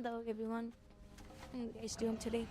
Hello, everyone. How you guys doing today?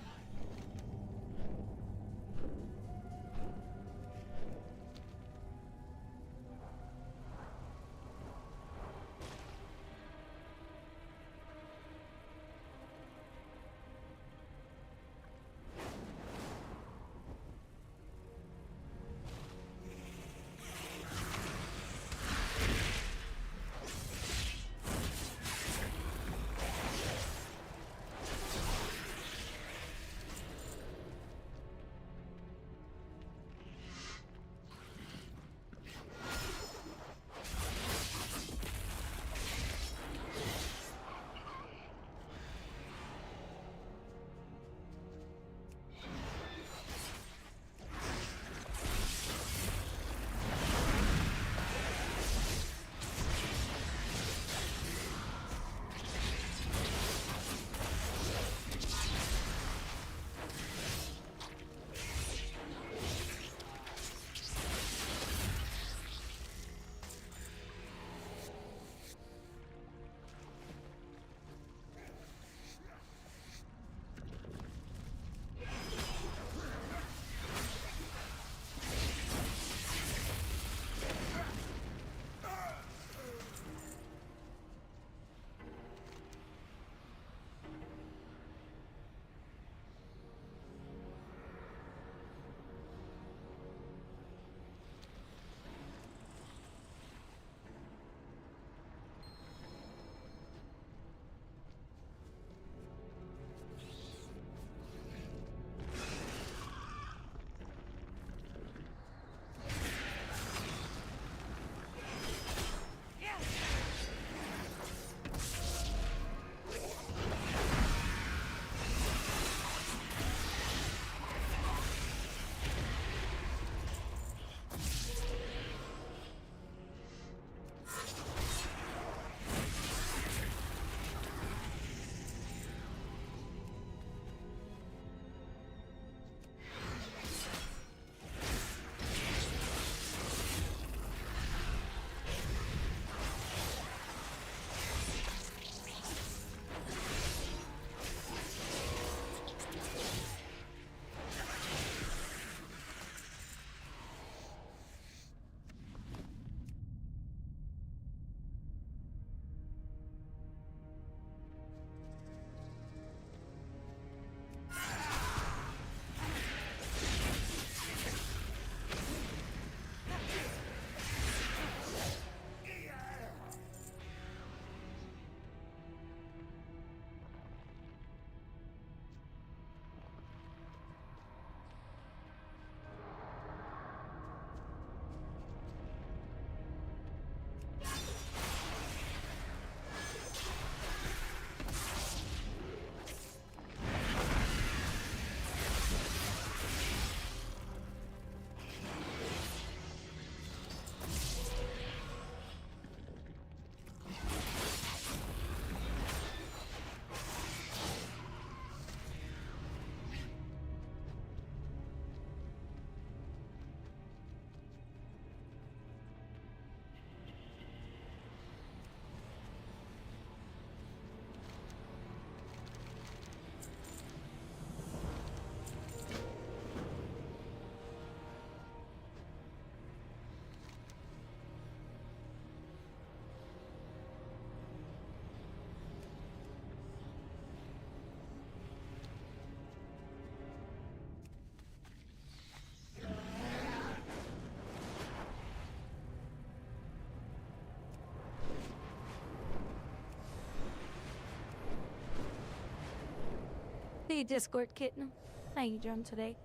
Hey, Discord kitten. How you doing today?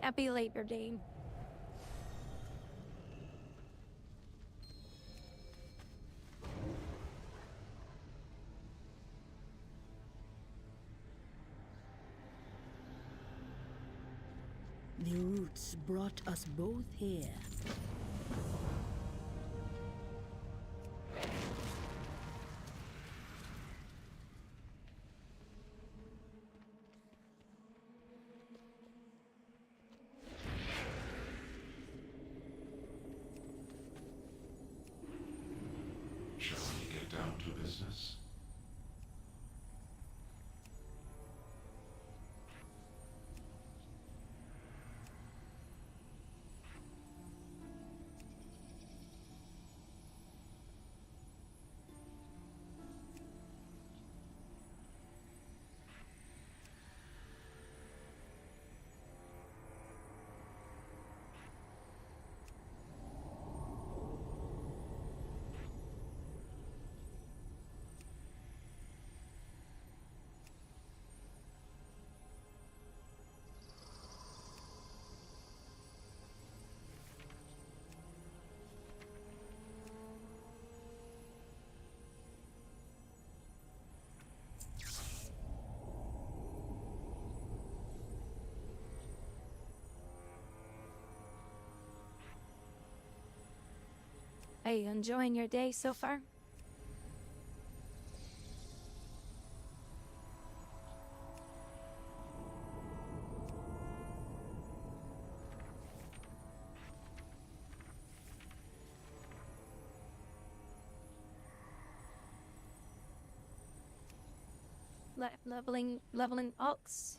Happy Labor Day. The roots brought us both here. Shall we get down to business? Are you enjoying your day so far? Leveling ox.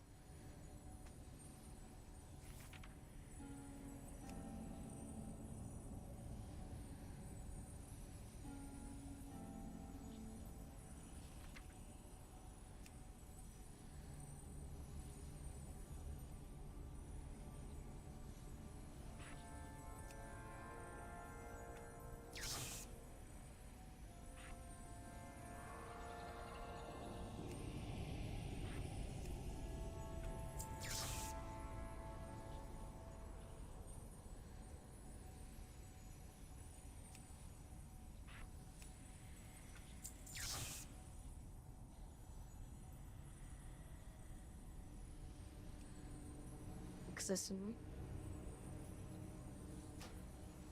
Existing.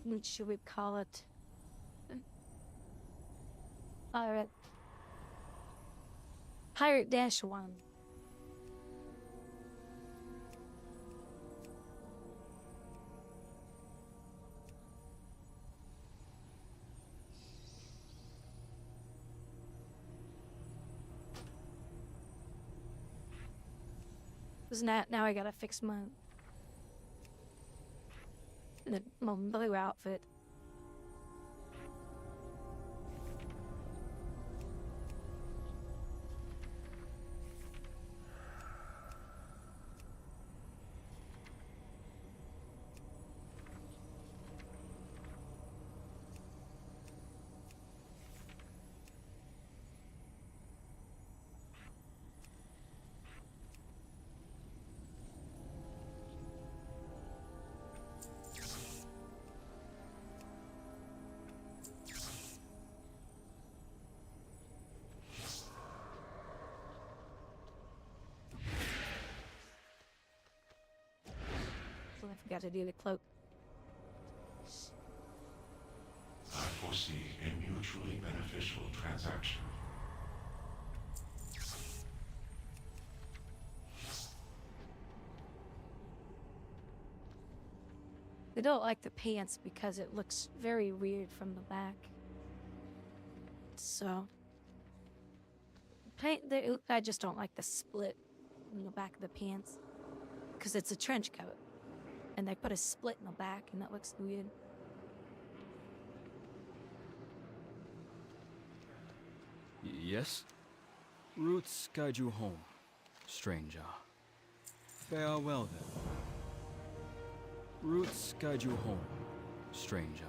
What should we call it? Pirate. Pirate Dash 1. Isn't that now I gotta fix my blue outfit. So I forgot to do the cloak. I foresee a mutually beneficial transaction. They don't like the pants because it looks very weird from the back. So, I just don't like the split in the back of the pants because it's a trench coat, and they put a split in the back, and that looks weird. Yes? Roots guide you home, stranger. Farewell then. Roots guide you home, stranger.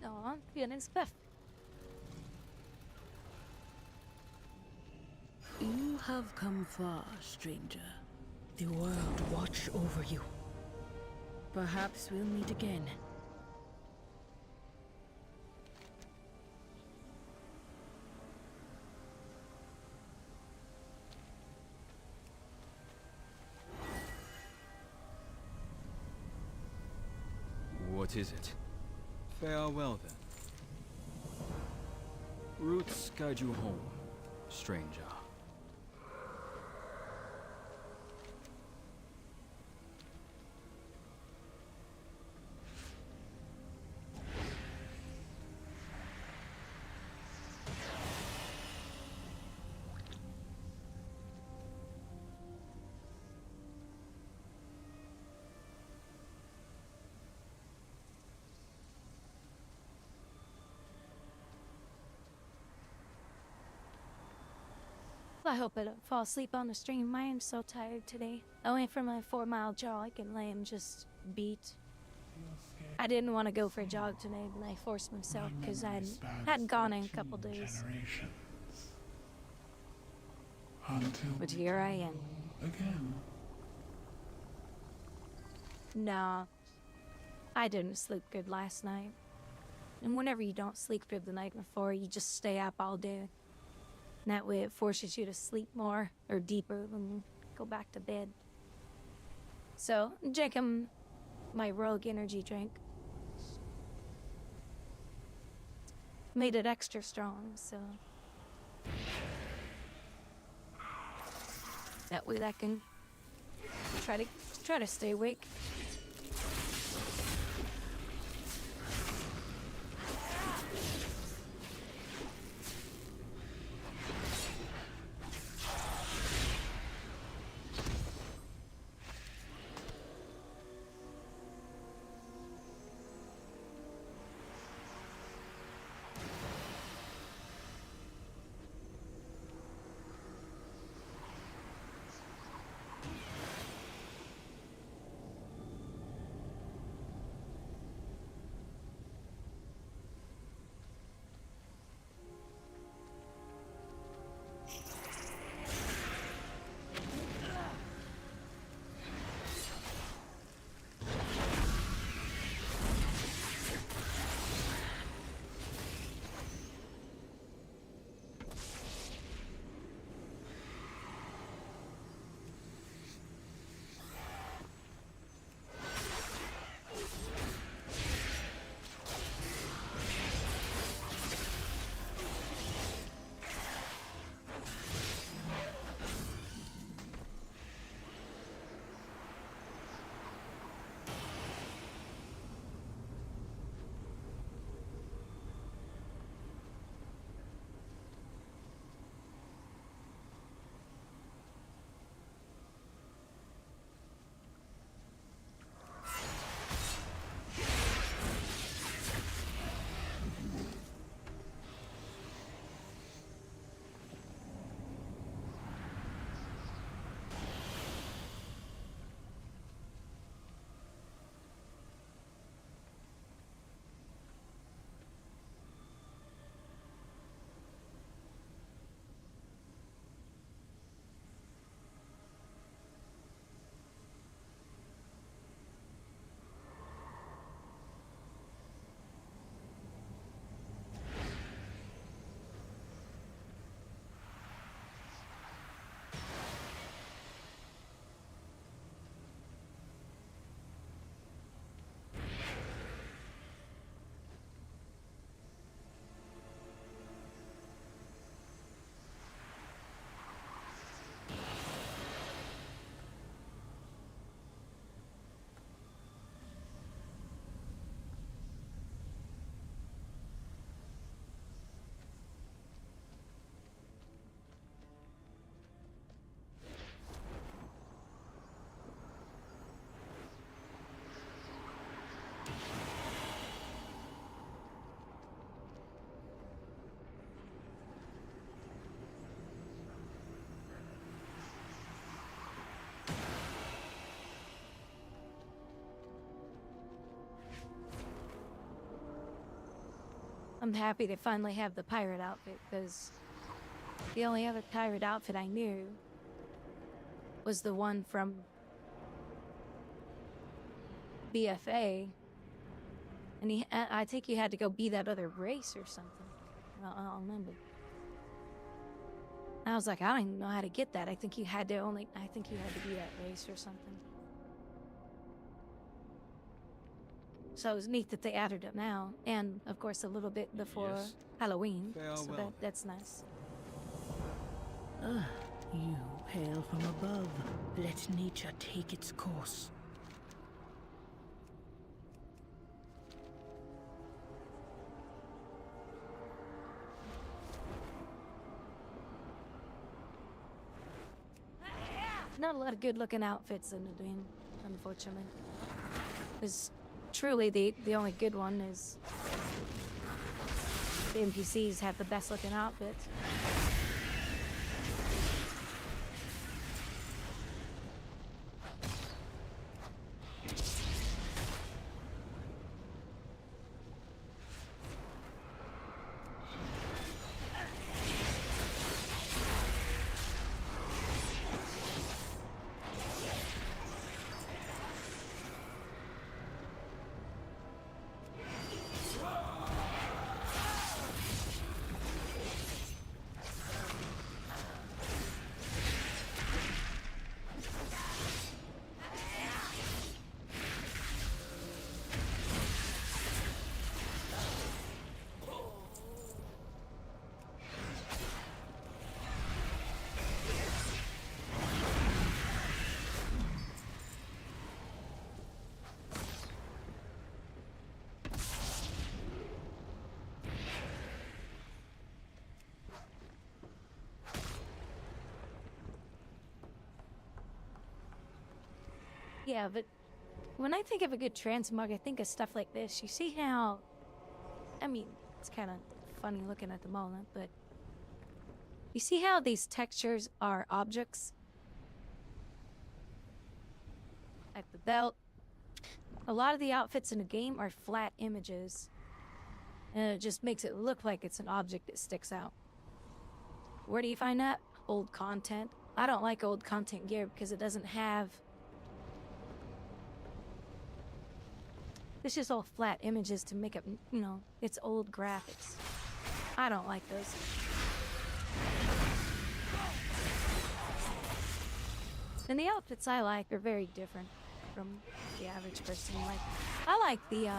Aw, feeling's perfect. You have come far, stranger. The world watch over you. Perhaps we'll meet again. What is it? Farewell, then. Roots guide you home, stranger. I hope I don't fall asleep on the stream. I am so tired today. I went for my 4-mile jog and I am just beat. I didn't want to go for a jog today, but I forced myself because I hadn't gone in a couple days. But here I am. Again. Nah, I didn't sleep good last night. And whenever you don't sleep good the night before, you just stay up all day. And that way it forces you to sleep more or deeper when you go back to bed. So, drinking my rogue energy drink made it extra strong, so that way I can try to stay awake. I'm happy to finally have the pirate outfit, because the only other pirate outfit I knew was the one from BFA. And I think he had to go be that other race or something. I don't remember. I was like, I don't even know how to get that. I think he had to be that race or something. So it was neat that they added it now, and of course a little bit before Yes. Halloween. So Farewell. that's nice. You hail from above. Let nature take its course. Not a lot of good-looking outfits in the game, unfortunately. Because truly the only good one is the NPCs have the best-looking outfits. Yeah, but when I think of a good transmog, I think of stuff like this. You see how... I mean, it's kind of funny looking at the moment, but... You see how these textures are objects? Like the belt. A lot of the outfits in the game are flat images. And it just makes it look like it's an object that sticks out. Where do you find that? Old content. I don't like old content gear because it doesn't have... It's just all flat images to make up, you know, it's old graphics. I don't like those. And the outfits I like are very different from the average person. Like, I like the,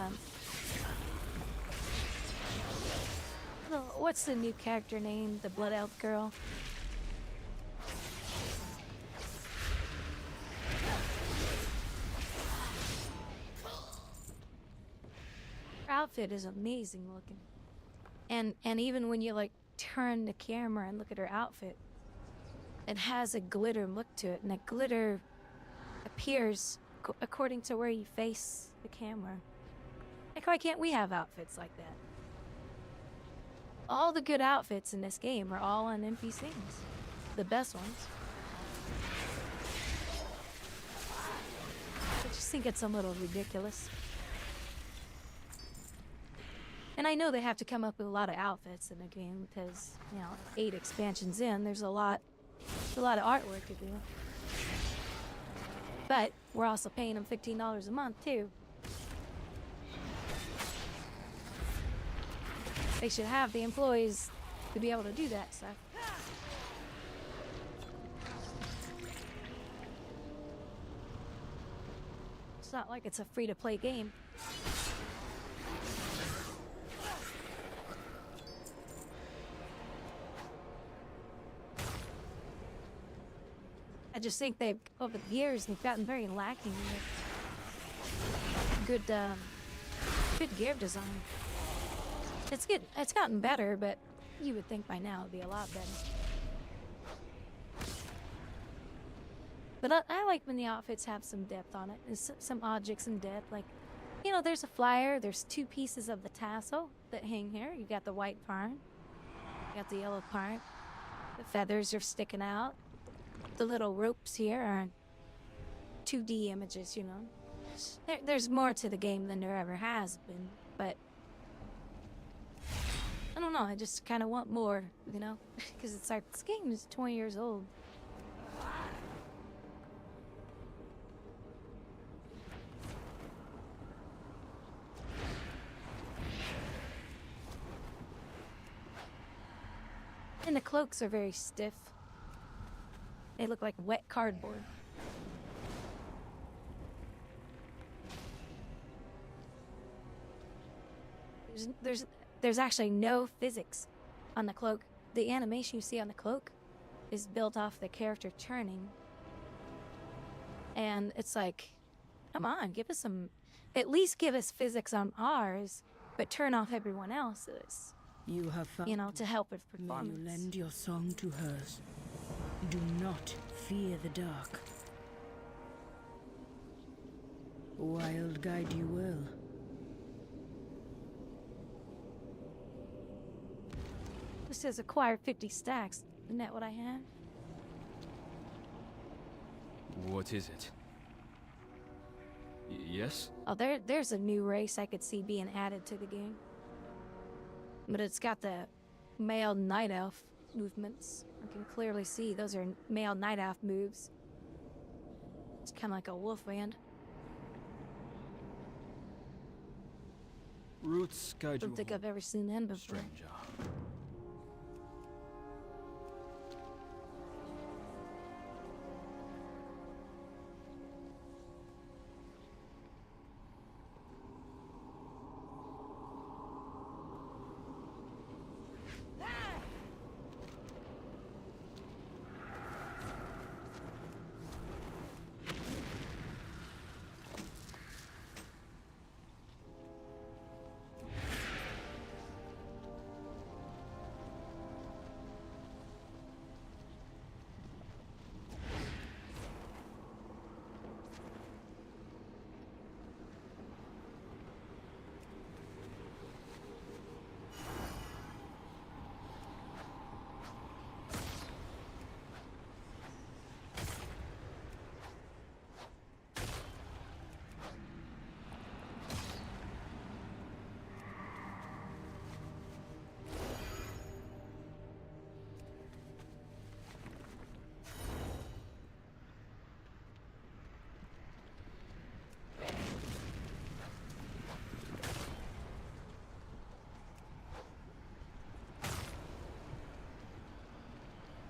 what's the new character name? The Blood Elf girl? Her outfit is amazing looking. And even when you like turn the camera and look at her outfit, it has a glitter look to it, and that glitter appears according to where you face the camera. Like, why can't we have outfits like that? All the good outfits in this game are all on NPCs. The best ones. I just think it's a little ridiculous. And I know they have to come up with a lot of outfits in the game because, you know, 8 expansions in, there's a lot of artwork to do. But we're also paying them $15 a month too. They should have the employees to be able to do that stuff. It's not like it's a free-to-play game. I just think they've, over the years, they've gotten very lacking with good gear design. It's gotten better, but you would think by now it'd be a lot better. But I like when the outfits have some depth on it. There's some objects in depth, like, you know, there's a flyer, there's 2 pieces of the tassel that hang here. You got the white part, you got the yellow part. The feathers are sticking out. The little ropes here are 2D images, you know. There's more to the game than there ever has been, but I don't know, I just kind of want more, you know? Because it's like, this game is 20 years old. And the cloaks are very stiff. They look like wet cardboard. There's actually no physics on the cloak. The animation you see on the cloak is built off the character turning. And it's like, come on, give us some, at least give us physics on ours, but turn off everyone else's, You have found you know, to help with May you performance. lend your song to hers. Do not fear the dark. Wild guide you will. This says acquire 50 stacks. Isn't that what I have? What is it? Yes? Oh, there's a new race I could see being added to the game. But it's got the male night elf movements. I can clearly see those are male night elf moves. It's kind of like a wolf band. Roots guide you Don't think home, I've ever seen them before. stranger.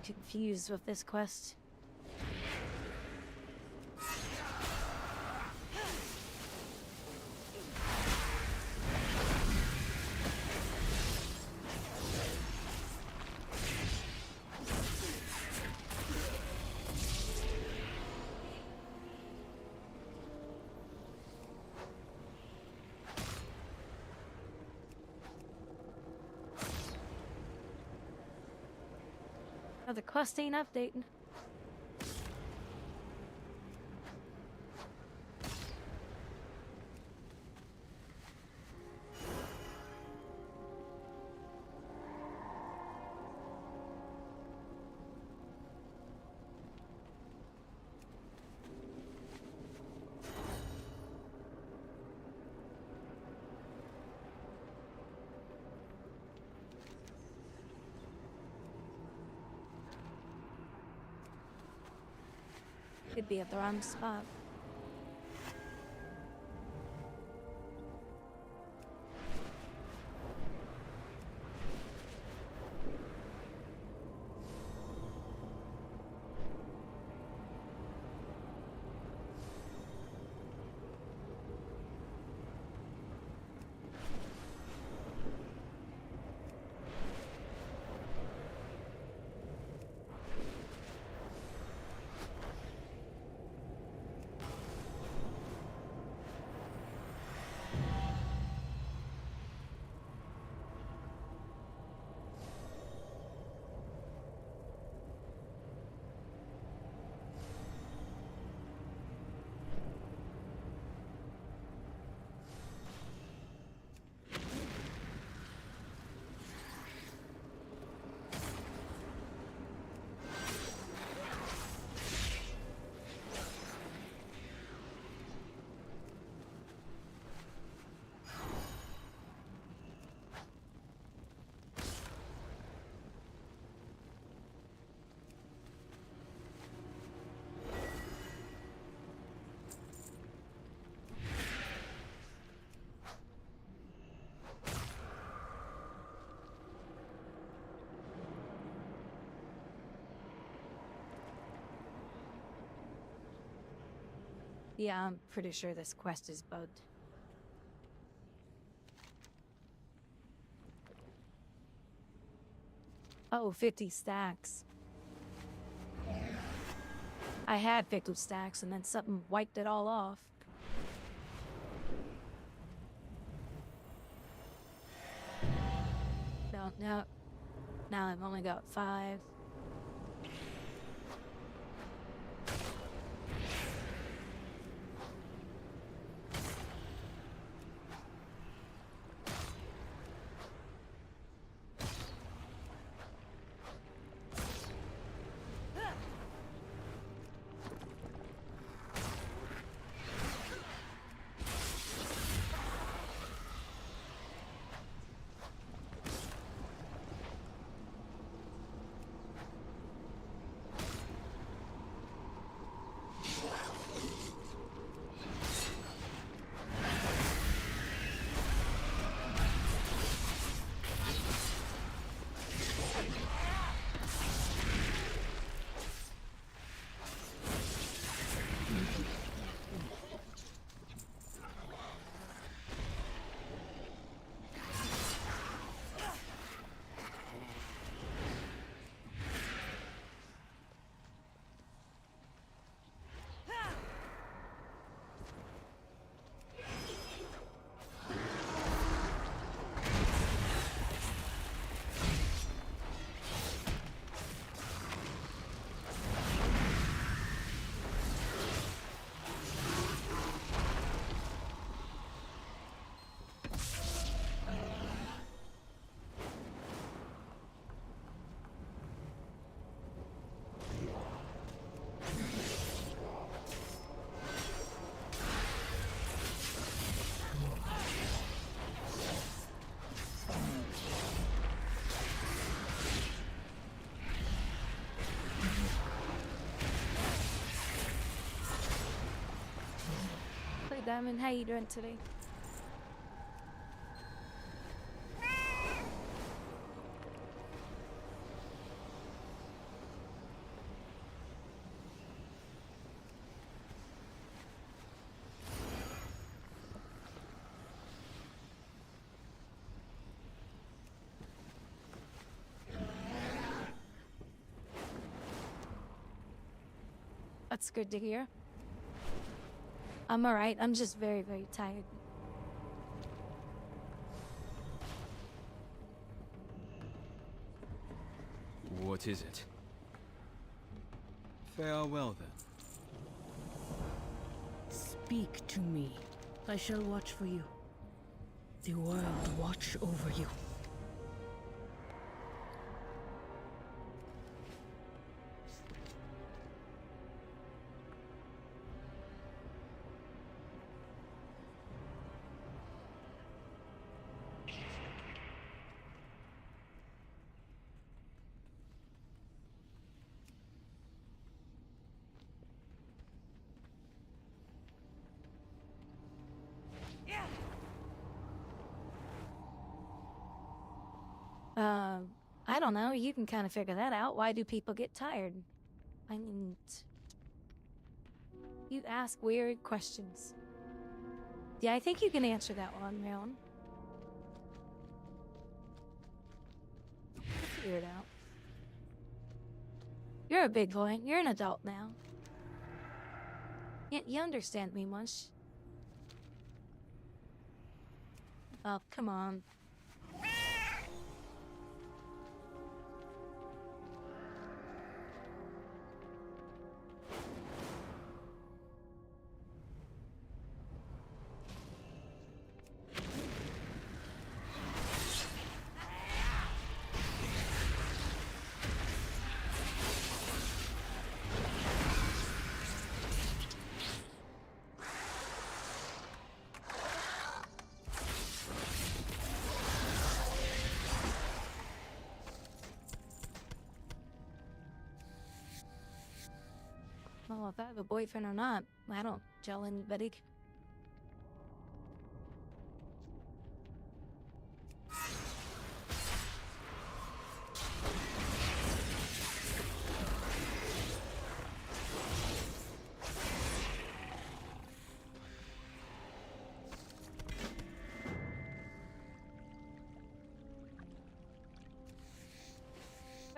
Confused with this quest. Oh, the quest ain't updating. Could be at the wrong spot. Yeah, I'm pretty sure this quest is bugged. Oh, 50 stacks. I had 50 stacks and then something wiped it all off. No, no. Now I've only got 5. Hey, Diamond, how you doing today? That's good to hear. I'm alright. I'm just very, very tired. What is it? Farewell, then. Speak to me. I shall watch for you. The world watch over you. I don't know. You can kind of figure that out. Why do people get tired? I mean, you ask weird questions. Yeah, I think you can answer that one, Marilyn. Figure it out. You're a big boy. You're an adult now. You understand me much. Oh, come on. Well, if I have a boyfriend or not, I don't tell anybody.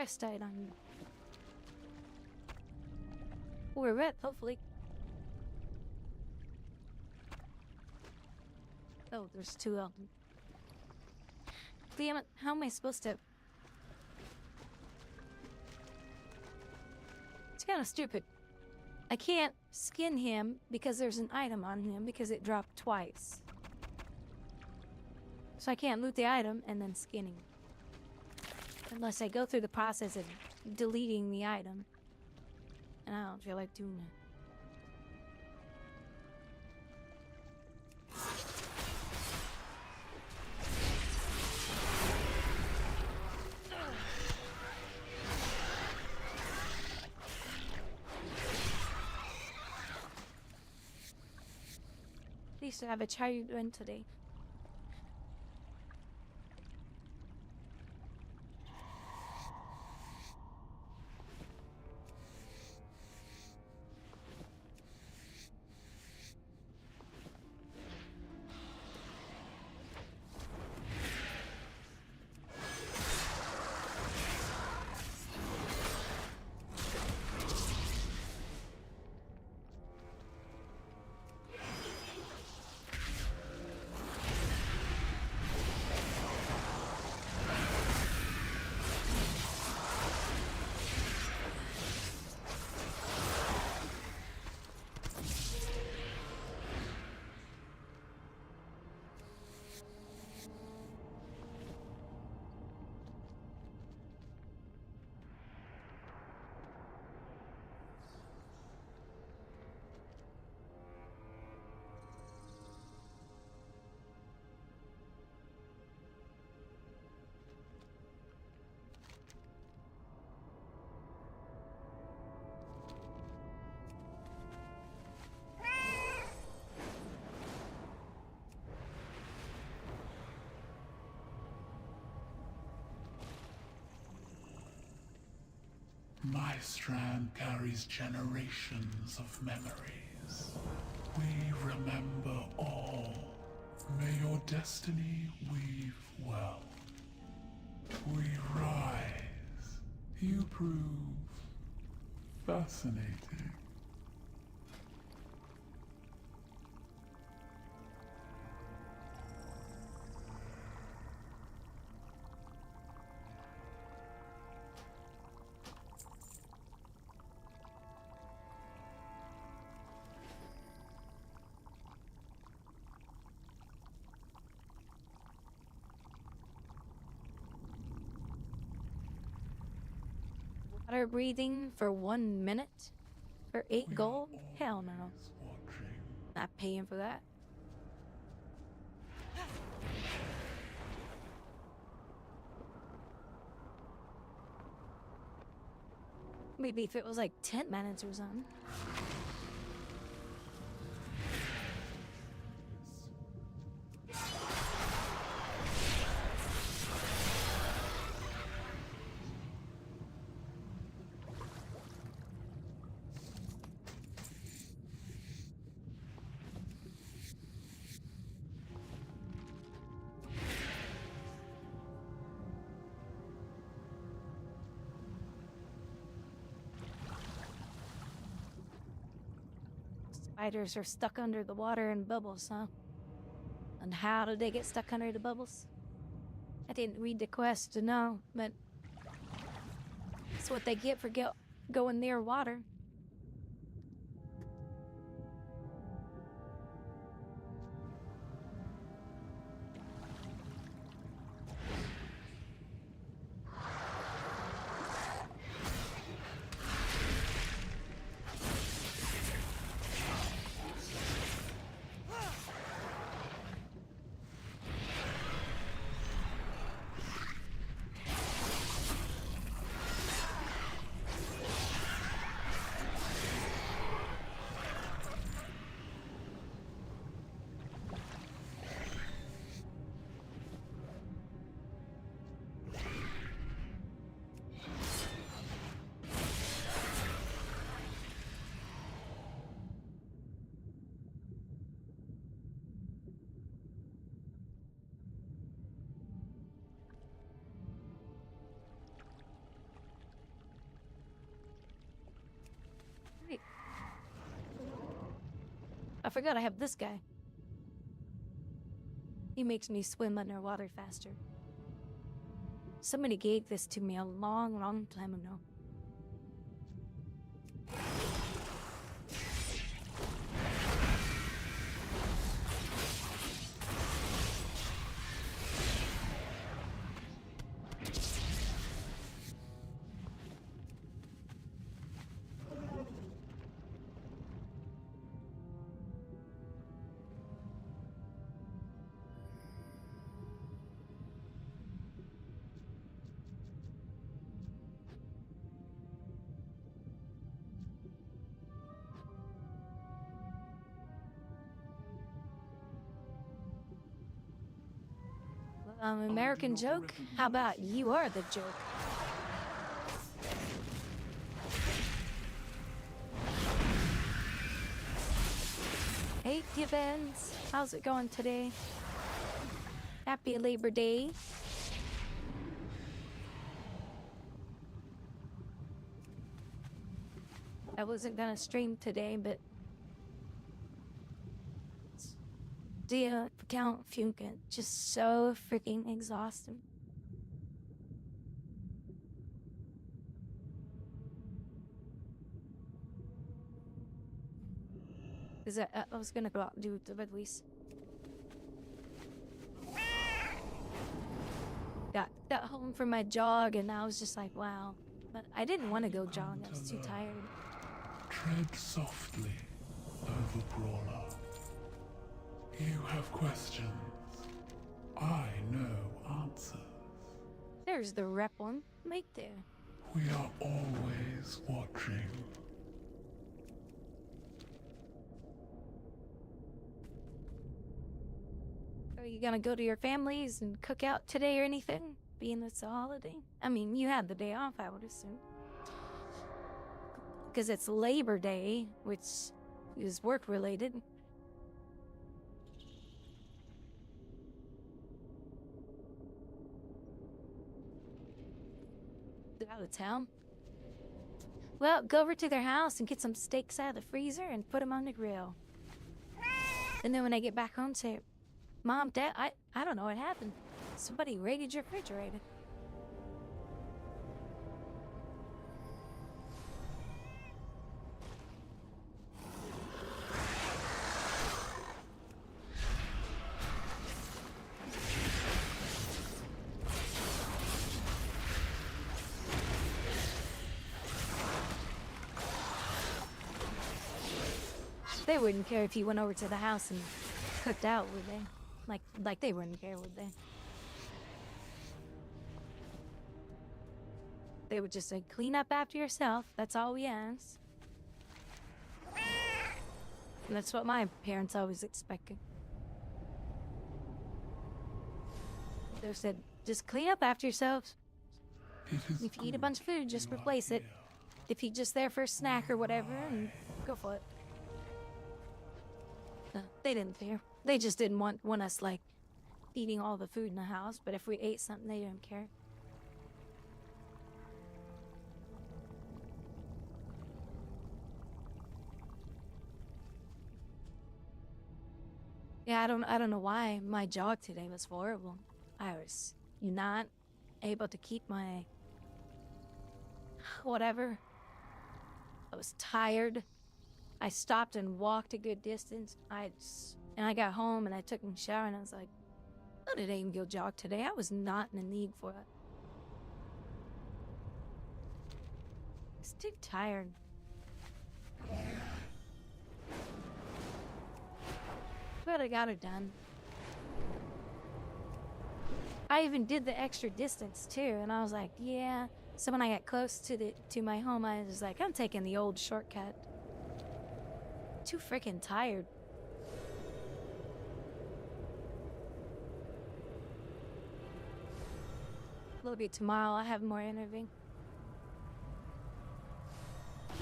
Rest item. Or a rep, hopefully. Oh, there's two of them. Damn it, how am I supposed to... It's kind of stupid. I can't skin him because there's an item on him because it dropped twice. So I can't loot the item and then skin him. Unless I go through the process of deleting the item. And I don't feel like doing it. Lisa, Savage, how are you doing today? My strand carries generations of memories. We remember all. May your destiny weave well. We rise. You prove fascinating. Water breathing for 1 minute? For 8 gold? Hell no. Watching. Not paying for that. Maybe if it was like 10 minutes or something. Spiders are stuck under the water in bubbles, huh? And how did they get stuck under the bubbles? I didn't read the quest to know, but that's what they get for going near water. I forgot I have this guy. He makes me swim underwater faster. Somebody gave this to me a long, long time ago. American joke? How about you are the joke? Hey, Gibbons. How's it going today? Happy Labor Day. I wasn't gonna stream today, but dear Count Funkin, just so freaking exhausting. Cause I was gonna go out and do the release. Got home from my jog and I was just like, wow. But I didn't want to go jogging. I was too tired. Tread softly, Overcrawler. You have questions. I know answers. There's the rep one, right there. We are always watching. Are you gonna go to your families and cook out today or anything? Being it's a holiday? I mean, you had the day off, I would assume. Because it's Labor Day, which is work related. Out of town? Well, go over to their house and get some steaks out of the freezer and put them on the grill. And then when I get back home, say, Mom, Dad, I don't know what happened. Somebody raided your refrigerator. They wouldn't care if you went over to the house and cooked out, would they? Like they wouldn't care, would they? They would just say, clean up after yourself. That's all we ask. And that's what my parents always expected. They said, just clean up after yourselves. If you eat a bunch of food, just replace it. If you're just there for a snack or whatever, and go for it. No, they didn't care. They just didn't want us, like, eating all the food in the house, but if we ate something, they didn't care. Yeah, I don't know why my jog today was horrible. I was not able to keep my whatever. I was tired. I stopped and walked a good distance. And I got home and I took a shower and I was like, I didn't even go jog today. I was not in the need for it. I was too tired. But I got it done. I even did the extra distance too, and I was like, yeah. So when I got close to my home, I was like, I'm taking the old shortcut. Too freaking tired. Maybe tomorrow I'll have more interviewing.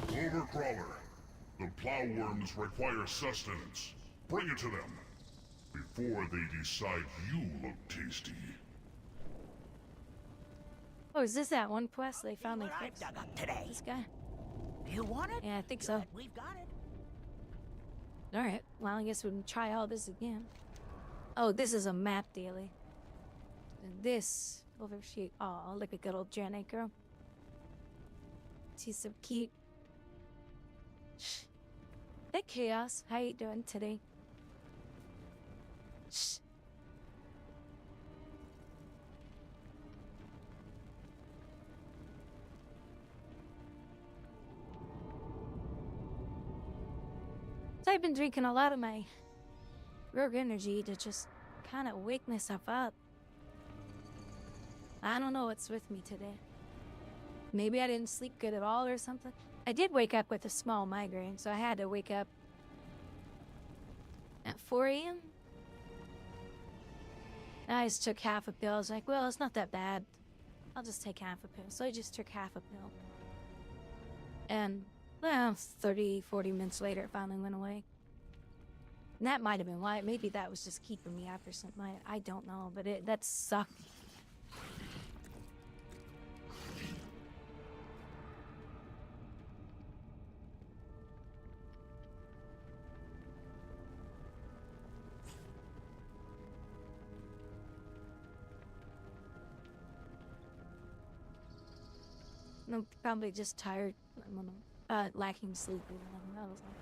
Overcrawler, the plowworms require sustenance. Bring it to them before they decide you look tasty. Oh, is this that one quest they finally fixed? Dug up today. This guy? You want it? Yeah, I think so. We've got it. Alright, well, I guess we can try all this again. Oh, this is a map daily. And this over she. Oh, look at good old Janet girl. She's so cute. Shh. Hey, Chaos. How you doing today? Shh. So I've been drinking a lot of my rogue energy to just kind of wake myself up. I don't know what's with me today. Maybe I didn't sleep good at all or something. I did wake up with a small migraine, so I had to wake up at 4 a.m. I just took half a pill. I was like, well, it's not that bad. I'll just take half a pill. So I just took half a pill. And, well, 30, 40 minutes later, it finally went away. And that might have been why. Maybe that was just keeping me up or something. I don't know, but that sucked. No, probably just tired. I don't know. Lacking sleep. I don't know. I was like,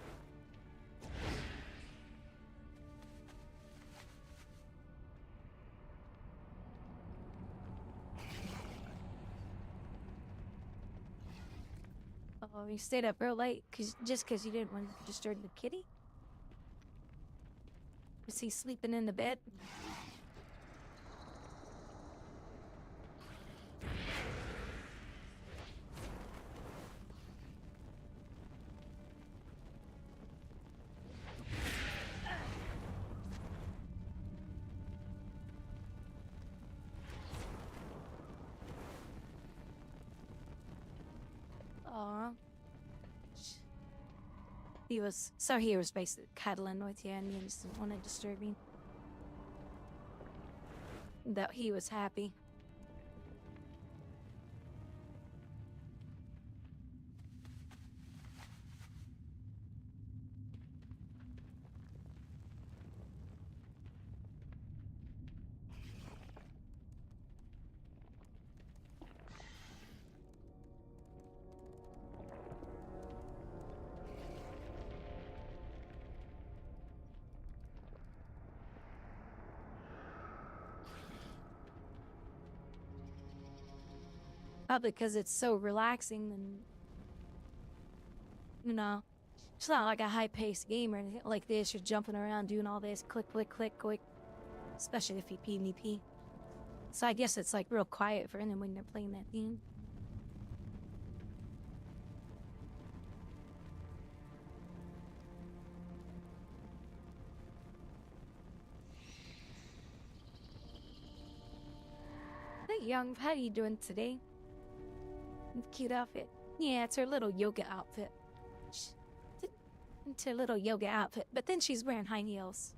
oh, you stayed up real late just because you didn't want to disturb the kitty? Was he sleeping in the bed? Aw. He was basically cuddling with you and you just didn't want to disturb him. That he was happy. Probably because it's so relaxing and, you know, it's not like a high-paced game or anything like this. You're jumping around doing all this, click, click, click, click. Especially if you PvP. So I guess it's like real quiet for them when they're playing that game. Hey, young, how you doing today? Cute outfit. Yeah, it's her little yoga outfit. It's her little yoga outfit, but then she's wearing high heels.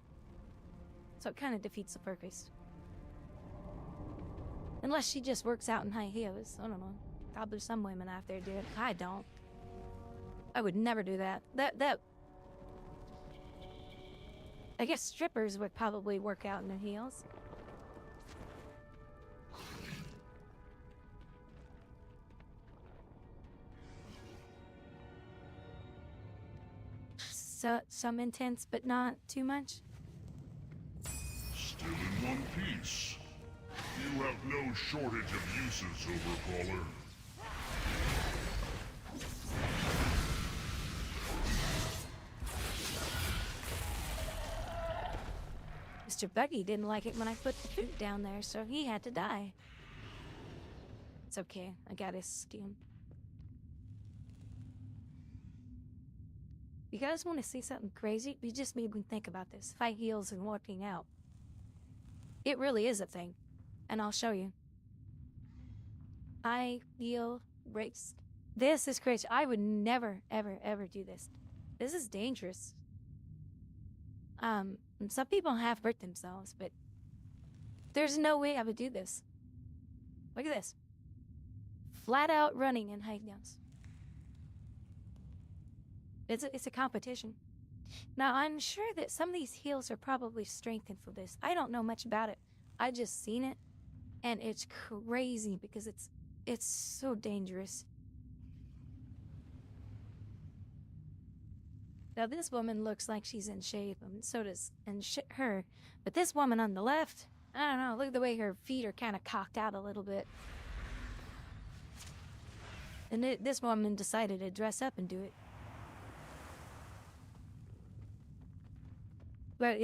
So it kind of defeats the purpose. Unless she just works out in high heels. I don't know. Probably some women out there do it. I don't. I would never do that. I guess strippers would probably work out in their heels. So, some intense, but not too much. Still in one piece. You have no shortage of uses, Overcrawler. Mr. Buggy didn't like it when I put the food down there, so he had to die. It's okay. I got his skin. You guys want to see something crazy? You just made me think about this. High heels and working out. It really is a thing. And I'll show you. High heel race. This is crazy. I would never, ever, ever do this. This is dangerous. Some people have hurt themselves, but there's no way I would do this. Look at this. Flat out running in high heels. It's a competition. Now, I'm sure that some of these heels are probably strengthened for this. I don't know much about it. I just seen it, and it's crazy because it's so dangerous. Now, this woman looks like she's in shape, and so does her. But this woman on the left, I don't know. Look at the way her feet are kind of cocked out a little bit. And this woman decided to dress up and do it. But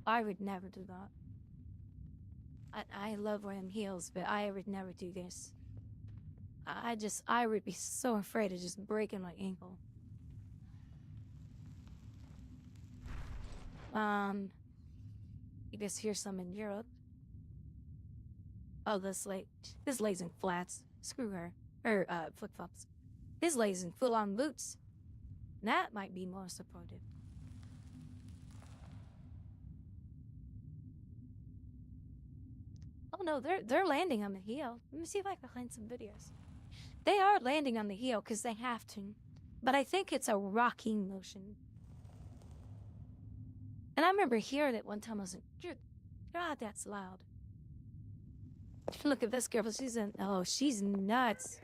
I would never do that. I love wearing heels, but I would never do this. I would be so afraid of just breaking my ankle. You just hear some in Europe. Oh, this lady's in flats. Screw her. Or, flip-flops. This lady's in full-on boots. That might be more supportive. Oh no, they're landing on the heel. Let me see if I can find some videos. They are landing on the heel because they have to. But I think it's a rocking motion. And I remember hearing it one time. I was like, God, that's loud. Look at this girl. She's nuts.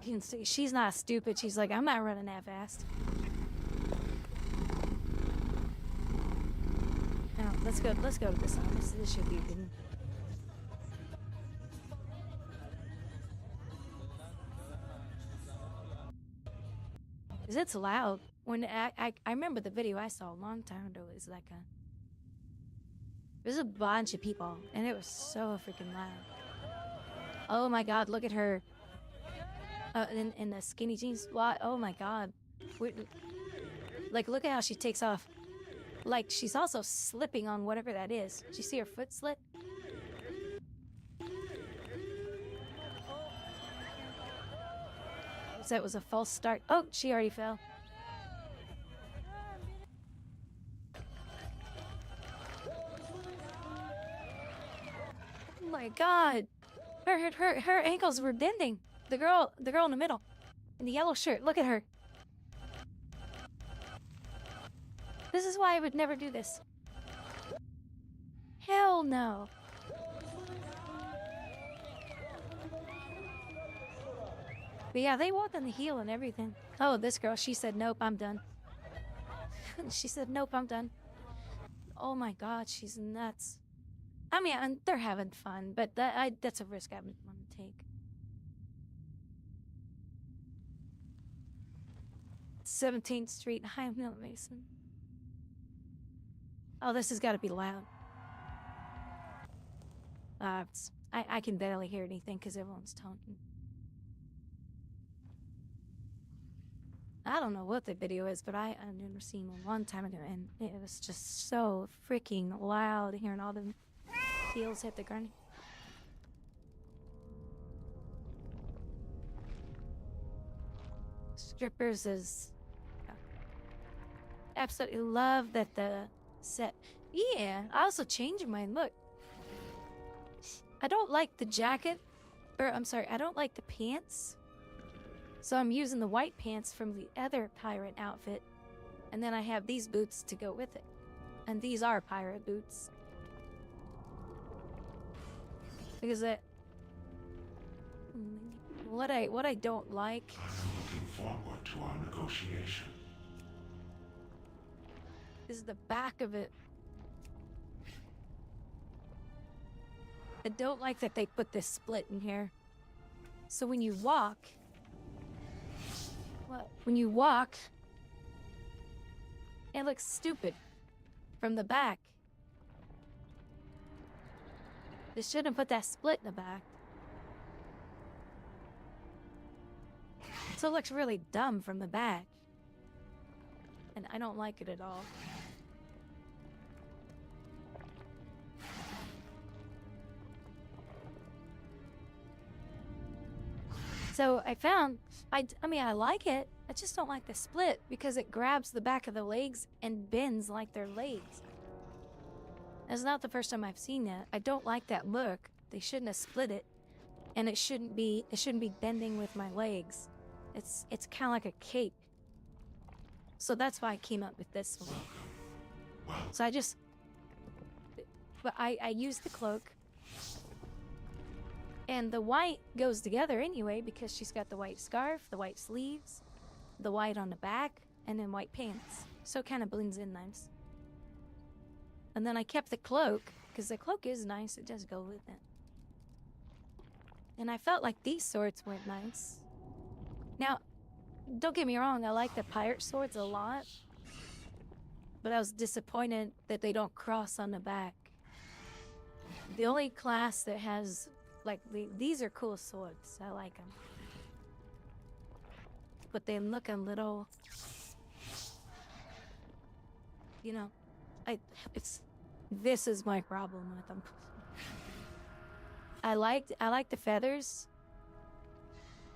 You can see she's not stupid. She's like, I'm not running that fast. Now, let's go to this one. This should be good. Cause it's loud. When I remember the video I saw a long time ago. It was like there's a bunch of people, and it was so freaking loud. Oh my God! Look at her. In the skinny jeans. Oh my God! Like, look at how she takes off. Like, she's also slipping on whatever that is. Did you see her foot slip? So it was a false start. Oh, she already fell. Oh my God. Her ankles were bending. The girl in the middle. In the yellow shirt. Look at her. This is why I would never do this. Hell no. But yeah, they walked on the heel and everything. Oh, this girl, she said, nope, I'm done. She said, nope, I'm done. Oh my God, she's nuts. I mean, they're having fun, but that's a risk I wouldn't want to take. 17th Street, High Mill Mason. Oh, this has got to be loud. I can barely hear anything because everyone's talking. I don't know what the video is, but I remember seeing one long time ago, and it was just so freaking loud hearing all the heels hit the ground. Strippers is... Absolutely love that the set... Yeah, I also changed mine. Look. I don't like the jacket. Or, I'm sorry, I don't like the pants. So I'm using the white pants from the other pirate outfit. And then I have these boots to go with it. And these are pirate boots. Because what I don't like... I'm looking forward to our negotiation. is the back of it. I don't like that they put this split in here. So when you walk... When you walk, it looks stupid from the back. They shouldn't put that split in the back. So it looks really dumb from the back. And I don't like it at all. So I found, I mean, I like it. I just don't like the split because it grabs the back of the legs and bends like their legs. That's not the first time I've seen that. I don't like that look. They shouldn't have split it. and it shouldn't be bending with my legs. It's kind of like a cape. So that's why I came up with this one. So I used the cloak. And the white goes together anyway because she's got the white scarf, the white sleeves, the white on the back, and then white pants. So it kind of blends in nice. And then I kept the cloak because the cloak is nice. It does go with it. And I felt like these swords went nice. Now, don't get me wrong, I like the pirate swords a lot. But I was disappointed that they don't cross on the back. The only class that has, like, these are cool swords. I like them. But they look a little, you know, this is my problem with them. I like the feathers.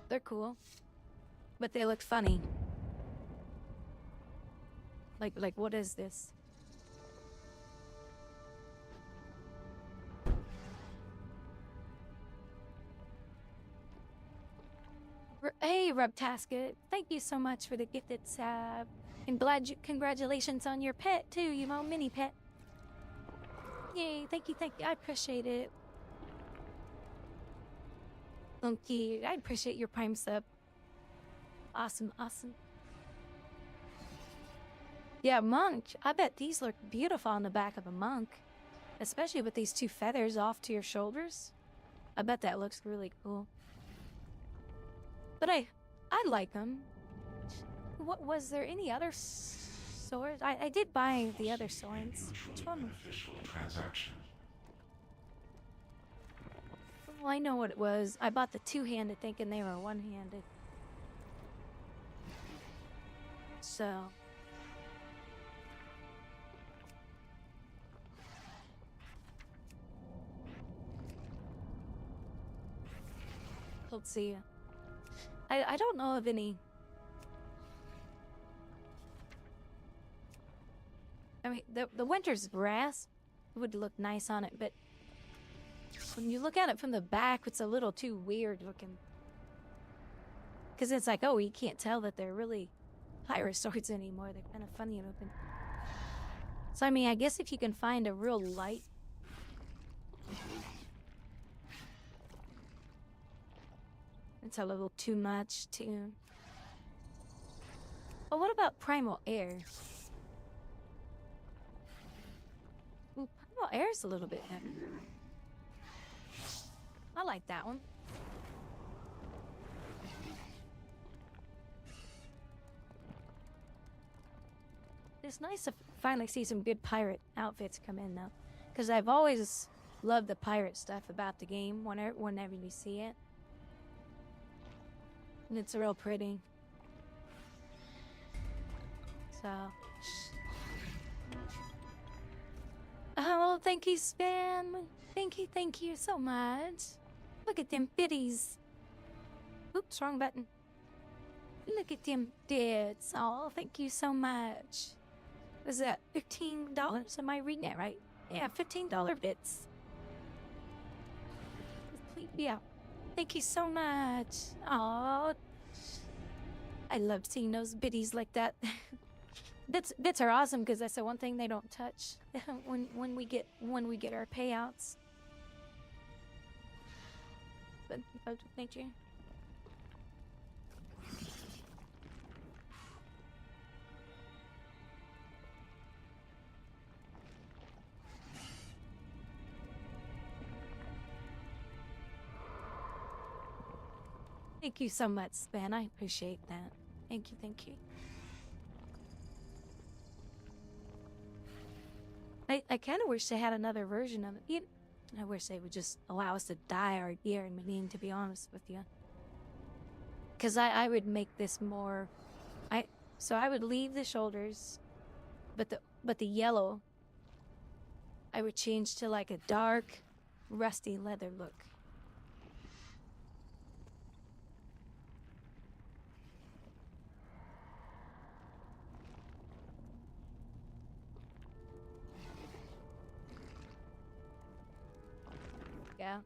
They're cool. But they look funny. Like what is this? Hey, Rubtasket. Thank you so much for the gifted sab. And congratulations on your pet, too, you know, mini pet. Yay, thank you. I appreciate it. Thank you. I appreciate your prime sub. Awesome. Yeah, monk. I bet these look beautiful on the back of a monk. Especially with these two feathers off to your shoulders. I bet that looks really cool. But I like them. What was there any other swords? I did buy the other swords. Which one? Beneficial transaction. Well, I know what it was. I bought the two-handed thinking they were one-handed. So. Let's see. I don't know of any. I mean, the winter's grass would look nice on it, but when you look at it from the back, it's a little too weird looking. Because it's like, oh, you can't tell that they're really pirate swords anymore. They're kind of funny looking. So, I mean, I guess if you can find a real light. It's a little too much, too. But what about Primal Air? Well, Primal Air's a little bit better. I like that one. It's nice to finally see some good pirate outfits come in, though. Because I've always loved the pirate stuff about the game whenever you see it. And it's real pretty. So. Oh, thank you, Spam. Thank you so much. Look at them biddies. Oops, wrong button. Look at them bits. Oh, thank you so much. Was that $15? Am I reading that right? Yeah, $15 bits. Yeah. Thank you so much. Oh, I love seeing those biddies like that. Bits are awesome because that's the one thing they don't touch when we get our payouts. But thank you. Thank you so much, Span. I appreciate that. Thank you. I kind of wish they had another version of it. I wish they would just allow us to dye our gear in Medine, to be honest with you. Because I would make this more... So I would leave the shoulders, but the yellow, I would change to like a dark, rusty leather look. Yeah.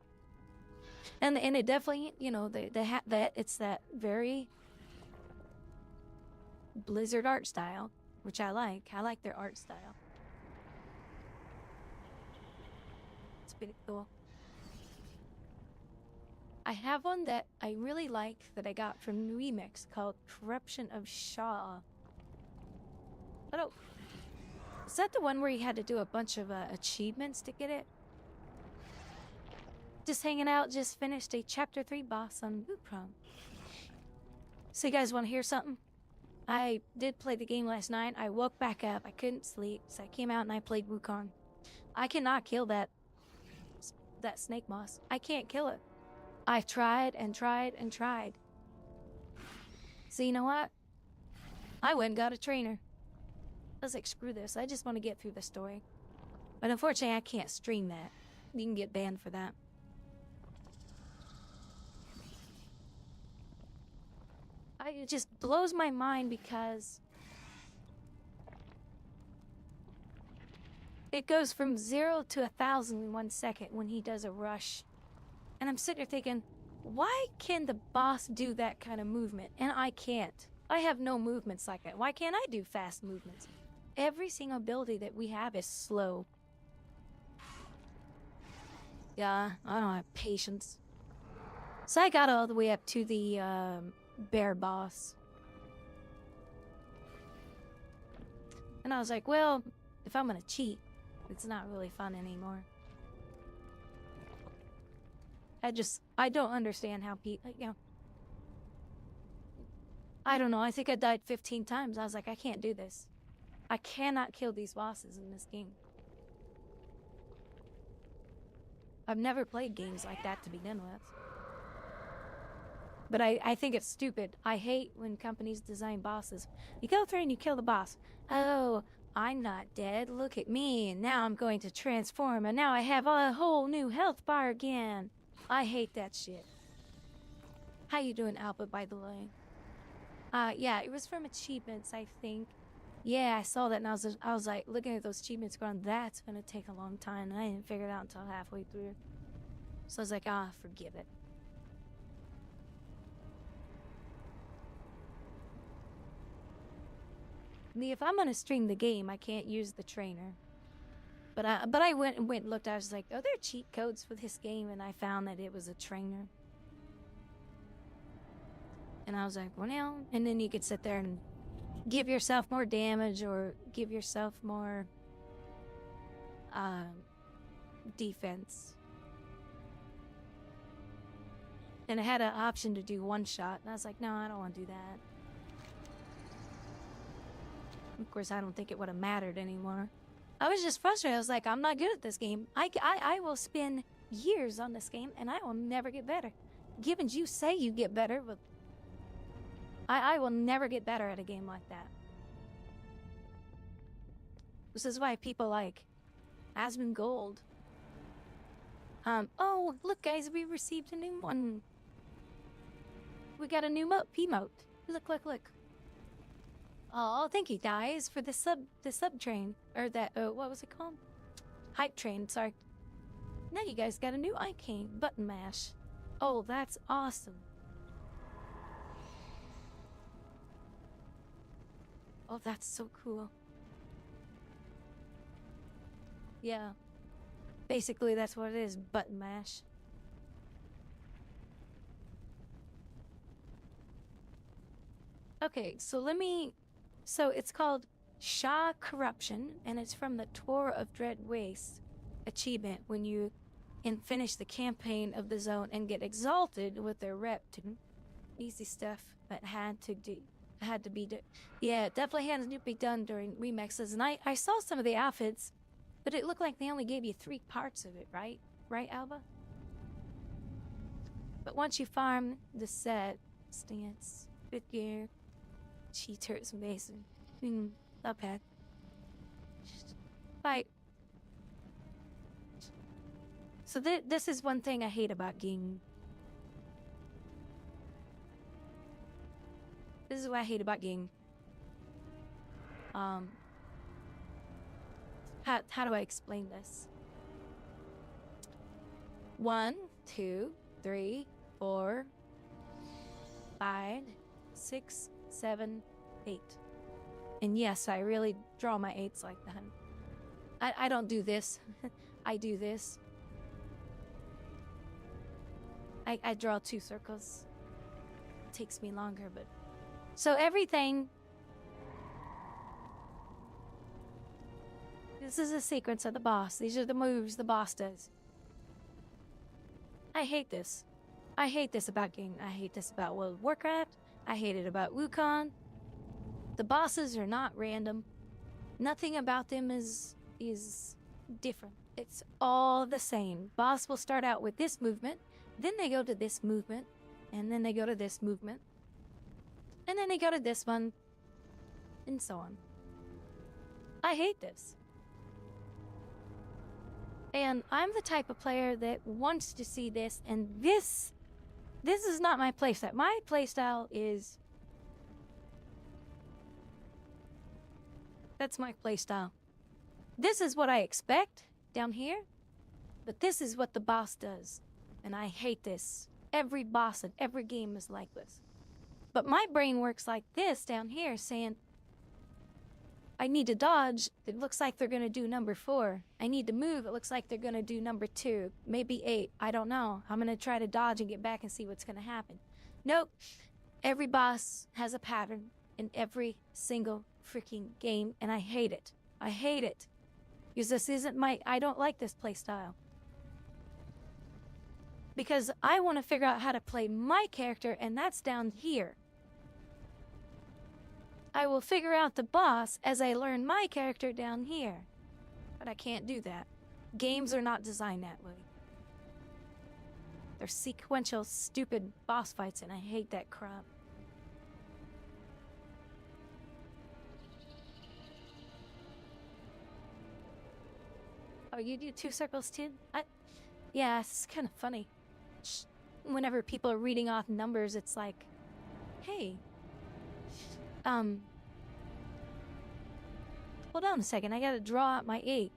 And it definitely, you know, that it's that very Blizzard art style, which I like. I like their art style. It's pretty cool. I have one that I really like that I got from Remix called Corruption of Shaw. I don't. Is that the one where you had to do a bunch of achievements to get it? Just hanging out, just finished a chapter 3 boss on Wukong. So you guys want to hear something? I did play the game last night. I woke back up. I couldn't sleep, so I came out and I played Wukong. I cannot kill that snake moss. I can't kill it. I've tried and tried and tried. So you know what? I went and got a trainer. I was like, screw this. I just want to get through the story. But unfortunately, I can't stream that. You can get banned for that. It just blows my mind because it goes from 0 to 1,000 in 1 second when he does a rush. And I'm sitting there thinking, why can the boss do that kind of movement? And I can't. I have no movements like that. Why can't I do fast movements? Every single ability that we have is slow. Yeah, I don't have patience. So I got all the way up to the bear boss. And I was like, well, if I'm gonna cheat, it's not really fun anymore. I don't understand how people, you know. I don't know, I think I died 15 times. I was like, I can't do this. I cannot kill these bosses in this game. I've never played games like that to begin with. But I think it's stupid. I hate when companies design bosses. You go through and you kill the boss. Oh, I'm not dead. Look at me. And now I'm going to transform. And now I have a whole new health bar again. I hate that shit. How you doing, Albert, by the way? Yeah, it was from achievements, I think. Yeah, I saw that and I was like looking at those achievements going, that's gonna take a long time. And I didn't figure it out until halfway through. So I was like, forgive it. If I'm gonna stream the game, I can't use the trainer. But I went and looked. I was like, oh, there are cheat codes for this game, and I found that it was a trainer. And I was like, well, now, and then you could sit there and give yourself more damage or give yourself more defense. And I had an option to do one shot, and I was like, no, I don't want to do that. Of course, I don't think it would have mattered anymore. I was just frustrated. I was like, I'm not good at this game. I will spend years on this game, and I will never get better. Given you say you get better, but I will never get better at a game like that. This is why people like Asmongold. Oh, look, guys, we received a new one. We got a new P-mote. Look. Oh, thank you guys for the sub train, or that, what was it called? Hype train, sorry. Now you guys got a new icon, button mash. Oh, that's awesome. Oh, that's so cool. Yeah. Basically, that's what it is, button mash. Okay, so it's called Shah Corruption, and it's from the Tour of Dread Waste achievement when you finish the campaign of the zone and get exalted with their rep to easy stuff that had to be done. Yeah, it definitely had to be done during remixes, and I saw some of the outfits, but it looked like they only gave you 3 parts of it, right? Right, Alba? But once you farm the set, stance, good gear, cheat hurts and basin. Not bad. Like, so this is one thing I hate about gaming. This is what I hate about gaming. How do I explain this? 1, 2, 3, 4, 5, 6, 7, 8. And yes, I really draw my 8s like that. I don't do this. I do this. I draw 2 circles. It takes me longer, but... So everything... This is a sequence of the boss. These are the moves the boss does. I hate this. I hate this about game. I hate this about World of Warcraft. I hate it about Wukong. The bosses are not random. Nothing about them is different. It's all the same. Boss will start out with this movement, then they go to this movement, and then they go to this movement, and then they go to this one, and so on. I hate this. And I'm the type of player that wants to see this, and this is not my playstyle. My playstyle is... That's my playstyle. This is what I expect down here, but this is what the boss does. And I hate this. Every boss in every game is like this. But my brain works like this down here, saying, I need to dodge. It looks like they're going to do number 4. I need to move. It looks like they're going to do number 2. Maybe 8. I don't know. I'm going to try to dodge and get back and see what's going to happen. Nope. Every boss has a pattern in every single freaking game, and I hate it. I hate it. Because this isn't my... I don't like this play style. Because I want to figure out how to play my character, and that's down here. I will figure out the boss as I learn my character down here. But I can't do that. Games are not designed that way. They're sequential, stupid boss fights, and I hate that crap. Oh, you do 2 circles too? Yeah, it's kind of funny. Whenever people are reading off numbers, it's like, hey, hold on a second, I gotta draw out my 8.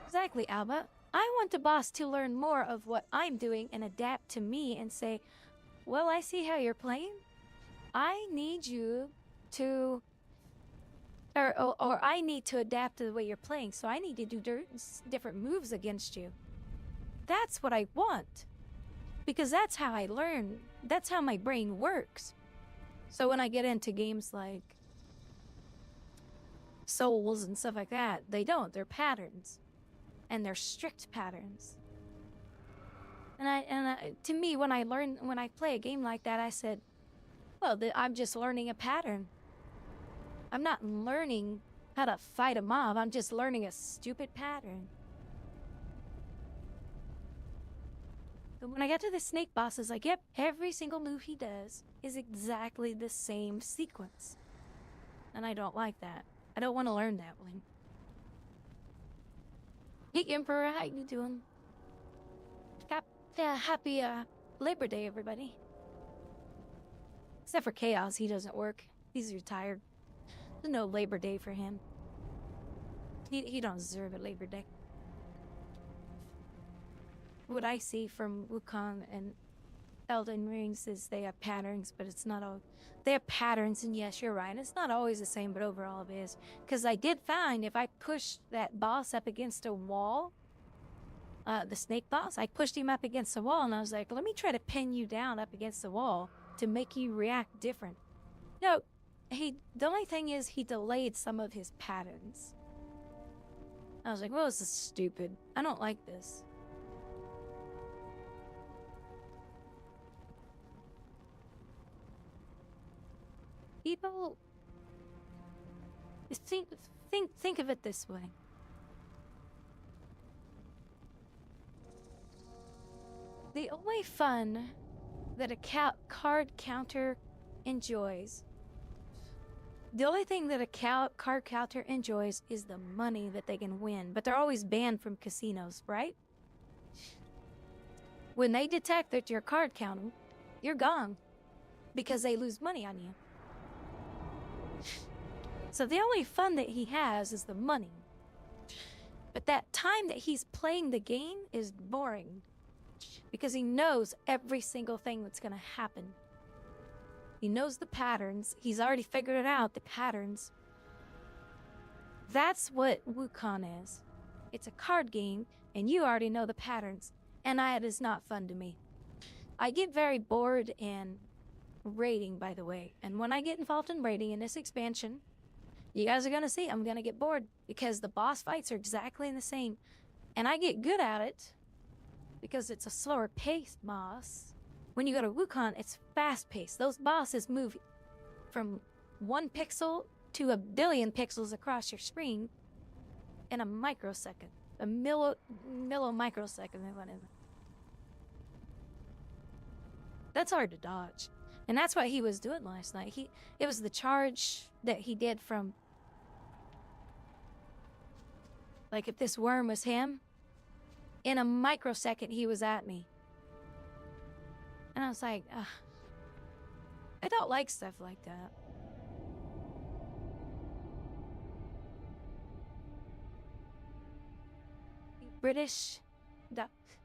Exactly, Alba. I want the boss to learn more of what I'm doing and adapt to me and say, well, I see how you're playing. I need you to... Or I need to adapt to the way you're playing, so I need to do different moves against you. That's what I want. Because that's how I learn. That's how my brain works. So when I get into games like Souls and stuff like that, they don't. They're patterns. And they're strict patterns. And to me, when I play a game like that, I said, well, I'm just learning a pattern. I'm not learning how to fight a mob. I'm just learning a stupid pattern. But when I got to the snake boss, it's like, yep, every single move he does is exactly the same sequence. And I don't like that. I don't want to learn that one. Hey, Emperor, how you doing? Happy Labor Day, everybody. Except for Chaos, he doesn't work. He's retired. There's no Labor Day for him. He don't deserve a Labor Day. What I see from Wukong and Elden Rings is they have patterns, but it's not all... They have patterns, and yes, you're right. It's not always the same, but overall it is. Because I did find if I pushed that boss up against a wall, the snake boss, I pushed him up against the wall, and I was like, let me try to pin you down up against the wall to make you react different. No. The only thing is he delayed some of his patterns. I was like, well, this is stupid. I don't like this. People think of it this way. The only fun that a card counter enjoys, the only thing that a card counter enjoys is the money that they can win, but they're always banned from casinos, right? When they detect that you're card counting, you're gone because they lose money on you. So the only fun that he has is the money. But that time that he's playing the game is boring because he knows every single thing that's going to happen. He knows the patterns. He's already figured it out, the patterns. That's what Wukong is. It's a card game, and you already know the patterns. And it is not fun to me. I get very bored in raiding, by the way. And when I get involved in raiding in this expansion, you guys are going to see I'm going to get bored because the boss fights are exactly the same. And I get good at it because it's a slower paced boss. When you go to Wukong, it's fast paced. Those bosses move from 1 pixel to a billion pixels across your screen in a microsecond. A microsecond or whatever. That's hard to dodge. And that's what he was doing last night. It was the charge that he did from... Like, if this worm was him, in a microsecond he was at me. And I was like, ugh. I don't like stuff like that. British...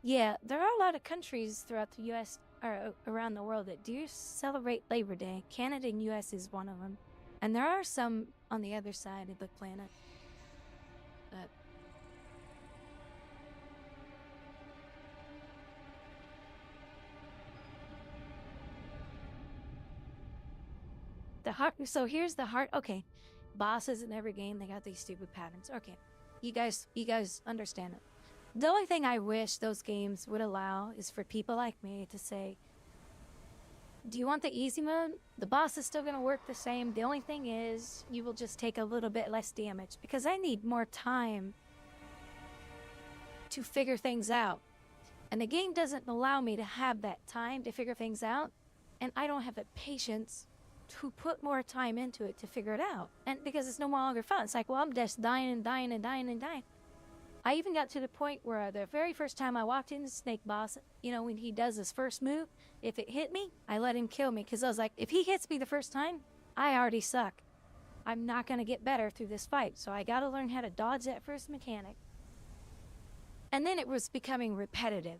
Yeah, there are a lot of countries throughout the U.S. or around the world that do celebrate Labor Day. Canada and U.S. is one of them. And there are some on the other side of the planet. But... So here's the heart. Okay, bosses in every game, they got these stupid patterns. Okay, you guys understand it. The only thing I wish those games would allow is for people like me to say, do you want the easy mode? The boss is still gonna work the same. The only thing is you will just take a little bit less damage because I need more time to figure things out. And the game doesn't allow me to have that time to figure things out, and I don't have the patience to put more time into it to figure it out. And because it's no longer fun. It's like, well, I'm just dying and dying and dying and dying. I even got to the point where the very first time I walked into Snake Boss, you know, when he does his first move, if it hit me, I let him kill me. Because I was like, if he hits me the first time, I already suck. I'm not going to get better through this fight. So I got to learn how to dodge that first mechanic. And then it was becoming repetitive.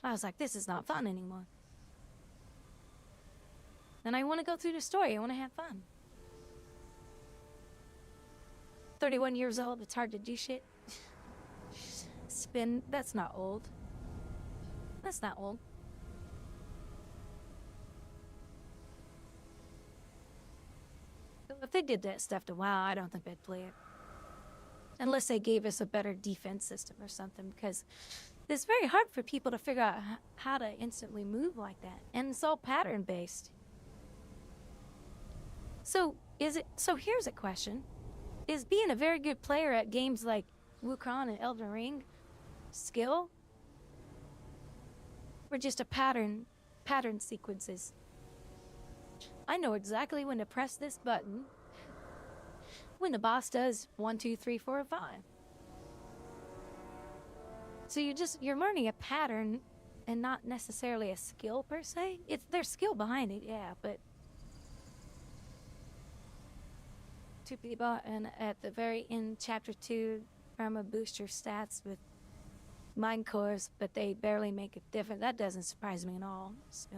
I was like, this is not fun anymore. And I want to go through the story. I want to have fun. 31 years old, it's hard to do shit. That's not old. That's not old. If they did that stuff to WoW, I don't think I'd play it. Unless they gave us a better defense system or something, because it's very hard for people to figure out how to instantly move like that. And it's all pattern based. So here's a question. Is being a very good player at games like Wukong and Elden Ring skill? Or just a pattern sequences? I know exactly when to press this button when the boss does 1, 2, 3, 4, 5. So you're learning a pattern and not necessarily a skill per se. There's skill behind it, yeah, but two people, and at the very end, chapter 2, Karma boost your stats with mind cores, but they barely make a difference. That doesn't surprise me at all. So,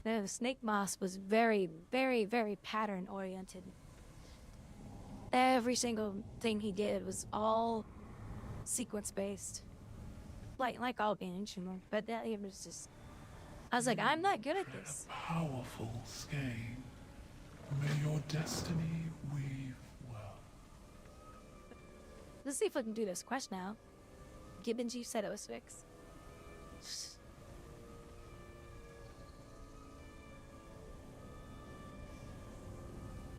the Snake Moss was very, very, very pattern oriented. Every single thing he did was all sequence based, like all games, you know. But that it was just. I was like, I'm not good at this. Powerful skein. May your destiny weave well. Let's see if we can do this quest now. Gibbons, you said it was fixed.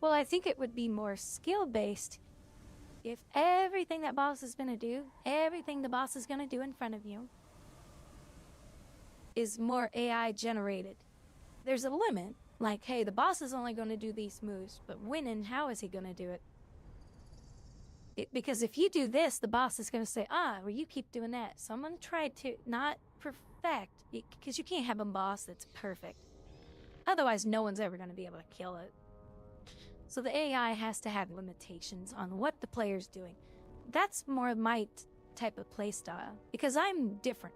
Well, I think it would be more skill-based if everything that boss is going to do, everything the boss is going to do in front of you, is more AI generated. There's a limit. Like, hey, the boss is only going to do these moves, but when and how is he going to do it? Because if you do this, the boss is going to say, well, you keep doing that. So I'm going to try to not perfect, because you can't have a boss that's perfect. Otherwise, no one's ever going to be able to kill it. So the AI has to have limitations on what the player's doing. That's more my type of playstyle, because I'm different.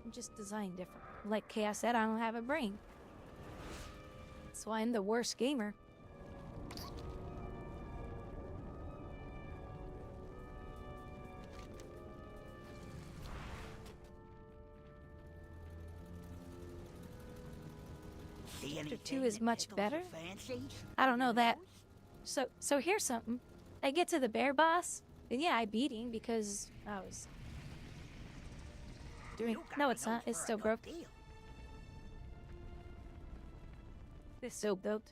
I'm just designed different. Like Chaos said, I don't have a brain. That's why I'm the worst gamer. Chapter 2 is much better? I don't know that. So here's something. I get to the bear boss, and yeah, I beat him because I was doing... No, it's not. It's still broke. It's still built.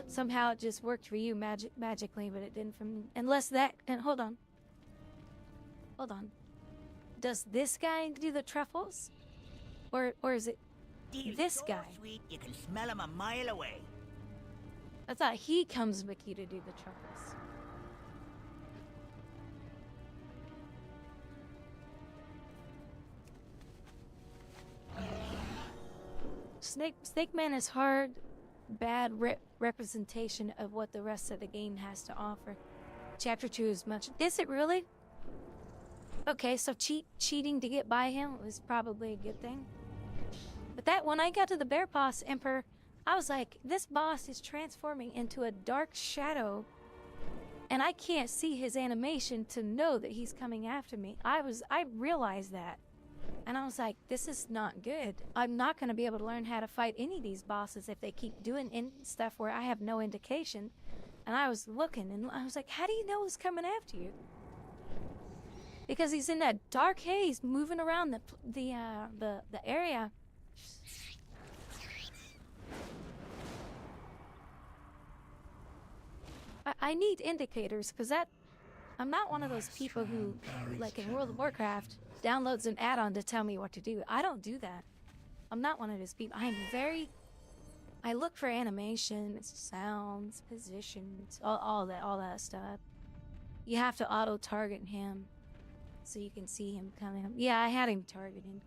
Somehow it just worked for you magically, but it didn't for me. Unless that... And hold on. Hold on. Does this guy do the truffles? Or is it this guy? Sweet, you can smell him a mile away. I thought he comes with you to do the truffles. Snake Man is hard, bad representation of what the rest of the game has to offer. Chapter 2 is much... Is it really? Okay, so cheating to get by him was probably a good thing. But that, when I got to the Bear Boss Emperor, I was like, this boss is transforming into a dark shadow, and I can't see his animation to know that he's coming after me. I realized that. And I was like, this is not good. I'm not going to be able to learn how to fight any of these bosses if they keep doing stuff where I have no indication. And I was looking, and I was like, how do you know he's coming after you? Because he's in that dark haze, moving around the area. I need indicators, because I'm not one of those people who, like in World of Warcraft, downloads an add-on to tell me what to do. I don't do that. I'm not one of those people. I look for animations, sounds, positions, all that stuff. You have to auto-target him so you can see him coming up. Yeah, I had him targeted.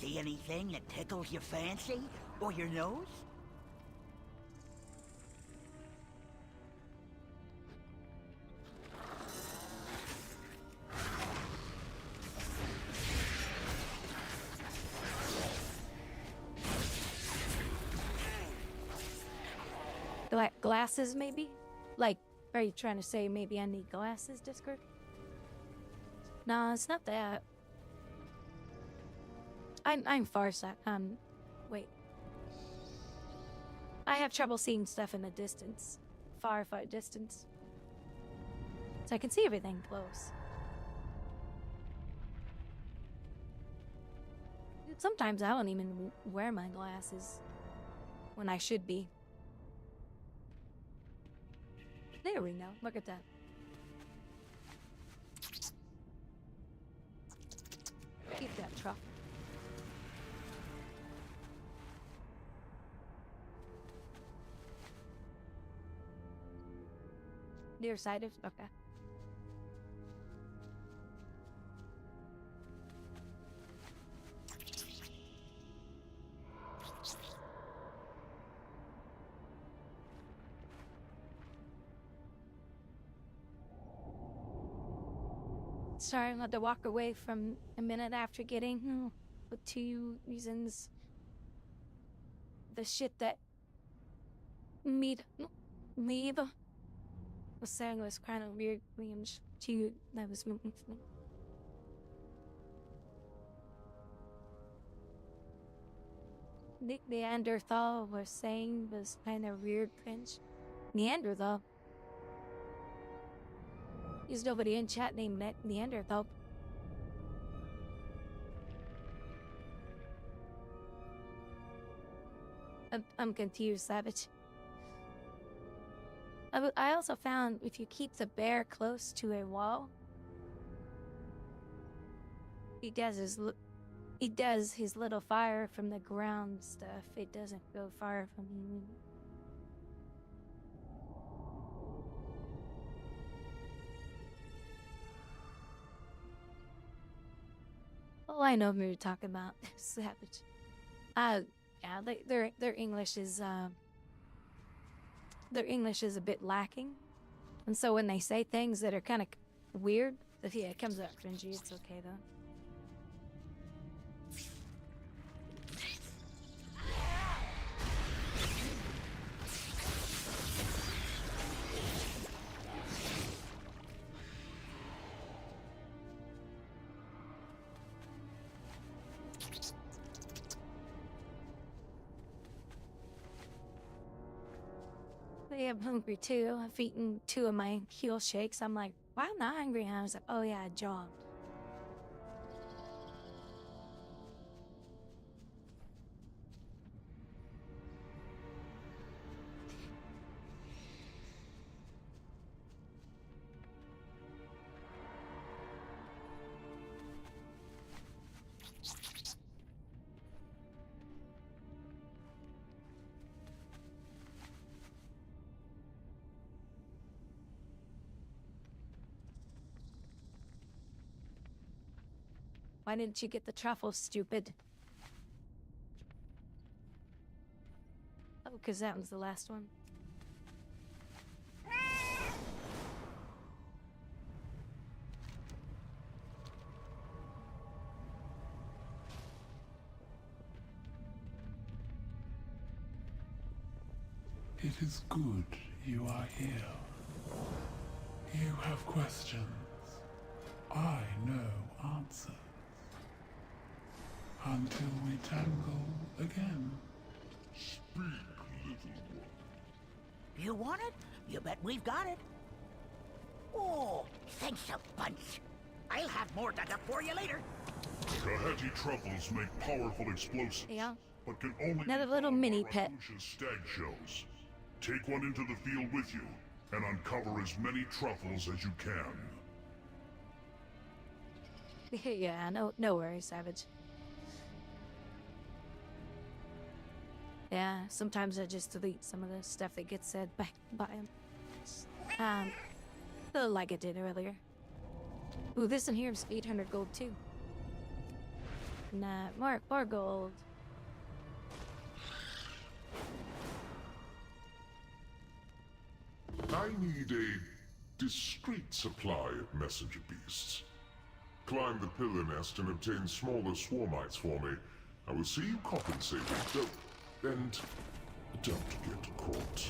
See anything that tickles your fancy? Or your nose? Glasses, maybe? Like, are you trying to say maybe I need glasses, Discord? Nah, it's not that. I'm farsighted. Wait. I have trouble seeing stuff in the distance. Far distance. So I can see everything close. Sometimes I don't even wear my glasses when I should be. There we go. Look at that. Keep that truck. Nearsighted? Okay. Sorry, I had to walk away from a minute after getting for 2 reasons. The shit that Mead was saying was kind of weird. That was Nick Neanderthal was saying was kind of weird, cringe. Neanderthal. There's nobody in chat named Neanderthal. I'm confused, Savage. I also found if you keep the bear close to a wall, he does his little fire from the ground stuff. It doesn't go far from you. Oh, I know who you're talking about. Savage. Yeah, their English is a bit lacking, and so when they say things that are kind of weird, if yeah, it comes out cringy. It's okay though. But yeah, I'm hungry too. I've eaten 2 of my heel shakes. I'm like, why am I not hungry? And I was like, oh yeah, I jogged. Why didn't you get the truffles, stupid? Oh, because that was the last one. It is good you are here. You have questions. I know answers. Until we tangle again. Speak, little one. You want it? You bet we've got it. Oh, thanks a bunch. I'll have more dug up for you later. Kaheti truffles make powerful explosives, Yeah. but can only Another be little found mini by pet. Roslucia's stag shows. Take one into the field with you, and uncover as many truffles as you can. Yeah, no worries, Savage. Yeah, sometimes I just delete some of the stuff that gets said by him. Like I did earlier. Ooh, this in here is 800 gold too. Nah, more gold. I need a discreet supply of messenger beasts. Climb the pillar nest and obtain smaller swarmites for me. I will see you compensated. And don't get caught.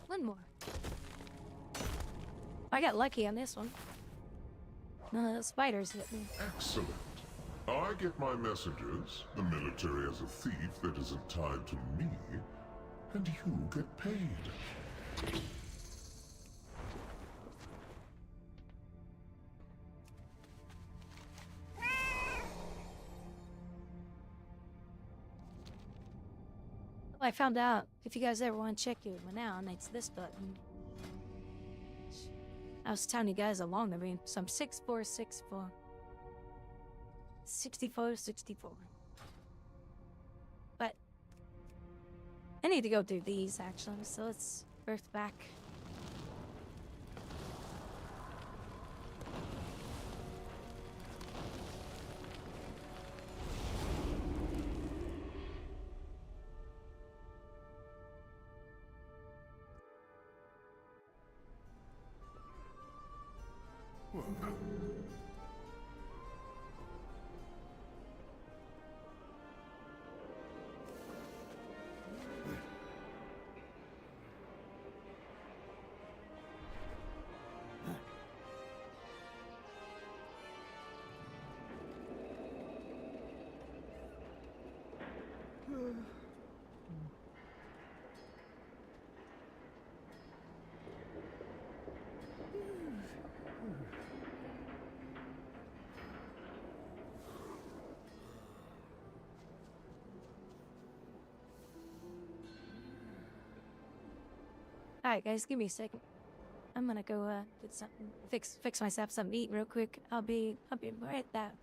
One more. I got lucky on this one. None of the spiders hit me. Excellent. I get my messengers, the military as a thief that isn't tied to me, and you get paid. I found out if you guys ever want to check your one out, it's this button. I was telling you guys along the way, so I'm 6'4", 6'4". 64, 64. But I need to go do these actually, so let's birth back. Alright, guys, give me a second. I'm gonna go get something, fix myself something to eat real quick. I'll be right back.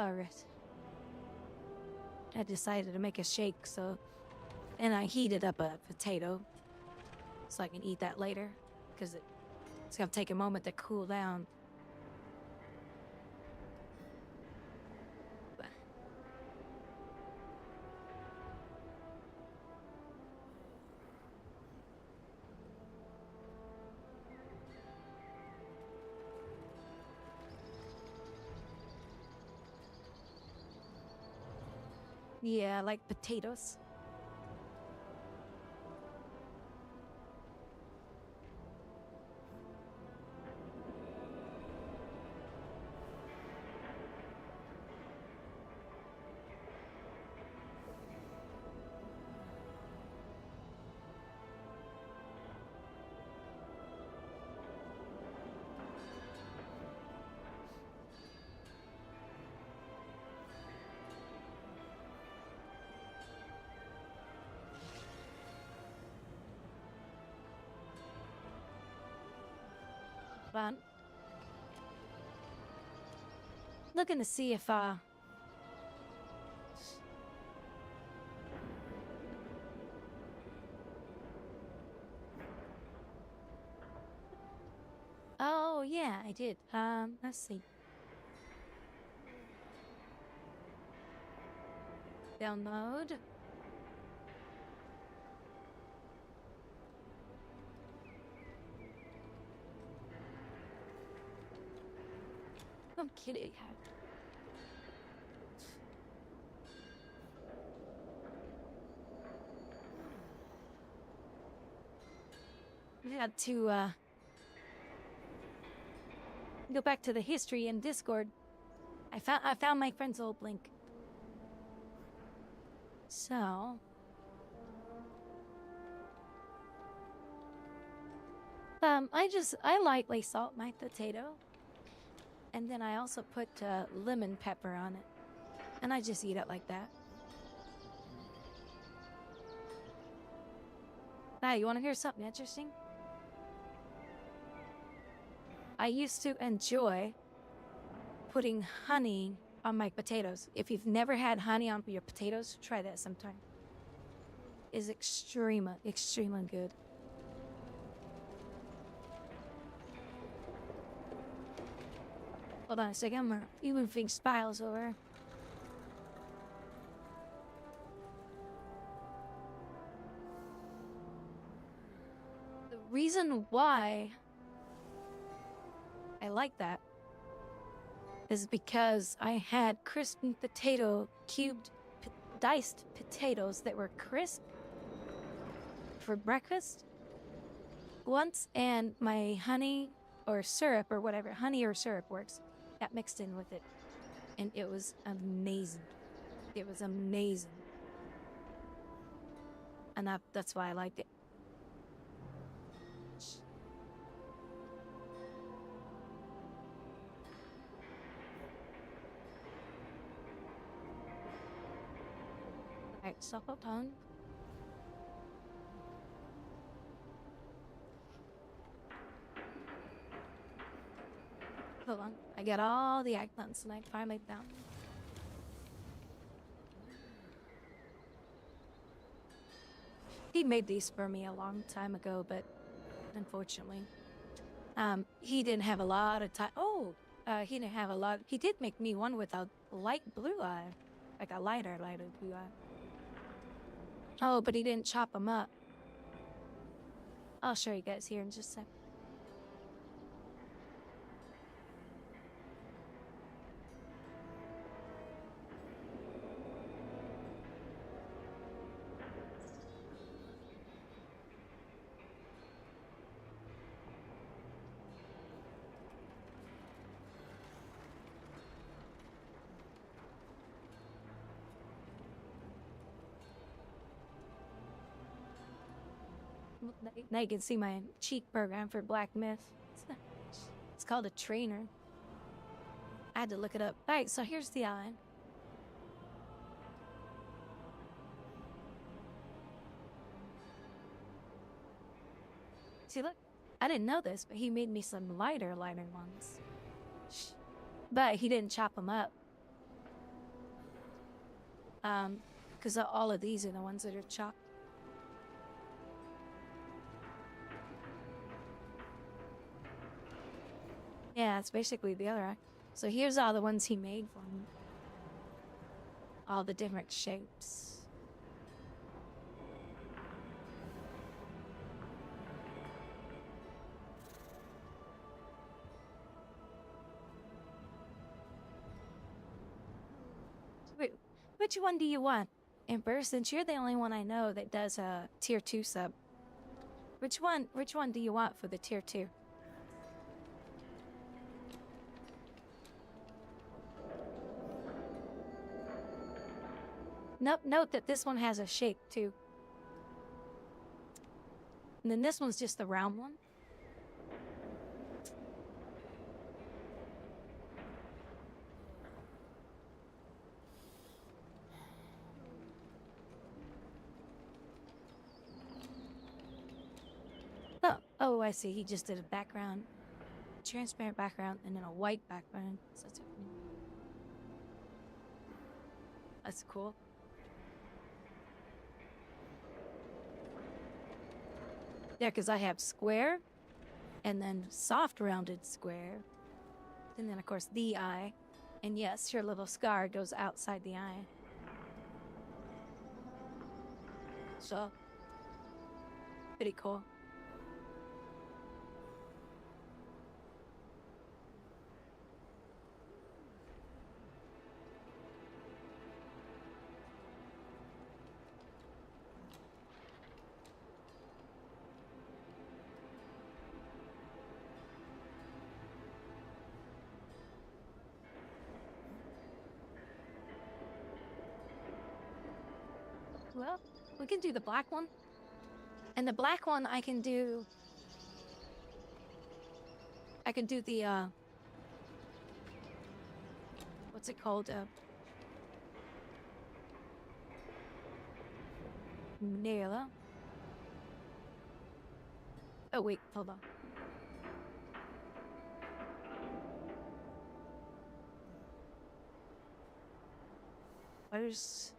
Alright. I decided to make a shake, so... And I heated up a potato. So I can eat that later. Because it's gonna take a moment to cool down. Yeah, I like potatoes. But looking to see if oh yeah, I did. Let's see. Download. I'm kidding. We had to go back to the history in Discord. I found my friend's old link. So I lightly salt my potato. And then I also put lemon pepper on it. And I just eat it like that. Hey, you want to hear something interesting? I used to enjoy putting honey on my potatoes. If you've never had honey on your potatoes, try that sometime. It's extremely good. Hold on a second, I'm moving files over. The reason why I like that is because I had crisp potato, diced potatoes that were crisp for breakfast once, and my honey or syrup or whatever, honey or syrup works, got mixed in with it. And it was amazing. It was amazing. And that's why I liked it. Alright, so hold on. Hold on. I got all the eggplants and I finally found them. He made these for me a long time ago, but unfortunately, he didn't have a lot of time. Oh, he didn't have a lot. He did make me one with a light blue eye, like a lighter blue eye. Oh, but he didn't chop them up. I'll show you guys here in just a sec. Now you can see my cheek program for Black Myth. It's called a trainer. I had to look it up. Alright, so here's the eye. See, look. I didn't know this, but he made me some lighter ones. But he didn't chop them up. Because all of these are the ones that are chopped. Yeah, it's basically the other eye. So here's all the ones he made for me. All the different shapes. Wait, which one do you want? Emperor, since you're the only one I know that does a tier 2 sub. Which one do you want for the tier 2? Note that this one has a shape too. And then this one's just the round one. Oh, I see. He just did a background, transparent background, and then a white background. So that's cool. Yeah, because I have square, and then soft rounded square, and then of course the eye, and yes, your little scar goes outside the eye. So pretty cool. Well, we can do the black one. And the black one I can do the what's it called? Manila. Oh wait, hold on. Where's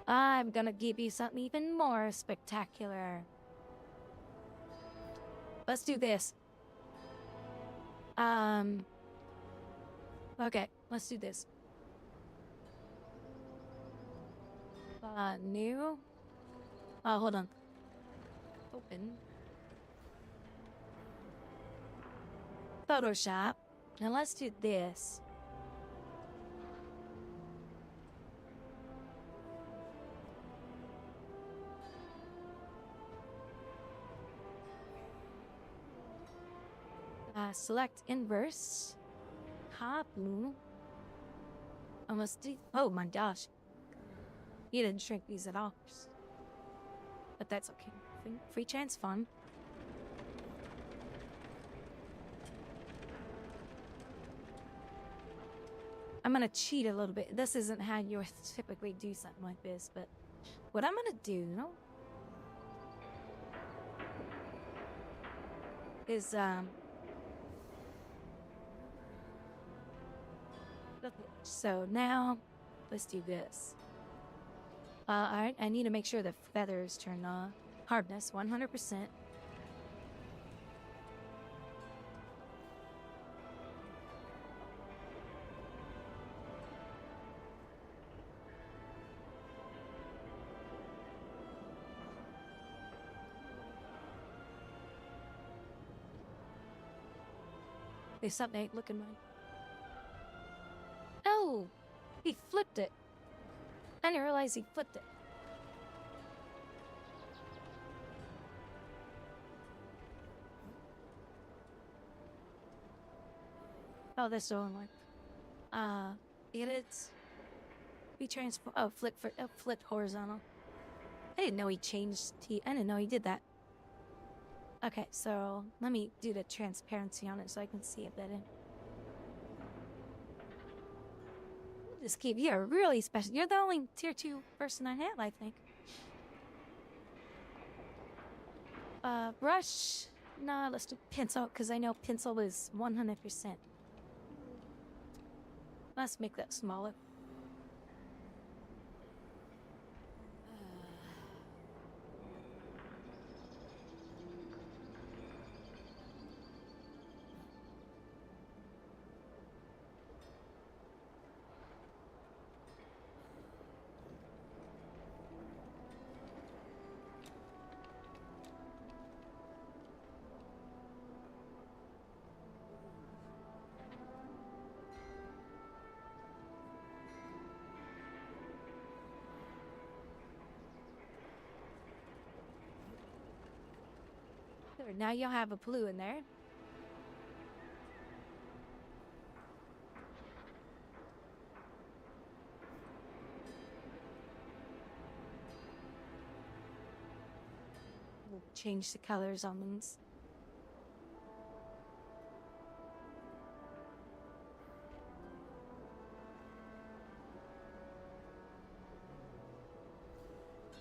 I'm gonna give you something even more spectacular. Let's do this. Okay, let's do this. New. Oh, hold on. Open. Photoshop. Now let's do this. Select inverse. Hop blue. Almost oh my gosh. You didn't shrink these at all. But that's okay. Free chance fun. I'm gonna cheat a little bit. This isn't how you typically do something like this, but what I'm gonna do is so now let's do this. Alright, I need to make sure the feathers turn on. Hardness 100%. There's something ain't looking right. Oh! He flipped it. I didn't realize he flipped it. Oh, this don't work. Edit. Be transform. Oh, flipped horizontal. I didn't know he changed. I didn't know he did that. Okay, so let me do the transparency on it so I can see it better. This cave, you're really special. You're the only tier 2 person I have, I think. Brush. Nah, let's do pencil because I know pencil is 100%. Let's make that smaller. There, now you'll have a blue in there. We'll change the colors on these.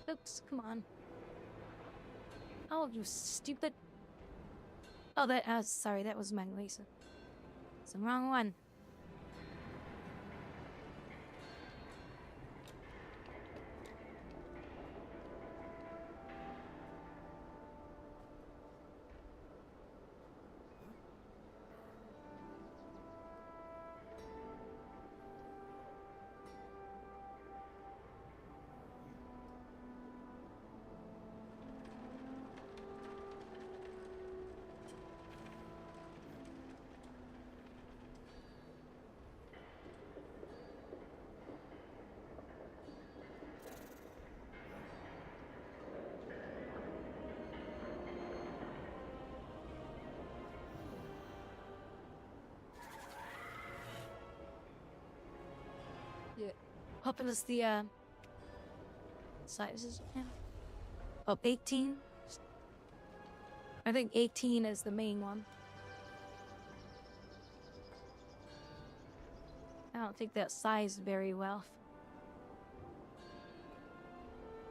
Oops, come on. Oh, you stupid. Oh, sorry, that was Mona Lisa. It's the wrong one. Yeah. Hoping it's the sizes now. Oh, 18. I think 18 is the main one. I don't think that sized very well.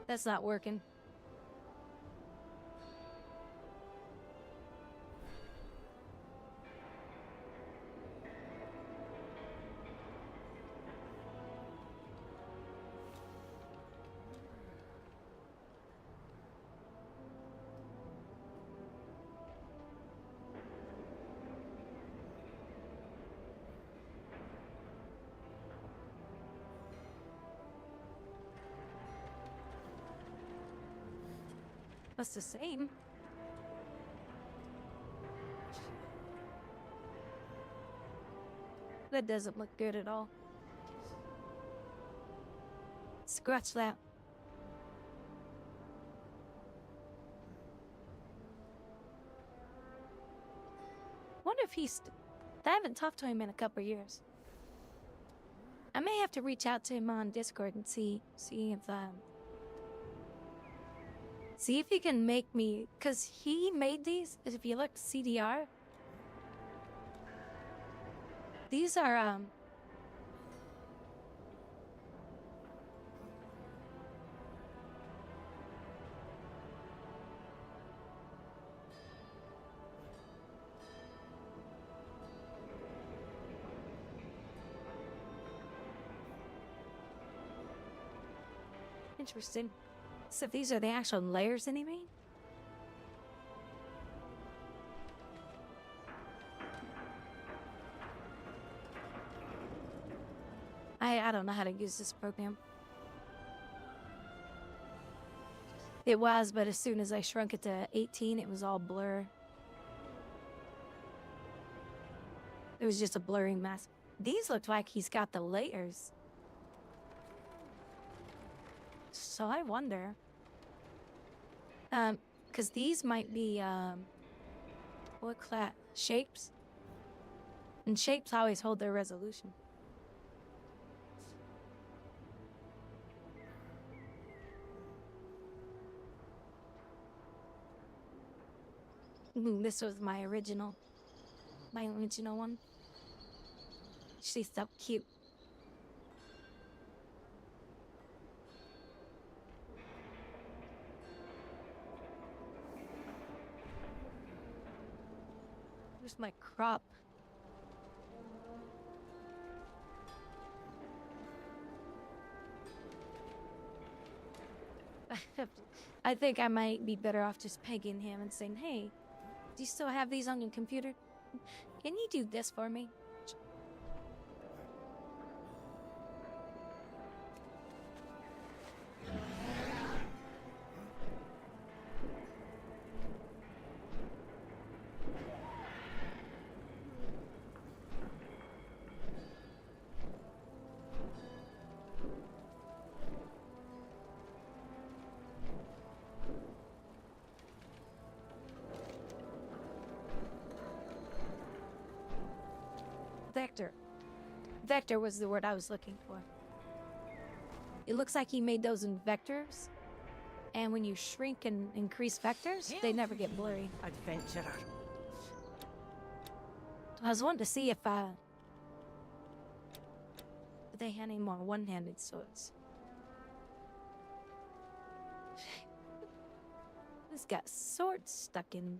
That's not working. That's the same. That doesn't look good at all. Scratch that. Wonder if I haven't talked to him in a couple of years. I may have to reach out to him on Discord and see if he can make me, cause he made these. If you look CDR, these are interesting. So these are the actual layers that he made? I don't know how to use this program. It was, but as soon as I shrunk it to 18, it was all blur. It was just a blurry mess. These look like he's got the layers. So I wonder. Because these might be, what class? Shapes? And shapes always hold their resolution. Ooh, this was my original one. She's so cute. Where's my crop? I think I might be better off just pegging him and saying, hey, do you still have these on your computer? Can you do this for me? Vector. Vector was the word I was looking for. It looks like he made those in vectors. And when you shrink and increase vectors, they never get blurry. Adventurer. I was wanting to see if they had any more one-handed swords. This got swords stuck in.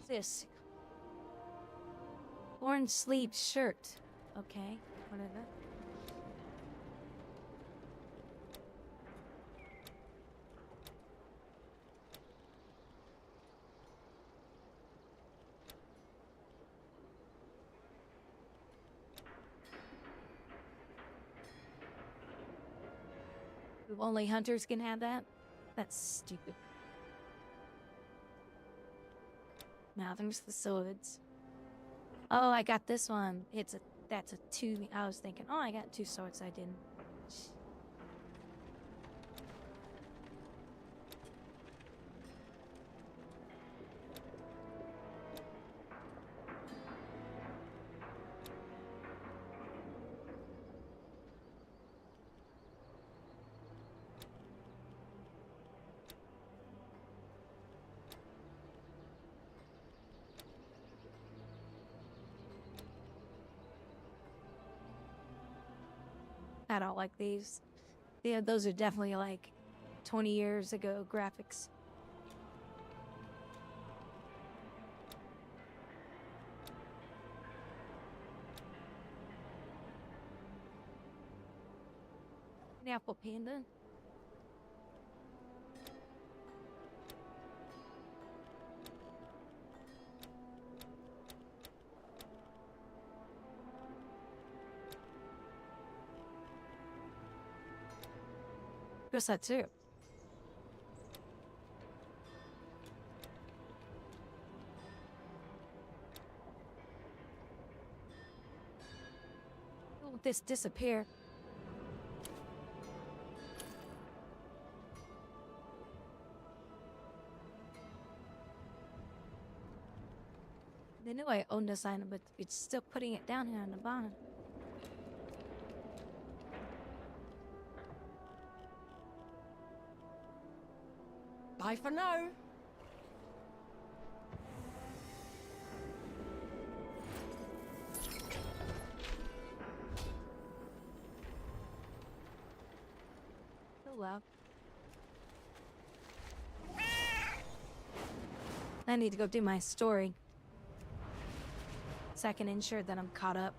This orange sleeved shirt. Okay, what is that? Only hunters can have that? That's stupid. Now there's the swords. Oh, I got this one. That's a 2. I was thinking, oh, I got 2 swords. I didn't. I don't like these. Yeah, those are definitely like 20 years ago graphics. An apple panda. Guess that too. Will this disappear? They knew I owned this item, but it's still putting it down here on the bottom. Bye for now. Oh well. I need to go do my story, so I can ensure that I'm caught up.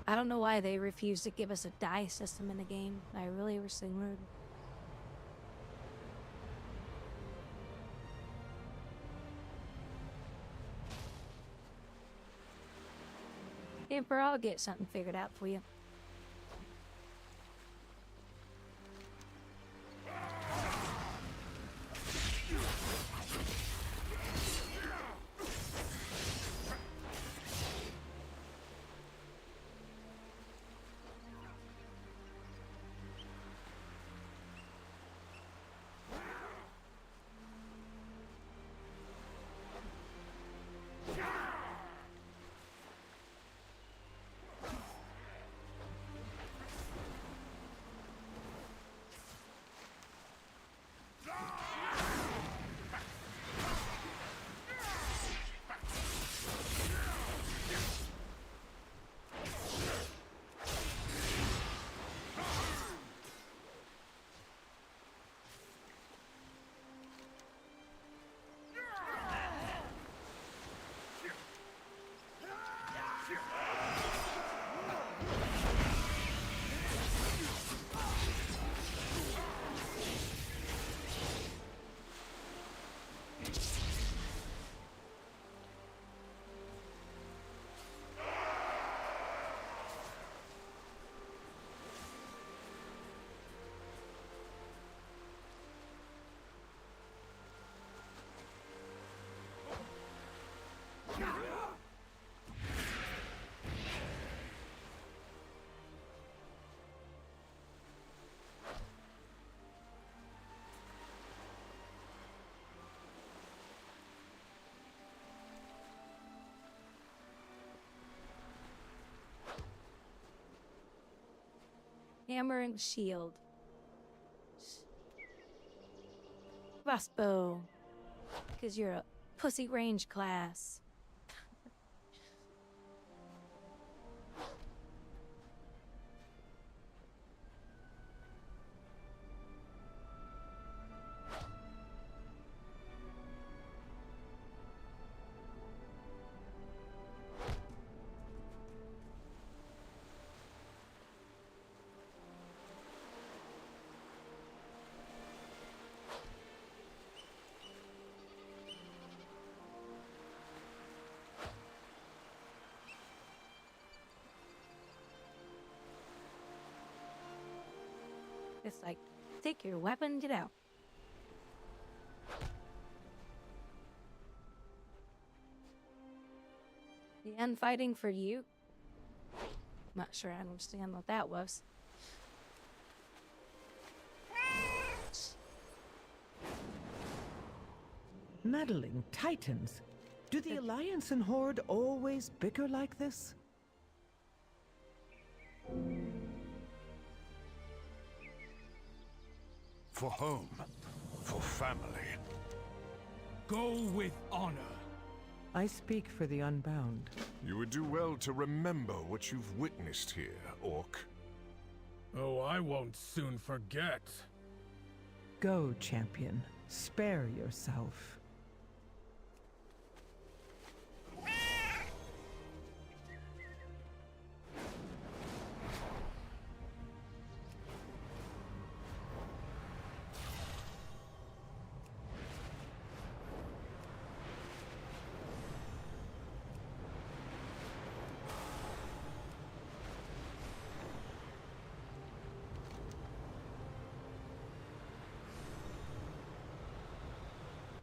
I don't know why they refused to give us a die system in the game. I really wish they would. Emperor, I'll get something figured out for you. Hammer and shield. Crossbow. Because you're a pussy range class. It's like, take your weapon, get out. The end fighting for you? Not sure I understand what that was. Meddling titans. Do the Alliance and Horde always bicker like this? For home, for family. Go with honor. I speak for the Unbound. You would do well to remember what you've witnessed here, Orc. Oh, I won't soon forget. Go, champion. Spare yourself.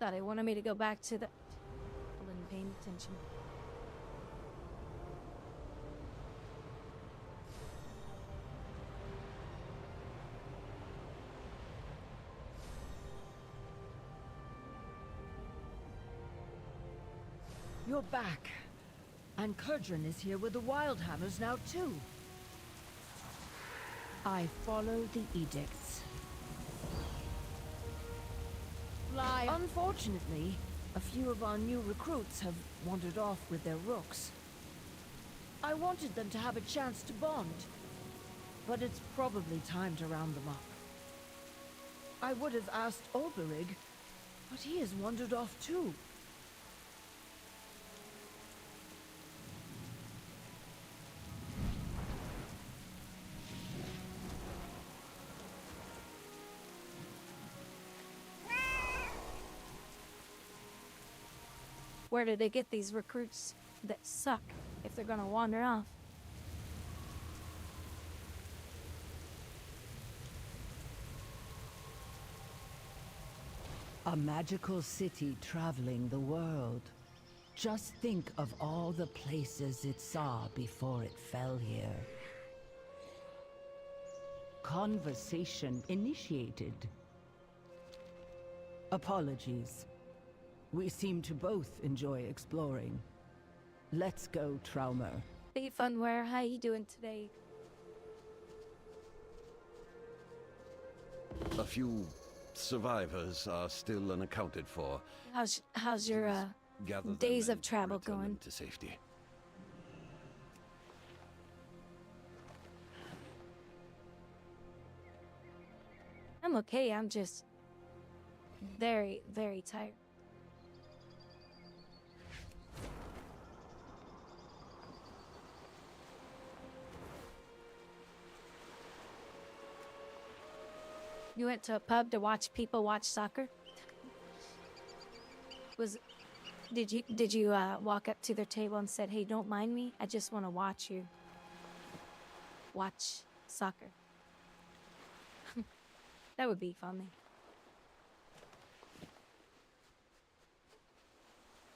Thought they wanted me to go back to the... I wasn't paying attention. You're back. And Kurdran is here with the Wildhammers now too. I follow the edicts. Unfortunately, a few of our new recruits have wandered off with their rooks. I wanted them to have a chance to bond, but it's probably time to round them up. I would have asked Olberig, but he has wandered off too. where do they get these recruits that suck if they're gonna wander off? A magical city traveling the world. Just think of all the places it saw before it fell here. Conversation initiated. Apologies. We seem to both enjoy exploring. Let's go, Traumer. Hey, Funware, how you doing today? A few survivors are still unaccounted for. How's your Gather them days of and travel return them going? to safety. I'm okay. I'm just very, very tired. You went to a pub to watch people watch soccer? Did you walk up to their table and said, "Hey, don't mind me. I just want to watch you watch soccer"? That would be funny.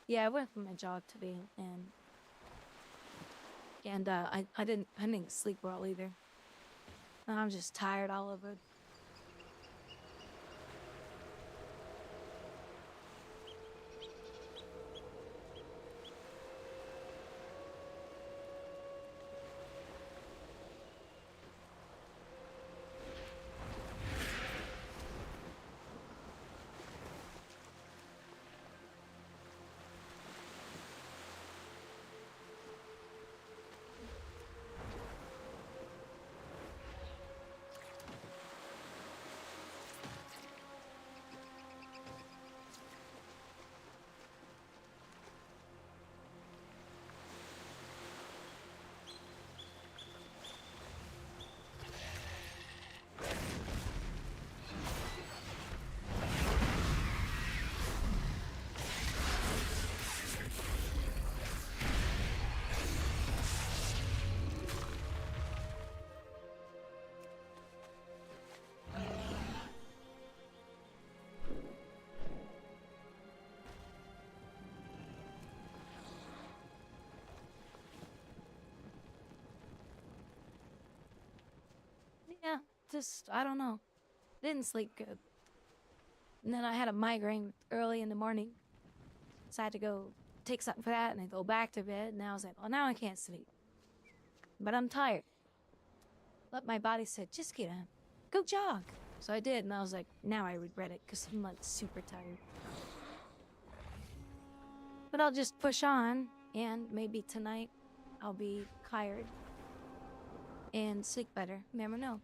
Yeah, I went for my jog today, and I didn't sleep well either. I'm just tired all over. Yeah, just, I don't know. Didn't sleep good. And then I had a migraine early in the morning. So I had to go take something for that and then go back to bed. And I was like, well, now I can't sleep. But I'm tired. But my body said, just get up. Go jog. So I did. And I was like, now I regret it because I'm like super tired. But I'll just push on. And maybe tonight I'll be tired and sleep better. Never know.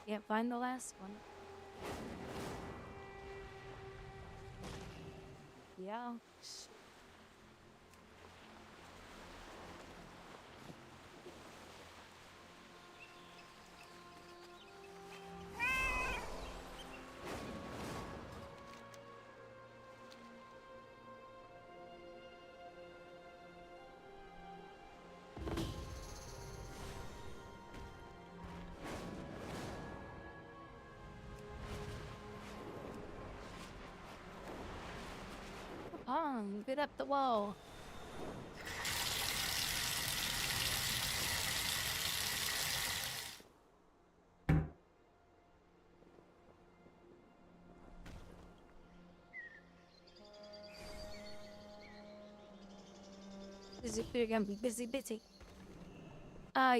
Can't find the last one. Yeah. Get up the wall. Is it you're gonna be busy?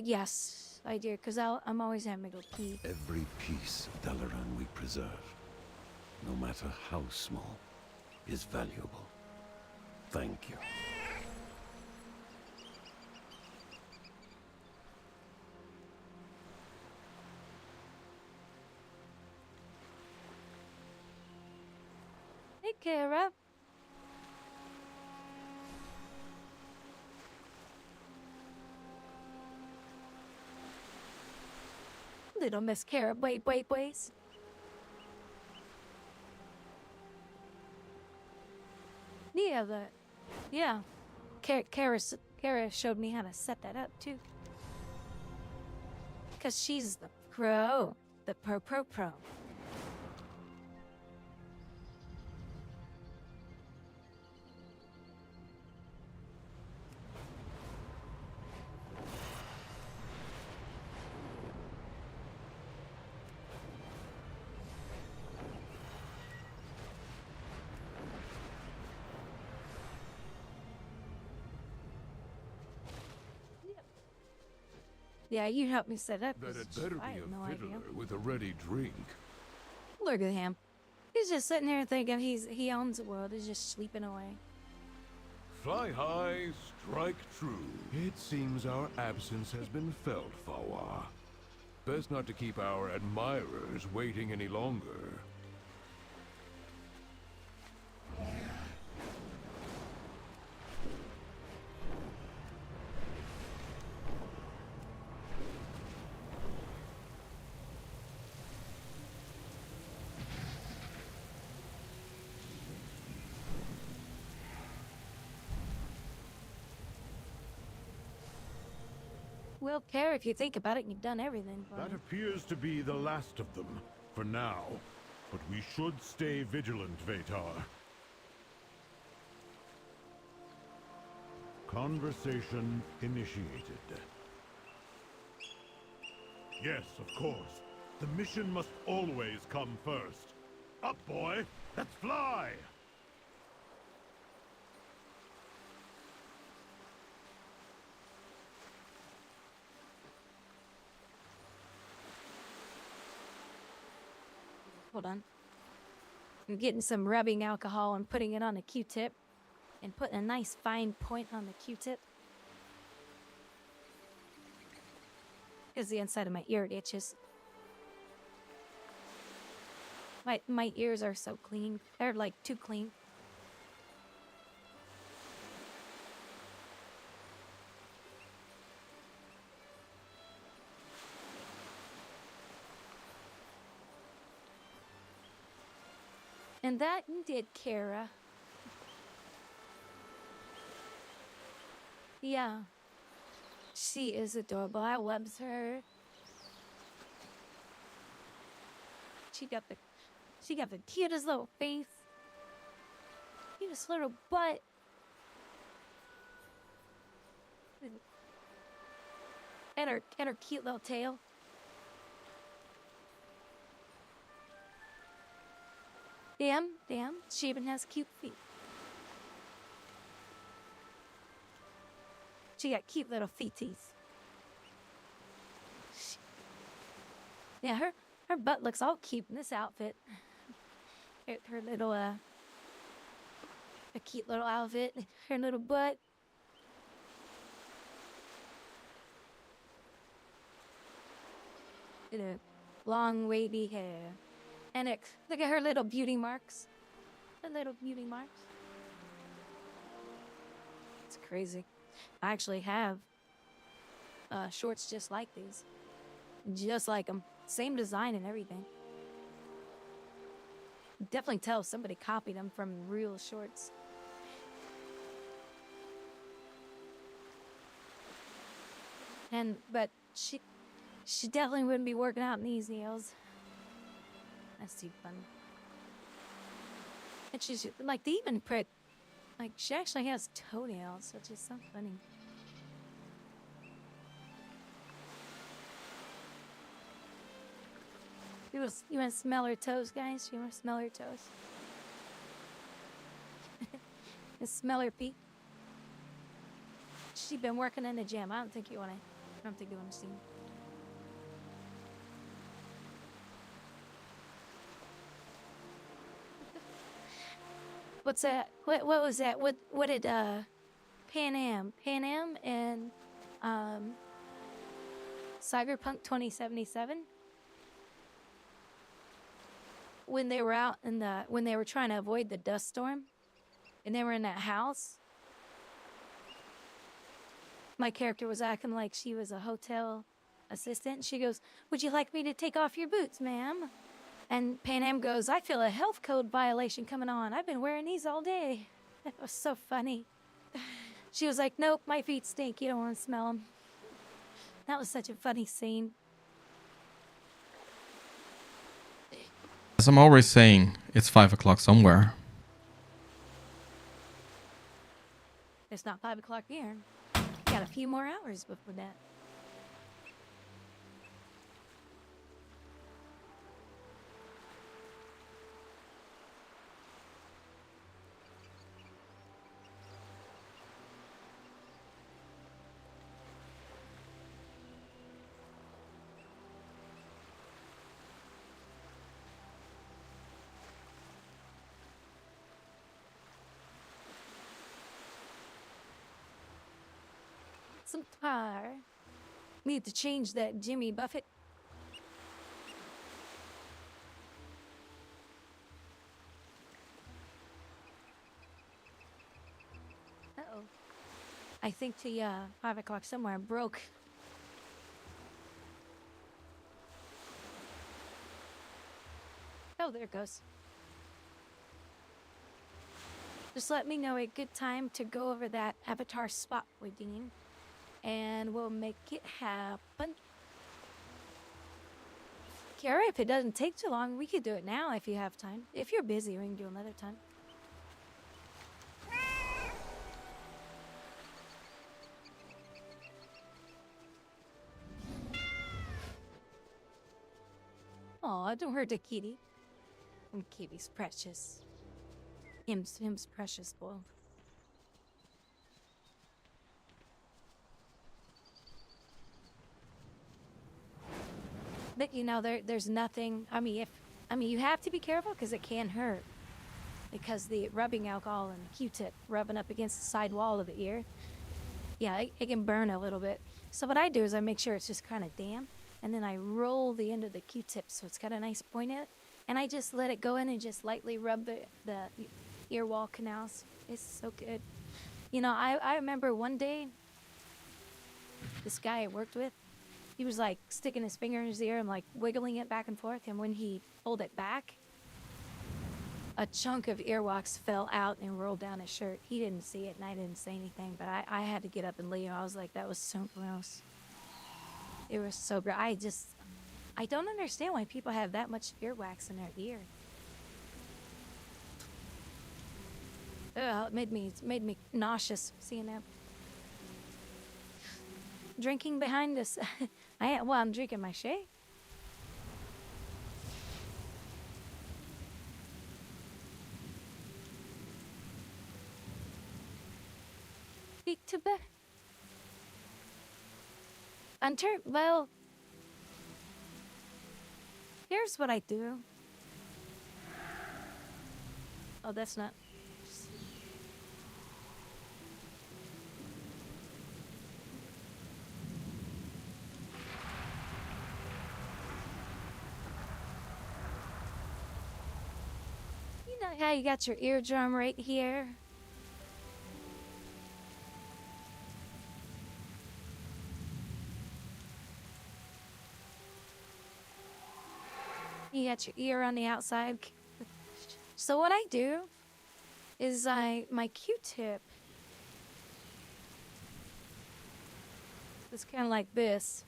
Yes, I do, because I'm always having to go pee. Every piece of Dalaran we preserve, no matter how small, is valuable. Thank you. Hey, Kara. Little Miss Kara, wait. Yeah. Kara showed me how to set that up too. Cause she's the pro. The pro. Yeah, you helped me set up. That 'cause had better I be had no a idea. fiddler with a ready drink. Look at him. He's just sitting there thinking he owns the world. He's just sleeping away. Fly high, strike true. It seems our absence has been felt, Fawa. Best not to keep our admirers waiting any longer. We'll care if you think about it. You've done everything for That me. appears to be the last of them, for now. But we should stay vigilant, Vatar. Conversation initiated. Yes, of course. The mission must always come first. Up, boy! Let's fly! Hold on. I'm getting some rubbing alcohol and putting it on a Q-tip. And putting a nice fine point on the Q-tip. Because the inside of my ear itches. My ears are so clean. They're like too clean. And that you did, Kara. Yeah. She is adorable. I loves her. She got the cutest little face. Cutest little butt. And her cute little tail. Damn. She even has cute feet. She got cute little feeties. Yeah, her butt looks all cute in this outfit. Her little a cute little outfit. Her little butt. And a long wavy hair. And look at her little beauty marks. Her little beauty marks. It's crazy. I actually have shorts just like these. Just like them. Same design and everything. Definitely tell somebody copied them from real shorts. But she definitely wouldn't be working out in these heels. That's too funny. And she's like, they even put, like, she actually has toenails, which is so funny. You want to smell her toes, guys? You want to smell her toes? You smell her feet? She's been working in the gym. I don't think you want to see. What's that? What was that? What did Pan Am and Cyberpunk 2077, when they were out in the when they were trying to avoid the dust storm and they were in that house, my character was acting like she was a hotel assistant. She goes, "Would you like me to take off your boots, ma'am?" And Pan Am goes, "I feel a health code violation coming on. I've been wearing these all day." That was so funny. She was like, "Nope, my feet stink. You don't want to smell them." That was such a funny scene. As I'm always saying, it's 5 o'clock somewhere. It's not 5 o'clock here. Got a few more hours before that. Some car. Need to change that Jimmy Buffett. Uh-oh. I think the 5 o'clock somewhere broke. Oh, there it goes. Just let me know a good time to go over that avatar spot we're doing, and we'll make it happen. Kara, if it doesn't take too long, we could do it now if you have time. If you're busy, we can do another time. Aw, don't hurt the kitty. Kitty's precious. Him's precious, boy. But you know, there's nothing. I mean, you have to be careful because it can hurt. Because the rubbing alcohol and Q-tip rubbing up against the side wall of the ear, yeah, it can burn a little bit. So what I do is I make sure it's just kind of damp, and then I roll the end of the Q-tip so it's got a nice point in it, and I just let it go in and just lightly rub the ear wall canals. It's so good. You know, I remember one day, this guy I worked with, he was like sticking his finger in his ear and like wiggling it back and forth, and when he pulled it back, a chunk of earwax fell out and rolled down his shirt. He didn't see it and I didn't say anything, but I had to get up and leave. I was like, that was so gross. It was so gross. I don't understand why people have that much earwax in their ear. Ugh, it made me nauseous seeing that. Drinking behind us. I'm drinking my shea. Speak to Beth. Well, here's what I do. Oh, that's not. You know how you got your eardrum right here? You got your ear on the outside. So what I do is my Q-tip is kind of like this.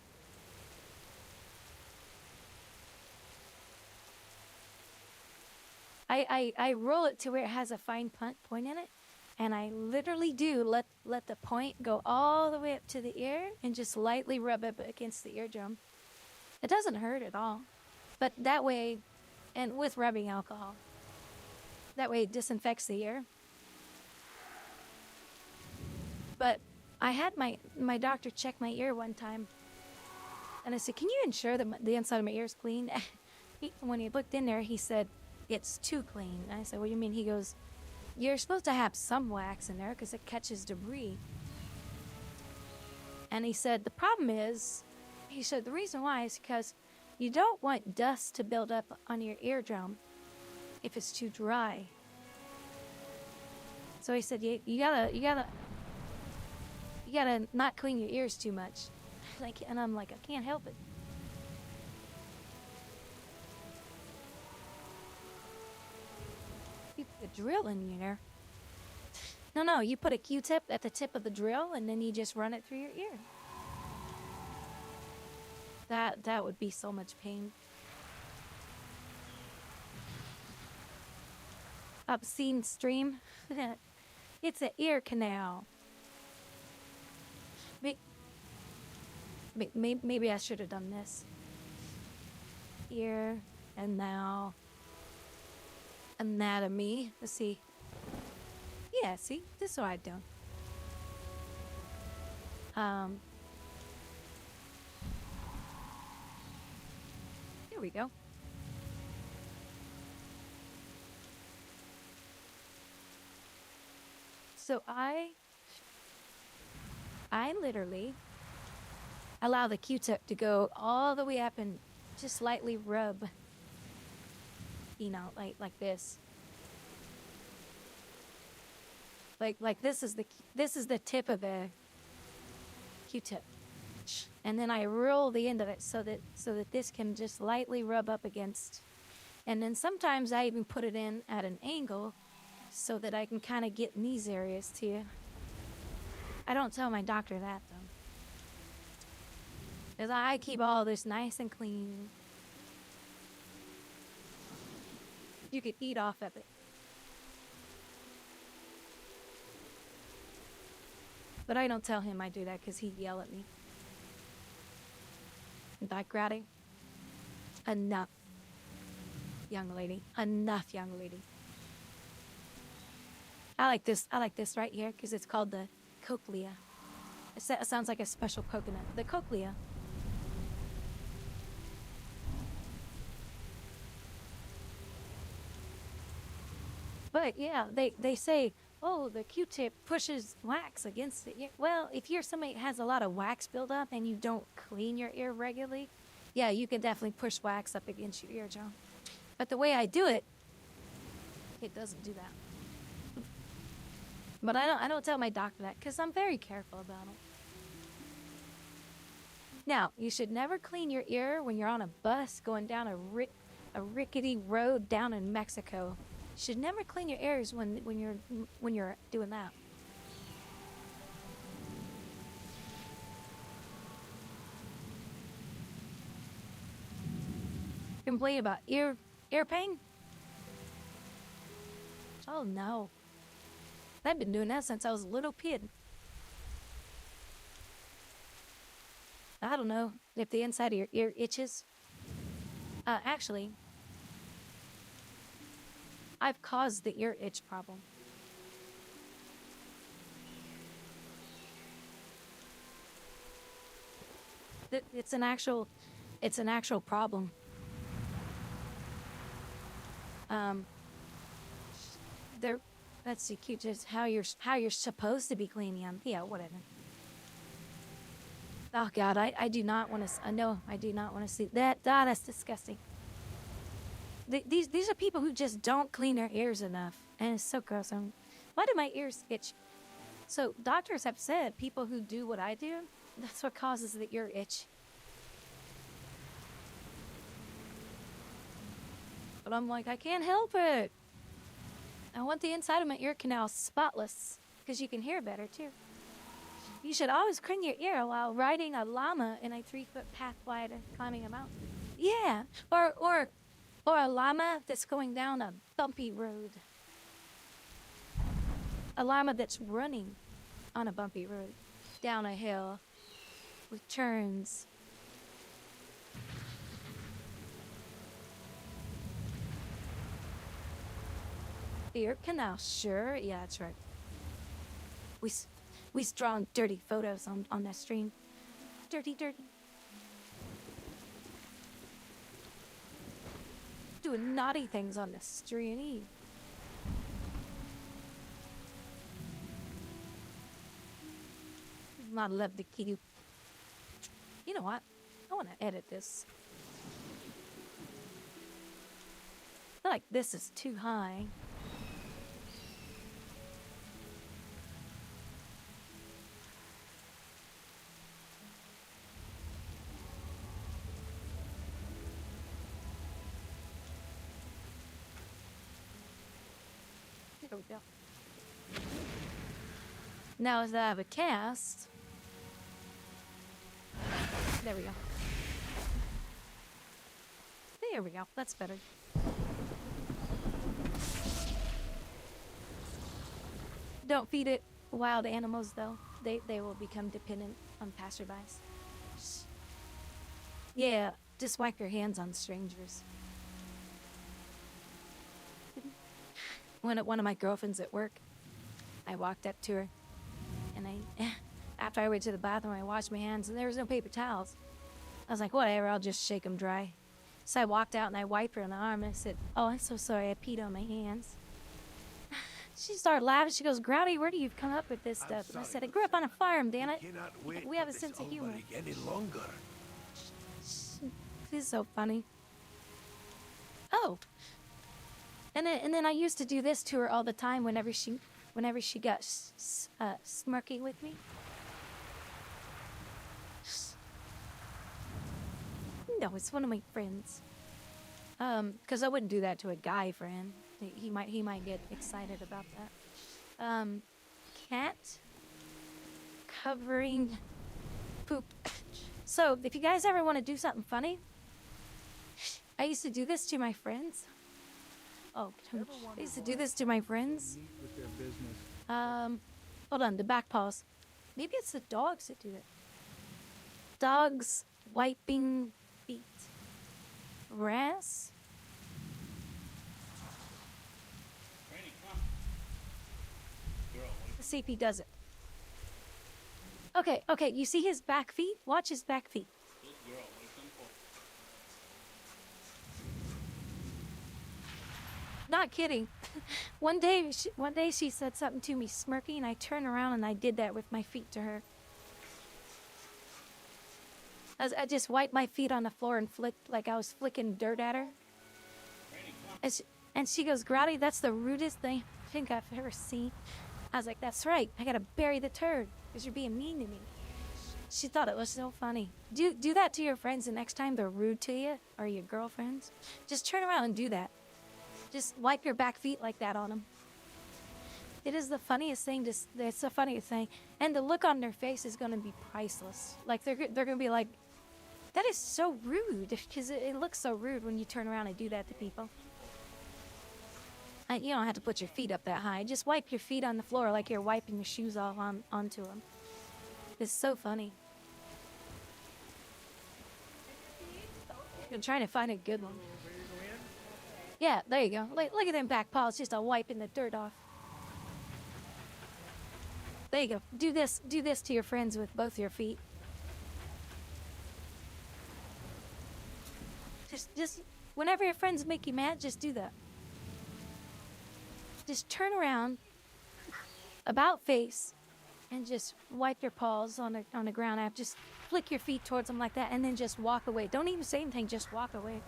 I roll it to where it has a fine point in it, and I literally do let the point go all the way up to the ear and just lightly rub it against the eardrum. It doesn't hurt at all, but that way, and with rubbing alcohol, that way it disinfects the ear. But I had my doctor check my ear one time, and I said, "Can you ensure that the inside of my ear is clean?" When he looked in there, he said, "It's too clean." And I said, "What do you mean?" He goes, you're supposed to have some wax in there because it catches debris. And he said the problem is, he said the reason why is because you don't want dust to build up on your eardrum if it's too dry. So he said you gotta not clean your ears too much. Like, and I'm like, I can't help it. You put a drill in there. No, you put a Q-tip at the tip of the drill and then you just run it through your ear. That would be so much pain. Obscene stream. It's an ear canal. Maybe I should have done this. Ear and now anatomy. Let's see. Yeah, see, this is what I've done. Here we go. So I literally allow the Q-tip to go all the way up and just lightly rub, you know, like this. Like this is the tip of the Q-tip. And then I roll the end of it so that this can just lightly rub up against. And then sometimes I even put it in at an angle so that I can kind of get in these areas too. I don't tell my doctor that though. Because I keep all this nice and clean. You could eat off of it. But I don't tell him I do that because he'd yell at me. Like, Grouwdi, enough, young lady. Enough, young lady. I like this right here because it's called the cochlea. It sounds like a special coconut. The cochlea. But yeah, they say, oh, the Q-tip pushes wax against it. Yeah, well, if you're somebody that has a lot of wax buildup and you don't clean your ear regularly, yeah, you can definitely push wax up against your eardrum. But the way I do it, it doesn't do that. But I don't tell my doctor that because I'm very careful about it. Now, you should never clean your ear when you're on a bus going down a rickety road down in Mexico. You should never clean your ears when you're doing that. Complain about ear pain? Oh no. I've been doing that since I was a little kid. I don't know if the inside of your ear itches. Actually, I've caused the ear itch problem. It's an actual problem. Let's see, cute, just how you're supposed to be cleaning them. Yeah, whatever. Oh God, I do not want to. No, I do not want to see that. Ah, that's disgusting. These are people who just don't clean their ears enough, and it's so gross. Why do my ears itch? So doctors have said people who do what I do, that's what causes the ear itch. But I'm like, I can't help it. I want the inside of my ear canal spotless, because you can hear better too. You should always clean your ear while riding a llama in a 3-foot path wide climbing a mountain. Yeah, or a llama that's going down a bumpy road. A llama that's running on a bumpy road, down a hill, with turns. Ear canal, sure, yeah, that's right. We drawn dirty photos on that stream. Dirty. Doing naughty things on the stream. Not love the cube. You know what? I want to edit this. I feel like this is too high. There we go. Now as I have a cast. There we go. There we go. That's better. Don't feed it wild animals though. They will become dependent on passerbys. Yeah, just wipe your hands on strangers. One of my girlfriends at work, I walked up to her, and after I went to the bathroom, I washed my hands, and there was no paper towels. I was like, whatever, I'll just shake them dry. So I walked out, and I wiped her on the arm, and I said, oh, I'm so sorry, I peed on my hands. She started laughing. She goes, Grouwdi, where do you come up with this stuff? And I said, I grew up on a farm, damn it. We have a sense of humor. Any longer. This is so funny. Oh. And then I used to do this to her all the time whenever she got smirky with me. No, it's one of my friends. 'Cause I wouldn't do that to a guy friend. He might get excited about that. Cat covering poop. So if you guys ever want to do something funny, I used to do this to my friends. Oh, I used to do this to my friends. Hold on, the back paws. Maybe it's the dogs that do it. Dogs wiping feet. Grass. Let's see if he does it. Okay, you see his back feet? Watch his back feet. Not kidding. One day she said something to me smirky, and I turned around and I did that with my feet to her. I just wiped my feet on the floor and flicked like I was flicking dirt at her. And she goes, Grouwdi, that's the rudest thing I think I've ever seen. I was like, that's right. I gotta bury the turd because you're being mean to me. She thought it was so funny. Do that to your friends the next time they're rude to you or your girlfriends. Just turn around and do that. Just wipe your back feet like that on them. It is the funniest thing. It's the funniest thing. And the look on their face is going to be priceless. Like, they're going to be like, that is so rude. Because it looks so rude when you turn around and do that to people. You don't have to put your feet up that high. Just wipe your feet on the floor like you're wiping your shoes off onto them. It's so funny. I'm trying to find a good one. Yeah, there you go. Look at them back paws, just a wiping the dirt off. There you go. Do this to your friends with both your feet. Just whenever your friends make you mad, just do that. Just turn around, about face, and just wipe your paws on the ground. Just flick your feet towards them like that, and then just walk away. Don't even say anything. Just walk away.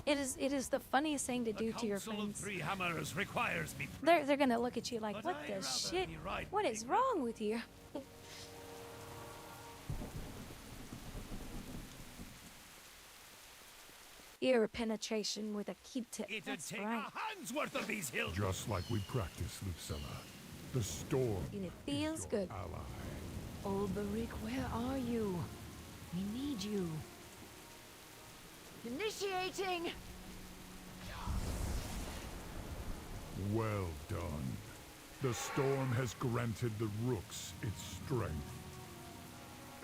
It is the funniest thing to do to your friends. Three Hammers requires me. They're gonna look at you like, what the shit? What is wrong with you? Ear penetration with a Q-tip. That's right. A hand's worth of these hills. Just like we practiced, Lucilla. The storm. And it feels good. Ally. Ulberich, where are you? We need you. Initiating! Well done. The storm has granted the rooks its strength.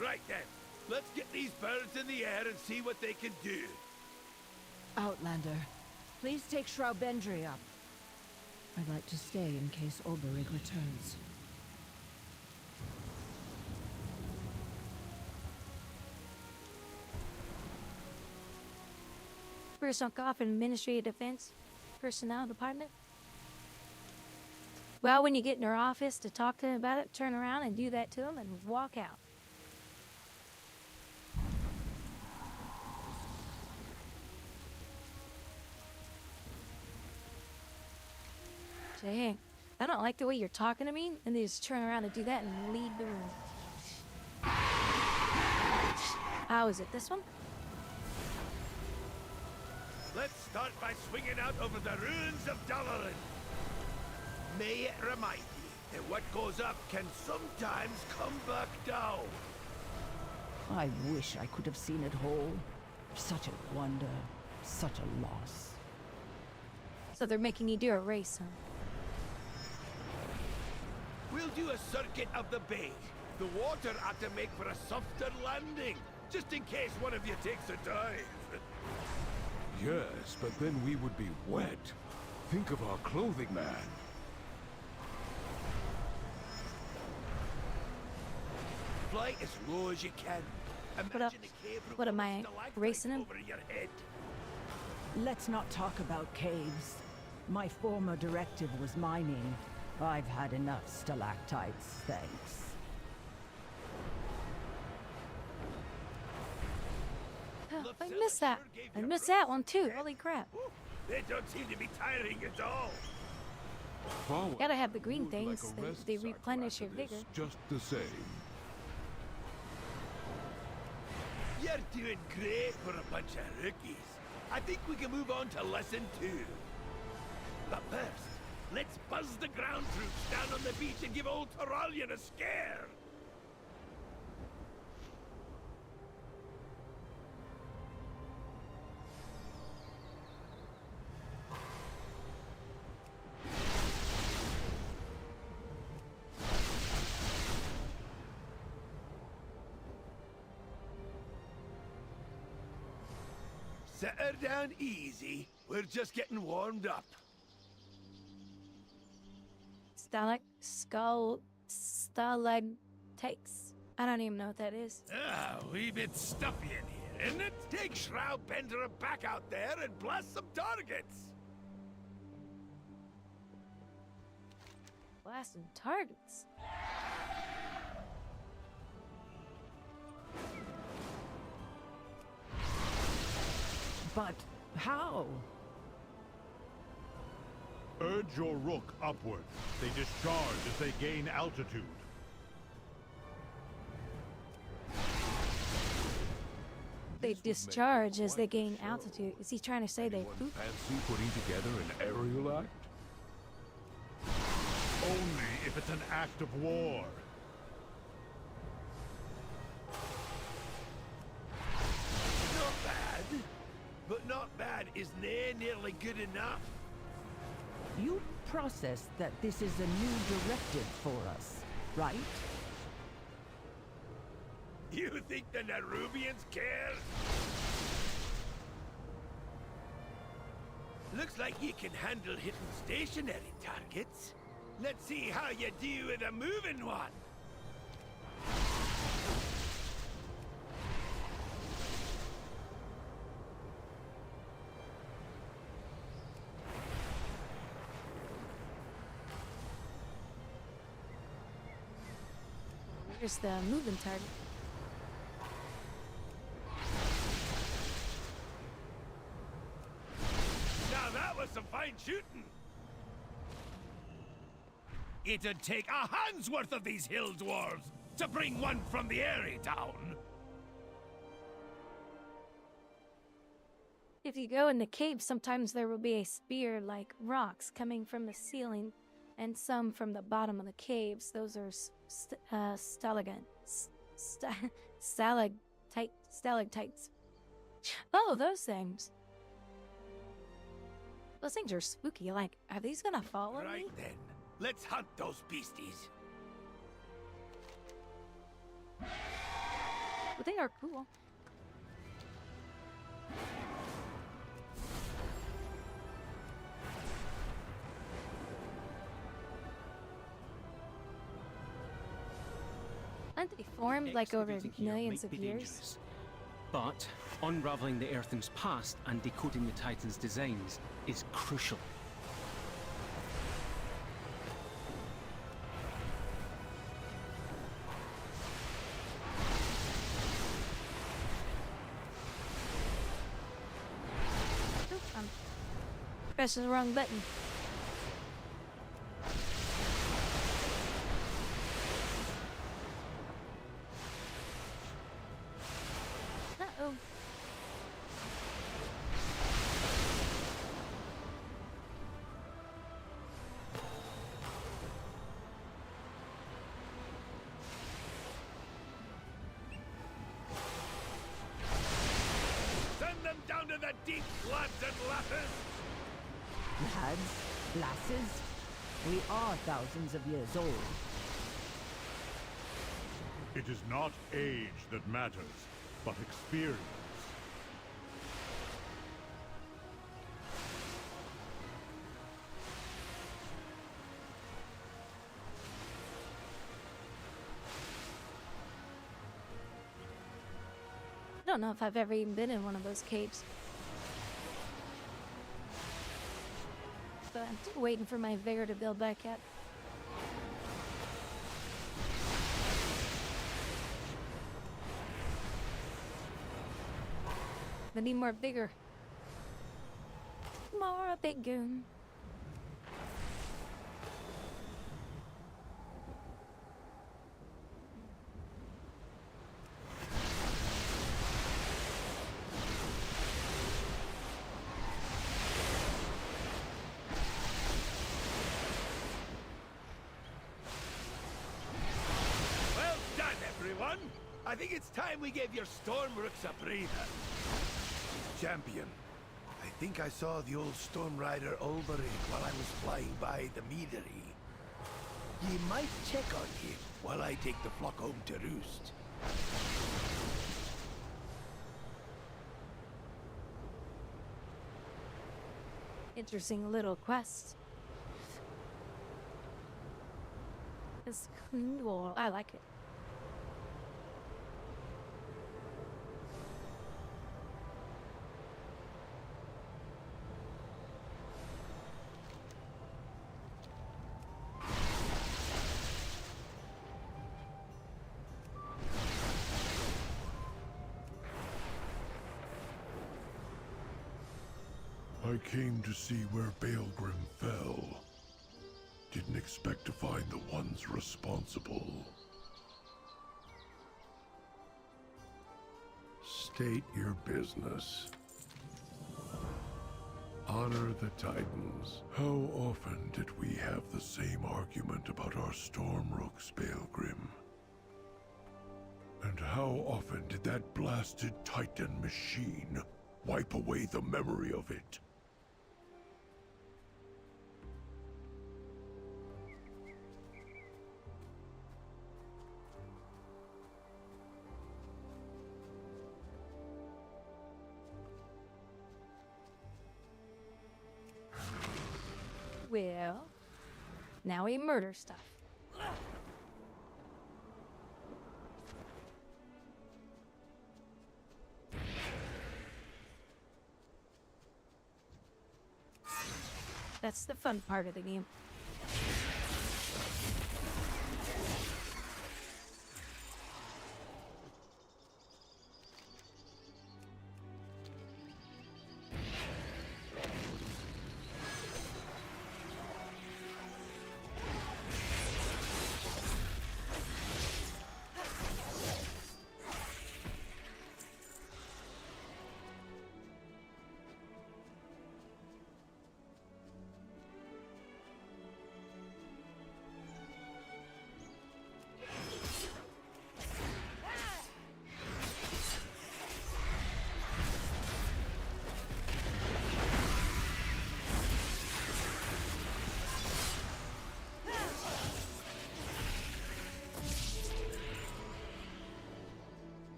Right then, let's get these birds in the air and see what they can do. Outlander, please take Shroudbendry up. I'd like to stay in case Ulberich returns. First sunk off in Ministry of Defense Personnel Department. Well, when you get in her office to talk to him about it, turn around and do that to him and walk out. Dang, I don't like the way you're talking to me, and they just turn around and do that and leave the room. How is it? This one? Let's start by swinging out over the ruins of Dalaran. May it remind you that what goes up can sometimes come back down. I wish I could have seen it whole. Such a wonder, such a loss. So they're making you do a race, huh? We'll do a circuit of the bay. The water ought to make for a softer landing, just in case one of you takes a dive. Yes, but then we would be wet. Think of our clothing, man. Fly as low as you can. Imagine a cave room What am I, with stalactites racing him? over your head. Let's not talk about caves. My former directive was mining. I've had enough stalactites, thanks. Oh, I missed that. I missed that one too. Holy crap. They don't seem to be tiring at all. Forward Gotta have the green would like things. a rest They cycle replenish your after this, vigor. Just the same. You're doing great for a bunch of rookies. I think we can move on to lesson 2. But first, let's buzz the ground troops down on the beach and give old Toralian a scare. Set her down easy. We're just getting warmed up. Stalactites. I don't even know what that is. Ah, a wee bit stuffy in here, isn't it? Take Shroud Bender back out there and blast some targets. Blasting targets. But how? Urge your rook upward. They discharge as they gain altitude. They discharge as they gain altitude. Is he trying to say they poop? Fancy putting together an aerial act? Only if it's an act of war. Not bad. But not bad is nearly good enough. You processed that this is a new directive for us, right? You think the Nerubians care? Looks like you can handle hitting stationary targets. Let's see how you do with a moving one. Here's the moving target. Now that was some fine shooting. It'd take a hand's worth of these hill dwarves to bring one from the Airy down. If you go in the cave, sometimes there will be a spear-like rocks coming from the ceiling, and some from the bottom of the caves. Those are stalactites. Oh, those things. Those things are spooky. Like, are these gonna fall on me? Right then, let's hunt those beasties. But they are cool. Aren't they formed like over Excavating here millions might of be years? dangerous. But unraveling the Earthen's past and decoding the Titan's designs is crucial. pressing the wrong button. Uh-oh. Send them down to the deep, lads and lasses! Lads, lasses, we are thousands of years old. It is not age that matters, but experience. I don't know if I've ever even been in one of those caves. But I'm still waiting for my vigor to build back up. I need more vigor. More big goon. Well done, everyone! I think it's time we gave your storm rooks a breather. Champion, I think I saw the old storm rider Ulberich while I was flying by the meadery. Ye might check on him while I take the flock home to roost. Interesting little quest. It's cool. I like it. I came to see where Baelgrim fell. Didn't expect to find the ones responsible. State your business. Honor the Titans. How often did we have the same argument about our storm rooks, Baelgrim? And how often did that blasted Titan machine wipe away the memory of it? Well, now we murder stuff. That's the fun part of the game.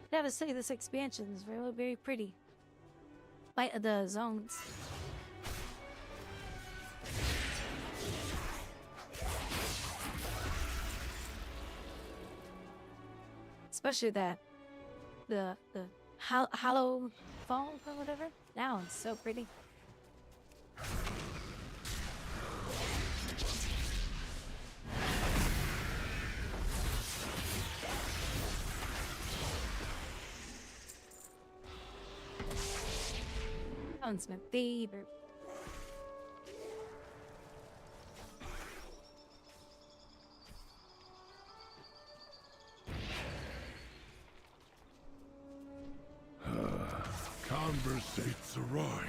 I gotta say, this expansion is very, very pretty. Like the zones. Especially that, the hollow fall or whatever. Now it's so pretty. Sounds my favorite. Conversate Zarine.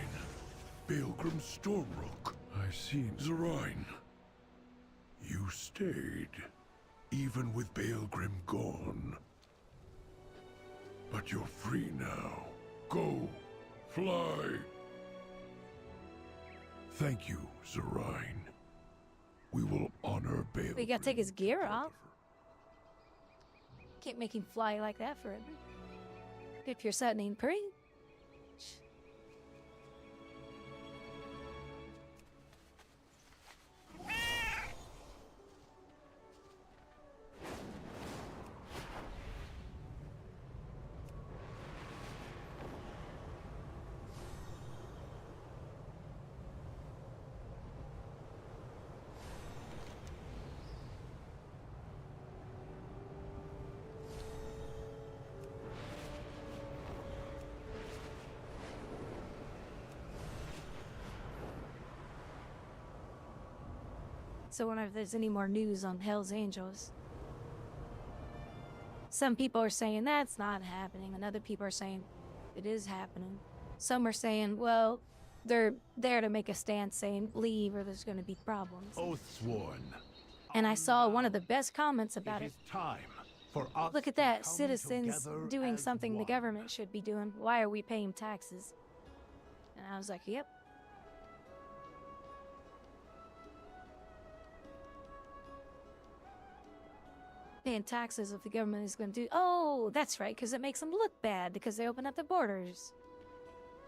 Pilgrim Stormrook. I see Zarine. You stayed, even with Baelgrim gone. But you're free now. Go. Fly. Thank you, Zarine. We will honor Baelgrim. We gotta take his gear off. Can't make him fly like that forever. If you're setting pretty. So I wonder if there's any more news on Hell's Angels. Some people are saying that's not happening, and other people are saying it is happening. Some are saying, well, they're there to make a stand saying leave or there's going to be problems. Oath sworn. And I saw one of the best comments about it. It is time for us. Look at to that, come citizens together doing as something the one. government should be doing. Why are we paying taxes? And I was like, yep. Paying taxes if the government is going to do. Oh, that's right, because it makes them look bad because they open up the borders.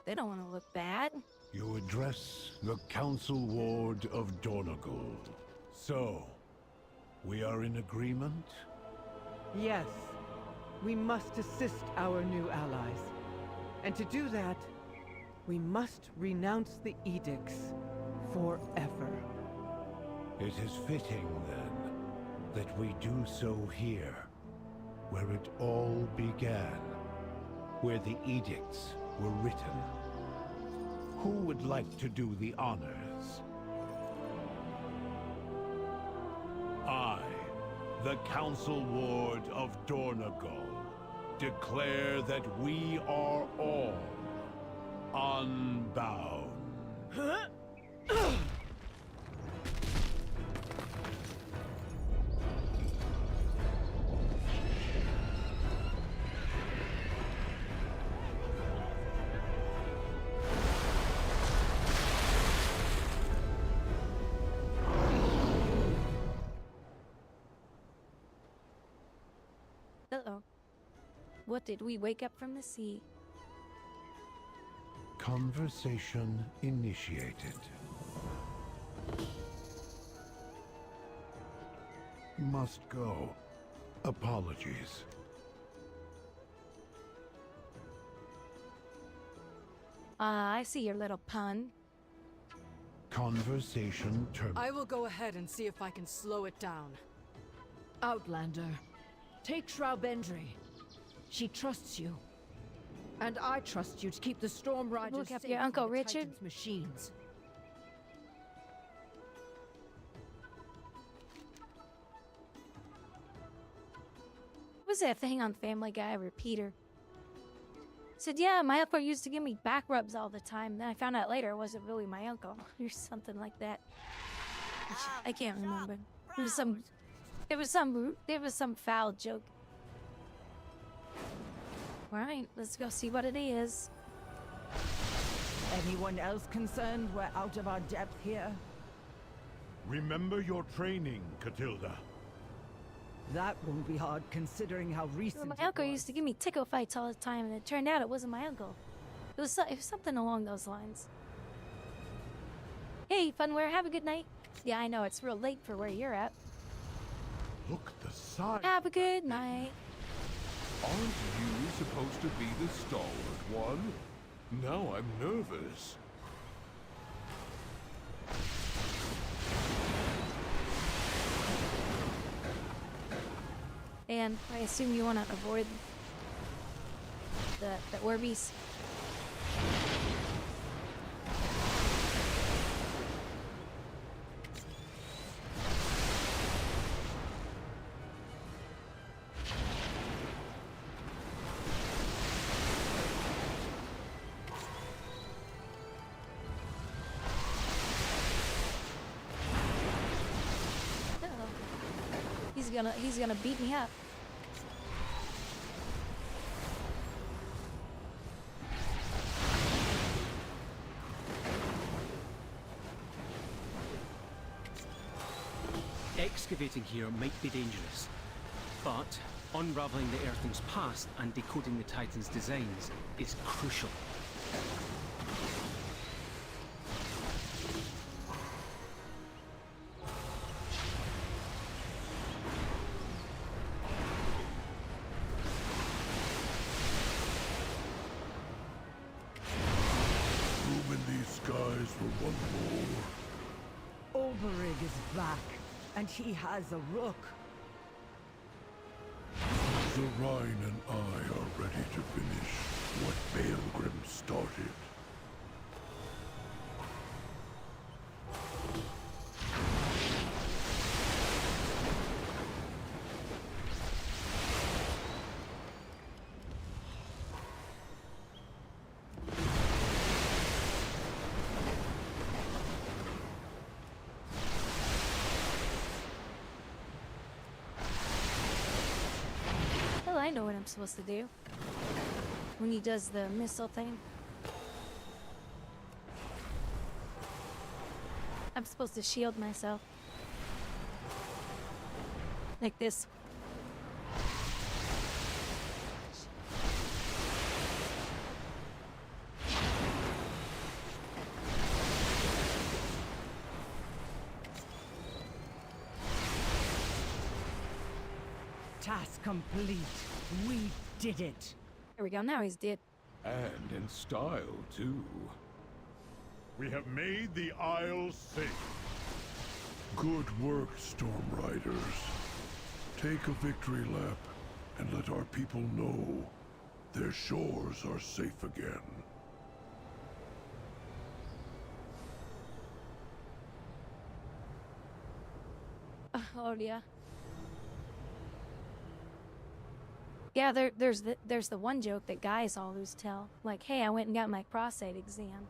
They don't want to look bad. You address the Council Ward of Dornagold. So, we are in agreement? Yes. We must assist our new allies. And to do that, we must renounce the edicts forever. It is fitting, then, that we do so here, where it all began, where the edicts were written. Who would like to do the honors? I, the Council Ward of Dornagold, declare that we are all unbound. Uh-oh. What did we wake up from the sea? Conversation initiated. Must go. Apologies. I see your little pun. Conversation terminated. I will go ahead and see if I can slow it down. Outlander, take Shroudbendry. She trusts you. And I trust you to keep the Storm Riders Look up safe your from Uncle the Richard. Titan's machines. What was that thing on Family Guy where Peter said, yeah, my uncle used to give me back rubs all the time. Then I found out later it wasn't really my uncle or something like that. I can't remember. It was some foul joke. Alright, let's go see what it is. Anyone else concerned we're out of our depth here? Remember your training, Catilda. That won't be hard considering how recent My it uncle was. used to give me tickle fights all the time, and it turned out it wasn't my uncle. It was something along those lines. Hey, Funware, have a good night. Yeah, I know, it's real late for where you're at. Look at the size. Have a good night. Aren't you supposed to be the stalwart one? Now I'm nervous. And I assume you want to avoid the Orbeez. he's gonna beat me up. Excavating here might be dangerous, but unraveling the Earthling's past and decoding the Titan's designs is crucial. Room in these skies for one more. Oberig is back, and he has a rook. Zarine and I are ready to finish what Baelgrim started. Well, I know what I'm supposed to do. When he does the missile thing. I'm supposed to shield myself. Like this. Task complete. We did it. There we go, now he's dead. And in style, too. We have made the Isle safe. Good work, Storm Riders. Take a victory lap and let our people know their shores are safe again. Oh yeah. Yeah, there's the one joke that guys always tell. Like, hey, I went and got my prostate exam.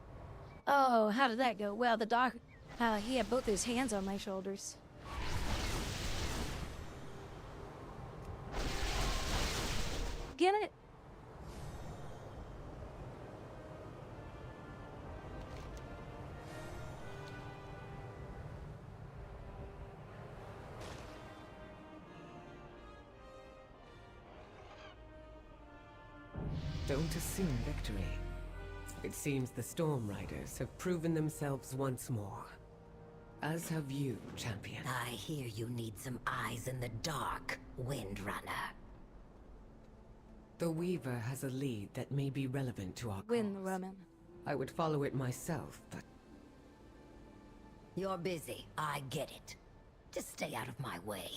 Oh, how did that go? Well, the doc, he had both his hands on my shoulders. Get it? Don't assume victory. It seems the Storm Riders have proven themselves once more. As have you, champion. I hear you need some eyes in the dark, Windrunner. The Weaver has a lead that may be relevant to our Windrunner. I would follow it myself, but... You're busy. I get it. Just stay out of my way.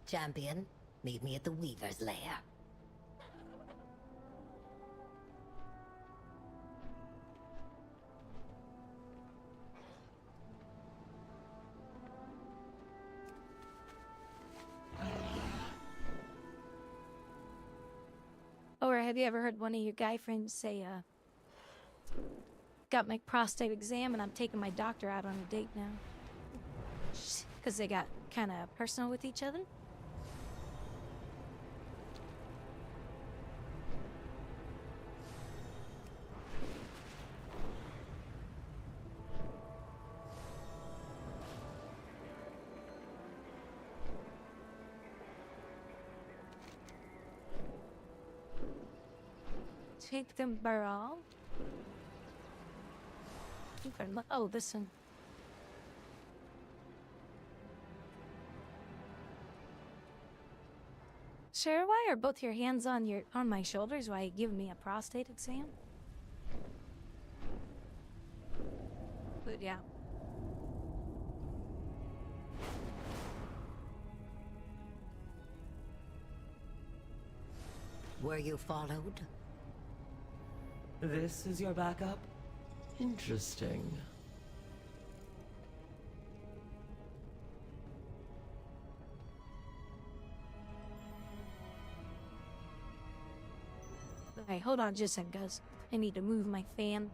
Champion, meet me at the Weaver's lair. Or have you ever heard one of your guy friends say, got my prostate exam and I'm taking my doctor out on a date now? Because they got kind of personal with each other? Take them barrel. Oh, this one. Sure, why are both your hands on my shoulders while you give me a prostate exam? But yeah. Were you followed? This is your backup? Interesting. Alright, hold on just a second, guys. I need to move my fan.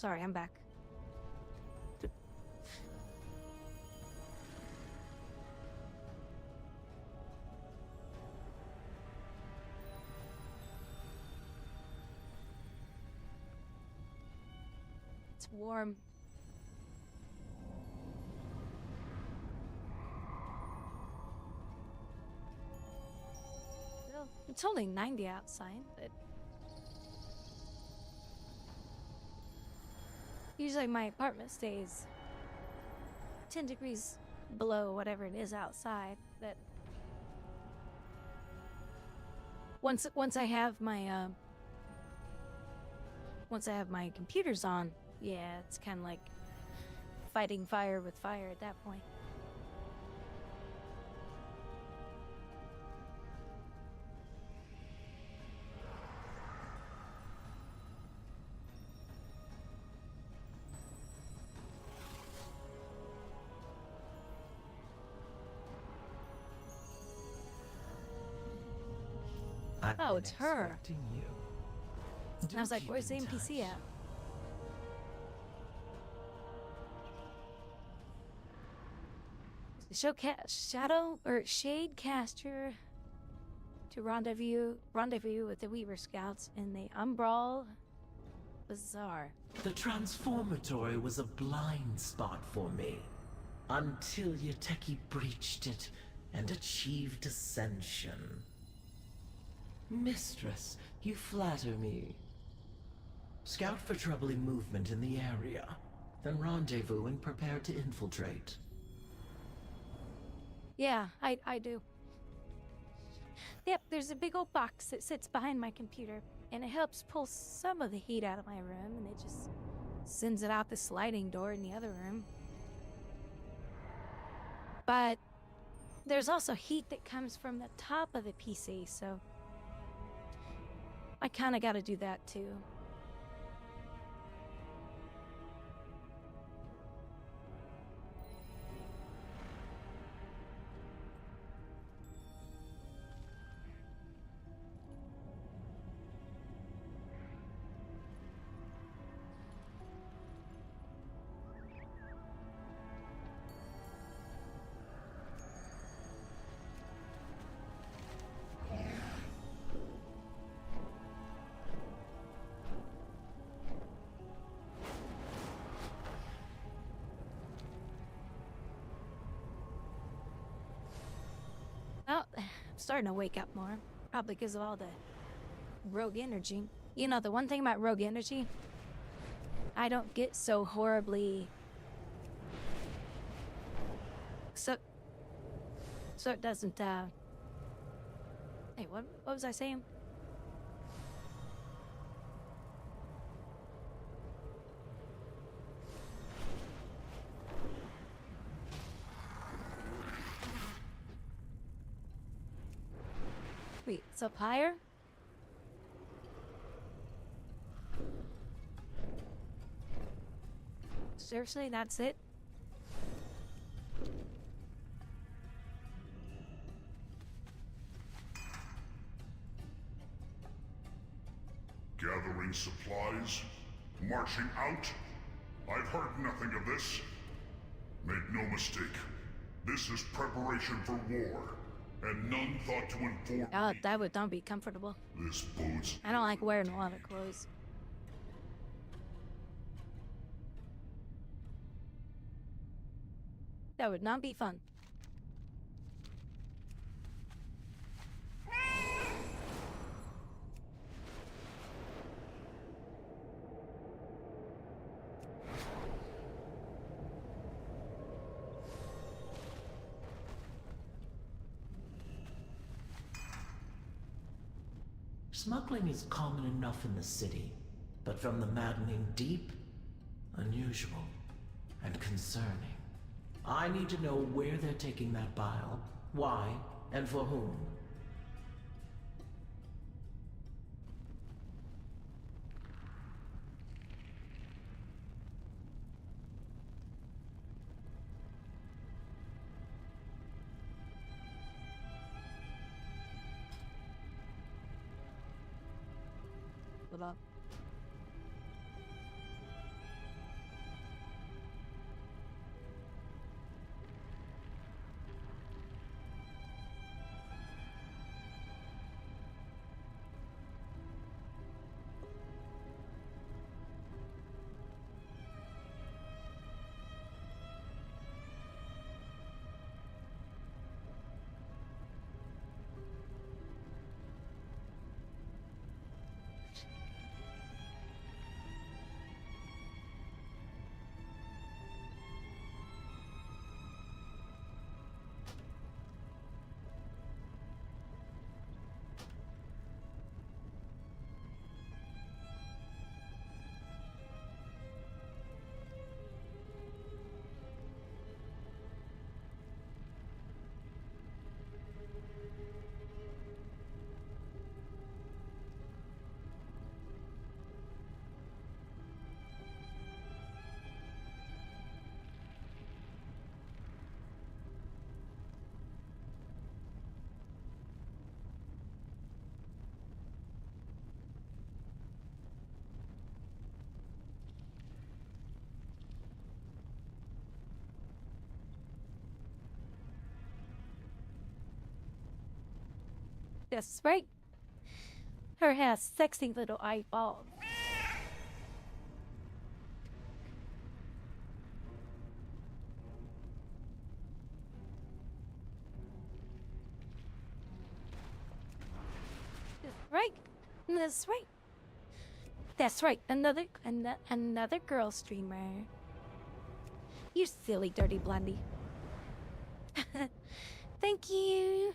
sorry, I'm back. It's warm. Well, it's only 90 outside, but usually my apartment stays 10 degrees below whatever it is outside. That once I have my computers on, yeah, it's kind of like fighting fire with fire at that point. Oh, it's her. I was like, where's the NPC at? Shadow or Shade Caster to rendezvous with the Weaver Scouts in the Umbral Bazaar. The transformatory was a blind spot for me, until Yateki breached it and achieved ascension. Mistress, you flatter me. Scout for troubling movement in the area, then rendezvous and prepare to infiltrate. Yeah, I do. Yep, there's a big old box that sits behind my computer, and it helps pull some of the heat out of my room, and it just sends it out the sliding door in the other room. But there's also heat that comes from the top of the PC, so I kind of got to do that too. Well, I'm starting to wake up more. Probably because of all the rogue energy. You know, the one thing about rogue energy, I don't get so horribly... So it doesn't, Hey, what was I saying? Wait, it's up higher? Seriously, that's it? Gathering supplies? Marching out? I've heard nothing of this. Make no mistake, this is preparation for war, and none thought to inform me. That would not be comfortable. This bodes. I don't like wearing a lot of clothes. That would not be fun. Smuggling is common enough in the city, but from the maddening deep, unusual, and concerning. I need to know where they're taking that bile, why, and for whom. Hold up. That's right. Her has sexy little eyeballs. That's right. That's right. That's right. Another girl streamer. You silly dirty blondie. Thank you.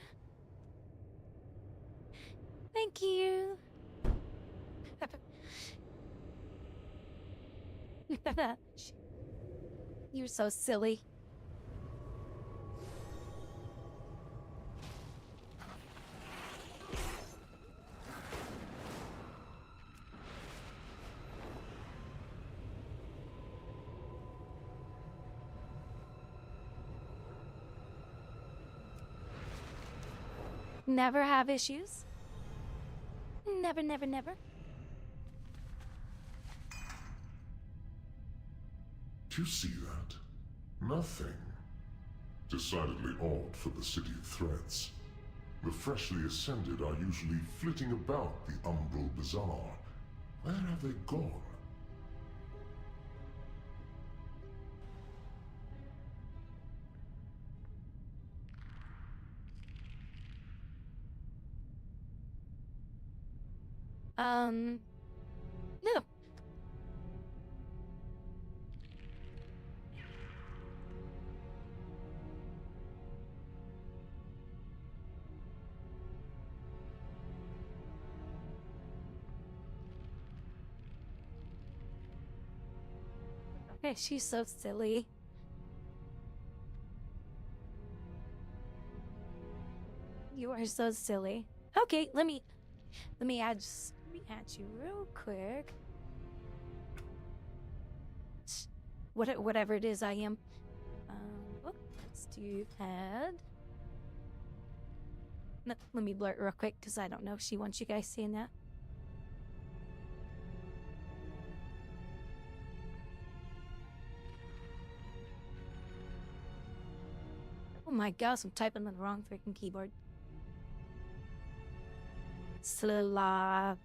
Thank you. You're so silly. Never have issues. Never, never, never. Do you see that? Nothing. Decidedly odd for the city of threats. The freshly ascended are usually flitting about the Umbral Bazaar. Where have they gone? No. Okay, she's so silly. You are so silly. Okay, let me add you real quick. Whatever it is I am. Let's do add. Let me blur it real quick because I don't know if she wants you guys seeing that. Oh my gosh, I'm typing on the wrong freaking keyboard. Slavic.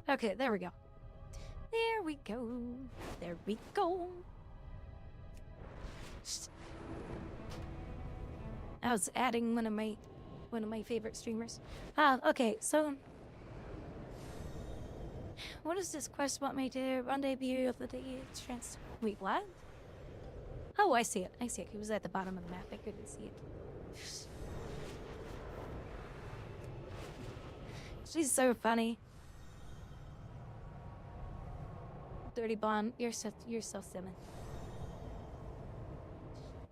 Okay, there we go. There we go. There we go. I was adding one of my favorite streamers. Okay, so what is this quest want me to rendezvous of the day? Wait, what? Oh, I see it. I see it. It was at the bottom of the map. I couldn't see it. She's so funny. Dirty blonde, you're so silly.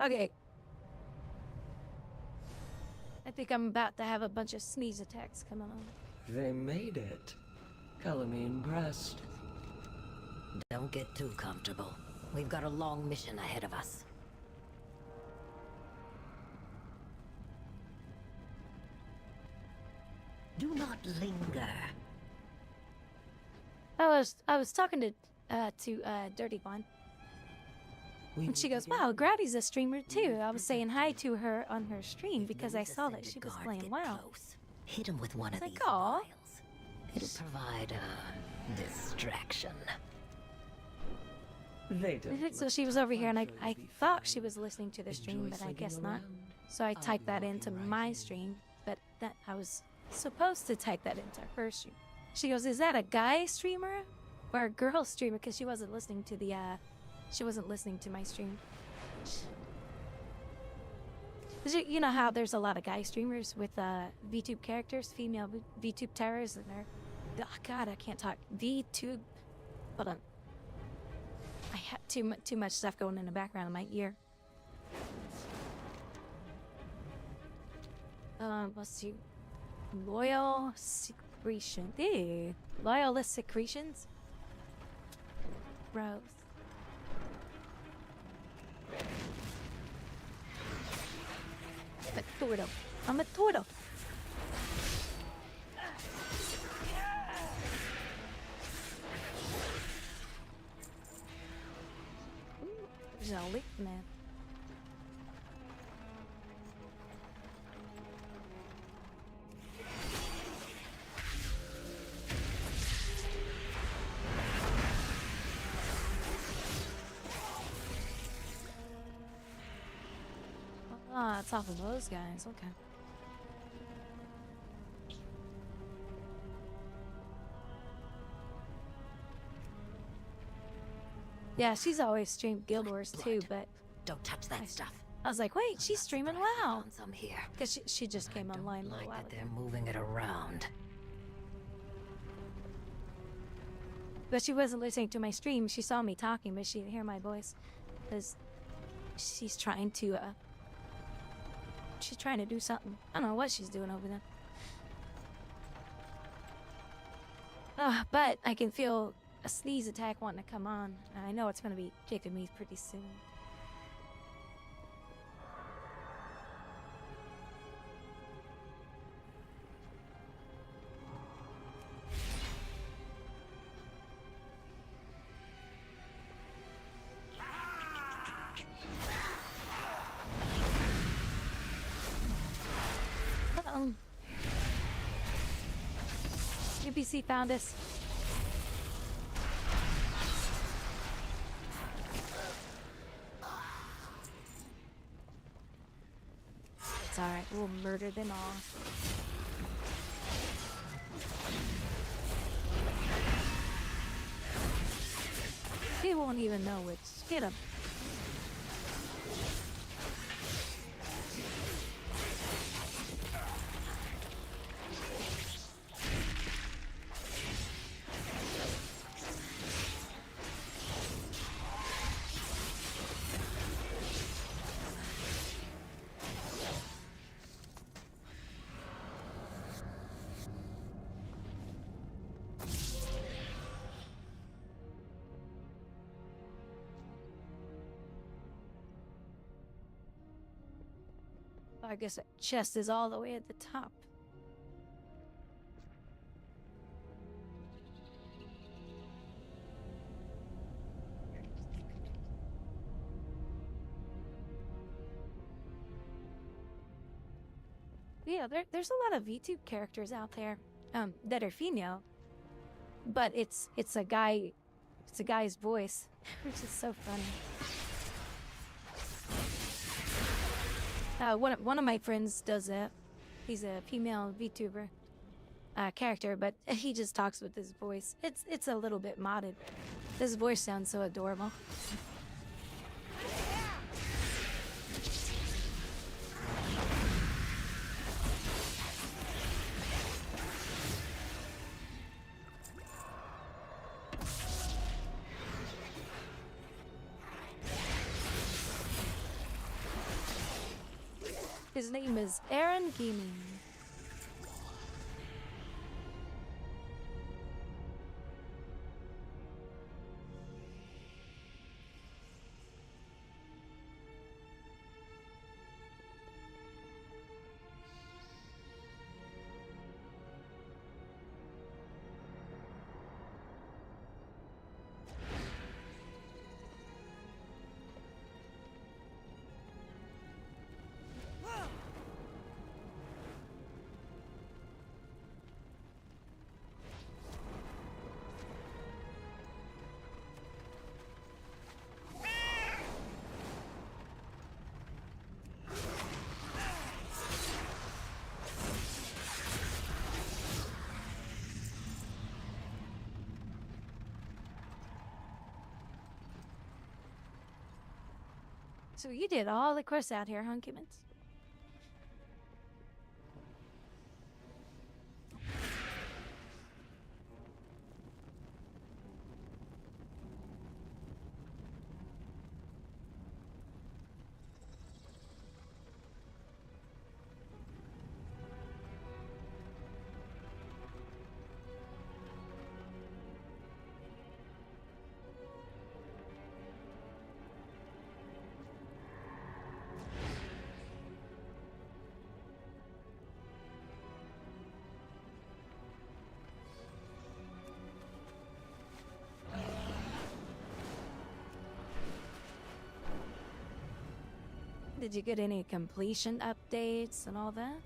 Okay. I think I'm about to have a bunch of sneeze attacks coming on. They made it. Color me impressed. Don't get too comfortable. We've got a long mission ahead of us. Do not linger. I was talking to Dirty Blonde. And she goes, wow, Grouwdi's a streamer too. I was saying hi to her on her stream because I saw that she was playing WoW. Hit him with one of these vials. It'll provide a distraction. So she was over here, and I thought she was listening to the stream, but I guess not. So I typed that into my stream, but that I was supposed to type that into her stream. She goes, is that a guy streamer or a girl streamer? Because she wasn't listening to my stream. You know how there's a lot of guy streamers with VTube characters, female VTube terrors, and Oh God, I can't talk. V2. Hold on. I have too much stuff going in the background of my ear. Let's see. Loyal secretion. Ew. Loyalist secretions? Growth. I'm a turtle. I'm a turtle. Ooh, there's a leak, man. Ah, it's off of those guys. Okay. Yeah, she's always streamed Guild Wars too, but don't touch that stuff. I was like, wait, she's streaming WoW. Some here. Because she just came online a little while That ago. they're moving it around. But she wasn't listening to my stream. She saw me talking, but she didn't hear my voice. Because she's trying to do something. I don't know what she's doing over there. But I can feel a sneeze attack wanting to come on. And I know it's going to be kicking me pretty soon. UPC found us. It's alright, we'll murder them all. He won't even know which. Get him. I guess that chest is all the way at the top. Yeah, there's a lot of VTube characters out there that are female, but it's a guy's voice, which is so funny. One of my friends does that. He's a female VTuber character, but he just talks with his voice. It's a little bit modded. His voice sounds so adorable. His name is Aaron Gaming. So you did all the quests out here, huh, Gibbons? Did you get any completion updates and all that?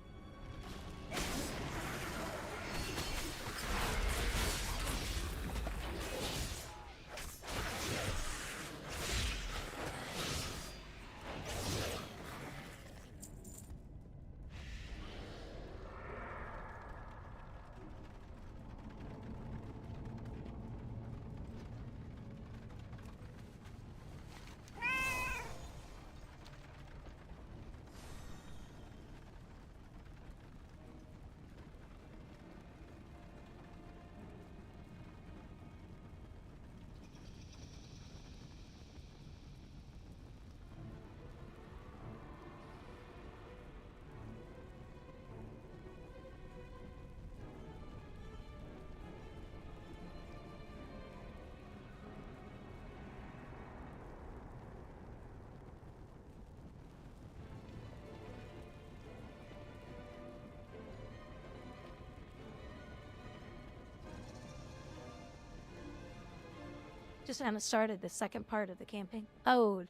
Just haven't started the second part of the campaign. Oh,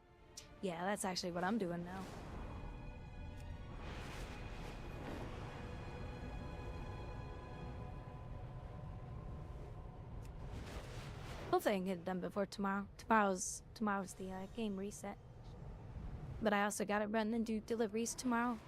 yeah, that's actually what I'm doing now. Hopefully I can get it done before tomorrow. Tomorrow's the game reset. But I also got to run and do deliveries tomorrow.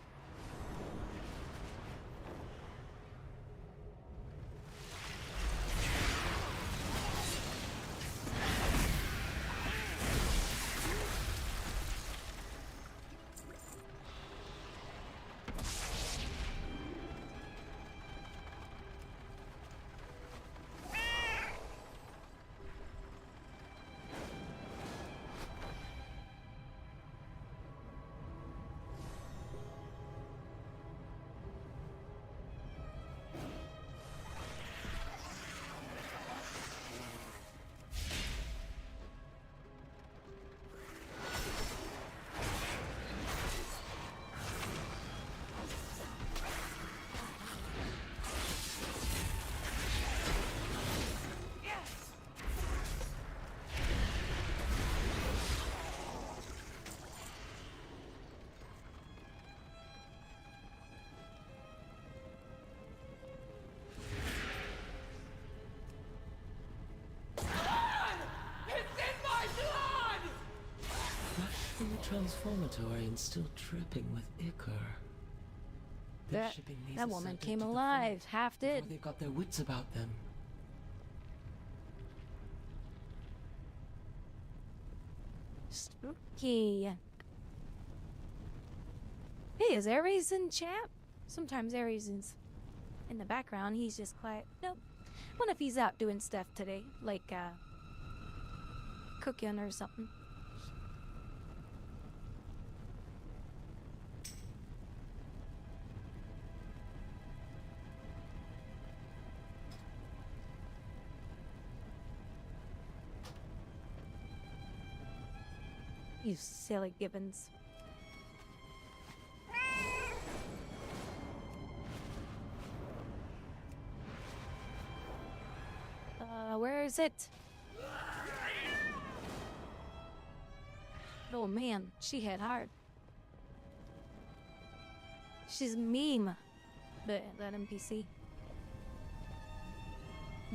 From the transformatory and still dripping with ichor. That woman came alive, half did. They got their wits about them. Spooky. Hey, is Ares in chat? Sometimes Ares is in the background. He's just quiet. Nope. What if he's out doing stuff today, like cooking or something? You silly gibbons. Where is it? Oh man, she hit hard. She's a meme. But that NPC.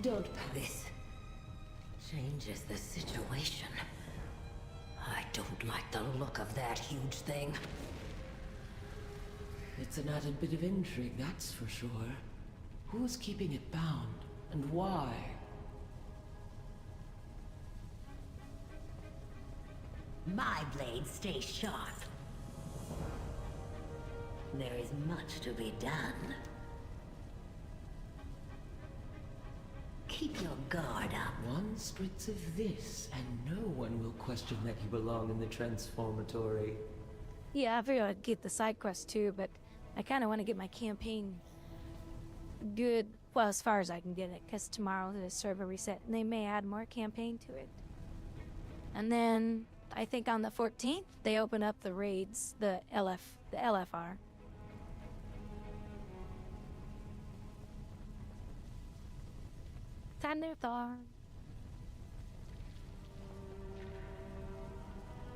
Don't this changes the situation. I don't like the look of that huge thing. It's an added bit of intrigue, that's for sure. Who's keeping it bound, and why? My blades stay sharp. There is much to be done. Keep your guard up. One spritz of this, and no one will question that you belong in the transformatory. Yeah, I figured I'd get the side quest too, but I kind of want to get my campaign good, well, as far as I can get it, because tomorrow the server reset, and they may add more campaign to it. And then, I think on the 14th, they open up the raids, the LFR. Thunderthorn.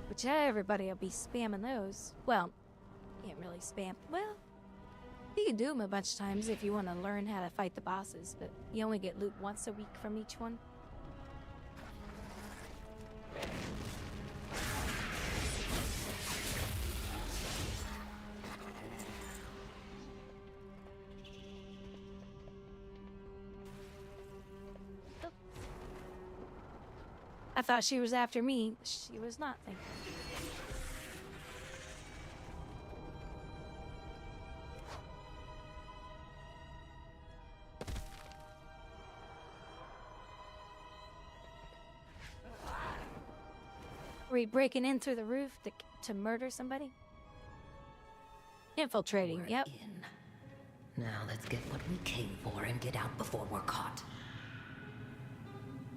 Which everybody will be spamming those. Well, Can't really spam. Well, you can do them a bunch of times if you want to learn how to fight the bosses, but you only get loot once a week from each one. I thought she was after me. She was not, thank you. Were you breaking in through the roof to murder somebody? Infiltrating, We're yep. in. Now let's get what we came for and get out before we're caught.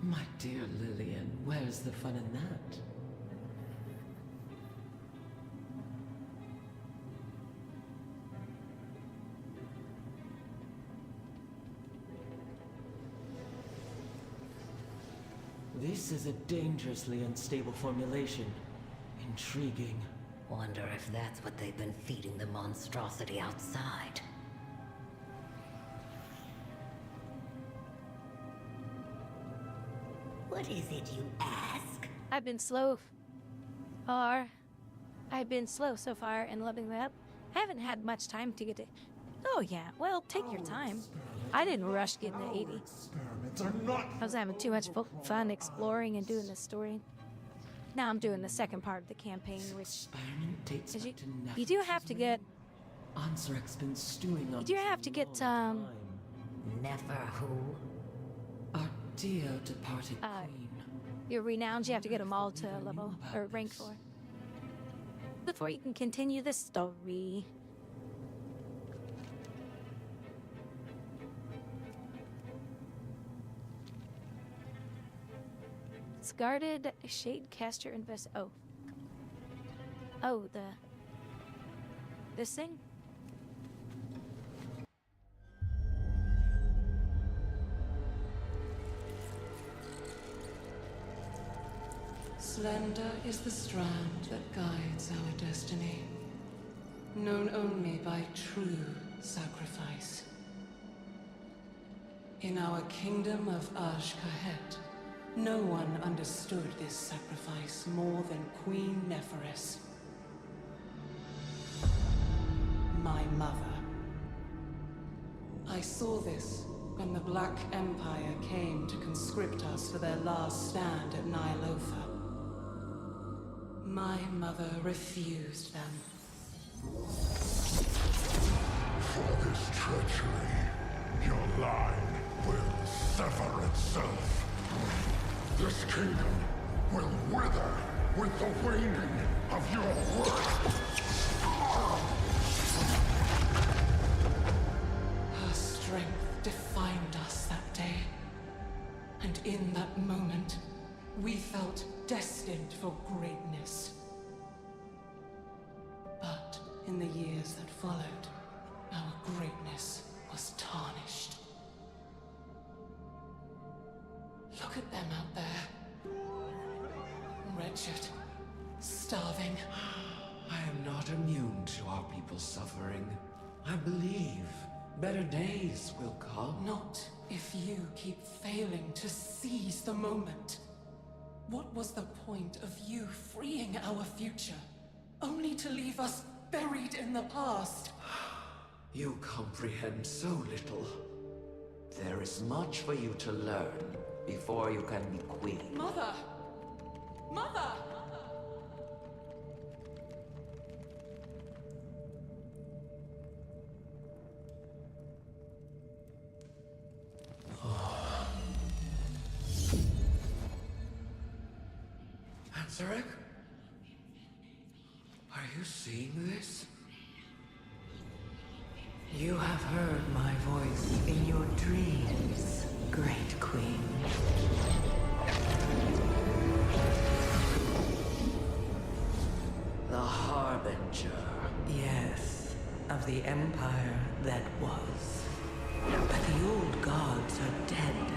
My dear Lillian, where's the fun in that? This is a dangerously unstable formulation. Intriguing. Wonder if that's what they've been feeding the monstrosity outside. What is it you ask? I've been slow so far in leveling up. I haven't had much time to get to... Oh yeah, well, take your time. I didn't rush getting to 80. I was having too much fun exploring and doing the story. Now I'm doing the second part of the campaign, which... You do have to get... Ansaric's been stewing on... You do have to get, Never who? Our dear departed queen. Your renowns, you have to get them all to level, or rank 4. Before you can continue the story. It's guarded shade caster invest. Oh, this thing? Slender is the strand that guides our destiny, known only by true sacrifice. In our kingdom of Azj-Kahet, no one understood this sacrifice more than Queen Neferis, my mother. I saw this when the Black Empire came to conscript us for their last stand at Nylofa. My mother refused them. For this treachery, your line will sever itself. This kingdom will wither with the waning of your worth. Her strength defined us that day. And in that moment, we felt destined for greatness. But in the years that followed, our greatness was tarnished. Look at them out there. Wretched. Starving. I am not immune to our people's suffering. I believe better days will come. Not if you keep failing to seize the moment. What was the point of you freeing our future, only to leave us buried in the past? You comprehend so little. There is much for you to learn before you can be queen. Mother! Mother! Ansaric? Are you seeing this? You have heard my voice in your dreams, Great Queen. The Harbinger. Yes, of the empire that was. But the old gods are dead.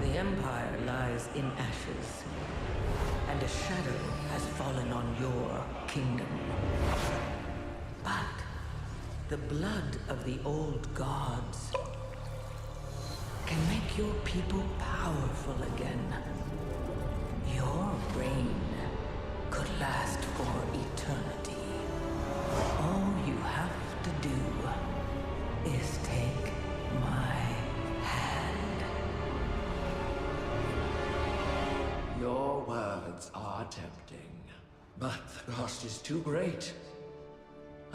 The empire lies in ashes. And a shadow has fallen on your kingdom. But The blood of the old gods can make your people powerful again. Your reign could last for eternity. All you have to do is take my hand. Your words are tempting, but the cost is too great.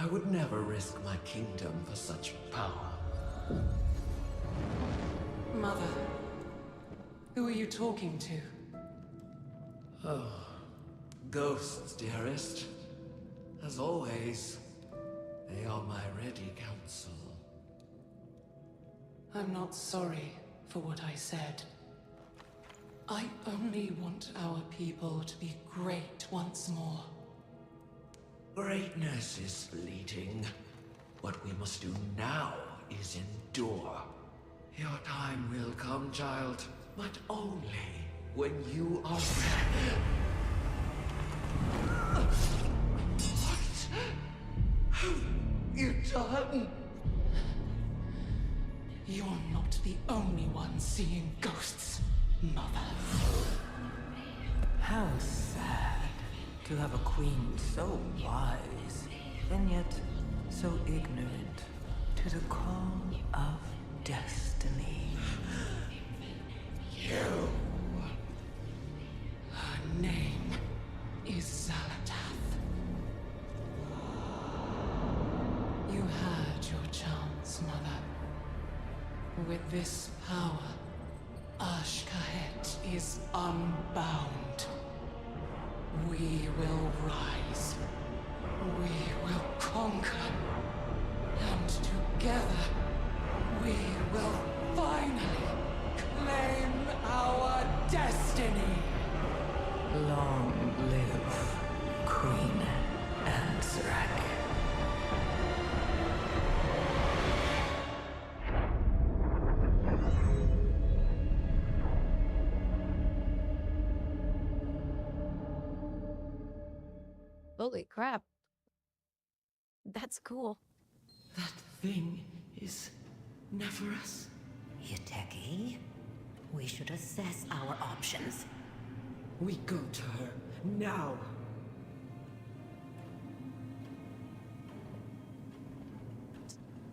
I would never risk my kingdom for such power. Mother, who are you talking to? Oh, ghosts, dearest. As always, they are my ready counsel. I'm not sorry for what I said. I only want our people to be great once more. Greatness is fleeting. What we must do now is endure. Your time will come, child, but only when you are ready. What have you done? You're not the only one seeing ghosts, Mother. How sad to have a queen so wise, and yet so ignorant to the call of destiny. You. Her name is Zalatath. You had your chance, Mother. With this power, Ashkahet is unbound. We will rise. We will conquer. And together, we will finally claim our destiny. Long live Queen Ansrak. Holy crap. That's cool. That thing is Nephirus? Yuteki, we should assess our options. We go to her now.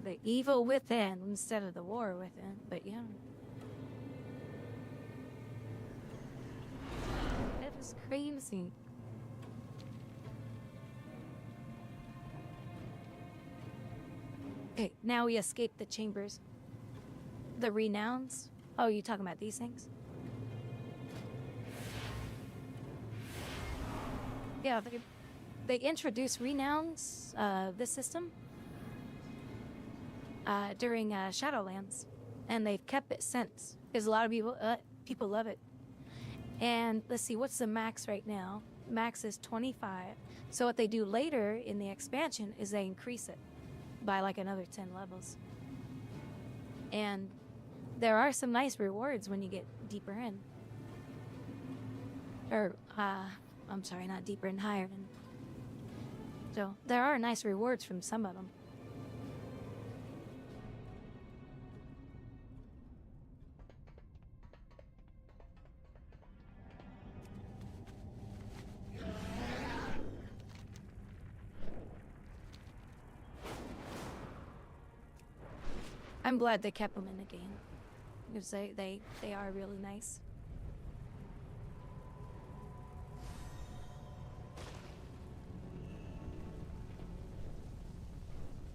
The evil within instead of the war within, but yeah. That is crazy. Okay, now we escape the chambers. The renowns? Oh, you talking about these things? Yeah, they introduced renowns, this system, during Shadowlands, and they've kept it since because a lot of people love it. And let's see, what's the max right now? Max is 25. So what they do later in the expansion is they increase it by like another 10 levels. And there are some nice rewards when you get deeper in. Or, I'm sorry, not deeper and higher in. So there are nice rewards from some of them. I'm glad they kept them in the game because they are really nice.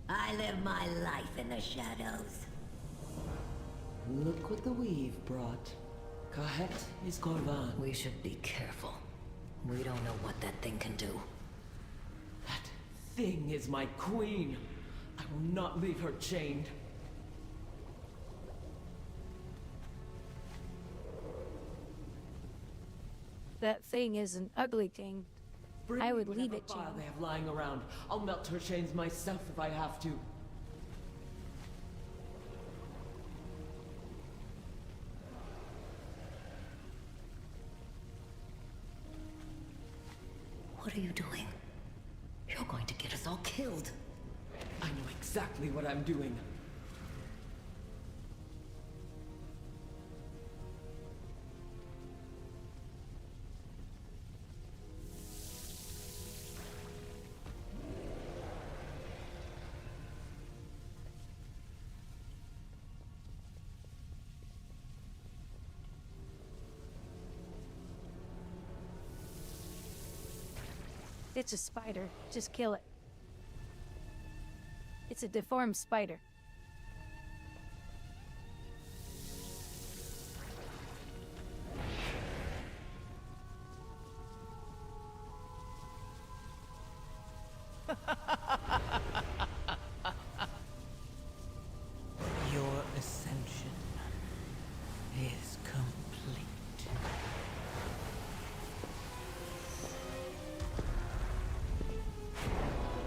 I live my life in the shadows. Look what the weave brought. Kahet is Korvan. We should be careful. We don't know what that thing can do. That thing is my queen. I will not leave her chained. That thing is an ugly thing. Bring I would me leave whatever it file chained. they have lying around. I'll melt her chains myself if I have to. What are you doing? You're going to get us all killed. I know exactly what I'm doing. It's a spider. Just kill it. It's a deformed spider. Your ascension is complete.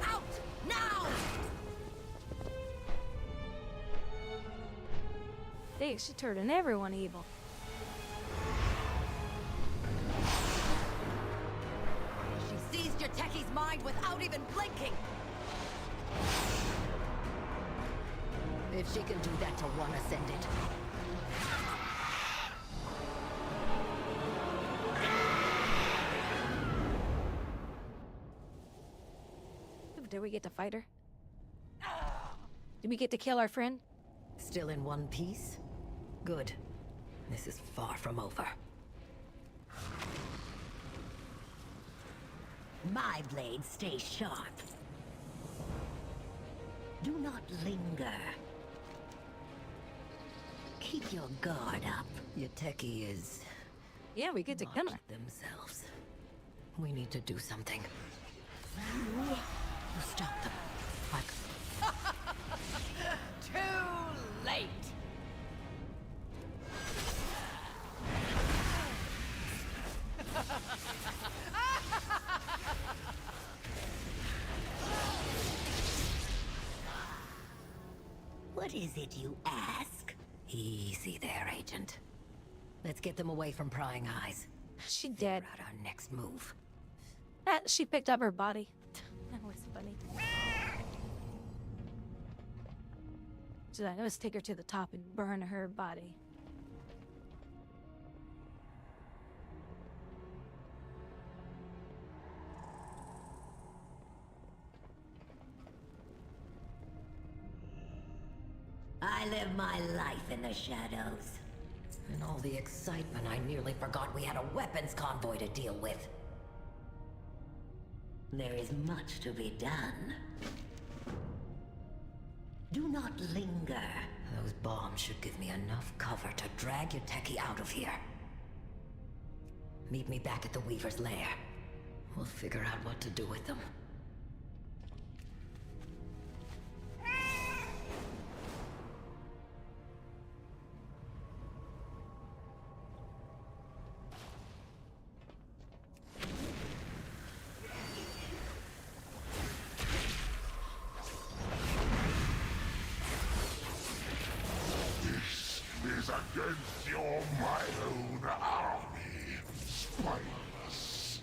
Out! Now! They should turn everyone evil. She seized your techie's mind without even blinking. If she can do that to one Ascended. Did we get to fight her? Did we get to kill our friend? Still in one piece? Good. This is far from over. My blades stay sharp. Do not linger. Keep your guard up. Your techie is... Yeah, we get to kill her. themselves. We need to do something. You stop them. Too late! What is it you ask? Easy there, Agent. Let's get them away from prying eyes. She dead. Figure out our next move. She picked up her body. That was funny. She's like, let's take her to the top and burn her body. I live my life in the shadows. In all the excitement, I nearly forgot we had a weapons convoy to deal with. There is much to be done. Do not linger. Those bombs should give me enough cover to drag your techie out of here. Meet me back at the Weaver's lair. We'll figure out what to do with them. Is against your my own army, spineless.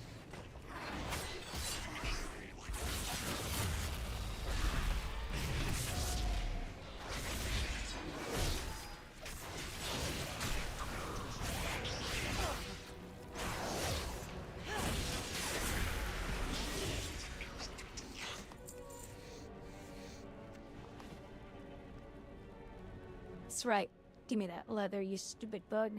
That's right. Give me that leather, you stupid bug.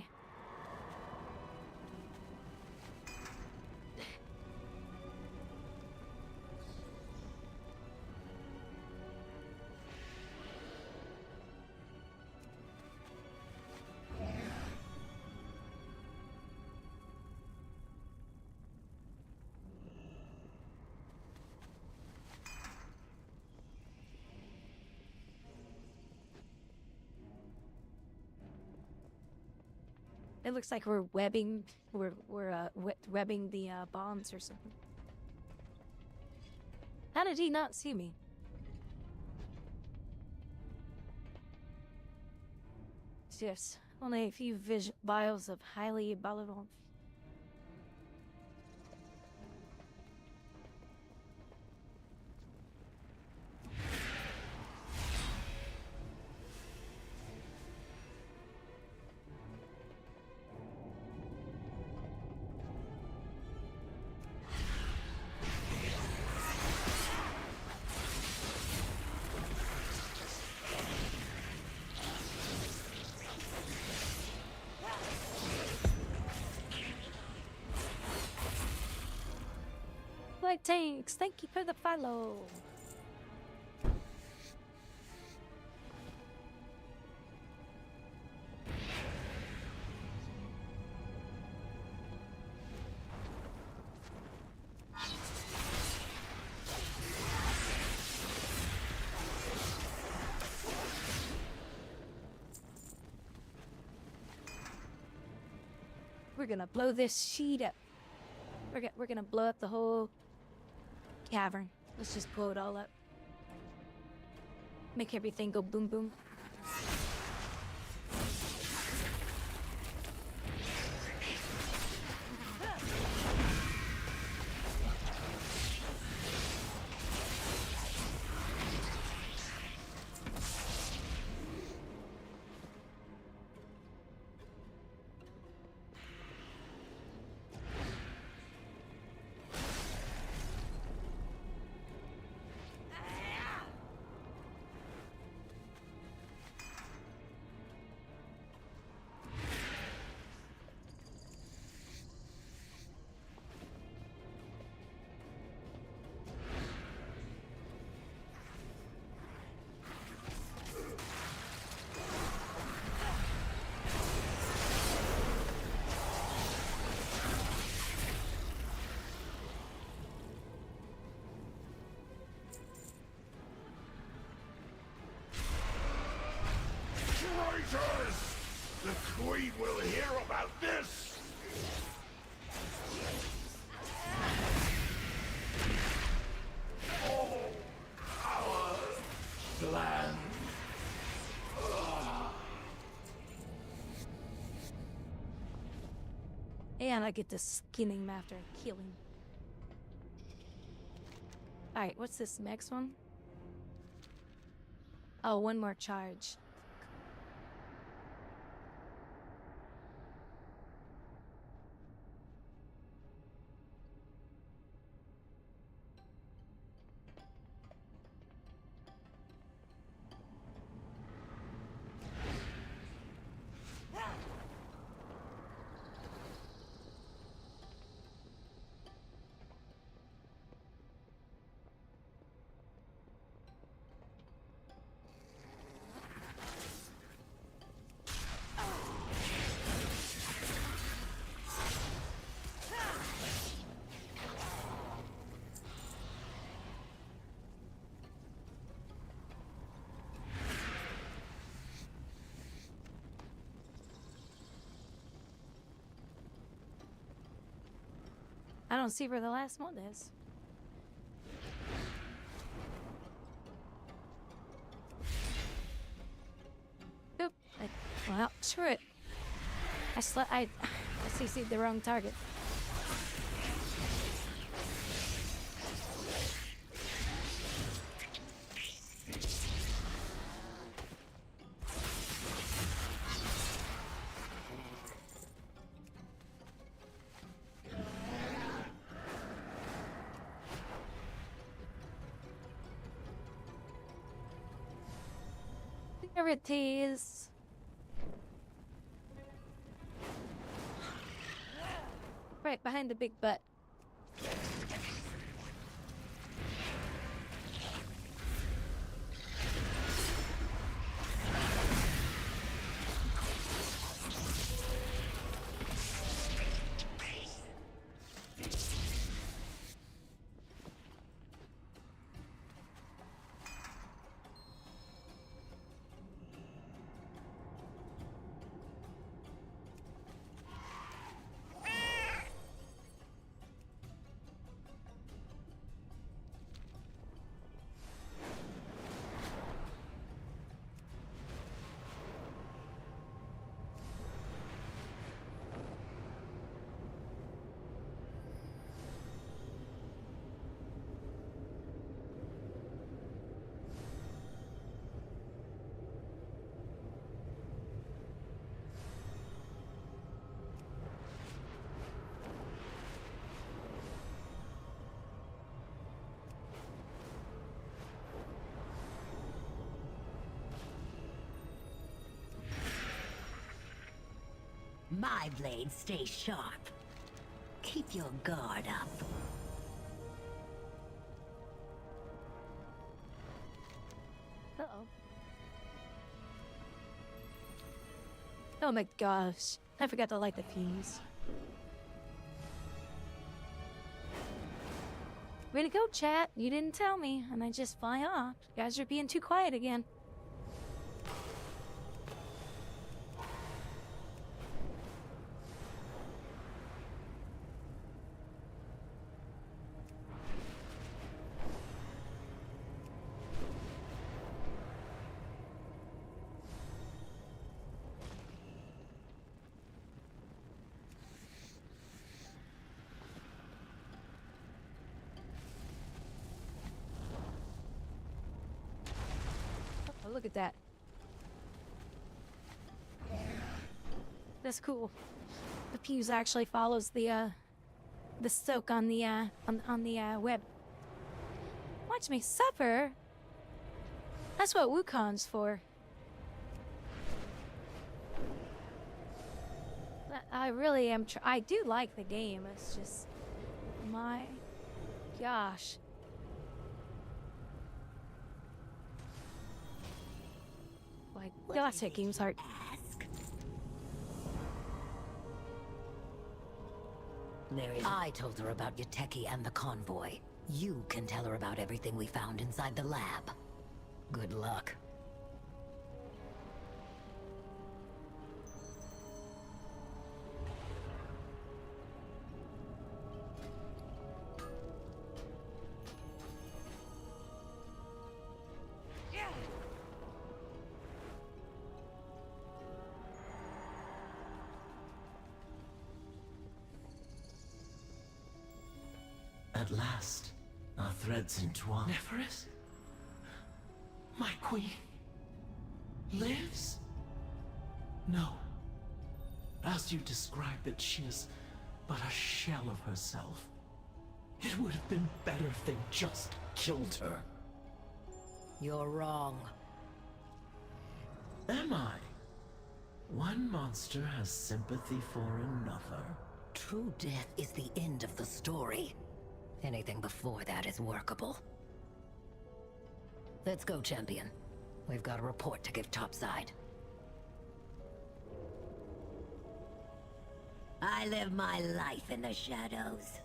It looks like we're webbing, webbing the bombs or something. How did he not see me? Yes, only a few vials of highly volatile. my tanks. Thank you for the follow. We're gonna blow this sheet up. We're gonna blow up the whole cavern. Let's just blow it all up. Make everything go boom boom. Traitors! The Queen will hear about this! Oh, our land. And I get to skin him after I kill him. Alright, what's this next one? Oh, one more charge. I don't see where the last one is. Oop. Well, screw it. I CC'd the wrong target. There it is. Right behind the big butt. My blades stay sharp. Keep your guard up. Oh my gosh. I forgot to light the fuse. Way to go, chat. You didn't tell me, and I just fly off. You guys are being too quiet again. Oh, look at that. That's cool. The fuse actually follows the soak on the web. Watch me suffer. That's what Wukong's for. I really am. I do like the game. It's just, my gosh. Like, gosh, that game's hard. I told her about Yateki and the convoy. You can tell her about everything we found inside the lab. Good luck. At last, our threads entwine. Nephris? My queen lives? No. As you describe it, she is but a shell of herself. It would have been better if they just killed her. You're wrong. Am I? One monster has sympathy for another. True death is the end of the story. Anything before that is workable. Let's go, champion. We've got a report to give topside. I live my life in the shadows.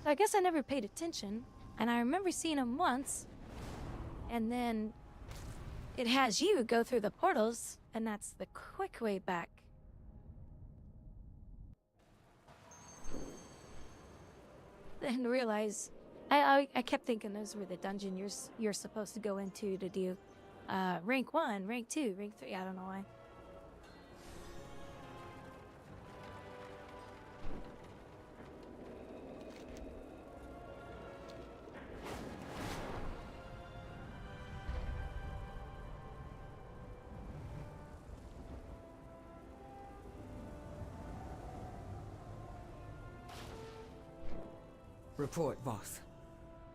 I guess I never paid attention, and I remember seeing him once, and then it has you go through the portals, and that's the quick way back. Then realize, I kept thinking those were the dungeon you're supposed to go into to do rank 1, rank 2, rank 3, I don't know why. Report, Voss.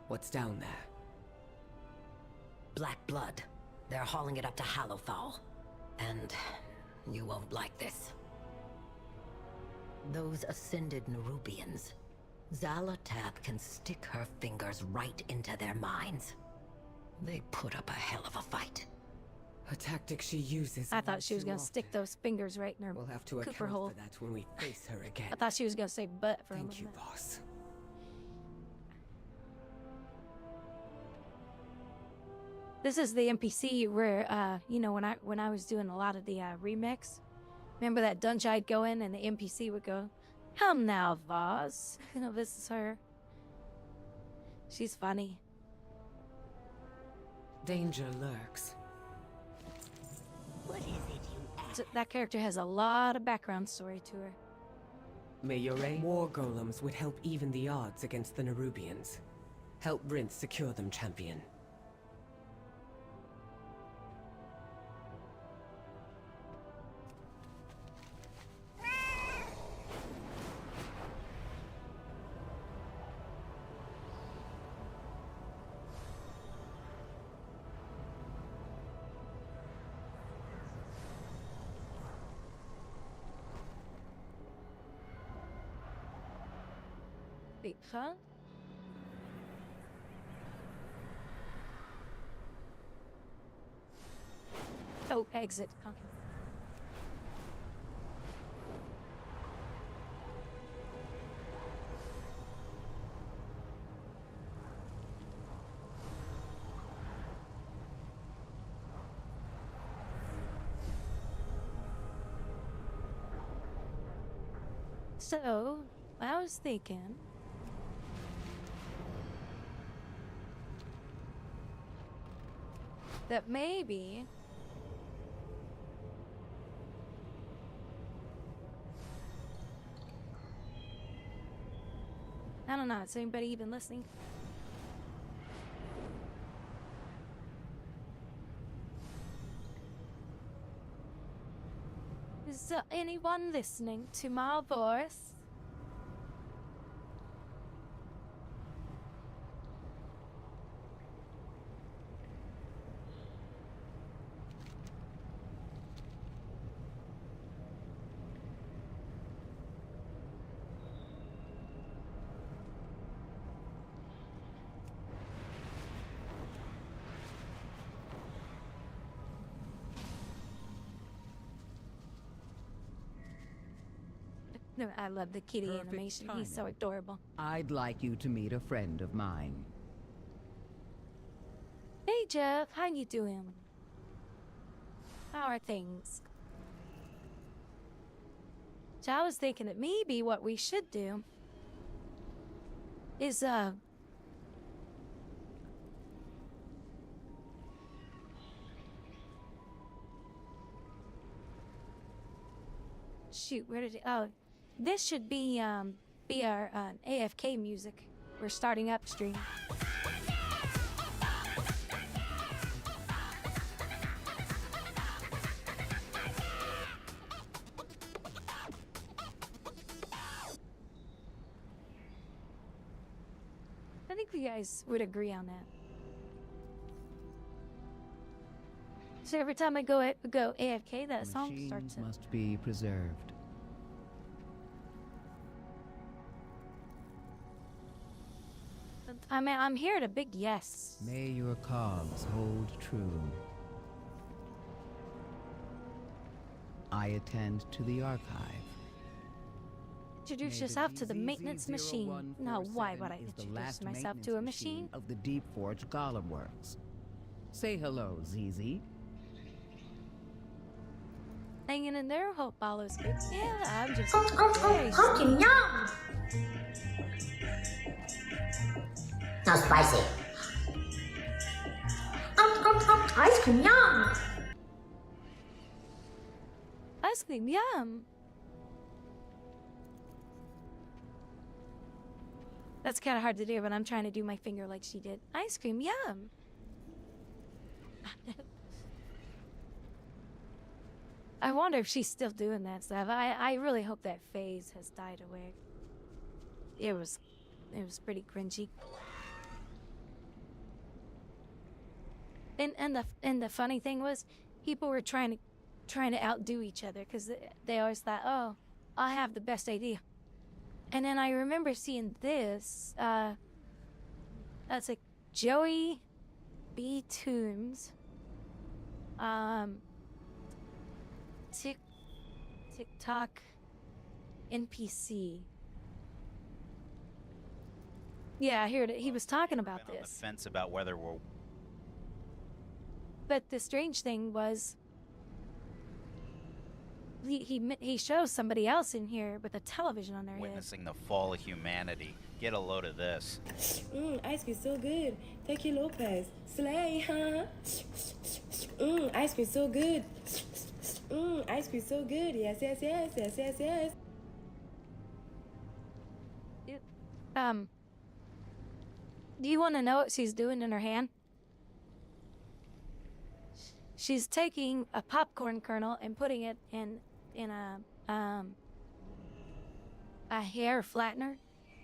What's down there? Black blood. They're hauling it up to Hallowfall. And you won't like this. Those ascended Nerubians. Zalatab can stick her fingers right into their minds. They put up a hell of a fight. A tactic she uses. I thought she was gonna stick those fingers right in her We'll have to Cooper account hole. for that when we face her again. I thought she was gonna say butt for a Thank you, moment. boss. This is the NPC where, you know, when I was doing a lot of the remix, remember that dungeon I'd go in and the NPC would go, "Come now, Voss." You know, this is her. She's funny. Danger lurks. What is it you That character has a lot of background story to her. Mayore? War golems would help even the odds against the Nerubians. Help Rinth secure them, champion. Wait, huh? Oh, exit. Okay. So, I was thinking that maybe I don't know, is anybody even listening? Is anyone listening to my voice? No, I love the kitty Perfect animation. He's so timing. adorable. I'd like you to meet a friend of mine. Hey Jeff, how you doing? How are things? So I was thinking that maybe what we should do is shoot, where did it oh, this should be our AFK music. We're starting upstream. I think you guys would agree on that. So every time I go AFK, that song starts. Machines must be preserved. I'm here at a big yes. May your cause hold true. I attend to the archive. Introduce May yourself to the ZZ maintenance machine. No, why would I is the introduce last myself to a maintenance machine? of the Deep Forge Golem Works. Say hello, ZZ. Hanging in there, hope all is good. Yeah, I'm just Oh, pumpkin, yum! Not spicy. Ice cream, yum! Ice cream, yum. That's kind of hard to do, but I'm trying to do my finger like she did. Ice cream, yum. I wonder if she's still doing that stuff. I really hope that phase has died away. It was pretty cringy. And the funny thing was, people were trying to outdo each other because they always thought, oh, I have the best idea. And then I remember seeing this. That's like Joey B. Toombs. TikTok NPC. Yeah, I heard it. He was talking about On the this. fence about whether we're But the strange thing was, he shows somebody else in here with a television on their head. witnessing the fall of humanity. Get a load of this. Ice cream so good. Tequila Lopez. Slay, huh? Ice cream so good. Ice cream so good. Yes, yes, yes, yes, yes, yes. Do you want to know what she's doing in her hand? She's taking a popcorn kernel and putting it in a hair flattener.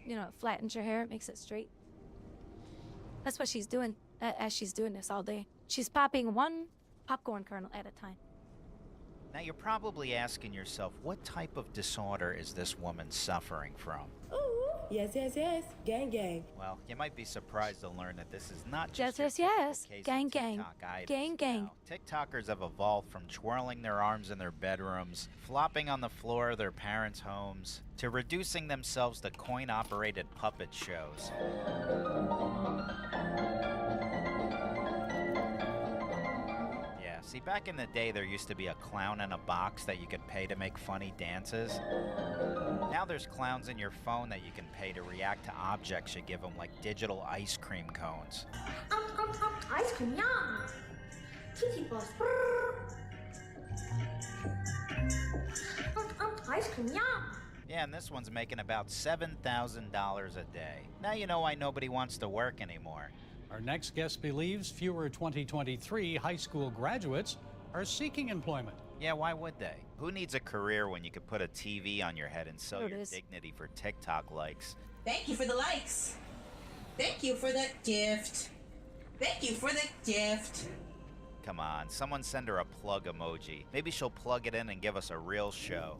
You know, it flattens your hair, it makes it straight. That's what she's doing as she's doing this all day. She's popping one popcorn kernel at a time. Now you're probably asking yourself, what type of disorder is this woman suffering from? Ooh, Yes, yes, yes. Gang, gang. Well, you might be surprised to learn that this is not Yes, just yes, your yes. typical case Gang, of gang. TikTok idols. Gang, gang. No, TikTokers have evolved from twirling their arms in their bedrooms, flopping on the floor of their parents' homes, to reducing themselves to coin-operated puppet shows. Yeah, see, back in the day, there used to be a clown in a box that you could pay to make funny dances. Now there's clowns in your phone that you can pay to react to objects you give them, like digital ice cream cones. Ice cream, yum. Titty balls. Ice cream, yum. Yeah, and this one's making about $7,000 a day. Now you know why nobody wants to work anymore. Our next guest believes fewer 2023 high school graduates are seeking employment. Yeah, why would they? Who needs a career when you could put a TV on your head and sell your dignity for TikTok likes? Thank you for the likes. Thank you for the gift. Thank you for the gift. Come on, someone send her a plug emoji. Maybe she'll plug it in and give us a real show.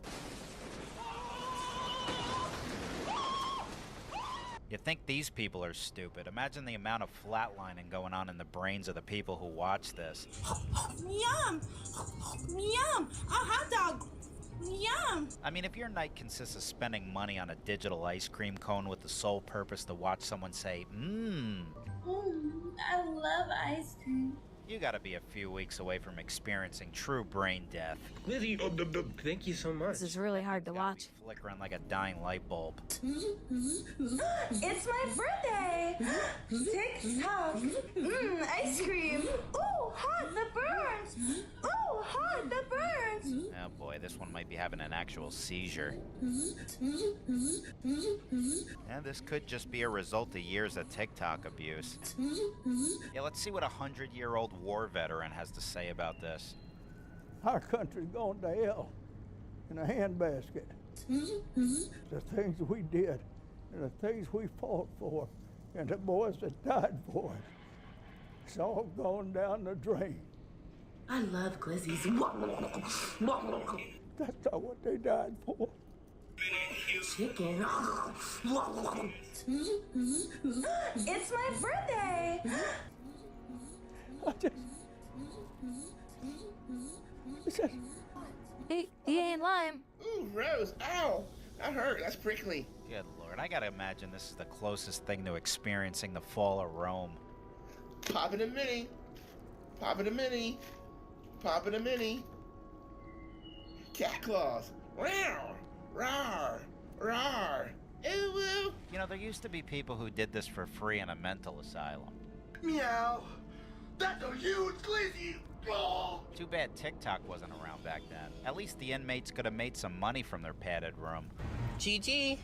You think these people are stupid. Imagine the amount of flatlining going on in the brains of the people who watch this. Yum! Yum! A hot dog! Yum! I mean, if your night consists of spending money on a digital ice cream cone with the sole purpose to watch someone say, I love ice cream. you gotta be a few weeks away from experiencing true brain death. Lizzie, thank you so much. This is really hard to watch. Flickering like a dying light bulb. It's my birthday! TikTok! Ice cream! Ooh, hot, the burns! Ooh, hot, the burns! Oh boy, this one might be having an actual seizure. And this could just be a result of years of TikTok abuse. Yeah, let's see what a 100-year-old war veteran has to say about this. Our country's gone to hell in a handbasket. The things we did and the things we fought for and the boys that died for us, it's all gone down the drain. I love glizzies. That's not what they died for. Chicken. It's my birthday! He ain't lying. Ooh, Rose, ow! That hurt, that's prickly. Good lord, I gotta imagine this is the closest thing to experiencing the fall of Rome. Popping a mini. Popping a mini. Popping a mini. Cat claws. Rawr! Rawr! Rawr! Ooh, woo! You know, there used to be people who did this for free in a mental asylum. Meow! That's a huge glizzy! Oh. Too bad TikTok wasn't around back then. At least the inmates could have made some money from their padded room. GG.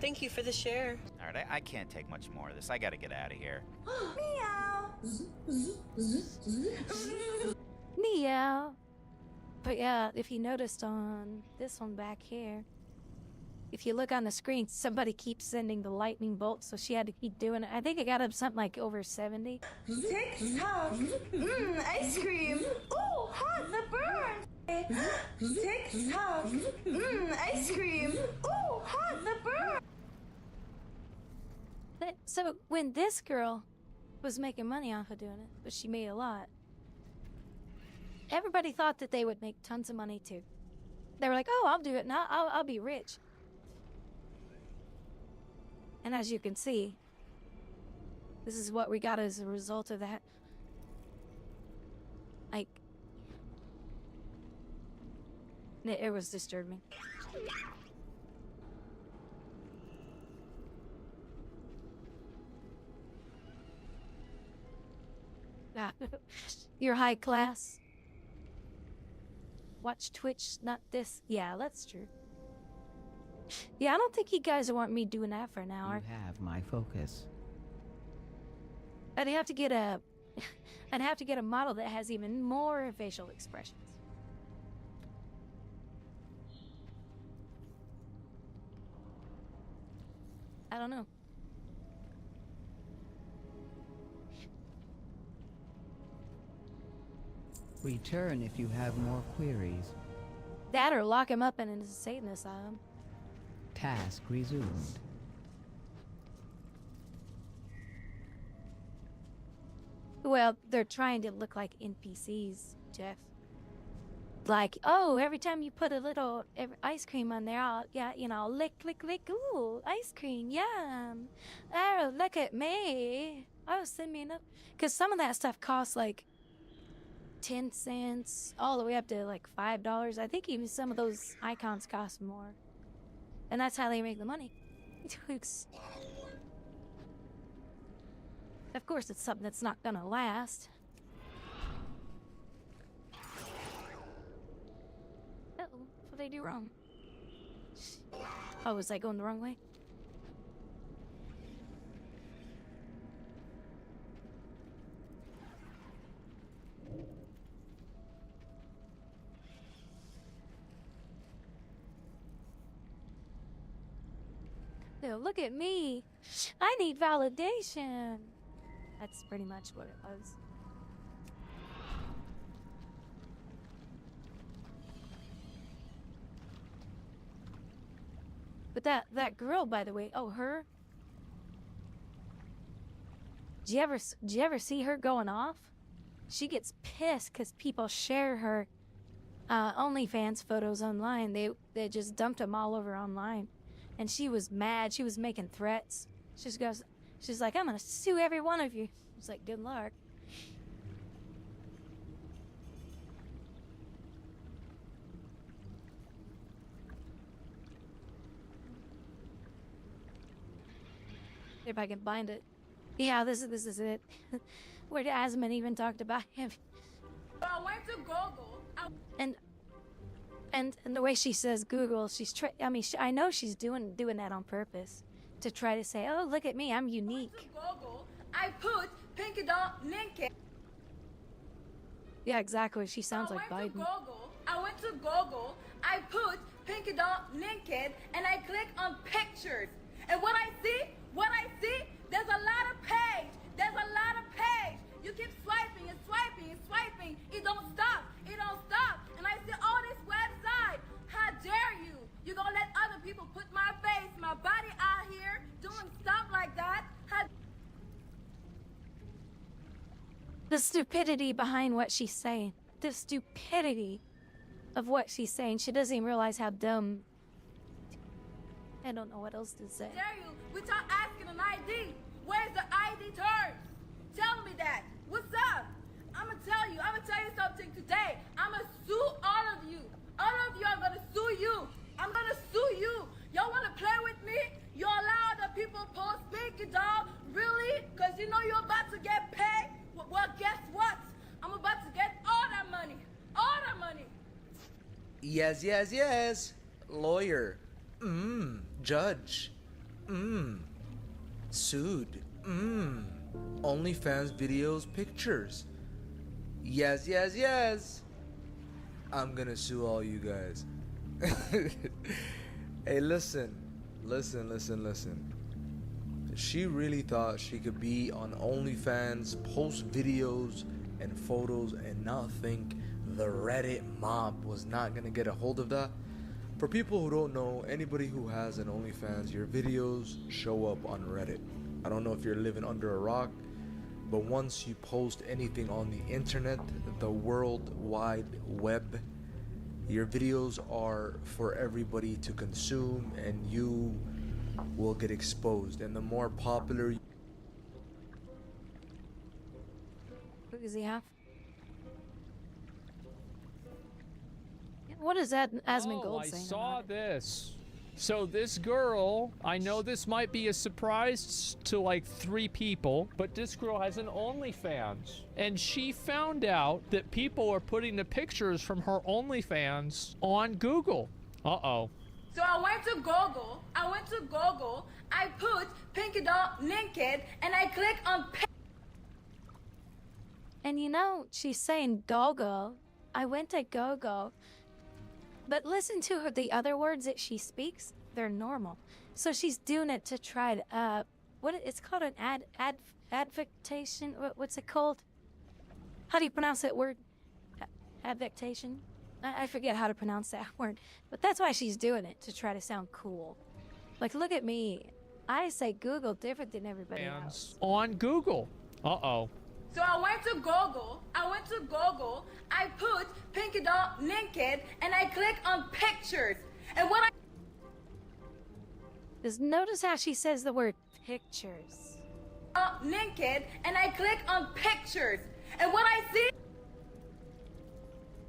Thank you for the share. Alright, I can't take much more of this. I gotta get out of here. Meow. But yeah, if you noticed on this one back here, if you look on the screen, somebody keeps sending the lightning bolt, so she had to keep doing it. I think it got up something like over 70. TikTok! Ice cream! Ooh, hot, the burns! TikTok! Ice cream! Ooh, hot, the burns! So when this girl was making money off of doing it, but she made a lot, everybody thought that they would make tons of money too. They were like, oh, I'll do it now. I'll be rich. And as you can see, this is what we got as a result of that. Like, it was disturbing. You're high class. Watch Twitch, not this. Yeah, that's true. Yeah, I don't think you guys want me doing that for an hour. You have my focus. I'd have to get a model that has even more facial expressions. I don't know. Return if you have more queries. That or lock him up in an insane asylum. Task resumed. Well, they're trying to look like NPCs, Jeff. Like, oh, every time you put a little ice cream on there, I'll, yeah, you know, lick, lick, lick. Ooh, ice cream, yum. Oh, look at me. Oh, send me enough. Because some of that stuff costs like 10 cents, all the way up to like $5. I think even some of those icons cost more. And that's how they make the money. Of course, it's something that's not gonna last. Uh-oh, what did I do wrong? Oh, was I going the wrong way? No, look at me. I need validation. That's pretty much what it was. But that girl, by the way, oh, her. Did you ever see her going off? She gets pissed because people share her OnlyFans photos online. They just dumped them all over online, and she was mad. She was making threats. She's like, I'm gonna sue every one of you. It's like, good luck. If I can find it. Yeah, this is it. Where Asmund even talked about him. I went to Google. And the way she says Google, she's I know she's doing that on purpose to try to say, oh, look at me, I'm unique. Google. I put Pinky Doll Lincoln. Yeah, exactly. She sounds like Biden. I went to Google. I put Pinky Doll Lincoln, and I click on pictures. And what I see, there's a lot of page. There's a lot of page. You keep swiping and swiping and swiping. It don't stop. It don't stop. And I see all this website. How dare you? You gonna let other people put my face, my body out here doing stuff like that? The stupidity behind what she's saying. The stupidity of what she's saying. She doesn't even realize how dumb. I don't know what else to say. Dare you? Without asking an ID. Where's the ID terms? Tell me that. What's up? I'm gonna tell you something today. I'm gonna sue all of you. All of you, I'm gonna sue you. I'm gonna sue you. Y'all wanna play with me? You allow other people post Pinky Doll? Really? Cause you know you're about to get paid? Well, guess what? I'm about to get all that money. All that money. Yes, yes, yes. Lawyer. Judge. Sued. OnlyFans videos, pictures. Yes, yes, yes. I'm gonna sue all you guys. Hey, listen. She really thought she could be on OnlyFans, post videos and photos, and not think the Reddit mob was not gonna get a hold of that. For people who don't know, anybody who has an OnlyFans, your videos show up on Reddit. I don't know if you're living under a rock, but once you post anything on the internet, the World Wide Web, your videos are for everybody to consume, and you will get exposed. And the more popular. Who does he have? What is that Asmund Gold saying? I saw this. So this girl, I know this might be a surprise to like 3 people, but this girl has an OnlyFans. And she found out that people are putting the pictures from her OnlyFans on Google. Uh-oh. So I went to Google. I put Pinky Doll Lincoln, and I click on. And you know, she's saying Google. I went to Google. But listen to her, the other words that she speaks, they're normal. So she's doing it to try to, it's called an advectation? What's it called? How do you pronounce that word? Advectation? I forget how to pronounce that word. But that's why she's doing it, to try to sound cool. Like, look at me. I say Google different than everybody else. On Google. Uh-oh. So I went to Google. I put Pinky Doll naked, and I click on pictures. And what I Just notice how she says the word pictures. naked, and I click on pictures. And what I see.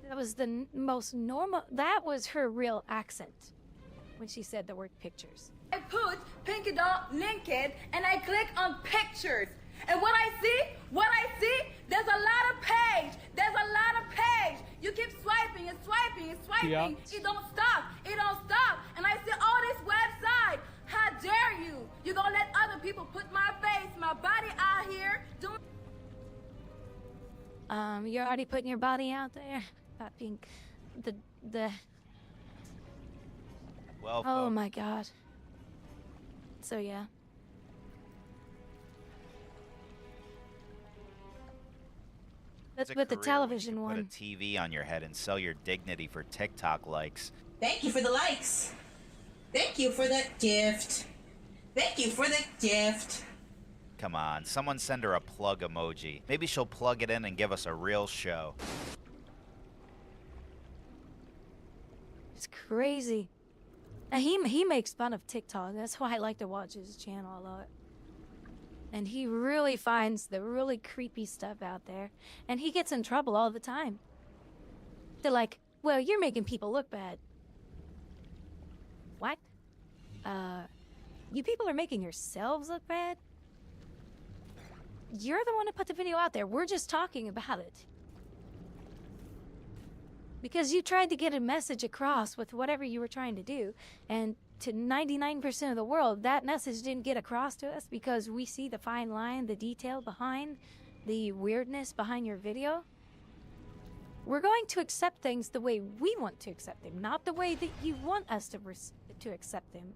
That was the most normal. That was her real accent when she said the word pictures. I put Pinky Doll naked, and I click on pictures. And what I see, there's a lot of page. You keep swiping and swiping and swiping. Yeah. It don't stop. And I see all this website. How dare you? You gonna let other people put my face, my body out here doing. You're already putting your body out there about being the. Well, Oh folks, my God. So yeah. it's But a with the career when you television can one. Put a TV on your head and sell your dignity for TikTok likes. Thank you for the likes. Thank you for the gift. Thank you for the gift. Come on, someone send her a plug emoji. Maybe she'll plug it in and give us a real show. It's crazy. And he makes fun of TikTok. That's why I like to watch his channel a lot. And he really finds the really creepy stuff out there. And he gets in trouble all the time. They're like, well, you're making people look bad. What? You people are making yourselves look bad? You're the one who put the video out there. We're just talking about it. Because you tried to get a message across with whatever you were trying to do. And to 99% of the world, that message didn't get across to us because we see the fine line, the detail behind, the weirdness behind your video. We're going to accept things the way we want to accept them, not the way that you want us to accept them.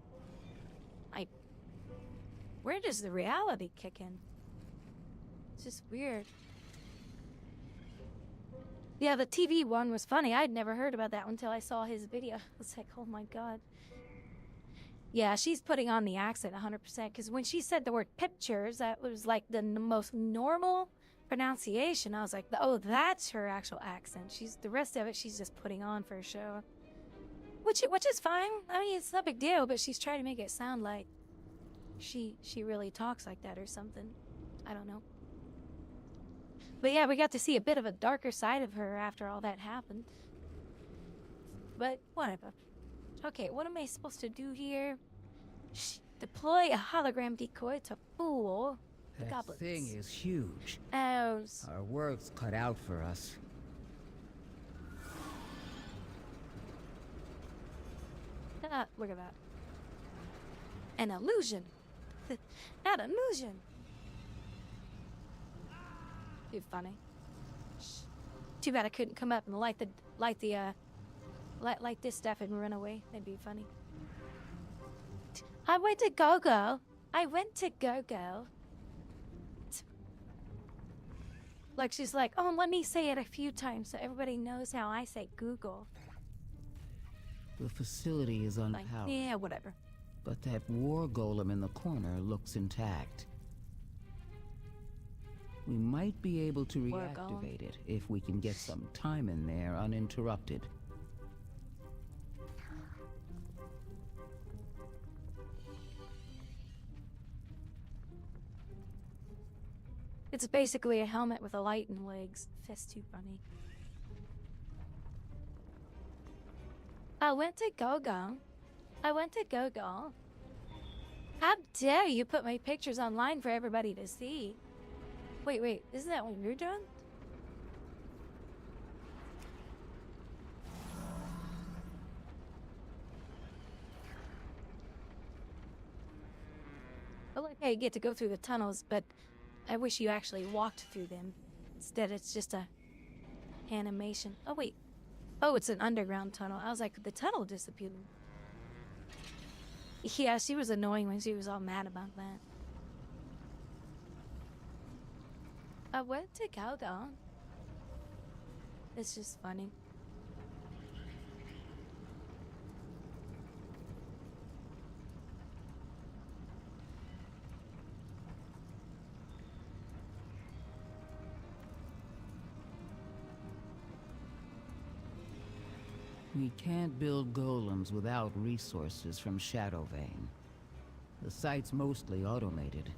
Where does the reality kick in? It's just weird. Yeah, the TV one was funny. I'd never heard about that one until I saw his video. I was like, oh my God. Yeah, she's putting on the accent 100%, because when she said the word pictures, that was like the most normal pronunciation. I was like, oh, that's her actual accent. The rest of it, she's just putting on for a show. Which is fine. I mean, it's no big deal, but she's trying to make it sound like she really talks like that or something. I don't know. But yeah, we got to see a bit of a darker side of her after all that happened. But whatever. Okay, what am I supposed to do here? Deploy a hologram decoy to fool the That goblins. thing is huge. Oh, Our work's cut out for us. look at that. An illusion. An illusion. Too funny. Too bad I couldn't come up and light this stuff and run away. That'd be funny. I went to go-go. Like she's like, oh, let me say it a few times so everybody knows how I say Google. The facility is Like, unpowered. yeah, whatever. But that war golem in the corner looks intact. We might be able to War golem? reactivate it if we can get some time in there uninterrupted. It's basically a helmet with a light and legs. That's too funny. I went to go-go. How dare you put my pictures online for everybody to see? Wait, isn't that what you're doing? Well, okay, you get to go through the tunnels, but I wish you actually walked through them. Instead, it's just a animation. Oh, wait. Oh, it's an underground tunnel. I was like, the tunnel disappeared. Yeah, she was annoying when she was all mad about that. I went to go-go. It's just funny. We can't build golems without resources from Shadowvane. The site's mostly automated.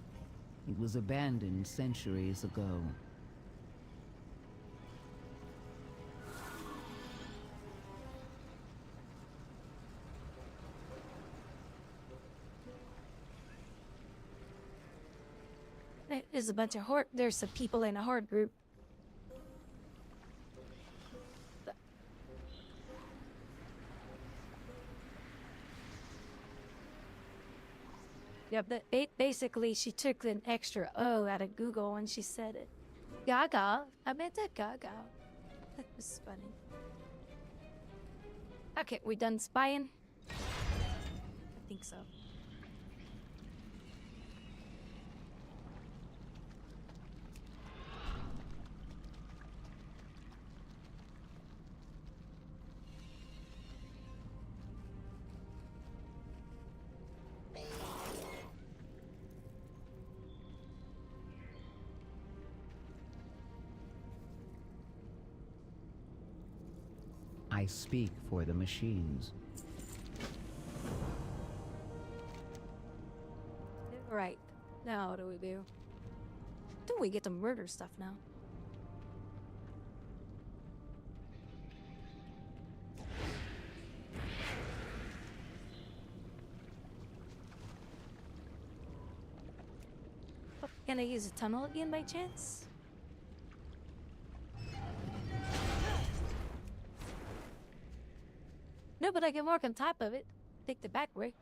It was abandoned centuries ago. There's a bunch of there's some people in a horde group. Yeah, but basically she took an extra O out of Google and she said it. Gaga. I meant that Gaga. That was funny. Okay, we done spying? I think so. I speak for the machines. Right. Now what do we do? Don't we get to murder stuff now? Oh, can I use a tunnel again by chance? No, but I can walk on top of it. Take the back way.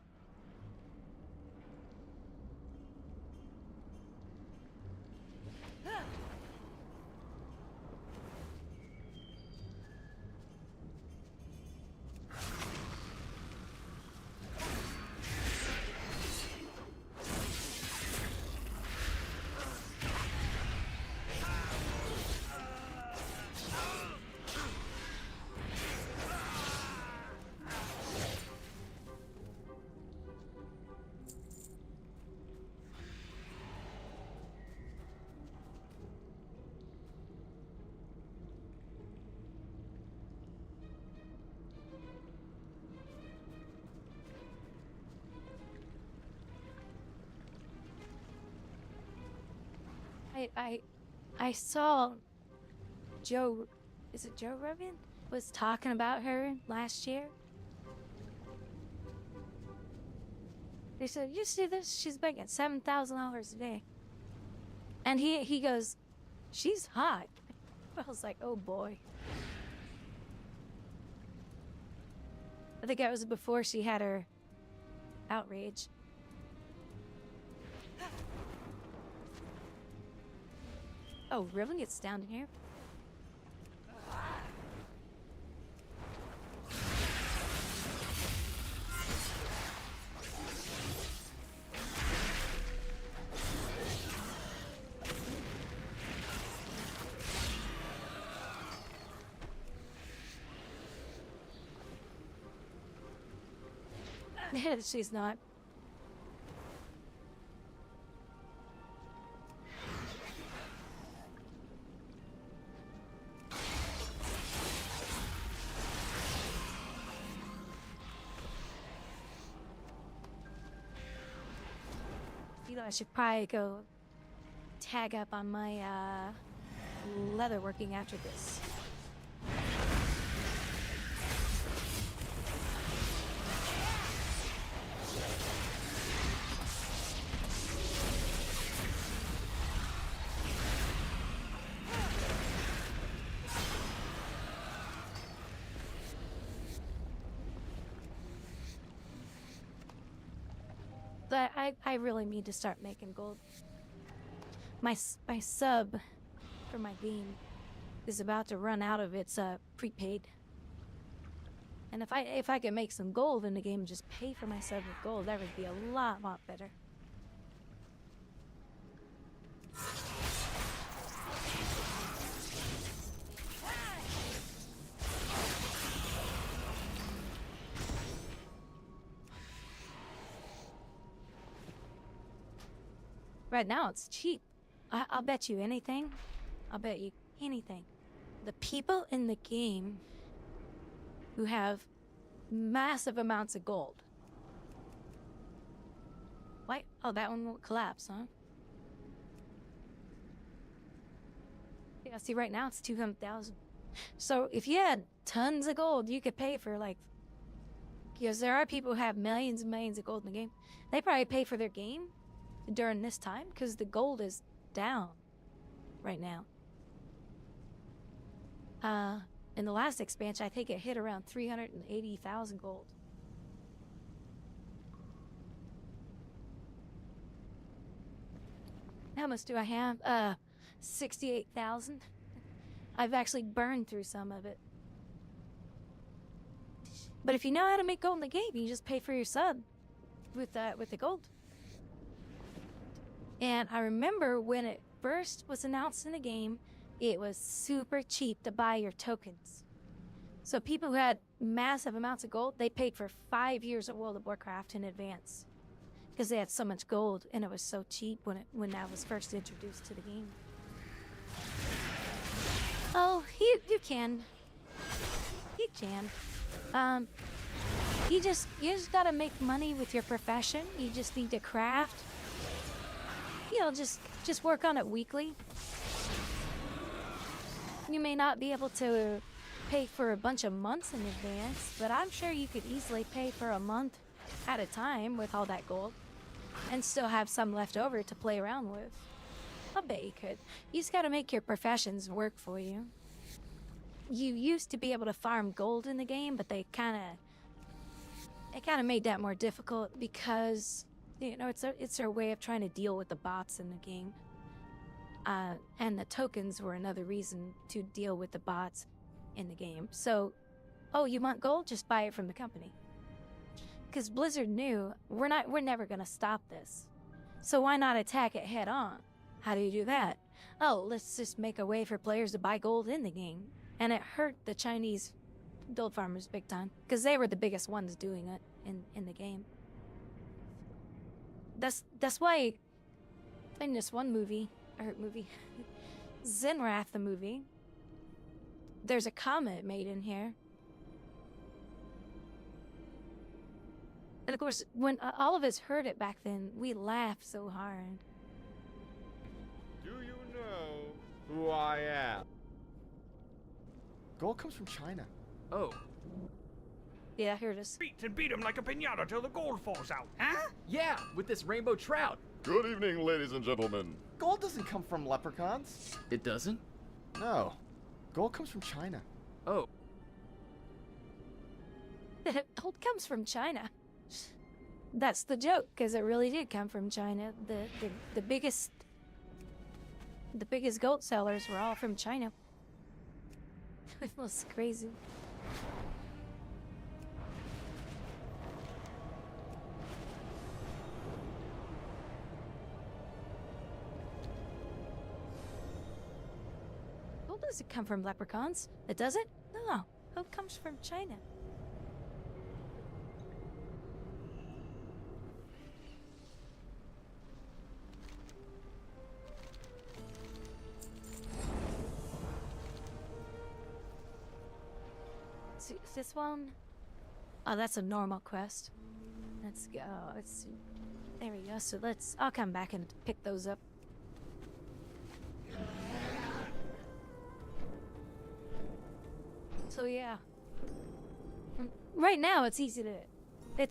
I saw Joe, is it Joe Rogan? Was talking about her last year. They said, you see this? She's making $7,000 a day. And he goes, she's hot. I was like, oh boy. I think that was before she had her outrage. Oh, Riven gets down in here. She's not. You know, I should probably go tag up on my leatherworking after this. But I really need to start making gold. My sub for my game is about to run out of its prepaid. And if I could make some gold in the game and just pay for my sub with gold, that would be a lot better. Right now it's cheap. I'll bet you anything. I'll bet you anything. The people in the game who have massive amounts of gold. Why? Oh, that one won't collapse, huh? Yeah, see, right now it's 200,000. So if you had tons of gold, you could pay for, like, because there are people who have millions and millions of gold in the game. They probably pay for their game during this time because the gold is down right now. In the last expansion, I think it hit around 380,000 gold. How much do I have? 68,000. I've actually burned through some of it. But if you know how to make gold in the game, you just pay for your sub with the gold. And I remember when it first was announced in the game, it was super cheap to buy your tokens. So people who had massive amounts of gold, they paid for 5 years of World of Warcraft in advance because they had so much gold and it was so cheap when that was first introduced to the game. Oh, you can. You can. You just gotta make money with your profession. You just need to craft. You know, just work on it weekly. You may not be able to pay for a bunch of months in advance, but I'm sure you could easily pay for a month at a time with all that gold and still have some left over to play around with. I bet you could. You just gotta make your professions work for you. You used to be able to farm gold in the game, but they kind of made that more difficult because, you know, it's their way of trying to deal with the bots in the game. And the tokens were another reason to deal with the bots in the game. So, oh, you want gold? Just buy it from the company. Because Blizzard knew we're never gonna stop this. So why not attack it head on? How do you do that? Oh, let's just make a way for players to buy gold in the game. And it hurt the Chinese gold farmers big time because they were the biggest ones doing it in the game. That's why in this one movie, Zenrath the movie, there's a comment made in here. And of course, when all of us heard it back then, we laughed so hard. Do you know who I am? Gold comes from China. Oh. Yeah, here it is. Beat him like a piñata till the gold falls out, huh? Yeah, with this rainbow trout. Good evening, ladies and gentlemen. Gold doesn't come from leprechauns. It doesn't? No. Gold comes from China. Oh. Gold comes from China. That's the joke, because it really did come from China. The biggest gold sellers were all from China. It was crazy. Gold doesn't come from leprechauns. It doesn't? No. Gold comes from China. This one? Oh, that's a normal quest. Let's go. Let's see. There we go. So I'll come back and pick those up. So yeah. Right now it's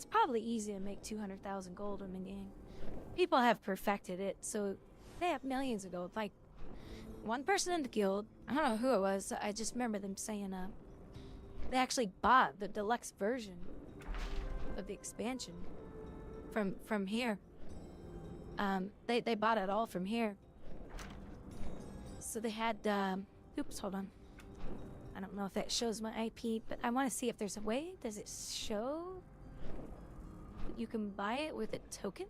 probably easy to make 200,000 gold in the game. People have perfected it, so they have millions of gold. Like, one person in the guild, I don't know who it was, I just remember them saying, they actually bought the deluxe version of the expansion from here. They bought it all from here. So they had, oops, hold on. I don't know if that shows my IP, but I want to see if there's a way. Does it show that you can buy it with a token?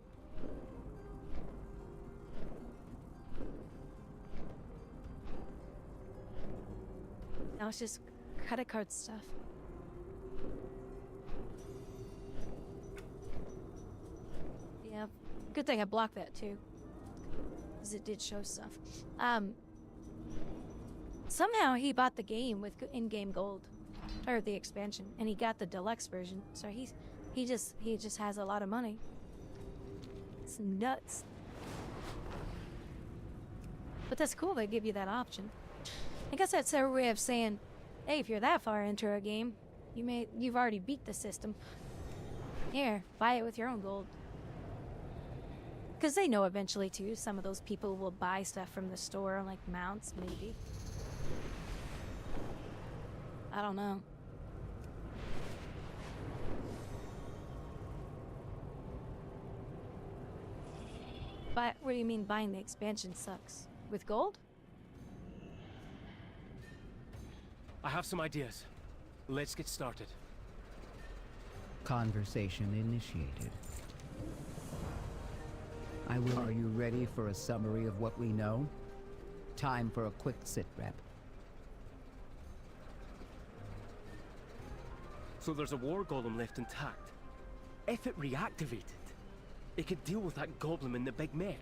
No, it's just credit card stuff. Yeah, good thing I blocked that too, because it did show stuff. Somehow he bought the game with in-game gold. or the expansion, and he got the deluxe version. So he just has a lot of money. It's nuts. But that's cool. They give you that option. I guess that's their way of saying, hey, if you're that far into a game, you've already beat the system. Here, buy it with your own gold. Because they know eventually, too, some of those people will buy stuff from the store, like mounts, maybe. I don't know. But what do you mean buying the expansion sucks? With gold? I have some ideas. Let's get started. Conversation initiated. Are you ready for a summary of what we know? Time for a quick sit rep. So there's a war golem left intact. If it reactivated, it could deal with that goblin in the big mech.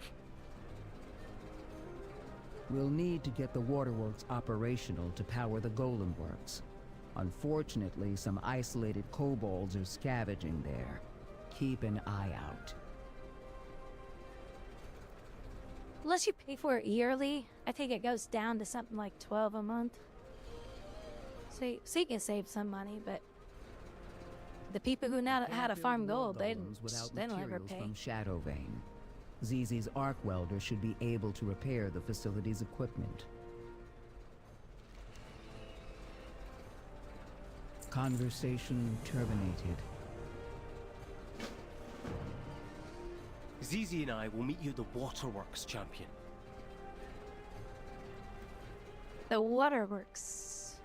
We'll need to get the waterworks operational to power the golem works. Unfortunately, some isolated kobolds are scavenging there. Keep an eye out. Unless you pay for it yearly, I think it goes down to something like 12 a month. So you can save some money, but the people who know how to farm gold, they don't ever pay. From Shadowvane. Zizi's arc welder should be able to repair the facility's equipment. Conversation terminated. Zizi and I will meet you at the waterworks, champion. The waterworks.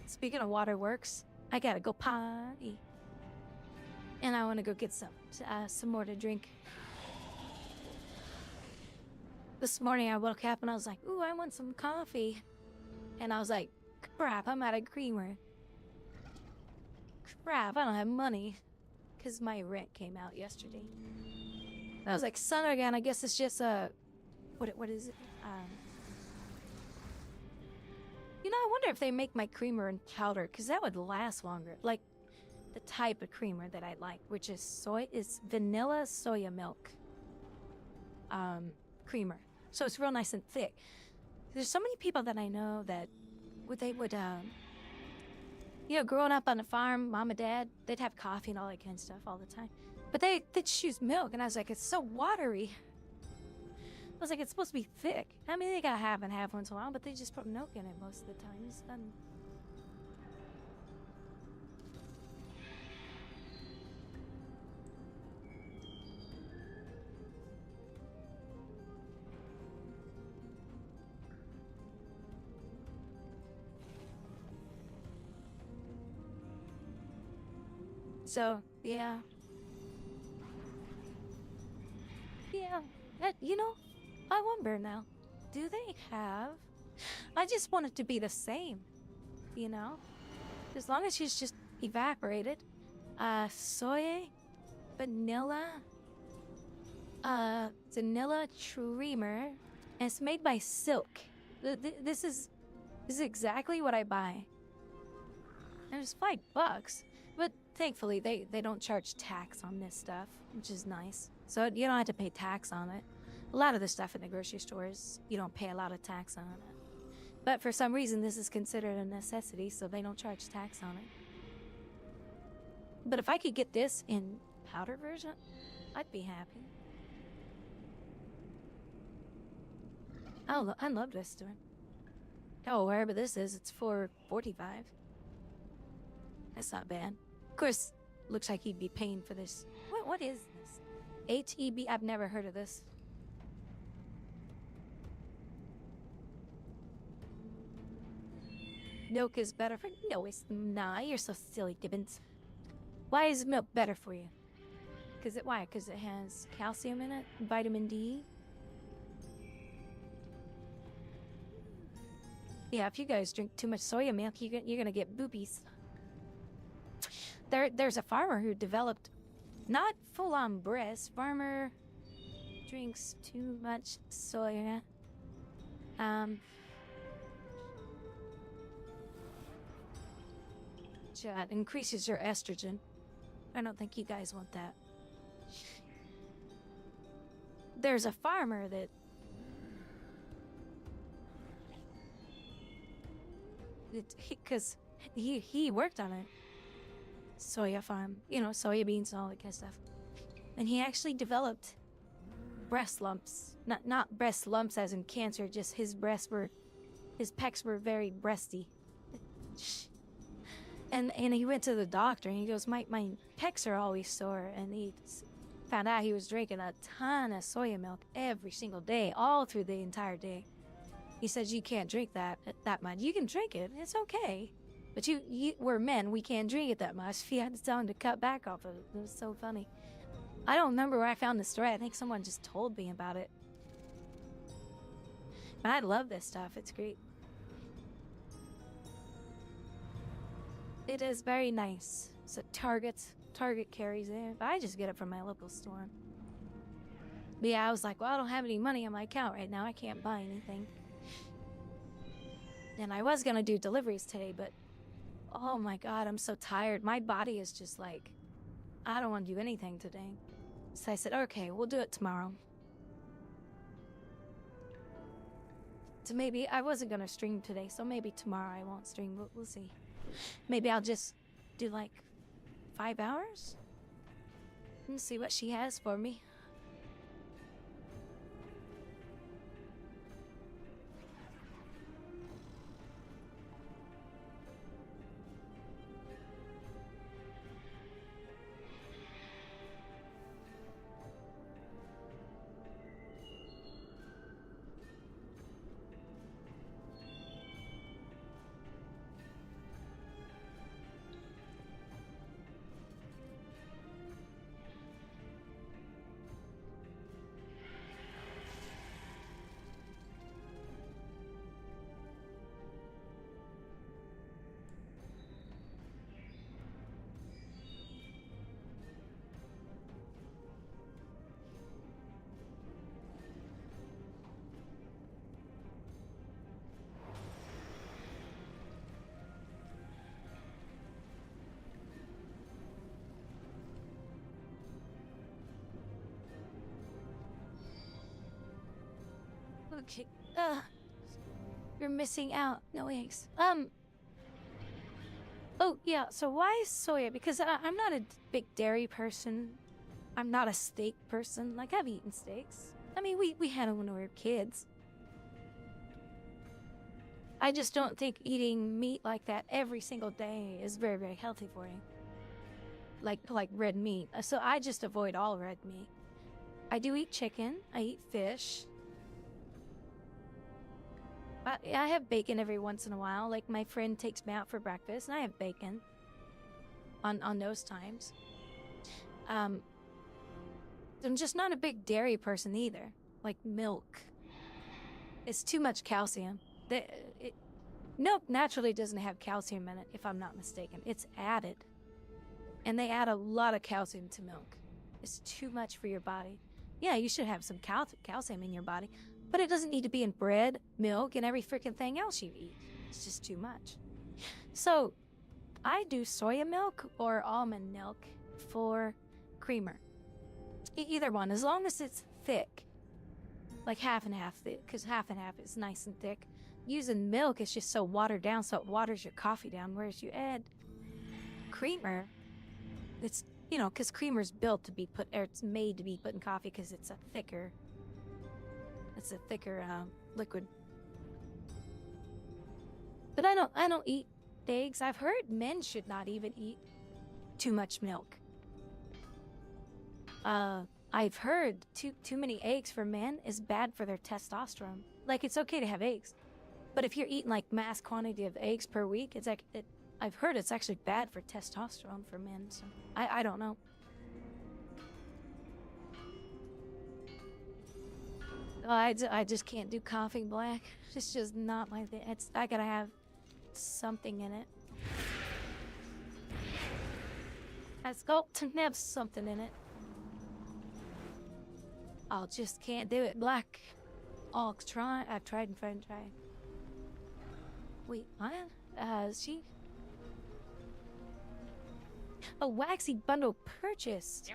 Speaking of waterworks, I gotta go potty. And I want to go get some more to drink. This morning I woke up and I was like, ooh, I want some coffee. And I was like, crap, I'm out of creamer. Crap, I don't have money. Because my rent came out yesterday. I was like, son again, I guess it's just what is it? You know, I wonder if they make my creamer in powder, because that would last longer. Like, the type of creamer that I like, which is vanilla soya milk creamer. So it's real nice and thick. There's so many people that I know that growing up on a farm, mom and dad, they'd have coffee and all that kind of stuff all the time. But they'd choose milk, and I was like, it's so watery. I was like, it's supposed to be thick. I mean, they got half and half once in a while, but they just put milk in it most of the time. It's done. So, yeah. Yeah, you know, I wonder now, do they have... I just want it to be the same, you know? As long as she's just evaporated. Soy, vanilla creamer, and it's made by Silk. This is exactly what I buy. And it's $5. But thankfully, they don't charge tax on this stuff, which is nice. So you don't have to pay tax on it. A lot of the stuff in the grocery stores, you don't pay a lot of tax on it. But for some reason, this is considered a necessity, so they don't charge tax on it. But if I could get this in powder version, I'd be happy. Oh, I love this store. Oh, wherever this is, it's $4.45. That's not bad. Of course, looks like he'd be paying for this. What is this? ATB? I've never heard of this. Milk is better for... No, it's not. You're so silly, Gibbons. Why is milk better for you? Why? Because it has calcium in it? Vitamin D? Yeah, if you guys drink too much soya milk, you're gonna get boobies. There's a farmer who developed... Not full-on breasts. Farmer drinks too much soya. It increases your estrogen. I don't think you guys want that. There's a farmer that because he worked on a soya farm, you know, soya beans and all that kind of stuff, and he actually developed breast lumps. Not breast lumps as in cancer, just his pecs were very breasty. And he went to the doctor and he goes, my pecs are always sore, and he found out he was drinking a ton of soya milk every single day, all through the entire day. He says, you can't drink that much. You can drink it, it's okay. But we're men, we can't drink it that much. He had to tell him to cut back off of it. It was so funny. I don't remember where I found the story. I think someone just told me about it. But I love this stuff, it's great. It is very nice. So Target carries it, but I just get it from my local store. But yeah, I was like, well, I don't have any money on my account right now. I can't buy anything. And I was gonna do deliveries today, but oh my god, I'm so tired. My body is just like, I don't want to do anything today. So I said, okay, we'll do it tomorrow. So maybe, I wasn't gonna stream today, so maybe tomorrow I won't stream, we'll see. Maybe I'll just do like 5 hours and see what she has for me. Okay, you're missing out. No eggs. Oh yeah, so why soya? Because I'm not a big dairy person. I'm not a steak person. Like, I've eaten steaks. I mean, we had them when we were kids. I just don't think eating meat like that every single day is very, very healthy for you. Like red meat. So I just avoid all red meat. I do eat chicken. I eat fish. I have bacon every once in a while. Like, my friend takes me out for breakfast, and I have bacon on those times. I'm just not a big dairy person either. Like, milk. It's too much calcium. Milk naturally doesn't have calcium in it, if I'm not mistaken. It's added. And they add a lot of calcium to milk. It's too much for your body. Yeah, you should have some calcium in your body. But it doesn't need to be in bread, milk, and every freaking thing else you eat. It's just too much. So, I do soya milk or almond milk for creamer. Either one, as long as it's thick. Like half and half thick, because half and half is nice and thick. Using milk is just so watered down, so it waters your coffee down, whereas you add creamer, it's, you know, because creamer's built to be put, or it's made to be put in coffee because it's a thicker liquid. But I don't eat eggs. I've heard men should not even eat too much milk. I've heard too many eggs for men is bad for their testosterone. Like, it's okay to have eggs, but if you're eating like mass quantity of eggs per week, it's like I've heard it's actually bad for testosterone for men. So I don't know. I just can't do coffee black. It's just not my thing. I gotta have something in it. It's got to have something in it. I just can't do it black. Oh, I've tried and tried and tried. Wait, what? She... A waxy bundle purchased.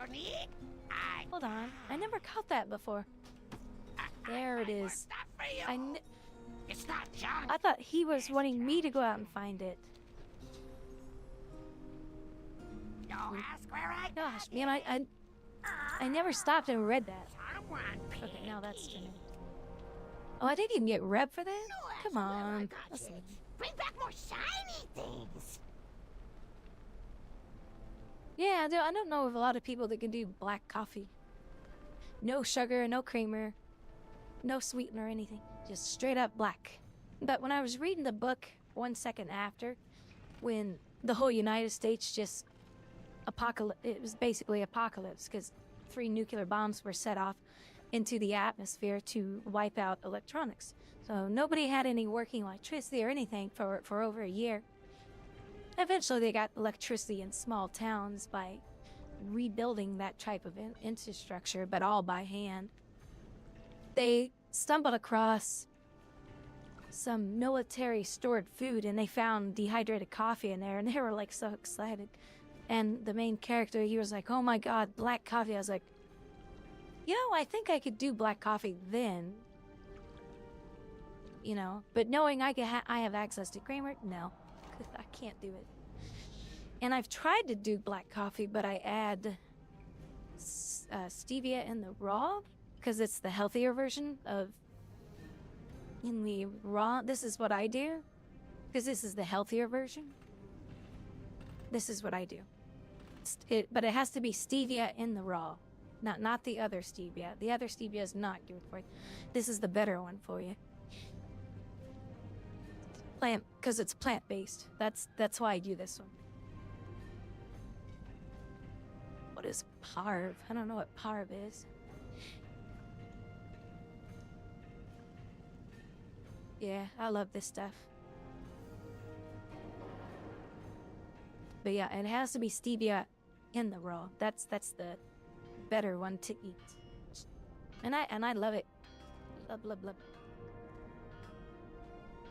Hold on, I never caught that before. There it is. It's not junk. I thought he was wanting me to go out and find it. Don't ask where I Gosh, man, I never stopped and read that. Okay, now that's turning. Oh, I didn't even get rep for that? Come on. Bring back more shiny things. Yeah, I don't know of a lot of people that can do black coffee. No sugar, no creamer, no sweetener or anything. Just straight up black. But when I was reading the book 1 second after, when the whole United States just it was basically apocalypse because 3 nuclear bombs were set off into the atmosphere to wipe out electronics. So nobody had any working electricity or anything for over a year. Eventually they got electricity in small towns by rebuilding that type of infrastructure, but all by hand. They stumbled across some military stored food and they found dehydrated coffee in there and they were like so excited. And the main character, he was like, oh my god, black coffee. I was like, you know, I think I could do black coffee then. You know, but knowing I have access to creamer, no. I can't do it. And I've tried to do black coffee, but I add stevia in the raw because it's the healthier version of in the raw. This is what I do because this is the healthier version. This is what I do. But it has to be stevia in the raw, not the other stevia. The other stevia is not good for you. This is the better one for you. Because it's plant-based. That's why I do this one. What is parv? I don't know what parv is. Yeah, I love this stuff. But yeah, it has to be stevia in the raw. That's the better one to eat. And I love it. Love.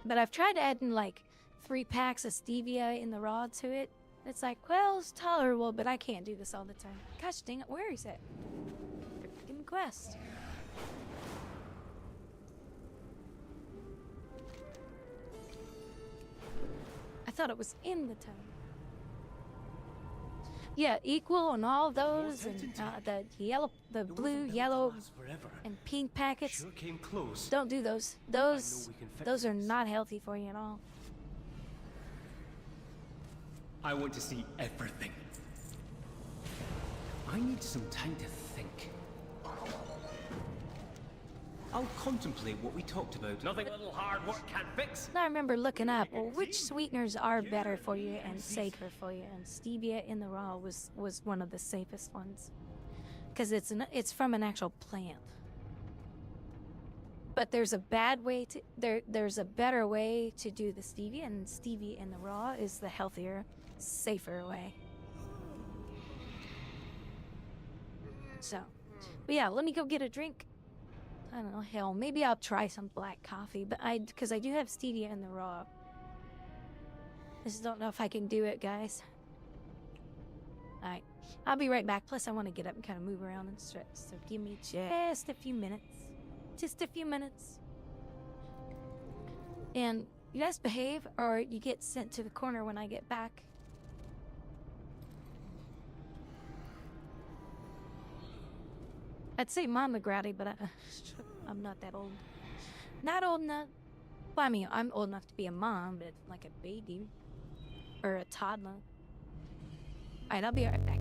But I've tried adding like 3 packs of stevia in the raw to it. It's like, well, it's tolerable, but I can't do this all the time. Gosh dang it, where is it? Freaking quest. I thought it was in the town. Yeah, equal on all those, and the blue, yellow, and pink packets. Sure came close. Don't do those. Those are not healthy for you at all. I want to see everything. I need some time to think. I'll contemplate what we talked about. Nothing a little hard work can't fix. I remember looking up, well, which sweeteners are better for you and safer for you, and stevia in the raw was one of the safest ones, because it's from an actual plant. But there's a bad way to there's a better way to do the stevia, and stevia in the raw is the healthier, safer way. So, but yeah, let me go get a drink. I don't know, hell, maybe I'll try some black coffee, but because I do have stevia in the raw. I just don't know if I can do it, guys. Alright, I'll be right back. Plus, I want to get up and kind of move around and stretch, so give me just a few minutes. Just a few minutes. And you guys behave, or you get sent to the corner when I get back. I'd say Mama Grouwdi, but I'm not that old. Not old enough. Well, I mean, I'm old enough to be a mom, but like a baby. Or a toddler. Alright, I'll be right back.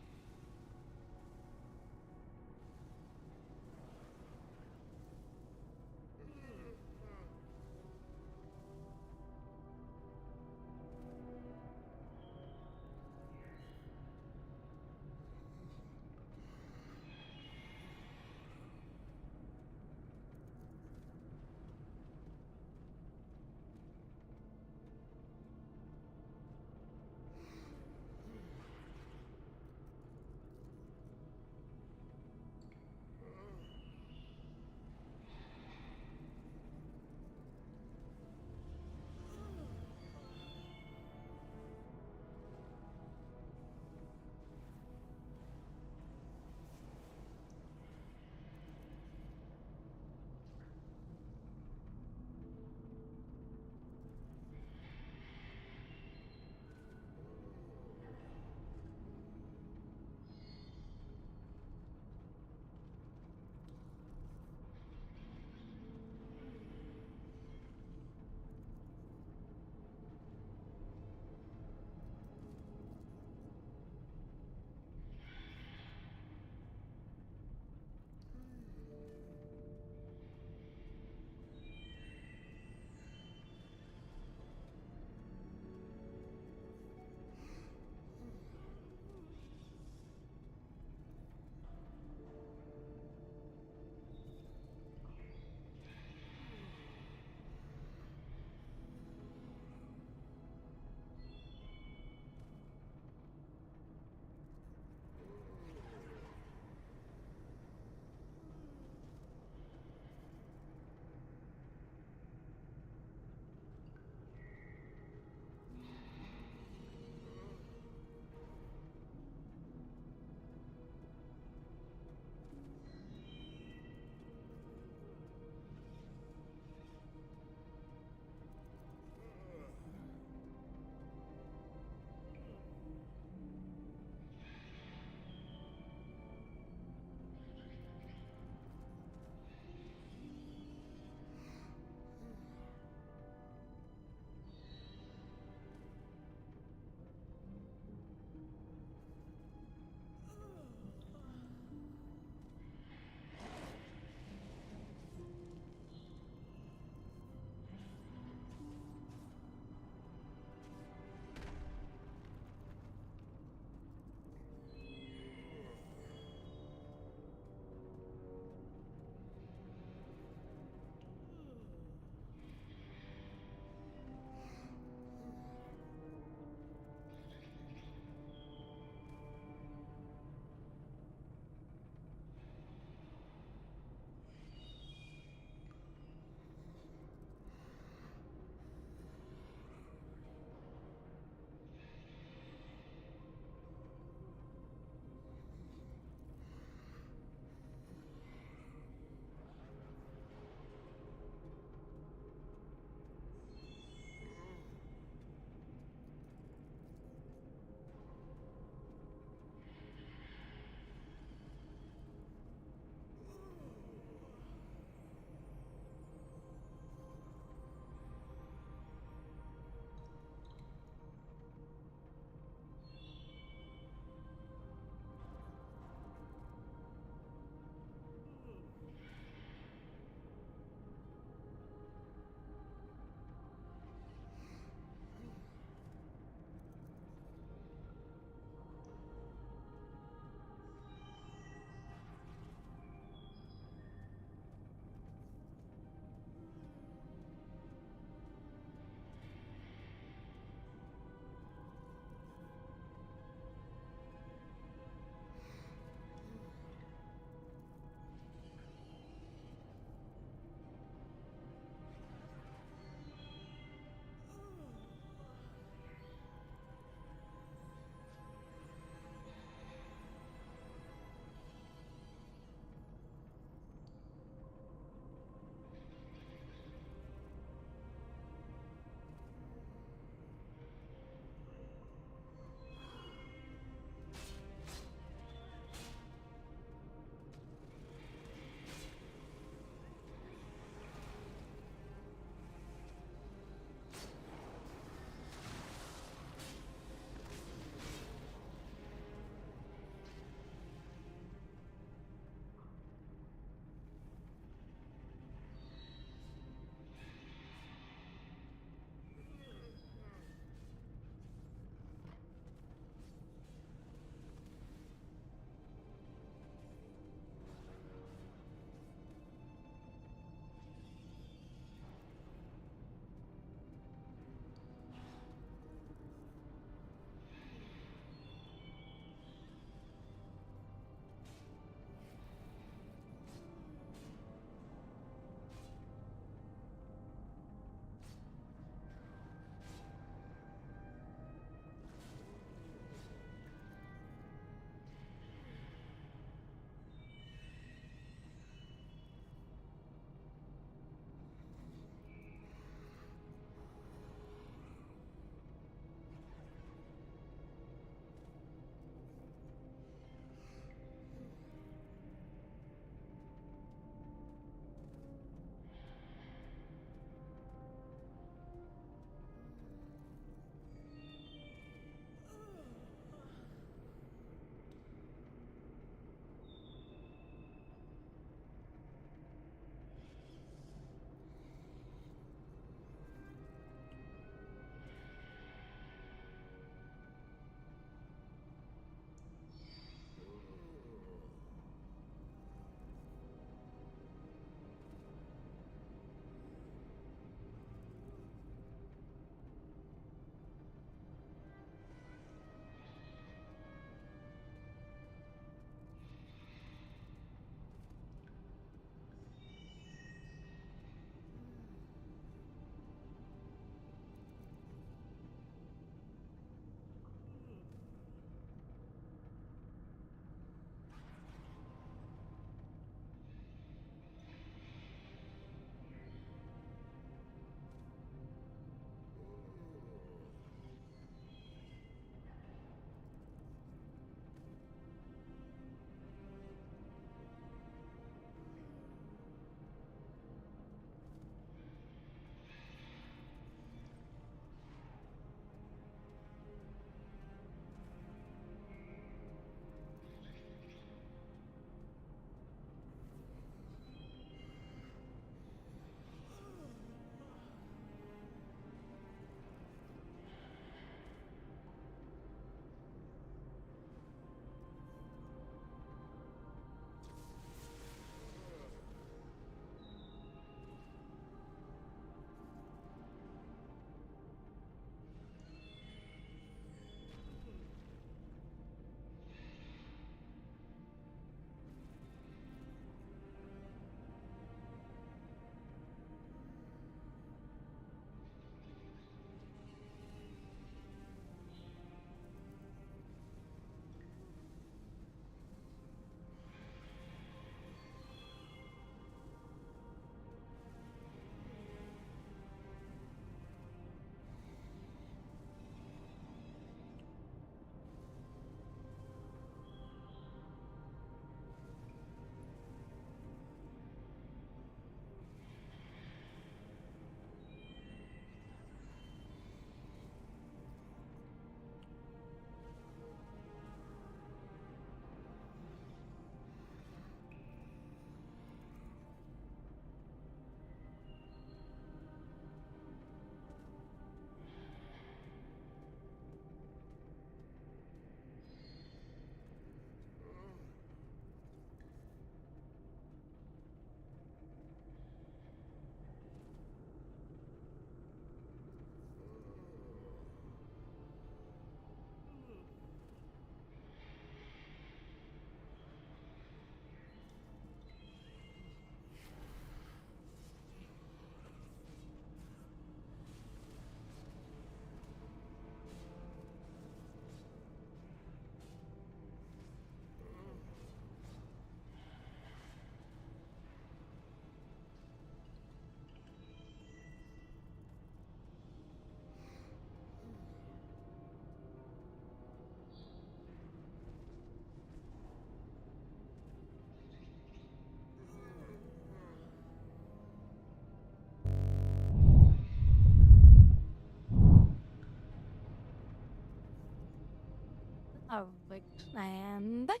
Oh, like, I am back.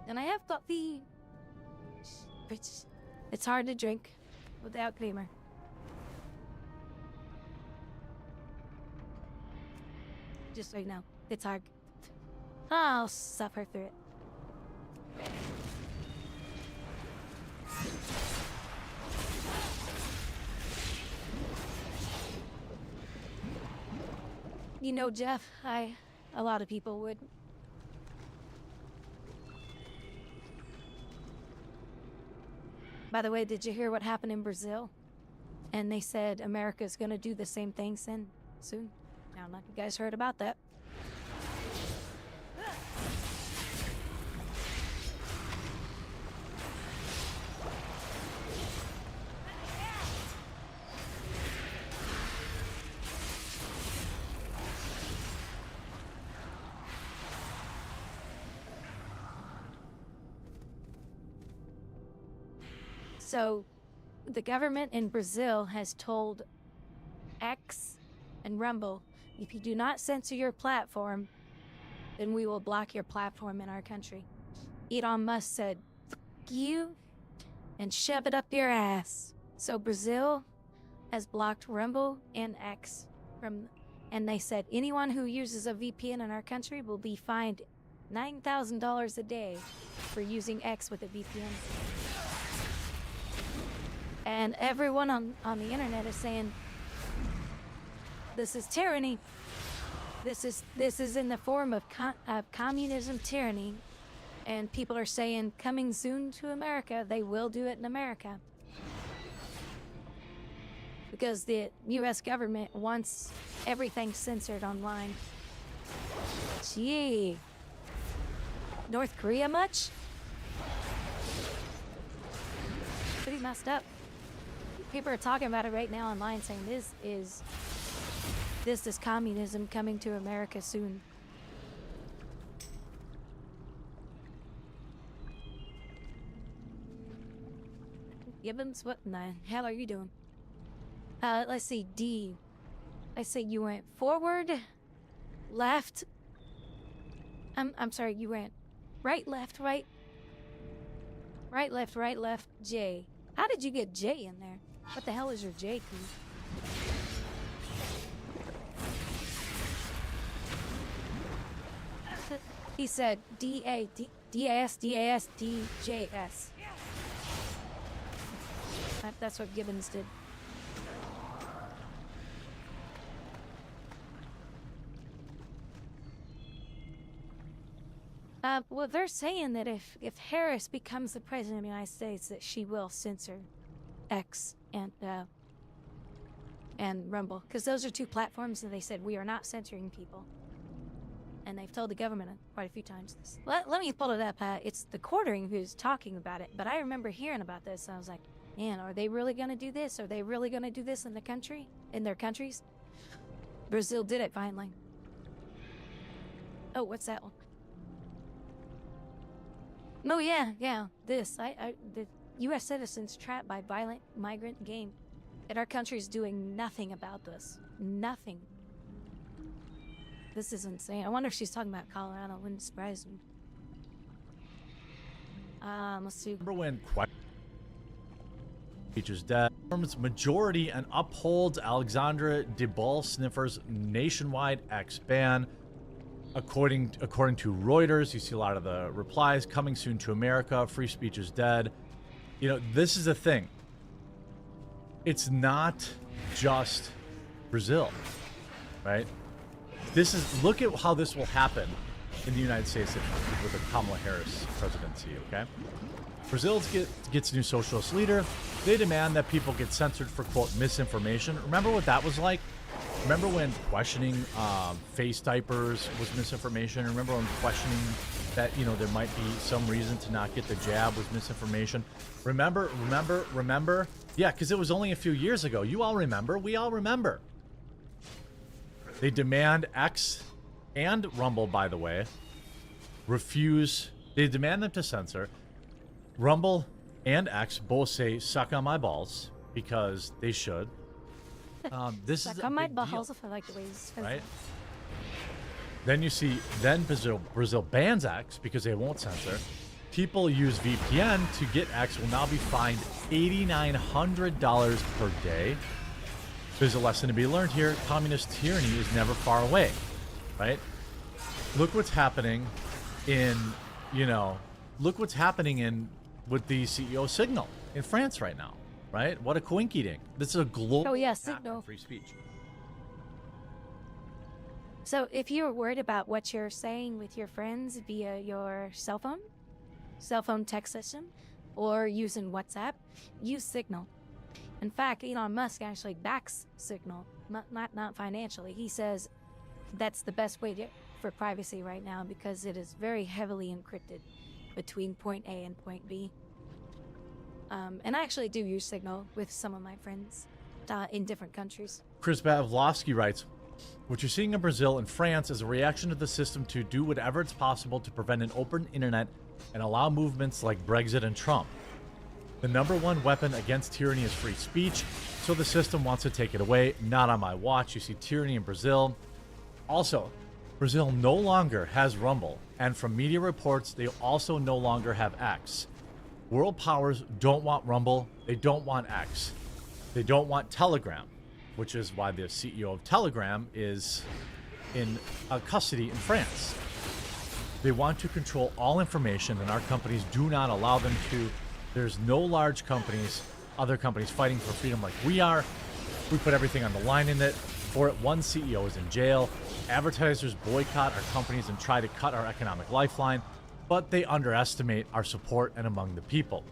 And I have coffee. It's hard to drink without creamer. Just so you know, it's hard. I'll suffer through it. You know, Jeff, a lot of people would. By the way, did you hear what happened in Brazil? And they said America's gonna do the same thing soon. I don't know if you guys heard about that. So, the government in Brazil has told X and Rumble, if you do not censor your platform, then we will block your platform in our country. Elon Musk said, "Fuck you," and shove it up your ass. So Brazil has blocked Rumble and X and they said anyone who uses a VPN in our country will be fined $9,000 a day for using X with a VPN. And everyone on the internet is saying, this is tyranny. This is in the form of communism tyranny. And people are saying, coming soon to America, they will do it in America. Because the US government wants everything censored online. Gee. North Korea much? Pretty messed up. People are talking about it right now online, saying this is communism coming to America soon. Gibbons, what in the hell are you doing? Let's see, D. I say you went forward, left. I'm sorry, you went right, left, right. Right, left, J. How did you get J in there? What the hell is your J key? He said D-A-S, D-J-S. That's what Gibbons did. Well, they're saying that if Harris becomes the president of the United States, that she will censor X and Rumble, because those are two platforms that they said we are not censoring people, and they've told the government quite a few times this. Let me pull it up. It's the Quartering who's talking about it, but I remember hearing about this. And I was like, man, are they really going to do this? Are they really going to do this in their countries? Brazil did it finally. Oh, what's that one? Oh, yeah, this. The U.S. citizens trapped by violent migrant gang. And our country's doing nothing about this. Nothing. This is insane. I wonder if she's talking about Colorado. Wouldn't surprise me. Let's see. Remember when features dead, forms majority and upholds Alexandra DeBall Sniffer's nationwide X ban. According to Reuters, you see a lot of the replies, coming soon to America, free speech is dead. You know, this is the thing. It's not just Brazil, right? This is, look at how this will happen in the United States with the Kamala Harris presidency, okay? Brazil gets a new socialist leader. They demand that people get censored for, quote, misinformation. Remember what that was like? Remember when questioning face diapers was misinformation? Remember when questioning that, you know, there might be some reason to not get the jab was misinformation? Remember? Yeah, because it was only a few years ago. You all remember. We all remember. They demand X and Rumble, by the way, refuse. They demand them to censor. Rumble and X both say, suck on my balls, because they should. This Suck is on my a big deal, balls if I like the way this right? Then you see, Brazil bans X because they won't censor. People use VPN to get X will now be fined $8,900 per day. There's a lesson to be learned here. Communist tyranny is never far away, right? Look what's happening in, look what's happening with the CEO Signal in France right now, right? What a coinky-dink. This is a global attack Signal. on free speech. So if you're worried about what you're saying with your friends via your cell phone text system, or using WhatsApp, use Signal. In fact, Elon Musk actually backs Signal, not financially. He says that's the best way for privacy right now because it is very heavily encrypted between point A and point B. And I actually do use Signal with some of my friends in different countries. Chris Pavlovsky writes, what you're seeing in Brazil and France is a reaction to the system to do whatever it's possible to prevent an open internet and allow movements like Brexit and Trump. The number one weapon against tyranny is free speech, so the system wants to take it away. Not on my watch. You see tyranny in Brazil. Also, Brazil no longer has Rumble, and from media reports, they also no longer have X. World powers don't want Rumble. They don't want X. They don't want Telegram, which is why the CEO of Telegram is in custody in France. They want to control all information, and our companies do not allow them to. There's no large companies, other companies fighting for freedom like we are. We put everything on the line in it. For it, one CEO is in jail. Advertisers boycott our companies and try to cut our economic lifeline, but they underestimate our support and among the people.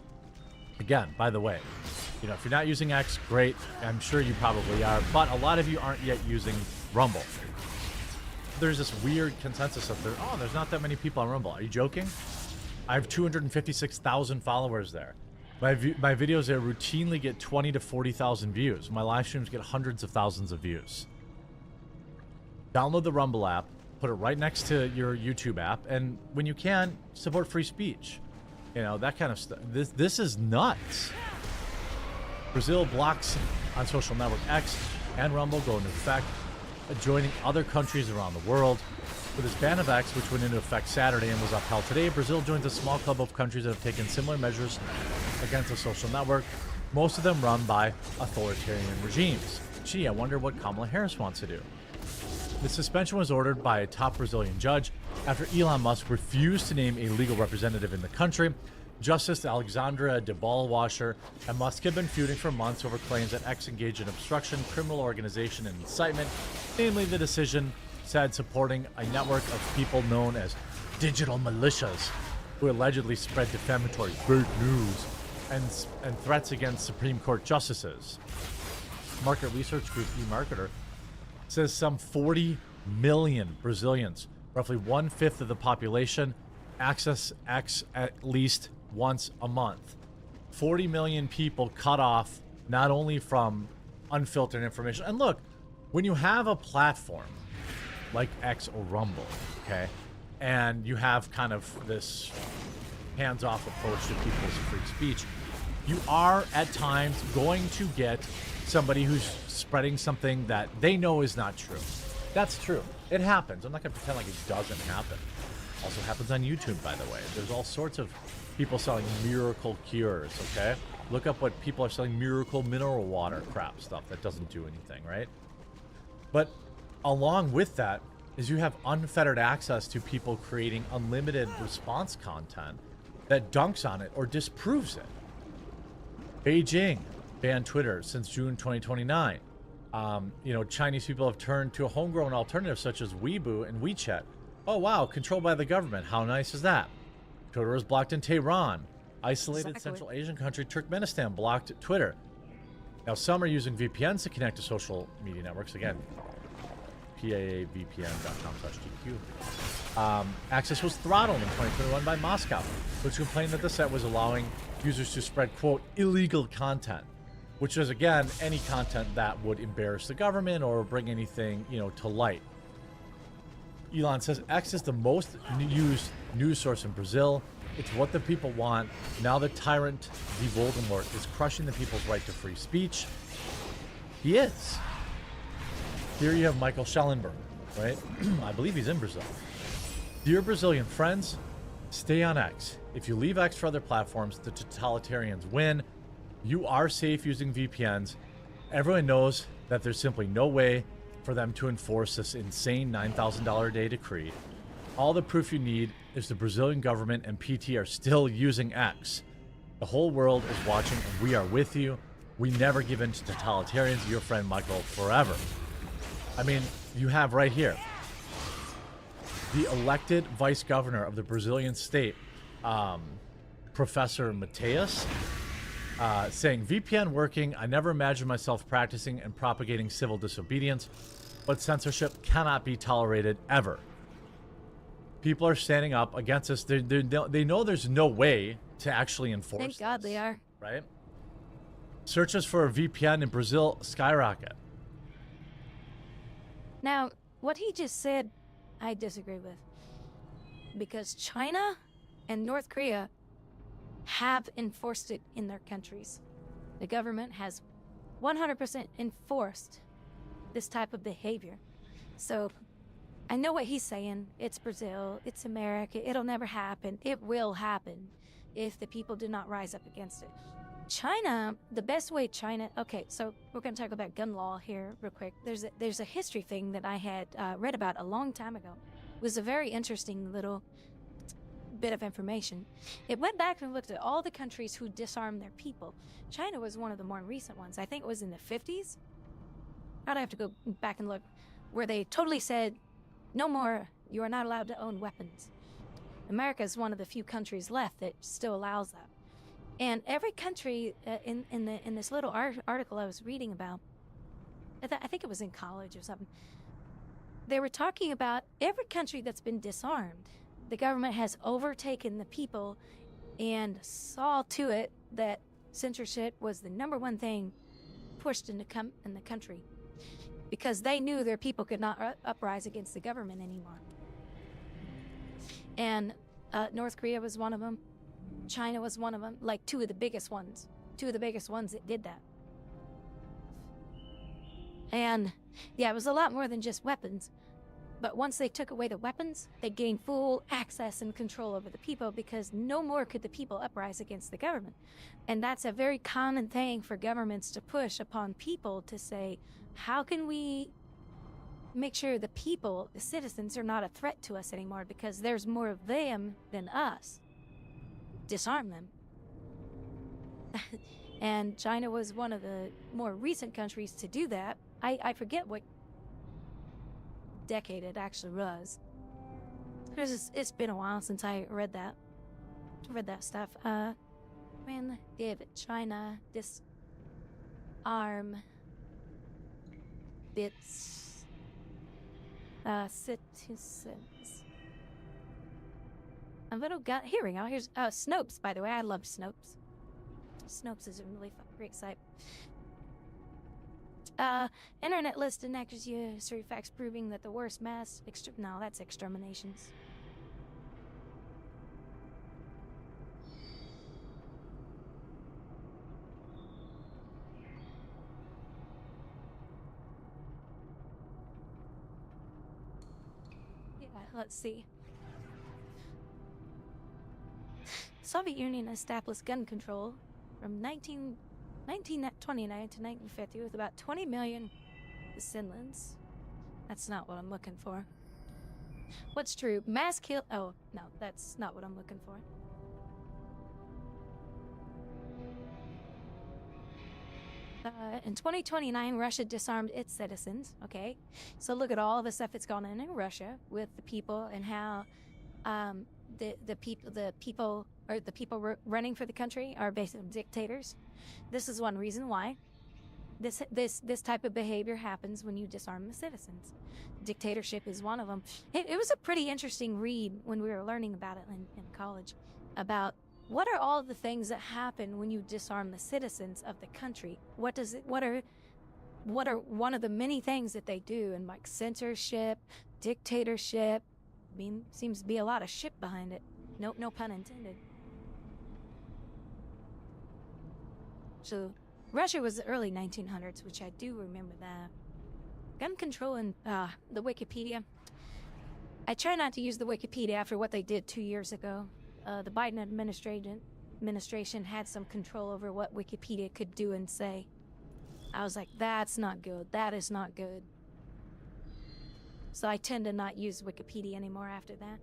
Again, by the way, if you're not using X, great. I'm sure you probably are, but a lot of you aren't yet using Rumble. There's this weird consensus of there's not that many people on Rumble. Are you joking? I have 256,000 followers there. My videos there routinely get 20 to 40,000 views. My live streams get hundreds of thousands of views. Download the Rumble app, put it right next to your YouTube app, and when you can, support free speech. That kind of stuff. This is nuts. Brazil blocks on social network X and Rumble go into effect, joining other countries around the world. With this ban of X, which went into effect Saturday and was upheld today, Brazil joins a small club of countries that have taken similar measures against the social network, most of them run by authoritarian regimes. Gee, I wonder what Kamala Harris wants to do. The suspension was ordered by a top Brazilian judge after Elon Musk refused to name a legal representative in the country. Justice Alexandra de Ballwasser and Musk have been feuding for months over claims that X engaged in obstruction, criminal organization, and incitement. Namely, the decision said supporting a network of people known as digital militias who allegedly spread defamatory fake news and threats against Supreme Court justices. Market research group eMarketer says some 40 million Brazilians, roughly 1/5 of the population, access X at least once a month. 40 million people cut off not only from unfiltered information. And look, when you have a platform like X or Rumble, okay, and you have kind of this hands-off approach to people's free speech, you are at times going to get somebody who's spreading something that they know is not true. That's true. It happens. I'm not going to pretend like it doesn't happen. Also happens on YouTube, by the way. There's all sorts of people selling miracle cures, okay? Look up what people are selling, miracle mineral water crap stuff that doesn't do anything, right? But along with that is you have unfettered access to people creating unlimited response content that dunks on it or disproves it. Beijing banned Twitter since June 2029. Chinese people have turned to a homegrown alternative such as Weibo and WeChat. Oh, wow, controlled by the government. How nice is that? Twitter was blocked in Tehran. Isolated Central Asian country Turkmenistan blocked Twitter. Now, some are using VPNs to connect to social media networks. Again, paavpn.com/GQ. Access was throttled in 2021 by Moscow, which complained that the site was allowing users to spread, quote, illegal content, which is, again, any content that would embarrass the government or bring anything, to light. Elon says X is the most used news source in Brazil. It's what the people want. Now the tyrant, the Voldemort, is crushing the people's right to free speech. He is. Here you have Michael Schellenberg, right? I believe he's in Brazil. Dear Brazilian friends, stay on X. If you leave X for other platforms, the totalitarians win. You are safe using VPNs. Everyone knows that there's simply no way for them to enforce this insane $9,000 a day decree. All the proof you need is the Brazilian government and PT are still using X. The whole world is watching and we are with you. We never give in to totalitarians. Your friend Michael forever. I mean, you have right here the elected vice governor of the Brazilian state, Professor Mateus, saying, VPN working. I never imagined myself practicing and propagating civil disobedience, but censorship cannot be tolerated ever. People are standing up against us. They know there's no way to actually enforce Thank God they are. right? Searches for a VPN in Brazil skyrocket. Now, what he just said, I disagree with. Because China and North Korea have enforced it in their countries. The government has 100% enforced this type of behavior. So, I know what he's saying. It's Brazil, it's America, it'll never happen. It will happen if the people do not rise up against it. China, the best way China... Okay, so we're going to talk about gun law here real quick. There's a history thing that I had read about a long time ago. It was a very interesting little bit of information. It went back and looked at all the countries who disarmed their people. China was one of the more recent ones. I think it was in the 50s. I'd have to go back and look. Where they totally said, no more, you are not allowed to own weapons. America is one of the few countries left that still allows that. And every country in this little article I was reading about, I think it was in college or something, they were talking about every country that's been disarmed. The government has overtaken the people and saw to it that censorship was the #1 thing pushed in the country, because they knew their people could not uprise against the government anymore. And North Korea was one of them. China was one of them, like two of the biggest ones that did that. And yeah, it was a lot more than just weapons. But once they took away the weapons, they gained full access and control over the people, because no more could the people uprise against the government. And that's a very common thing for governments to push upon people, to say, how can we make sure the people, the citizens, are not a threat to us anymore, because there's more of them than us. Disarm them. And China was one of the more recent countries to do that. I forget what decade it actually was. It's been a while since I read that stuff. When did China disarm its citizens? A little gut. Here we go. Here's Snopes, by the way. I love Snopes. Snopes is a really great site. Internet list and accuracy facts proving that the worst mass no, that's exterminations. Yeah, let's see. Soviet Union established gun control from 1929 to 1950 with about 20 million descendants. That's not what I'm looking for. What's true? Mass kill... Oh, no, that's not what I'm looking for. In 2029, Russia disarmed its citizens. Okay, so look at all the stuff that's gone in Russia with the people, and how the people running for the country are basically dictators. This is one reason why this type of behavior happens when you disarm the citizens. Dictatorship is one of them. It was a pretty interesting read when we were learning about it in college, about what are all the things that happen when you disarm the citizens of the country. What are one of the many things that they do, and like censorship, dictatorship. I mean, seems to be a lot of shit behind it. No pun intended. So, Russia was the early 1900s, which I do remember that. gun control and the Wikipedia. I try not to use the Wikipedia after what they did 2 years ago. The Biden administration had some control over what Wikipedia could do and say. I was like, that's not good. That is not good. So I tend to not use Wikipedia anymore after that.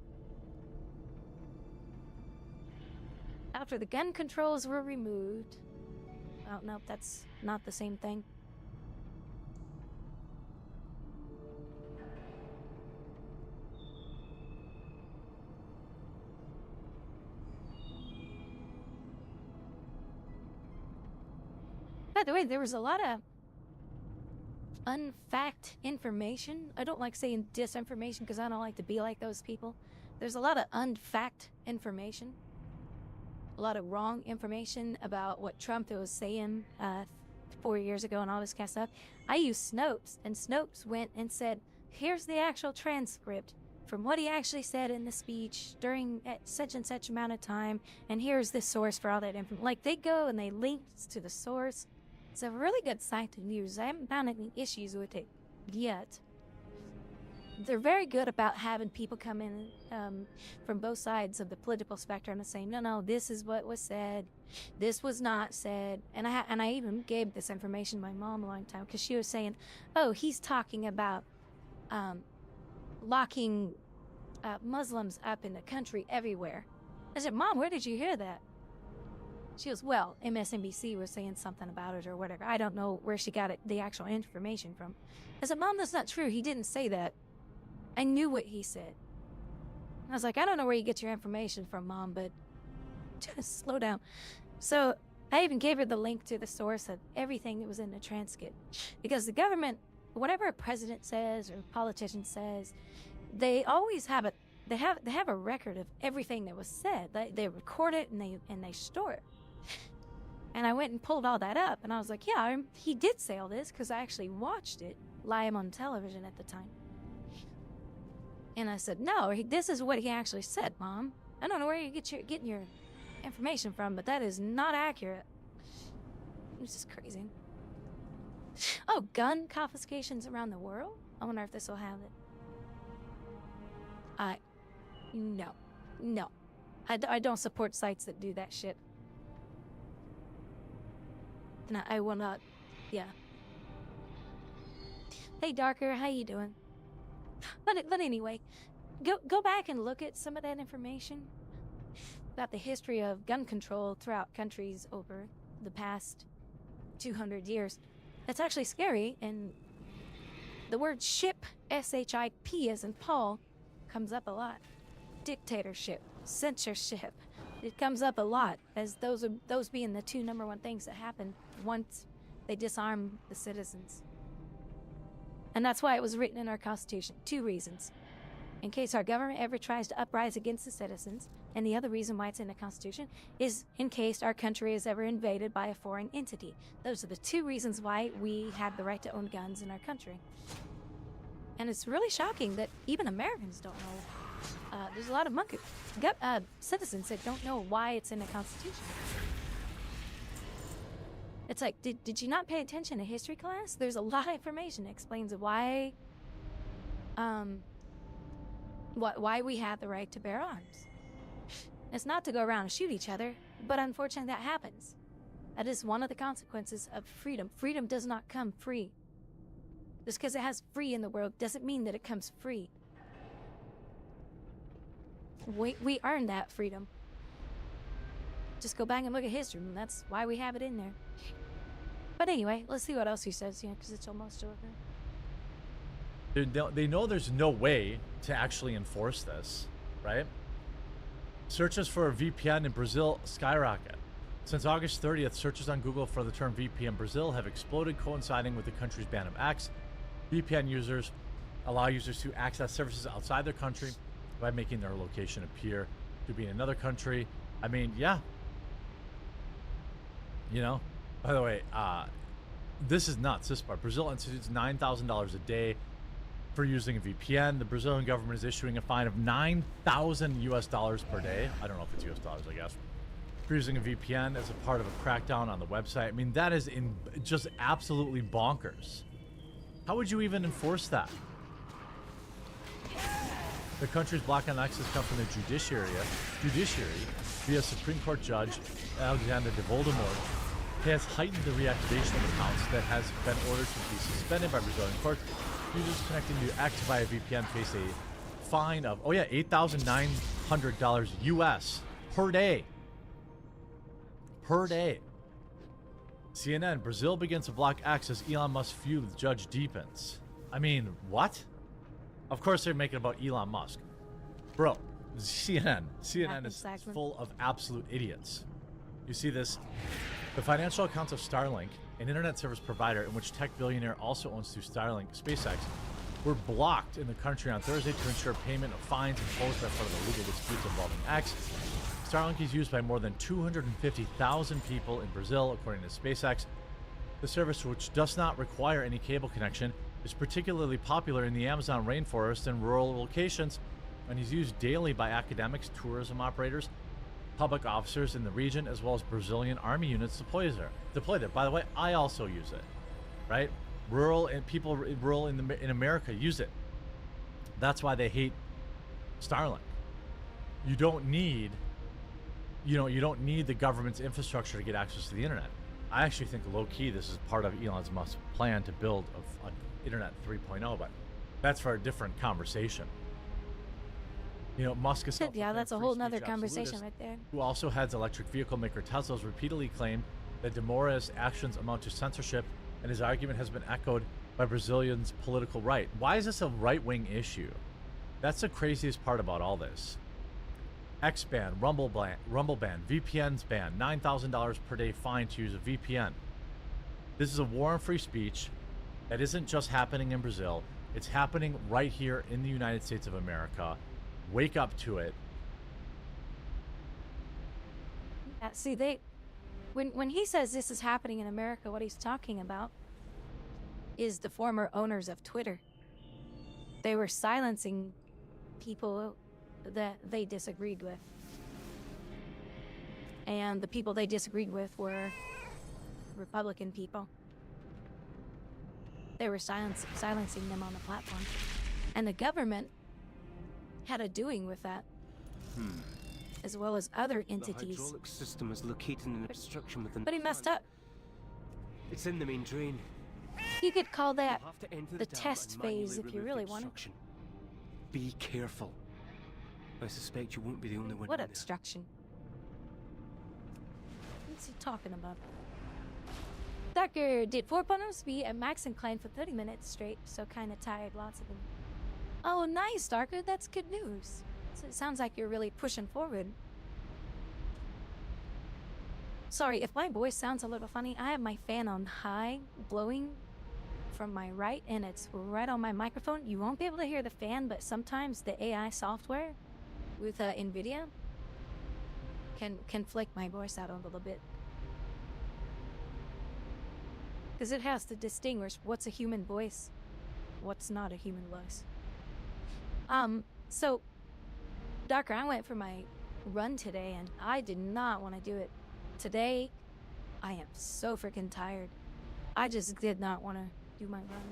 After the gun controls were removed... Oh, nope, that's not the same thing. By the way, there was a lot of unfact information. I don't like saying disinformation because I don't like to be like those people. There's a lot of unfact information. A lot of wrong information about what Trump was saying 4 years ago and all this kind of stuff. I used Snopes, and Snopes went and said, here's the actual transcript from what he actually said in the speech during such and such amount of time, and here's the source for all that information. Like, they go and they link to the source. It's a really good site to use. I haven't found any issues with it yet. They're very good about having people come in from both sides of the political spectrum and saying, no, this is what was said. This was not said. And I even gave this information to my mom a long time because she was saying, oh, he's talking about locking Muslims up in the country everywhere. I said, Mom, where did you hear that? She goes, well, MSNBC was saying something about it or whatever. I don't know where she got the actual information from. I said, Mom, that's not true. He didn't say that. I knew what he said. I was like, I don't know where you get your information from, Mom, but just slow down. So I even gave her the link to the source of everything that was in the transcript. Because the government, whatever a president says or a politician says, they always have they have a record of everything that was said. They record it and they store it. And I went and pulled all that up, and I was like, yeah, he did say all this because I actually watched it live on television at the time. And I said, no, this is what he actually said, Mom. I don't know where you getting your information from, but that is not accurate. This is crazy. Oh, gun confiscations around the world? I wonder if this will have it. No. I don't support sites that do that shit. No, I will not. Yeah. Hey, Darker, how you doing? But anyway, go back and look at some of that information about the history of gun control throughout countries over the past 200 years. That's actually scary, and the word ship, S-H-I-P as in Paul, comes up a lot. Dictatorship, censorship. It comes up a lot as those being the two number one things that happen once they disarm the citizens. And that's why it was written in our Constitution. 2 reasons. In case our government ever tries to uprise against the citizens, and the other reason why it's in the Constitution is in case our country is ever invaded by a foreign entity. Those are the 2 reasons why we have the right to own guns in our country. And it's really shocking that even Americans don't know. There's a lot of citizens that don't know why it's in the Constitution. It's like, did you not pay attention to history class? There's a lot of information that explains why we have the right to bear arms. It's not to go around and shoot each other, but unfortunately that happens. That is one of the consequences of freedom. Freedom does not come free. Just because it has free in the world doesn't mean that it comes free. We earned that freedom. Just go back and look at history, and that's why we have it in there. But anyway, let's see what else he says, because it's almost over. They know there's no way to actually enforce this, right? Searches for a VPN in Brazil skyrocket. Since August 30th, searches on Google for the term VPN Brazil have exploded, coinciding with the country's ban of X. VPN users allow users to access services outside their country by making their location appear to be in another country. I mean, yeah. You know? By the way, this is nuts, this part. Brazil institutes $9,000 a day for using a VPN. The Brazilian government is issuing a fine of $9,000 US per day. I don't know if it's US dollars, I guess. For using a VPN as a part of a crackdown on the website. I mean, that is just absolutely bonkers. How would you even enforce that? The country's block on access come from the judiciary via Supreme Court Judge Alexander de Voldemort. He has heightened the reactivation of accounts that has been ordered to be suspended by Brazilian courts. Users connecting to X via VPN face a fine of, oh yeah, $8,900 US per day. Per day. CNN, Brazil begins to block access. Elon Musk feud with judge deepens. I mean, what? Of course they're making it about Elon Musk. Bro, CNN is full of absolute idiots. You see this? The financial accounts of Starlink, an internet service provider in which tech billionaire also owns through Starlink, SpaceX, were blocked in the country on Thursday to ensure payment of fines imposed by part of the legal disputes involving X. Starlink is used by more than 250,000 people in Brazil, according to SpaceX. The service, which does not require any cable connection, is particularly popular in the Amazon rainforest and rural locations, and is used daily by academics, tourism operators, public officers in the region, as well as Brazilian army units deployed there. By the way, I also use it, right? Rural and people rural in America use it. That's why they hate Starlink. You don't need the government's infrastructure to get access to the internet. I actually think low-key this is part of Elon Musk's plan to build an Internet 3.0, but that's for a different conversation. You know, Musk is yeah, that's a whole nother conversation right there. Who also heads electric vehicle maker Tesla's repeatedly claimed that de Moraes' actions amount to censorship, and his argument has been echoed by Brazilians' political right. Why is this a right-wing issue? That's the craziest part about all this. X ban, Rumble ban, VPNs ban, $9,000 per day fine to use a VPN. This is a war on free speech that isn't just happening in Brazil. It's happening right here in the United States of America. Wake up to it. Yeah, see, when he says this is happening in America, what he's talking about is the former owners of Twitter. They were silencing people that they disagreed with. And the people they disagreed with were Republican people. They were silencing them on the platform. And the government had a doing with that. As well as other entities. The hydraulic system is located in obstruction within. But he messed up. It's in the main drain. You could call that You'll have to enter the dam test and phase manually if you remove really the want it. obstruction. Be careful. I suspect you won't be the only one. What in there. obstruction? What's he talking about? Darker did 4 panels be at max incline for 30 minutes straight, so kinda tired, lots of them. Oh, nice, Darker, that's good news. So it sounds like you're really pushing forward. Sorry, if my voice sounds a little funny, I have my fan on high, blowing from my right, and it's right on my microphone. You won't be able to hear the fan, but sometimes the AI software with NVIDIA can flick my voice out a little bit. Because it has to distinguish what's a human voice, what's not a human voice. So, Darker, I went for my run today, and I did not want to do it. Today, I am so freaking tired. I just did not want to do my run.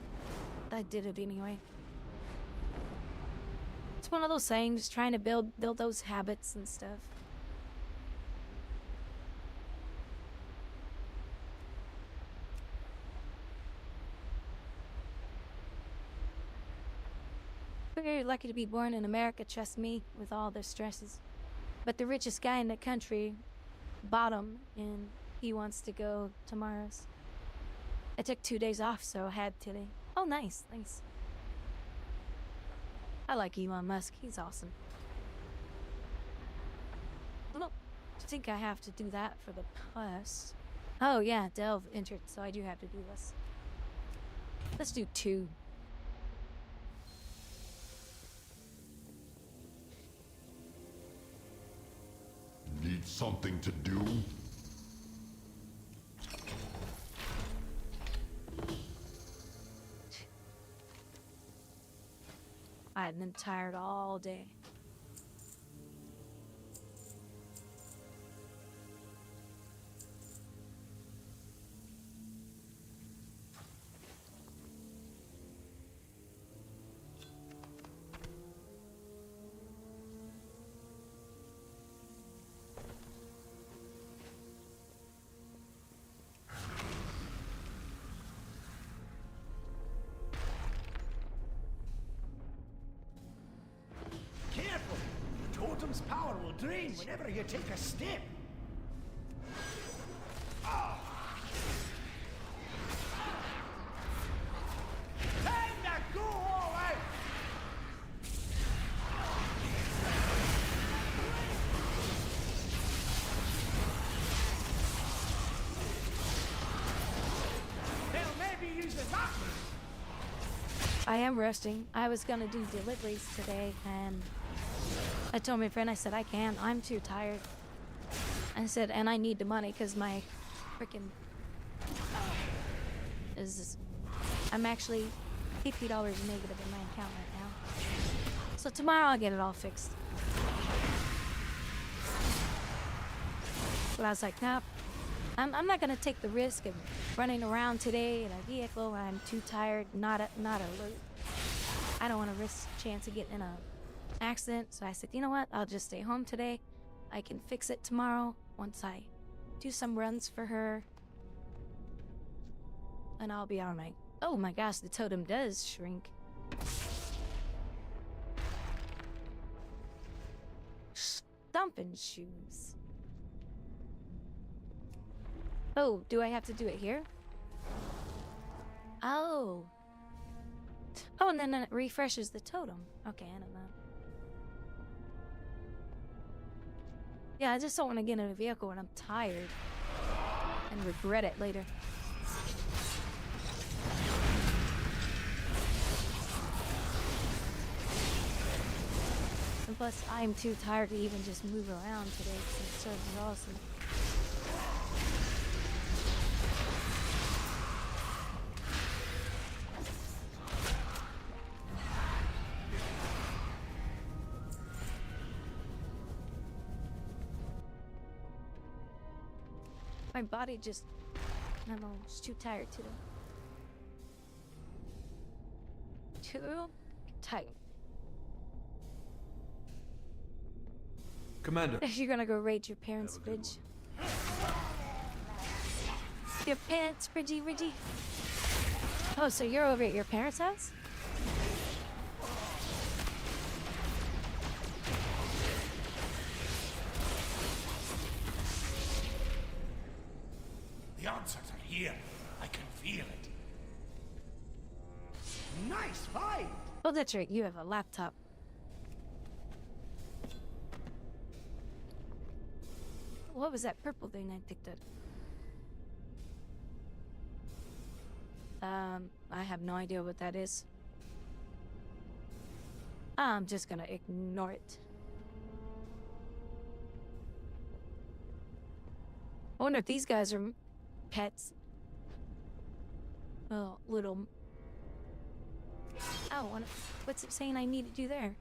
I did it anyway. It's one of those things, trying to build those habits and stuff. Very lucky to be born in America, trust me, with all the stresses. But the richest guy in the country bought him, and he wants to go to Mars. I took 2 days off, so I had today. Oh, nice, thanks. I like Elon Musk, he's awesome. I don't think I have to do that for the plus. Oh yeah, Delve entered, so I do have to do this. Let's do 2. Need something to do? I've been tired all day. totem's power will drain whenever you take a step. Ah. Time to go all out! Hell, maybe use the that. I am resting. I was gonna do deliveries today, and I told my friend, I said, I can't. I'm too tired. I said, and I need the money because my freaking I'm actually $50 negative in my account right now. So tomorrow I'll get it all fixed. But I was like, nope. I'm not gonna take the risk of running around today in a vehicle when I'm too tired, not alert. I don't want to risk the chance of getting in a accident. So I said, you know what? I'll just stay home today. I can fix it tomorrow once I do some runs for her. And I'll be alright. Oh my gosh, the totem does shrink. Stomping shoes. Oh, do I have to do it here? Oh. Oh, and then it refreshes the totem. Okay, I know that. Yeah, I just don't want to get in a vehicle when I'm tired and regret it later. And plus, I'm too tired to even just move around today because I'm so exhausted. My body just, I don't know, it's too tired today. Too tired. Commander. You're gonna go raid your parents' fridge. Your parents, Ridgy. Oh, so you're over at your parents' house? The answers are here. I can feel it. Nice find! Oh, that's right. You have a laptop. What was that purple thing I picked up? I have no idea what that is. I'm just gonna ignore it. I wonder if these guys are pets. Well, little... Oh, what's it saying I need to do there?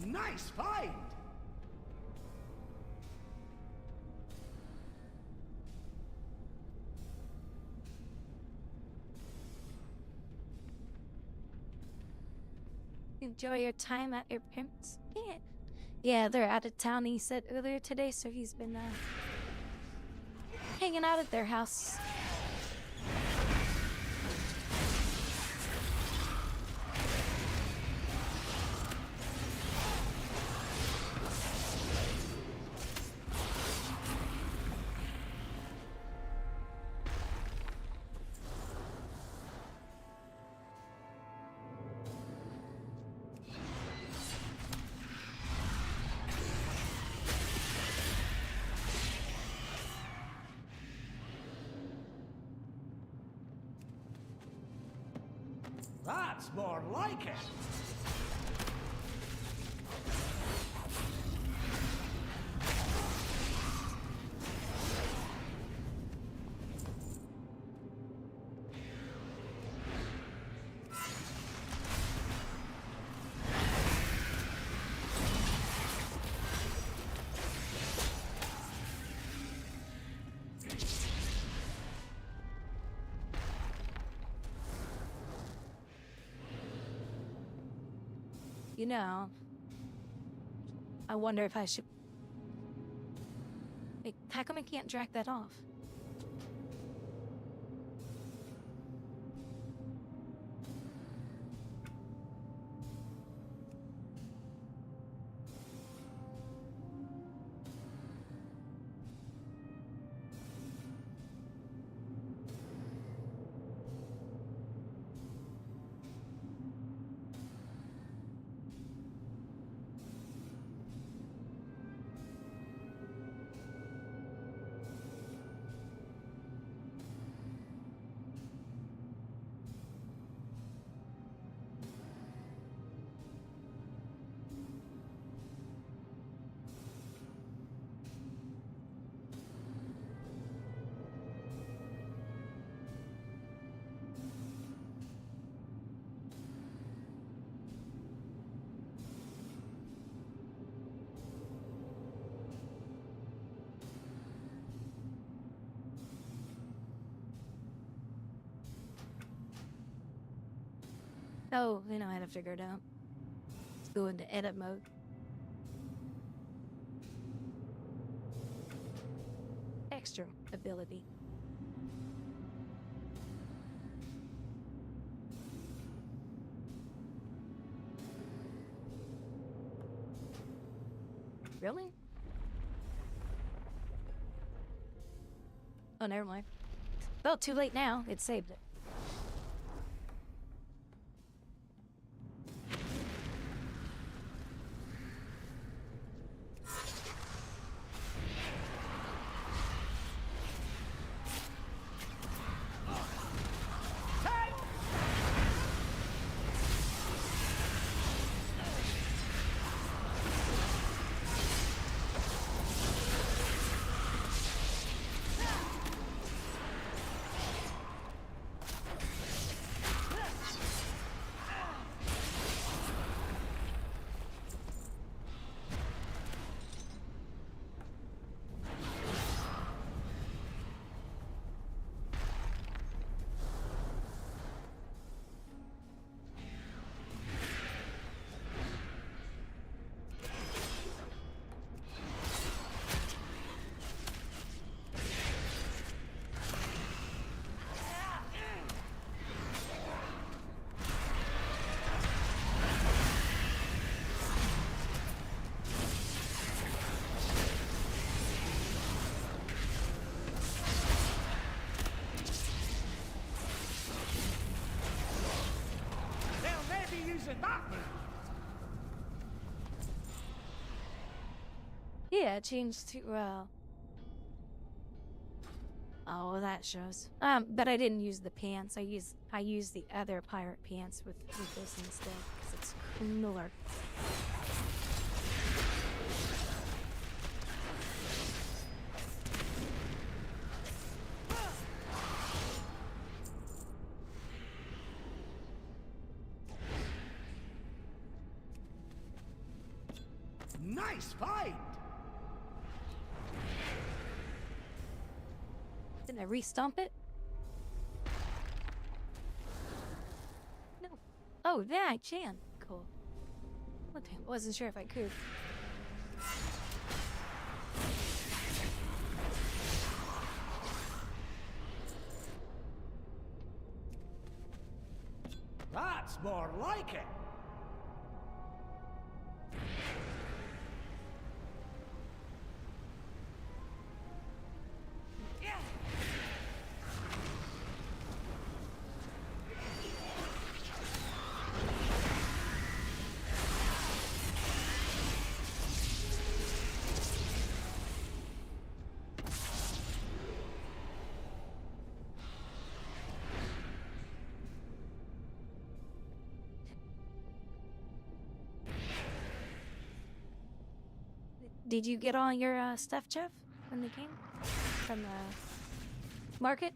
Nice find! Enjoy your time at your parents'? Yeah. Yeah, they're out of town, he said earlier today, so he's been, hanging out at their house. That's more like it. You know, I wonder if I should Like, how come I can't drag that off? Oh, you know how to figure it out. Let's go into edit mode. Extra ability. Really? Oh, never mind. Well, too late now. It saved it. Yeah, it changed to, oh, that shows. But I didn't use the pants. I used the other pirate pants with this instead, because it's cooler. Nice fight! Didn't I re-stomp it? No. Oh, yeah, I can. Cool. Well, damn, wasn't sure if I could. That's more like it! Did you get all your stuff, Jeff, when they came from the market?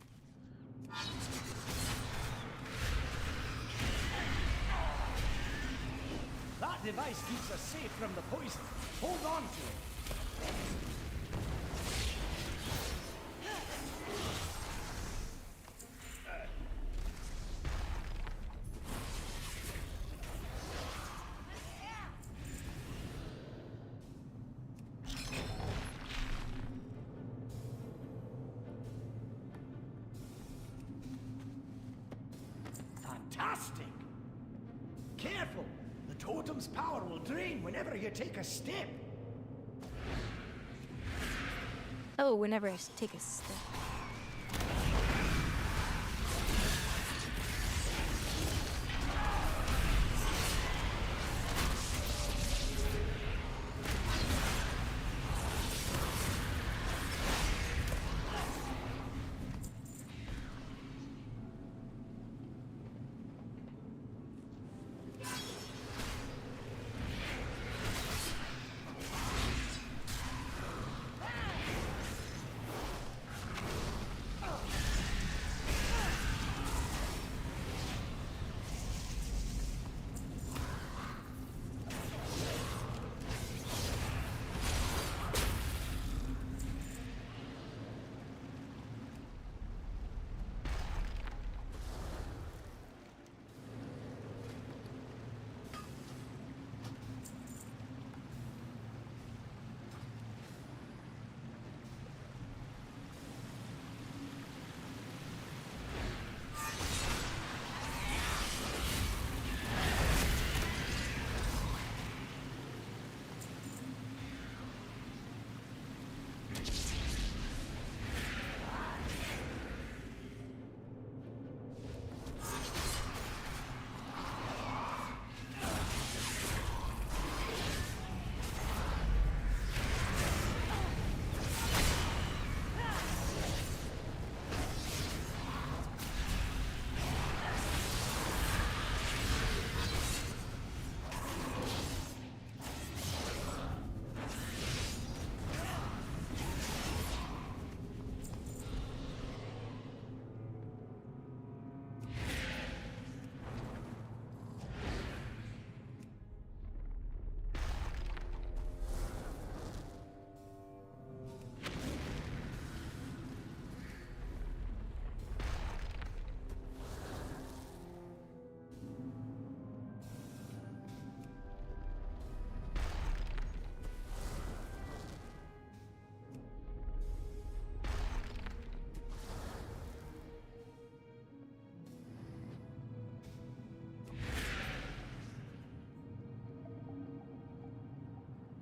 That device keeps us safe from the poison. Hold on to it. Fantastic! Careful! The totem's power will drain whenever you take a step. Oh, whenever I take a step.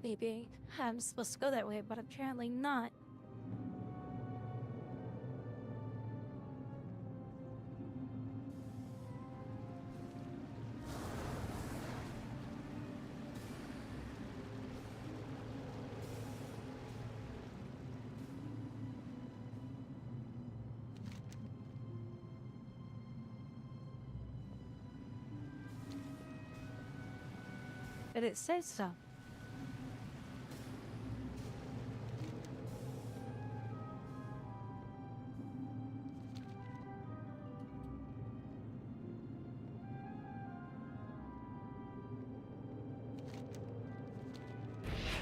Maybe I'm supposed to go that way, but apparently not. But it says so.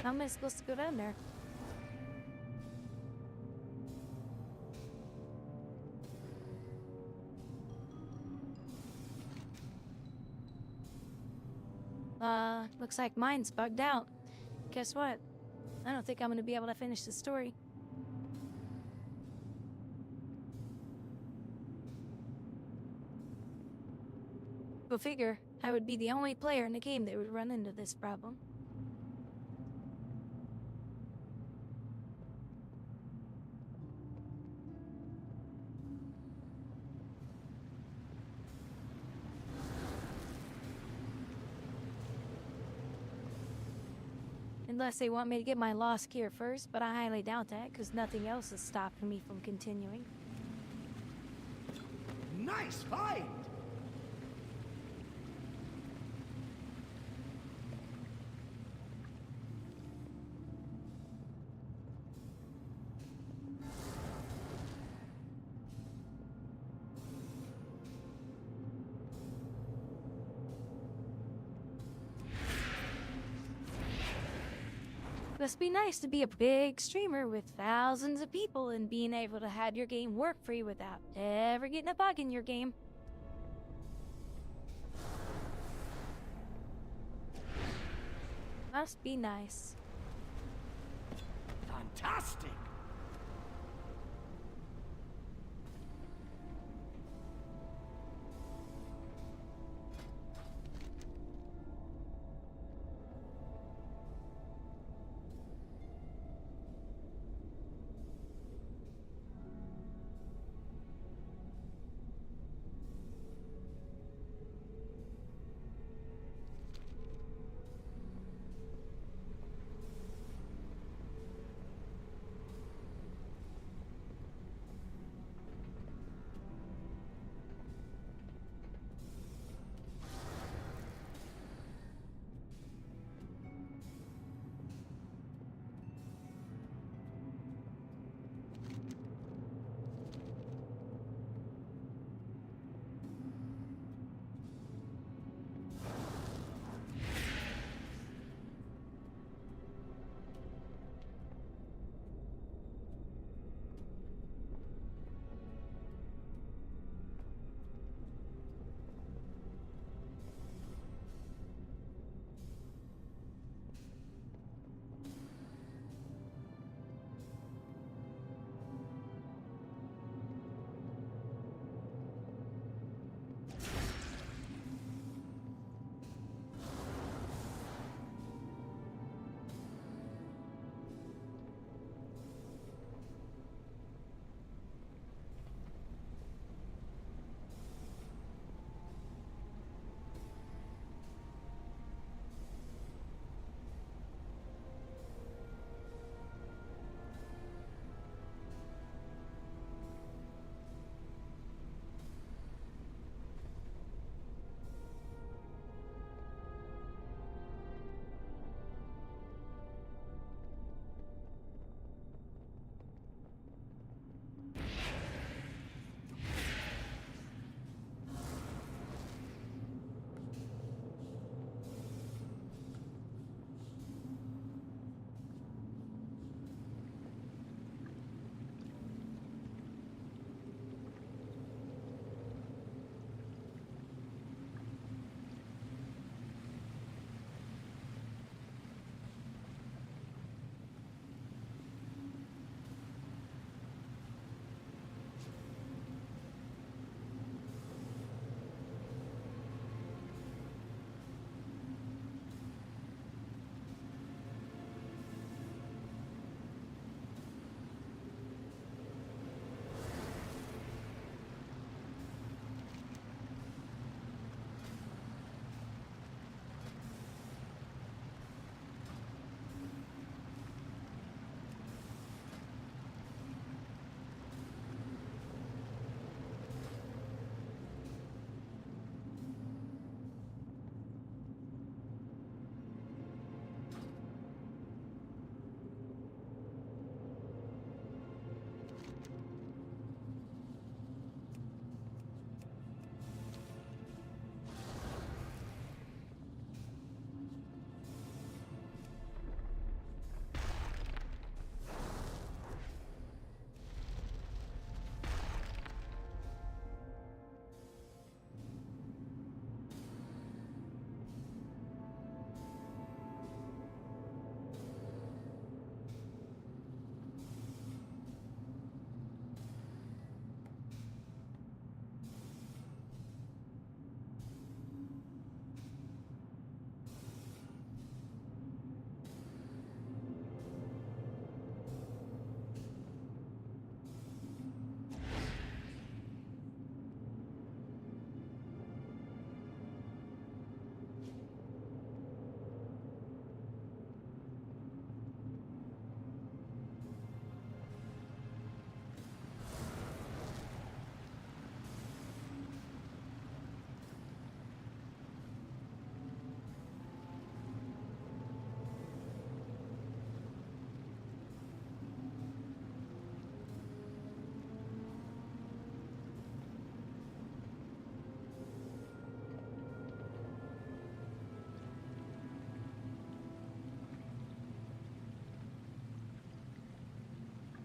How am I supposed to go down there? Looks like mine's bugged out. Guess what? I don't think I'm gonna be able to finish the story. Go figure, I would be the only player in the game that would run into this problem. Unless they want me to get my lost gear first, but I highly doubt that, because nothing else is stopping me from continuing. Nice fight! Must be nice to be a big streamer with thousands of people and being able to have your game work for you without ever getting a bug in your game. Must be nice. Fantastic!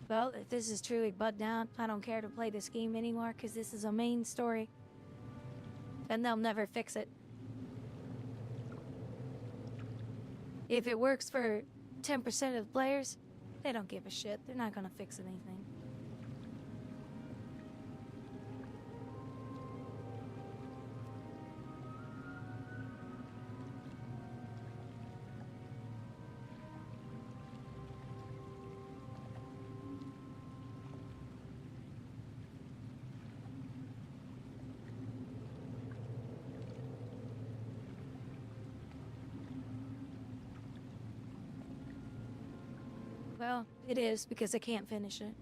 Well, if this is truly bugged out, I don't care to play this game anymore because this is a main story. And they'll never fix it. If it works for 10% of the players, they don't give a shit. They're not gonna fix anything. Well, it is because I can't finish it.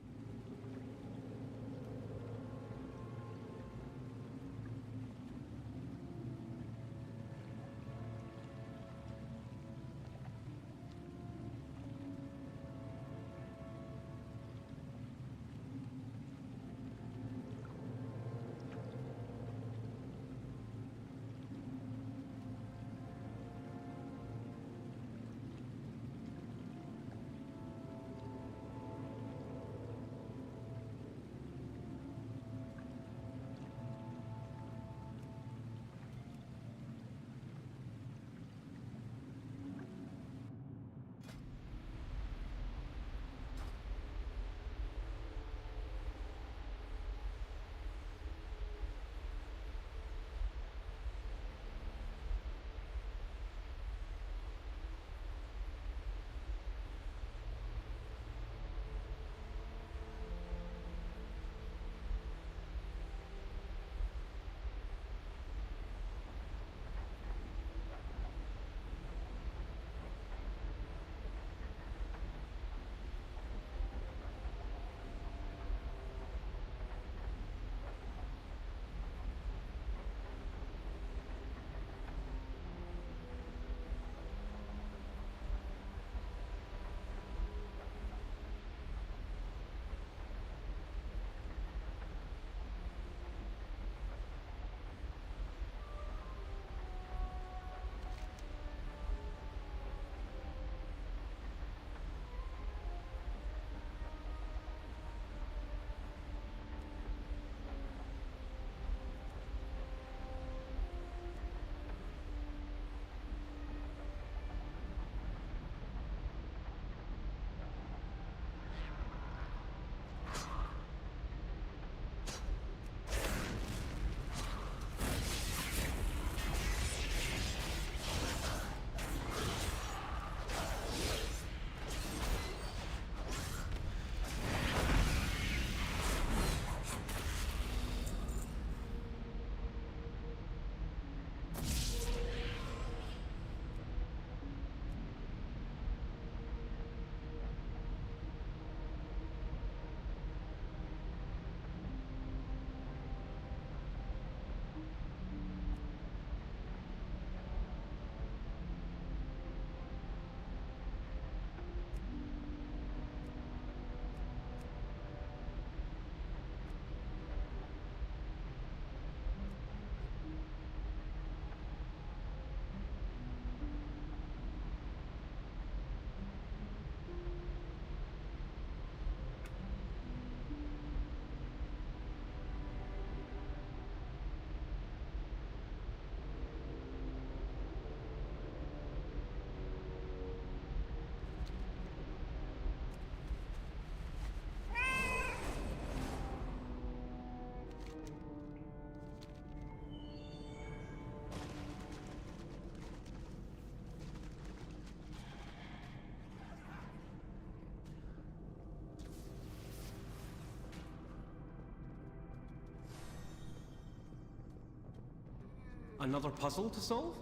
Another puzzle to solve?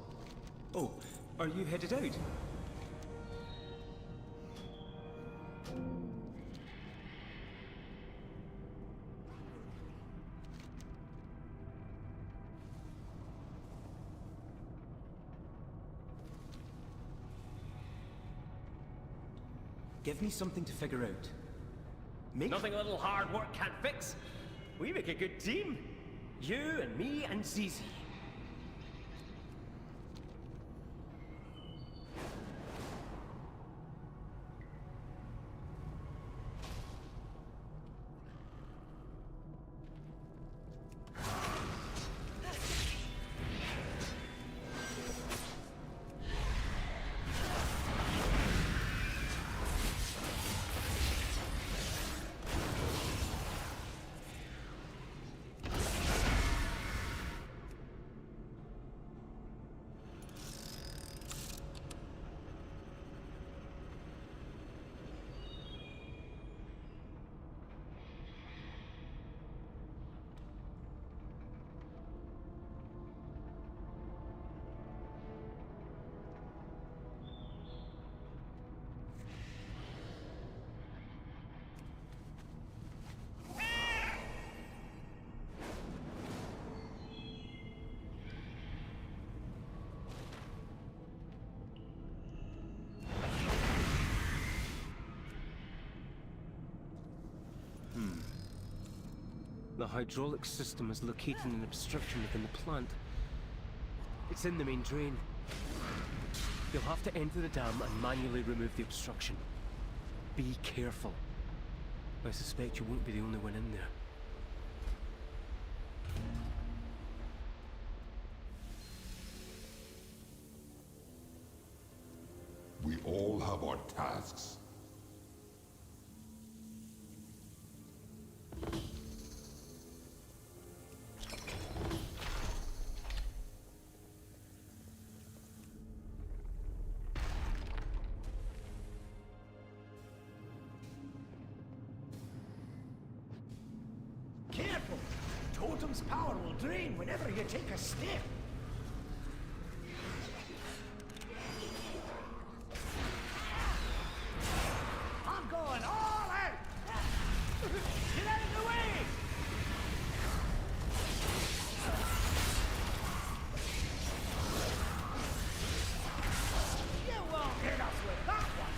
Oh, are you headed out? Give me something to figure out. Nothing a little hard work can't fix. We make a good team. You and me and Zizi. hydraulic system is located an obstruction within the plant. It's in the main drain. You'll have to enter the dam and manually remove the obstruction. Be careful. I suspect you won't be the only one in there. We all have our tasks. Careful! Totem's power will drain whenever you take a step. I'm going all out! Get out of the way! You won't hit us with that one!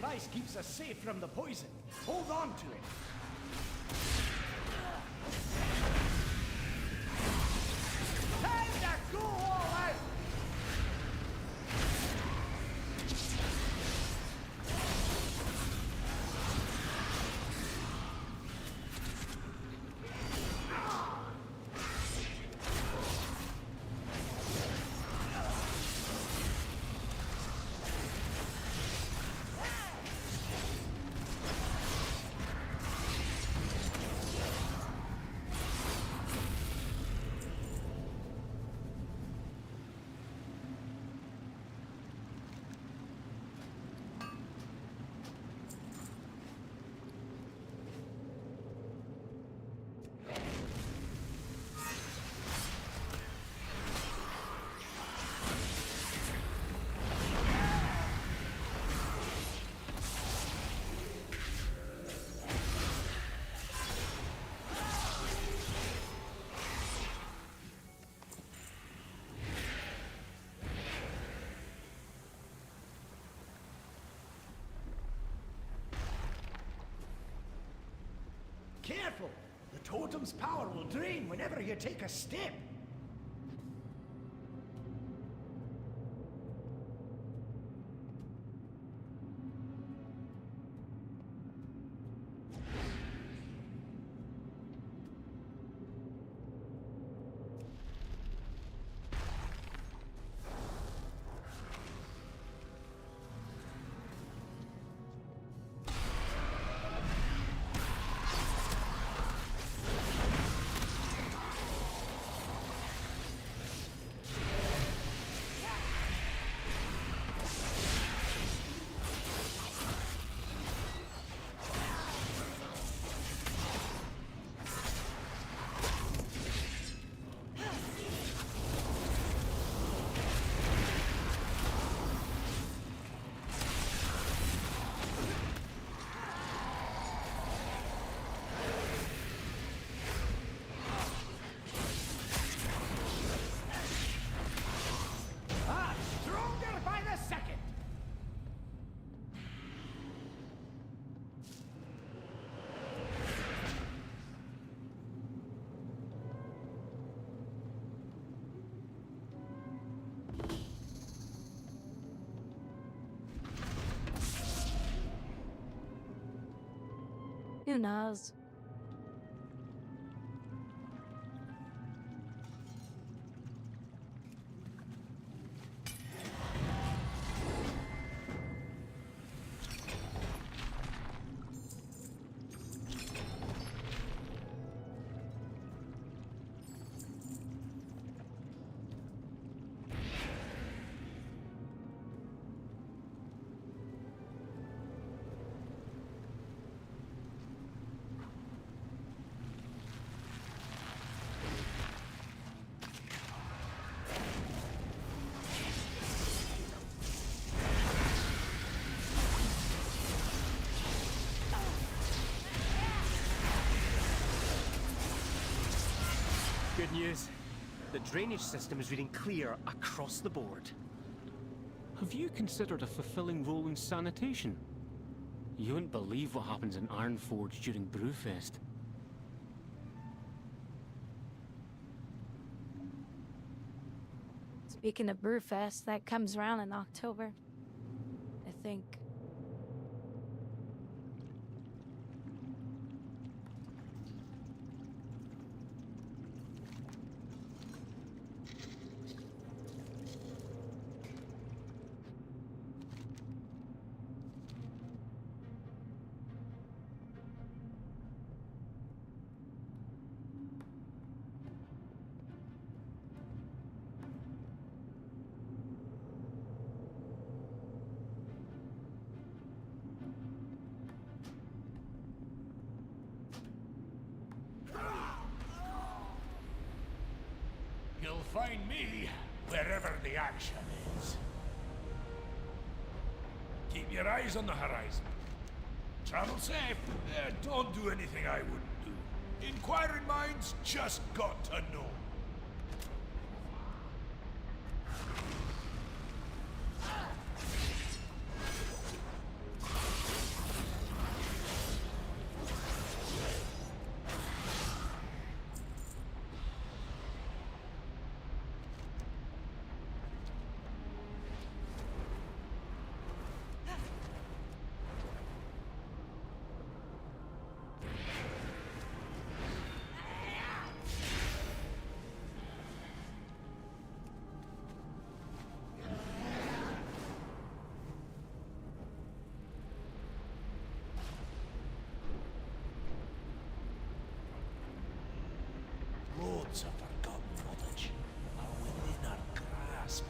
device keeps us safe from the poison. Hold on to it. Time to go all out! Careful! The totem's power will drain whenever you take a step. Stronger by the second! Who knows? Good news. The drainage system is reading clear across the board. Have you considered a fulfilling role in sanitation? You wouldn't believe what happens in Ironforge during Brewfest. Speaking of Brewfest, that comes around in October, I think. You'll find me wherever the action is. Keep your eyes on the horizon. Travel safe. Don't do anything I wouldn't do. Inquiring minds just got to know. Records of forgotten footage are within our grasp.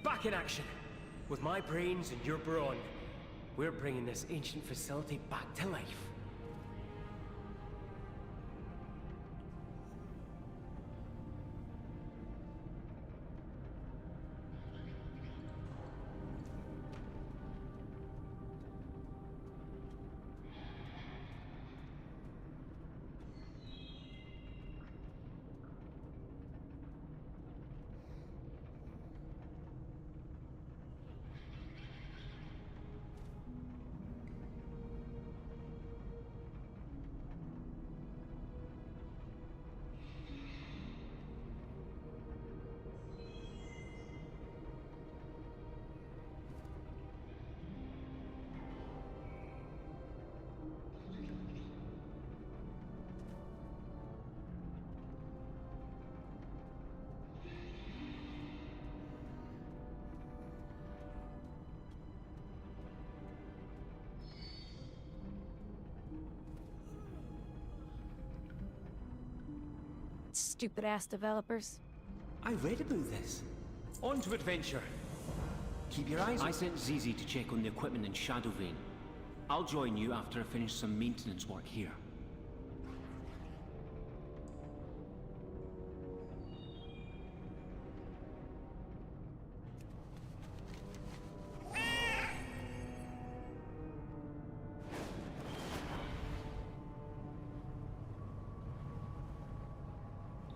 Back in action. With my brains and your brawn, we're bringing this ancient facility back to life. Stupid ass developers. I read about this. On to adventure. Keep your eyes. I sent ZZ to check on the equipment in Shadow Vein. I'll join you after I finish some maintenance work here.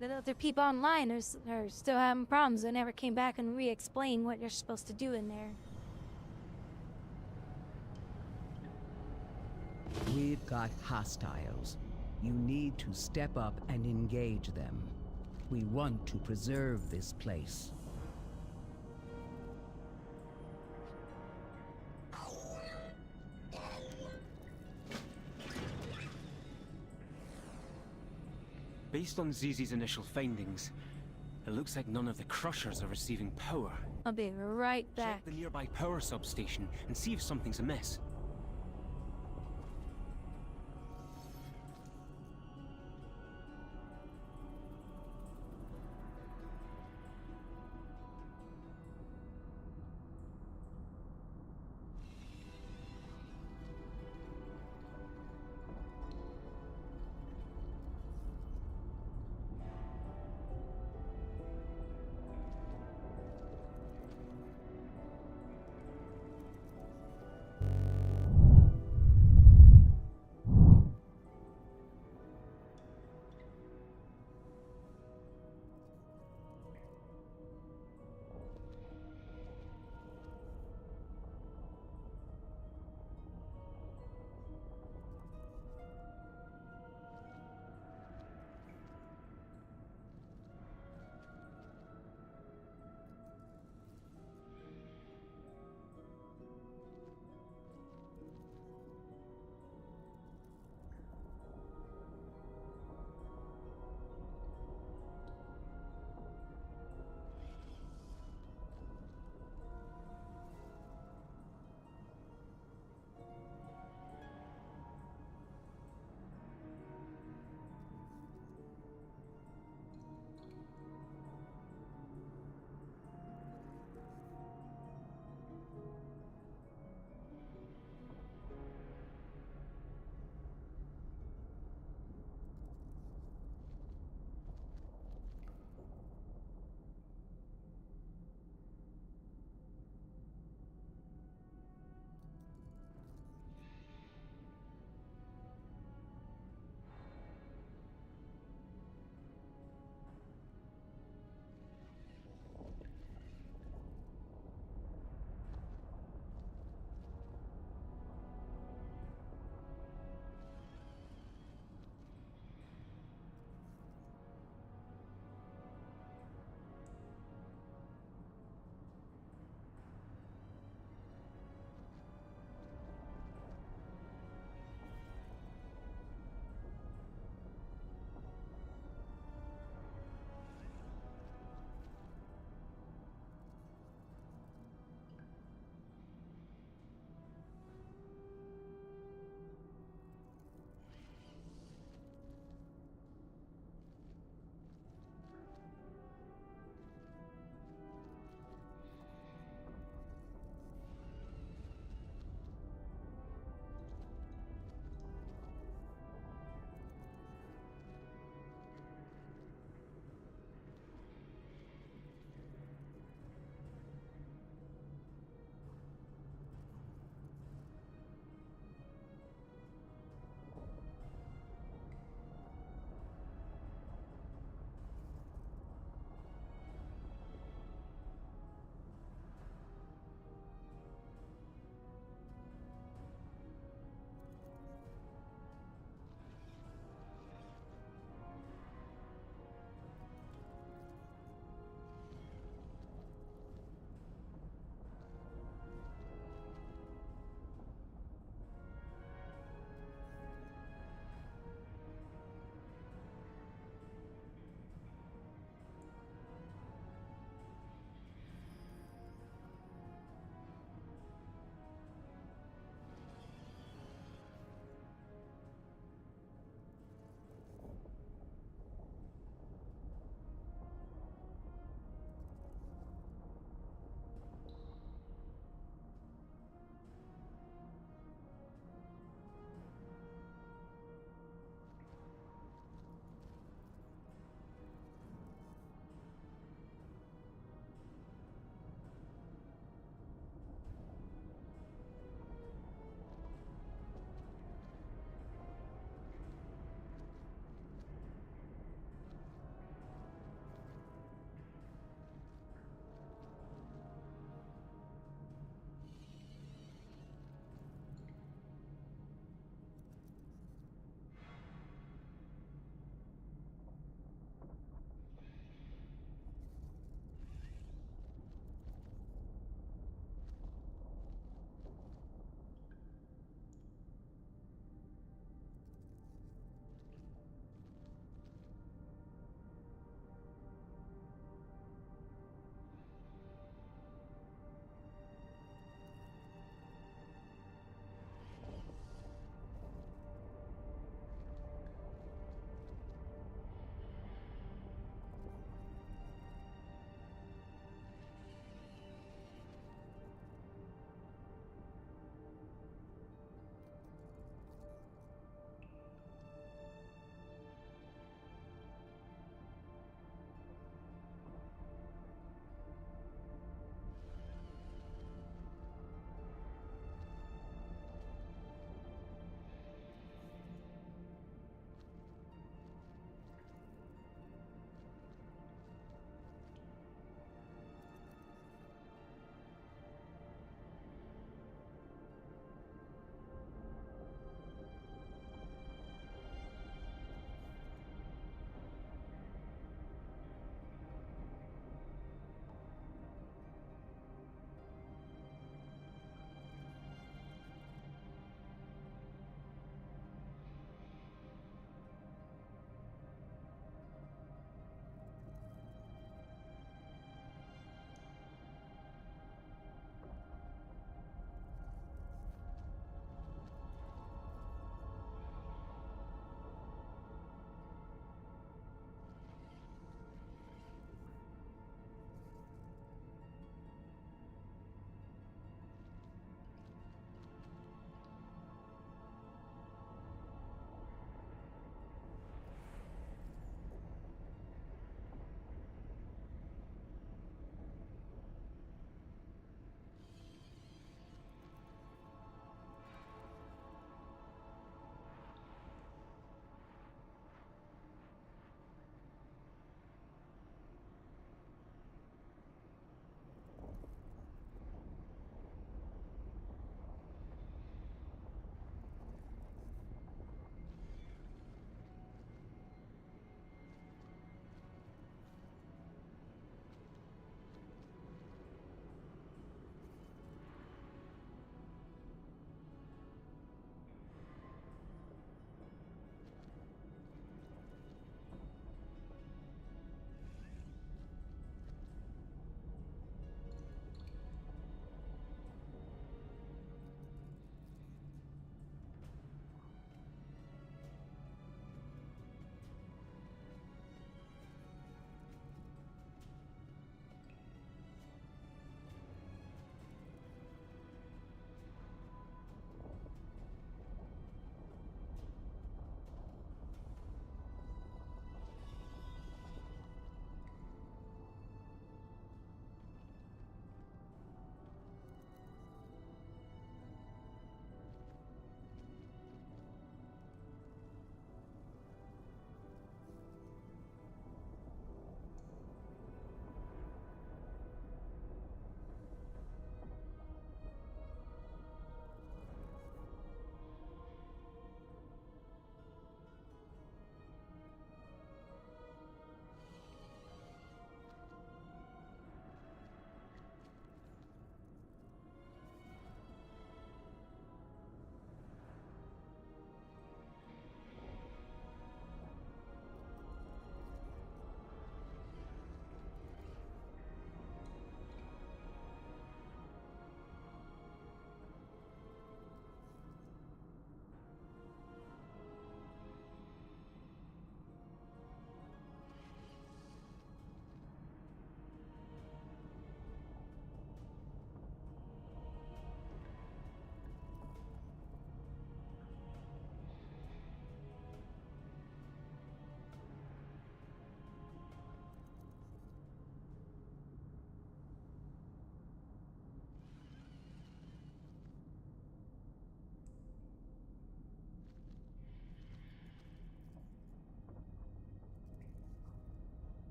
The other people online are still having problems. They never came back and re-explained what you're supposed to do in there. We've got hostiles. You need to step up and engage them. We want to preserve this place. Based on ZZ's initial findings, it looks like none of the Crushers are receiving power. I'll be right back. Check the nearby power substation and see if something's amiss.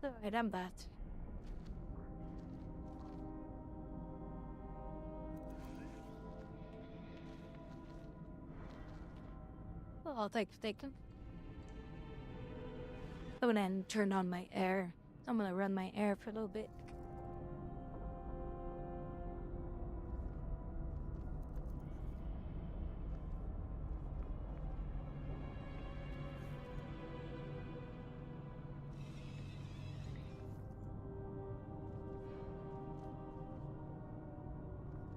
Alright, I'm back. Oh, thank you. I'm gonna turn on my air. I'm gonna run my air for a little bit.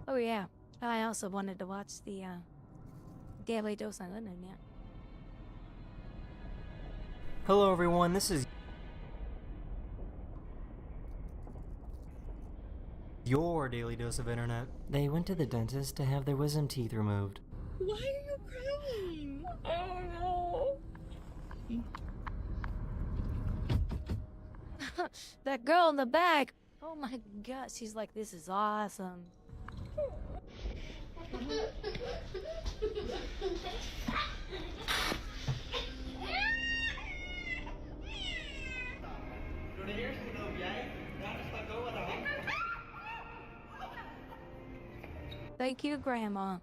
Oh yeah, I also wanted to watch the Daily Dose on Internet. Hello everyone, this is your daily dose of internet. They went to the dentist to have their wisdom teeth removed. Why are you crying? Oh no. That girl in the back. Oh my god, she's like, this is awesome. Thank you, Grandma.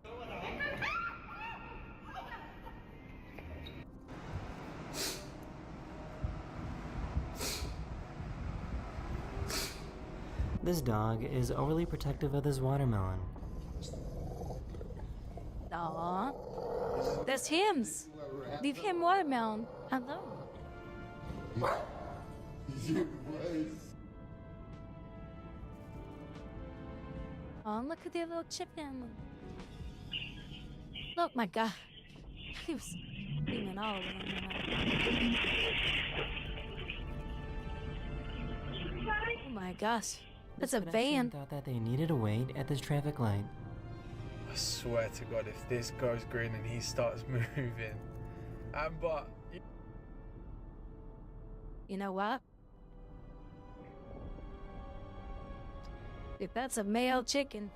This dog is overly protective of this watermelon. Aw. That's him's. Leave him watermelon. Hello. Oh, look at the little chip down. Look, my god. He was beaming all over him. Oh my gosh. That's a van. Thought that they needed to wait at this traffic light. I swear to God, if this goes green and he starts moving, Amber. You know what? If that's a male chicken,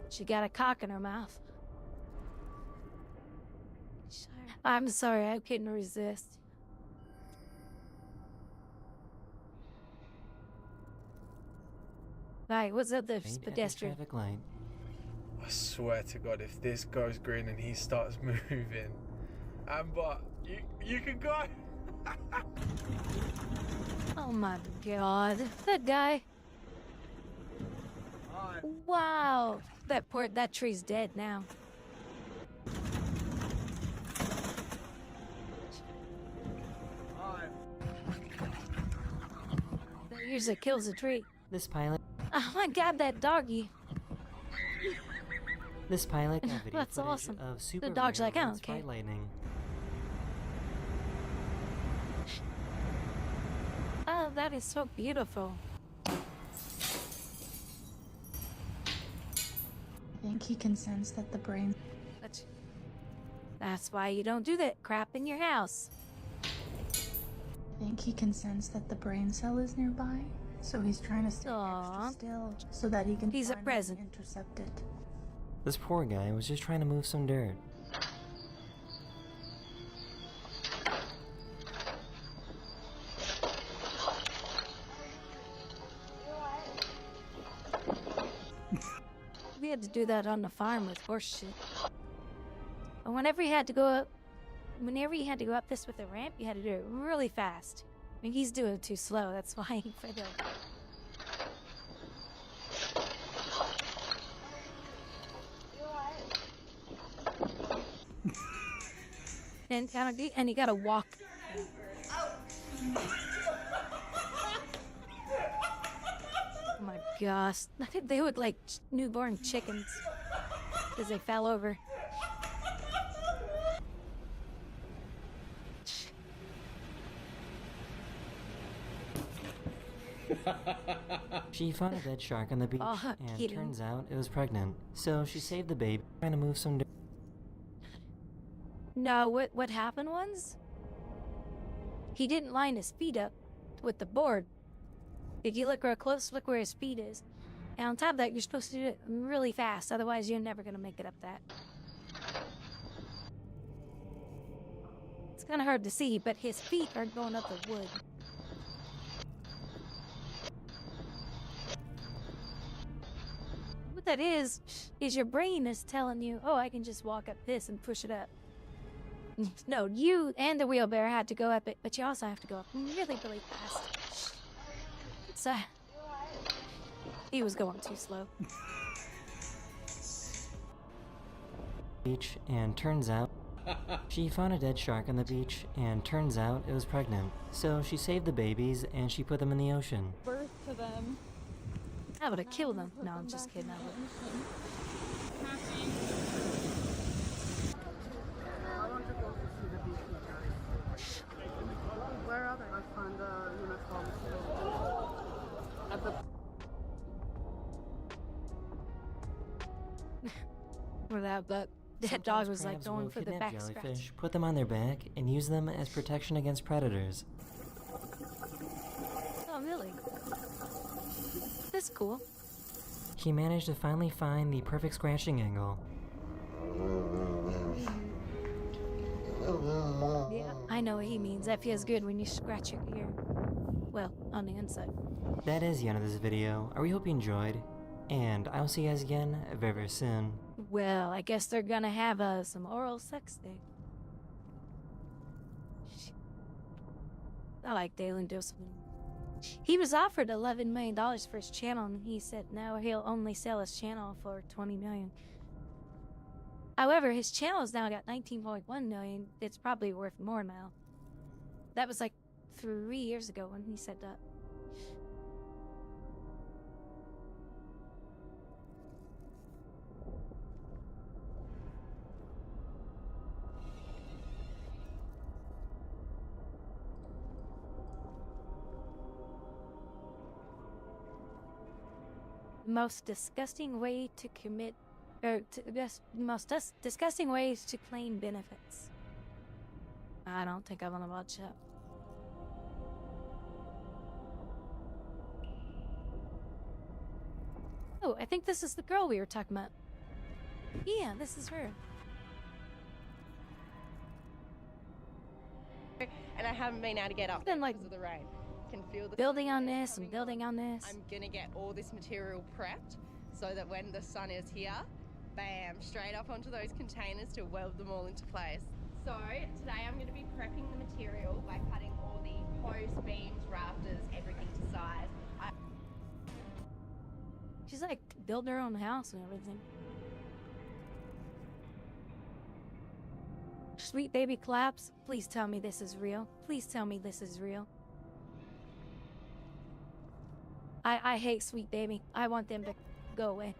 she got a cock in her mouth. I'm sorry, I couldn't resist. Right, what's up, this pedestrian? Traffic light. I swear to God, if this goes green and he starts moving, Amber, you can go. Oh my god, that guy. Wow, that tree's dead now. That usually kills a tree. This pilot. Oh my god, that doggy. This pilot got video That's footage awesome. of super The dog's rare like, I events don't care. by lightning. Oh, that is so beautiful. I think he can sense that the brain. That's why you don't do that crap in your house. I think he can sense that the brain cell is nearby, so he's trying to stay extra still so that he can. He's a present. Intercept it. This poor guy was just trying to move some dirt. We had to do that on the farm with horse shit. But whenever you had to go up this with a ramp, you had to do it really fast. I mean, he's doing it too slow. That's why he failed. And you gotta walk. Oh my gosh. They look like newborn chickens. Because they fell over. She found a dead shark on the beach, Oh, and kidding. turns out it was pregnant. So she saved the baby, trying to move some dirt. No, what happened was he didn't line his feet up with the board. If you look real close, look where his feet is. And on top of that, you're supposed to do it really fast, otherwise you're never gonna make it up that. It's kinda hard to see, but his feet are going up the wood. that is your brain is telling you, oh, I can just walk up this and push it up. No, you and the wheelbarrow had to go up it, but you also have to go up really, really fast. So, he was going too slow. Beach, and turns out she found a dead shark on the beach, and turns out it was pregnant. So she saved the babies and she put them in the ocean. Birth to them. I would have killed them. No, I'm just kidding. I wouldn't. Where are they? I found a uniform at the. Or that dog was like going for the back scratch. Jellyfish, put them on their back, and use them as protection against predators. Oh, really? That's cool. He managed to finally find the perfect scratching angle. Yeah, I know what he means. That feels good when you scratch your ear. Well, on the inside. That is the end of this video. I really hope you enjoyed, and I'll see you guys again very, very soon. Well, I guess they're gonna have some oral sex there. I like Dalen Dosman. He was offered $11 million for his channel, and he said no, he'll only sell his channel for $20 million. However, his channel's now got 19.1 million. It's probably worth more now. That was like 3 years ago when he said that. Most disgusting way to commit, disgusting ways to claim benefits. I don't think I want to watch that. Oh, I think this is the girl we were talking about. Yeah, this is her. And I haven't been able to get up Been like because of the rain. Can feel the building on this and building on this. I'm gonna get all this material prepped so that when the sun is here, bam, straight up onto those containers to weld them all into place. So today I'm gonna be prepping the material by cutting all the posts, beams, rafters, everything to size. She's like building her own house and everything. Sweet baby collapse. Please tell me this is real. Please tell me this is real. I hate Sweet Baby. I want them to go away.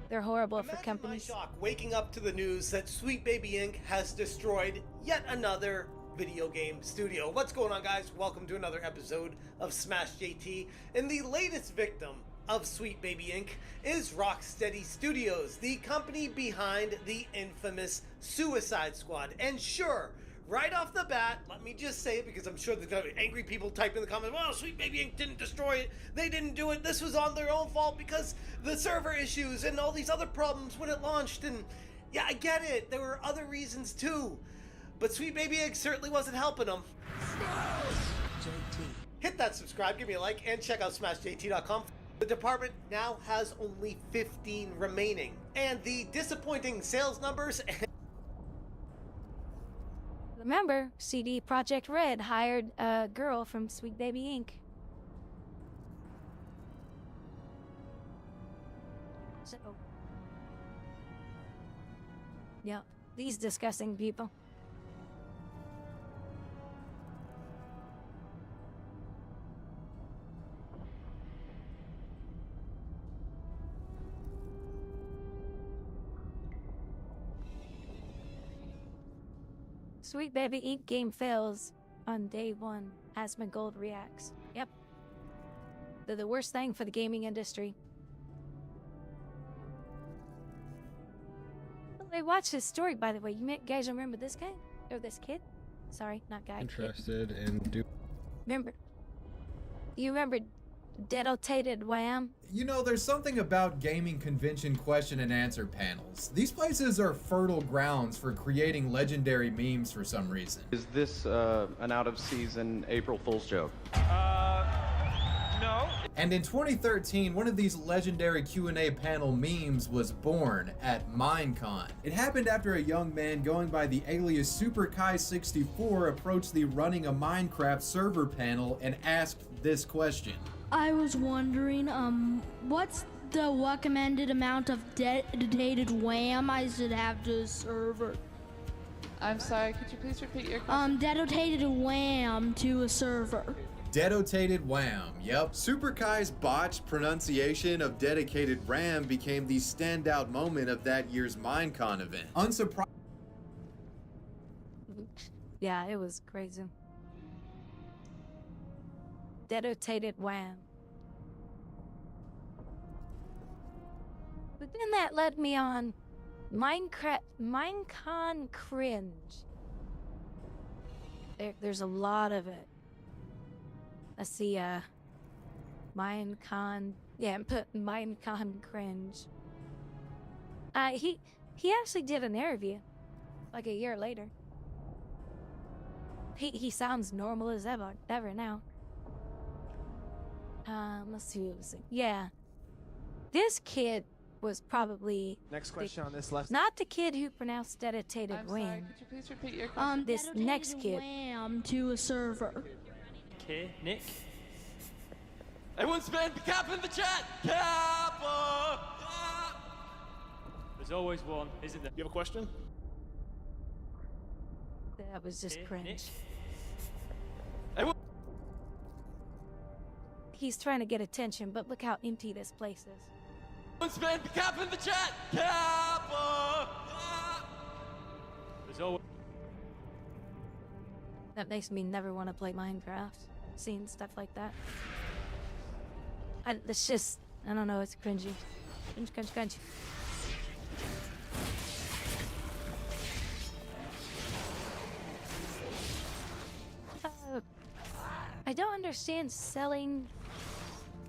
They're horrible for companies. My shock waking up to the news that Sweet Baby Inc. has destroyed yet another video game studio. What's going on, guys? Welcome to another episode of Smash JT. And the latest victim of Sweet Baby Inc. is Rocksteady Studios, the company behind the infamous Suicide Squad. And sure, right off the bat, let me just say it because I'm sure there's gonna be angry people typing in the comments, well, Sweet Baby Inc. didn't destroy it, they didn't do it, this was on their own fault because the server issues and all these other problems when it launched, and yeah, I get it, there were other reasons too, but Sweet Baby Inc. certainly wasn't helping them. Hit that subscribe, give me a like, and check out SmashJT.com. The department now has only 15 remaining, and the disappointing sales numbers Remember, CD Projekt Red hired a girl from Sweet Baby Inc. So, yeah, these disgusting people. Sweet Baby Inc. game fails on day one. Asmongold reacts. Yep. They're the worst thing for the gaming industry. Well, I watched this story, by the way. You guys remember this guy? Or this kid? Sorry, not guy. Interested in do. Remember? You remember Detotated Wham? You know, there's something about gaming convention question and answer panels. These places are fertile grounds for creating legendary memes for some reason. Is this an out-of-season April Fool's joke? No. And in 2013, one of these legendary Q&A panel memes was born at Minecon. It happened after a young man going by the alias SuperKai64 approached the Running a Minecraft server panel and asked this question. I was wondering, what's the recommended amount of dedicated RAM I should have to a server? I'm sorry, could you please repeat your question? Dedicated RAM to a server. Dedicated Wham. Yep. Super Kai's botched pronunciation of dedicated RAM became the standout moment of that year's Minecon event. Unsurprisingly. Yeah, it was crazy. Dedicated Wham. But then that led me on Minecon cringe. There's a lot of it. Let's see, Minecon, yeah, put Minecon cringe. He actually did an interview, like a year later. He sounds normal as ever now. Let's see what was it. Yeah, this kid was probably next question on this left. Not the kid who pronounced dedicated Sorry, wham. could you please repeat your question? This next kid. Wham to a server. Okay, Nick. Everyone spam Cap in the chat! Cap! There's always one, isn't there? You have a question? That was just cringe. He's trying to get attention, but look how empty this place is. Everyone spam Cap in the chat! Cap! There's always... That makes me never want to play Minecraft. Seeing stuff like that. It's just, I don't know, it's cringy. Cringe. I don't understand selling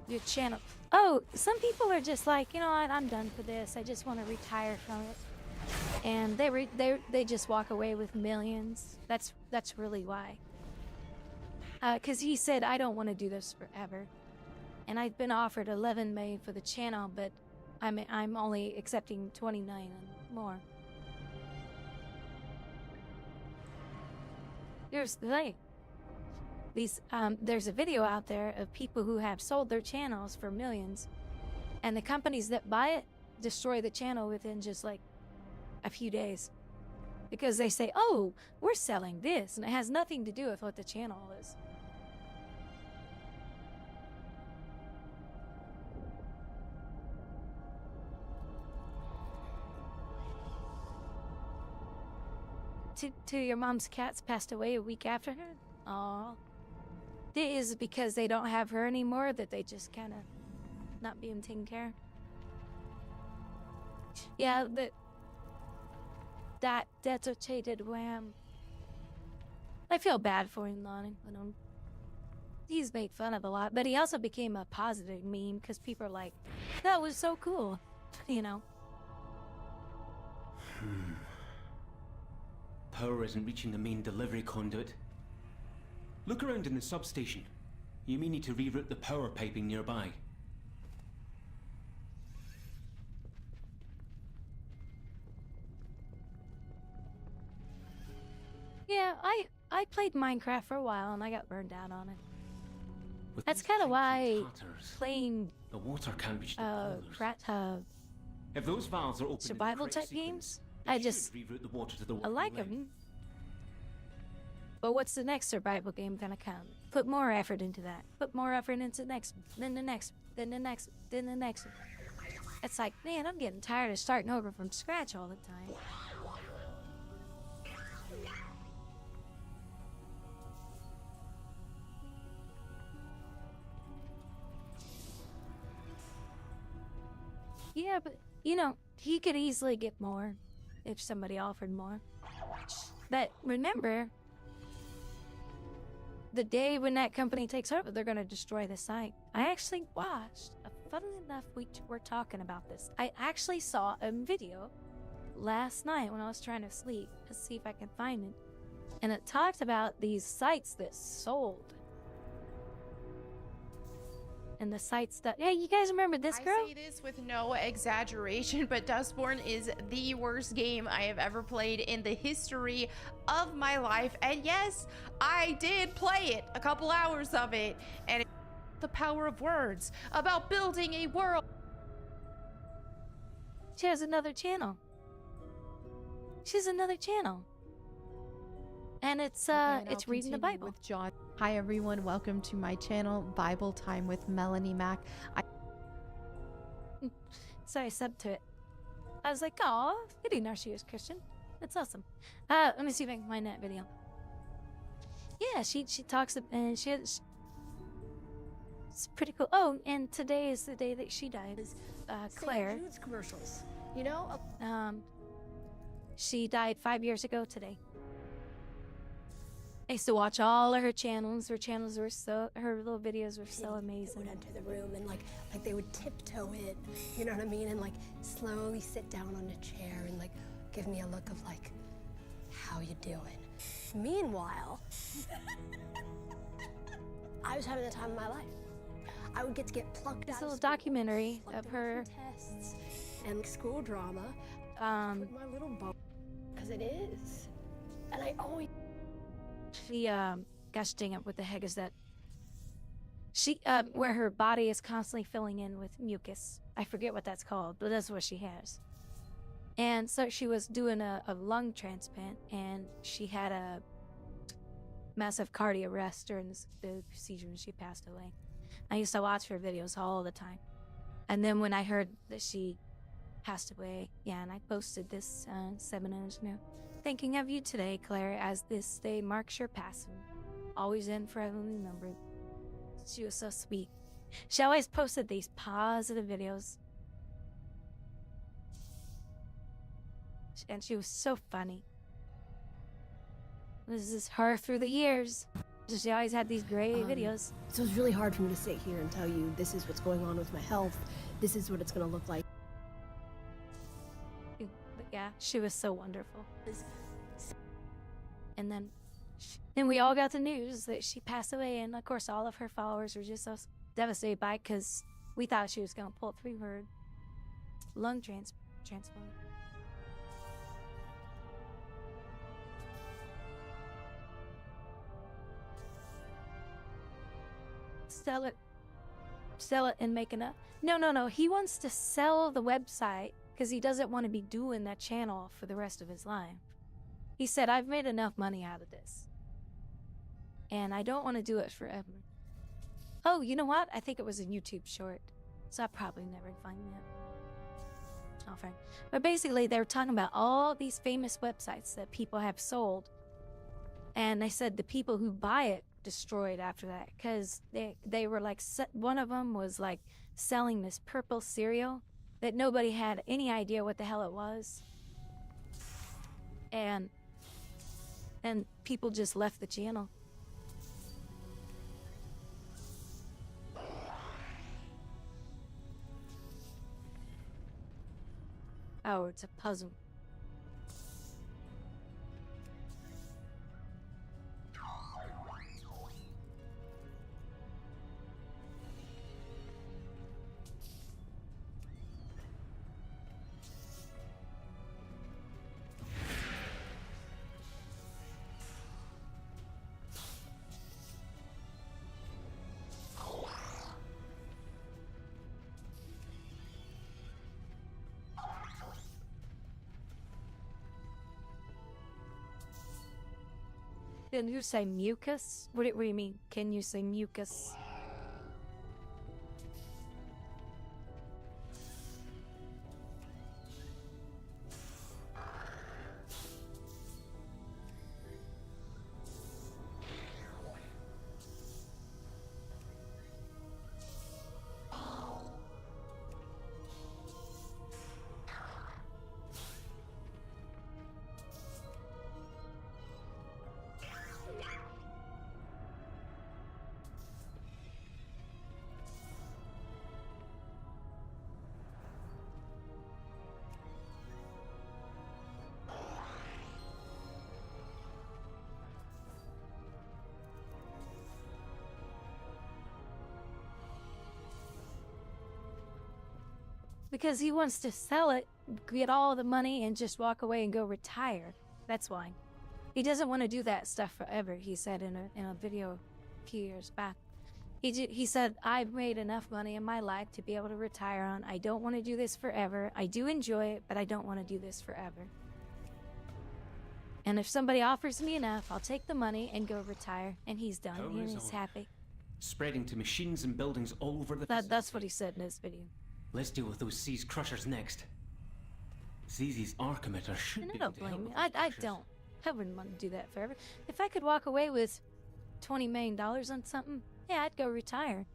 your channel. Oh, some people are just like, you know what, I'm done for this. I just want to retire from it. And they just walk away with millions. That's really why. Because he said, I don't want to do this forever. And I've been offered 11 million for the channel, but I'm only accepting 29 and more. Here's the thing. There's a video out there of people who have sold their channels for millions, and the companies that buy it destroy the channel within just like a few days. Because they say, oh, we're selling this, and it has nothing to do with what the channel is. To your mom's cats passed away a week after her? Aw. It is because they don't have her anymore that they just kind of not being taken care of. Yeah, that dedicated wham. I feel bad for him, Lonnie. He's made fun of a lot, but he also became a positive meme because people are like, that was so cool, you know. Power isn't reaching the main delivery conduit. Look around in the substation. You may need to reroute the power piping nearby. Yeah, I played Minecraft for a while and I got burned out on it. That's kind of why playing the water can reach the if those valves are open survival type games, I like them. But what's the next survival game gonna come? Put more effort into that. Put more effort into the next, then the next, then the next, then the next. It's like, man, I'm getting tired of starting over from scratch all the time. Yeah, but, you know, he could easily get more if somebody offered more. But remember, the day when that company takes over, they're going to destroy the site. I actually watched, funnily enough, we're talking about this. I actually saw a video last night when I was trying to sleep. Let's see if I can find it. And it talked about these sites that sold. and the site stuff. Hey, you guys remember this girl? I say this with no exaggeration, but Dustborn is the worst game I have ever played in the history of my life. And yes, I did play it, a couple hours of it, and the power of words about building a world. She has another channel. She has another channel. And it's reading the Bible. With John. Hi everyone, welcome to my channel, Bible Time with Melanie Mac. So I subbed to it. I was like, oh, I didn't know she was Christian. That's awesome. Let me see if I can find that video. Yeah, she talks and it's pretty cool. Oh, and today is the day that she died. Claire. St. Jude's commercials, you know? She died 5 years ago today. I used to watch all of her channels. Her channels were her little videos were so amazing. Would enter the room and like they would tiptoe in, you know what I mean? And like slowly sit down on a chair and like give me a look of like, how you doing? Meanwhile, I was having the time of my life. I would get plucked this out little of school, documentary of her tests and school drama. With my little boat, because it is, and I always. She gosh dang it, what the heck is that? She where her body is constantly filling in with mucus. I forget what that's called, but that's what she has. And so she was doing a lung transplant, and she had a massive cardiac arrest during the procedure, and she passed away. I used to watch her videos all the time. And then when I heard that she passed away, yeah, and I posted this 7 inch now. Thinking of you today, Claire, as this day marks your passing. Always and forever remembered. She was so sweet. She always posted these positive videos. And she was so funny. This is her through the years. She always had these great videos. So it's really hard for me to sit here and tell you this is what's going on with my health. This is what it's going to look like. But yeah, she was so wonderful. And then we all got the news that she passed away, and of course all of her followers were just so devastated by it because we thought she was going to pull through her lung transplant. Sell it and make enough. No. He wants to sell the website because he doesn't want to be doing that channel for the rest of his life. He said, I've made enough money out of this, and I don't want to do it forever. Oh, you know what? I think it was a YouTube short, so I probably never find that. Oh, fine. But basically, they were talking about all these famous websites that people have sold, and they said the people who buy it destroyed after that because they were like, one of them was like selling this purple cereal that nobody had any idea what the hell it was, and people just left the channel. Oh, it's a puzzle. Can you say mucus? What do you mean? Can you say mucus? Because he wants to sell it, get all the money, and just walk away and go retire. That's why. He doesn't want to do that stuff forever, he said in a video a few years back. He said, I've made enough money in my life to be able to retire on. I don't want to do this forever. I do enjoy it, but I don't want to do this forever. And if somebody offers me enough, I'll take the money and go retire. And he's done. Power And is he's on. happy. Spreading to machines and buildings all over the That's what he said in his video. Let's deal with those Seas Crushers next. Zizi's arc emitter should And I be don't able to help blame me. with I those crushers. don't. I wouldn't want to do that forever. If I could walk away with $20 million on something, yeah, I'd go retire.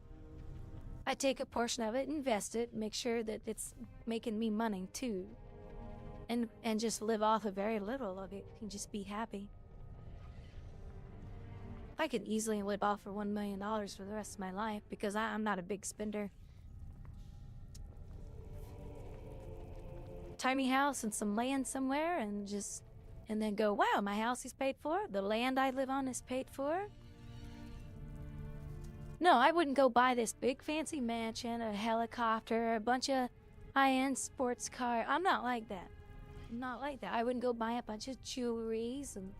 I'd take a portion of it, invest it, make sure that it's making me money too. And just live off of very little of it and just be happy. I could easily live off for $1 million for the rest of my life because I'm not a big spender. Tiny house and some land somewhere and then go, wow, my house is paid for, the land I live on is paid for. No, I wouldn't go buy this big fancy mansion, a helicopter, a bunch of high-end sports car. I'm not like that. I'm not like that. I wouldn't go buy a bunch of jewelries and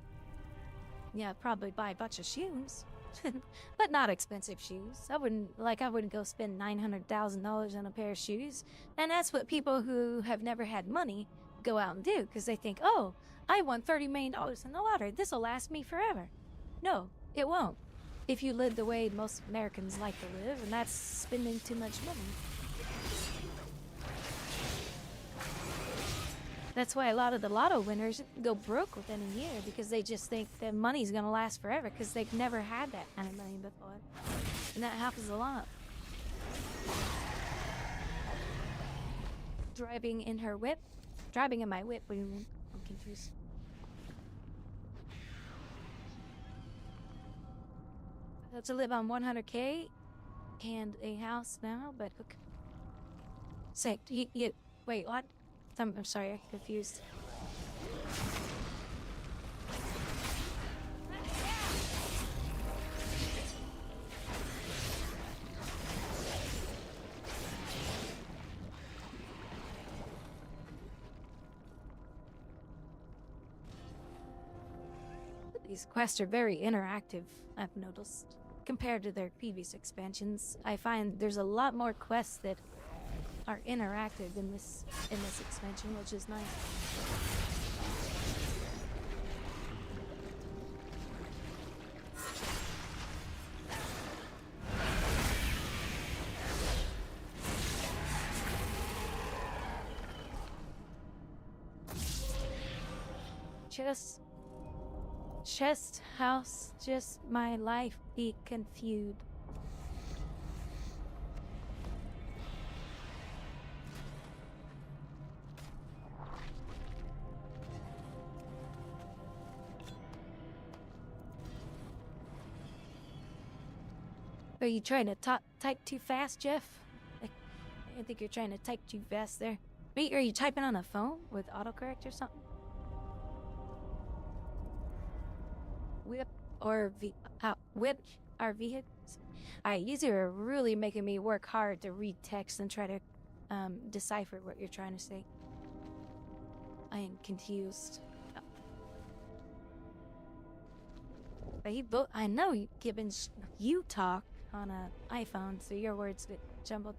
yeah, probably buy a bunch of shoes. But not expensive shoes. I wouldn't go spend $900,000 on a pair of shoes. And that's what people who have never had money go out and do, because they think, oh, I won $30 million in the lottery. This will last me forever. No, it won't. If you live the way most Americans like to live, and that's spending too much money. That's why a lot of the lotto winners go broke within a year, because they just think that money's gonna last forever because they've never had that kind of money before. And that happens a lot. Driving in my whip, what do you mean? I'm confused. To live on 100K and a house now, but sick. Wait, what? I'm sorry, I'm confused. These quests are very interactive, I've noticed. Compared to their previous expansions, I find there's a lot more quests that are interactive in this expansion, which is nice. Chest house, just my life be confused. Are you trying to type too fast, Jeff? I think you're trying to type too fast there. Wait, are you typing on a phone with autocorrect or something? Whip our vehicles. You two are really making me work hard to read text and try to decipher what you're trying to say. I am confused. But I know, Gibbons, you talk on an iPhone, so your words get jumbled.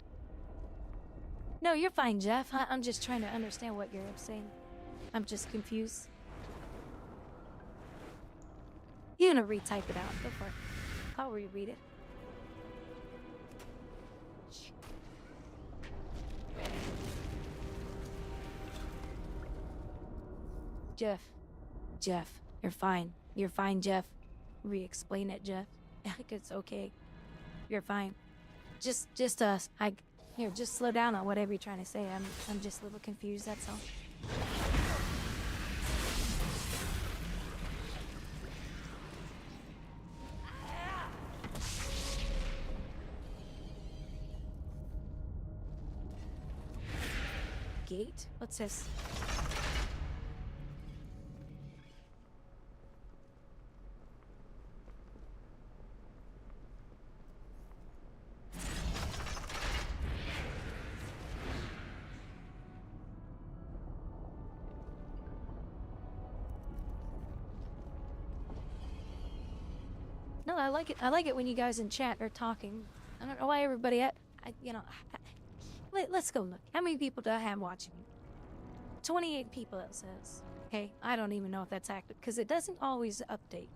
No, you're fine, Jeff. I'm just trying to understand what you're saying. I'm just confused. You're gonna retype it out. Go for it. I'll reread it. Jeff, you're fine. You're fine, Jeff. Re-explain it, Jeff. It's okay. You're fine. Just slow down on whatever you're trying to say. I'm just a little confused, that's all. Gate? What's this? No, I like it. I like it when you guys in chat are talking. I don't know why everybody, let's go look. How many people do I have watching me? 28 people, it says. Okay, I don't even know if that's active, because it doesn't always update.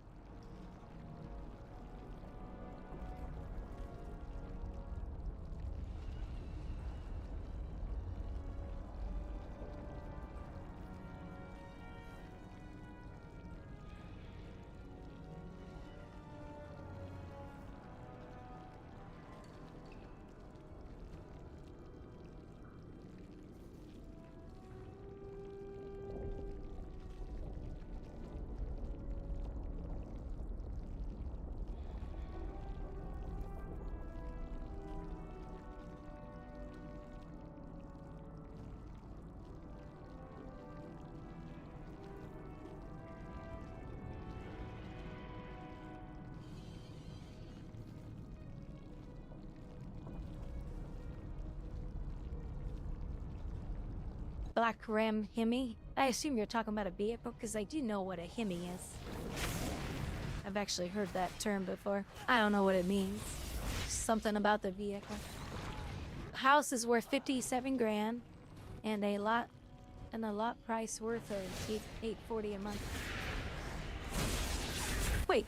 Black Ram Hemi? I assume you're talking about a vehicle, because I do know what a Hemi is. I've actually heard that term before. I don't know what it means. Something about the vehicle. House is worth 57 grand, and a lot price worth of $840 a month. Wait,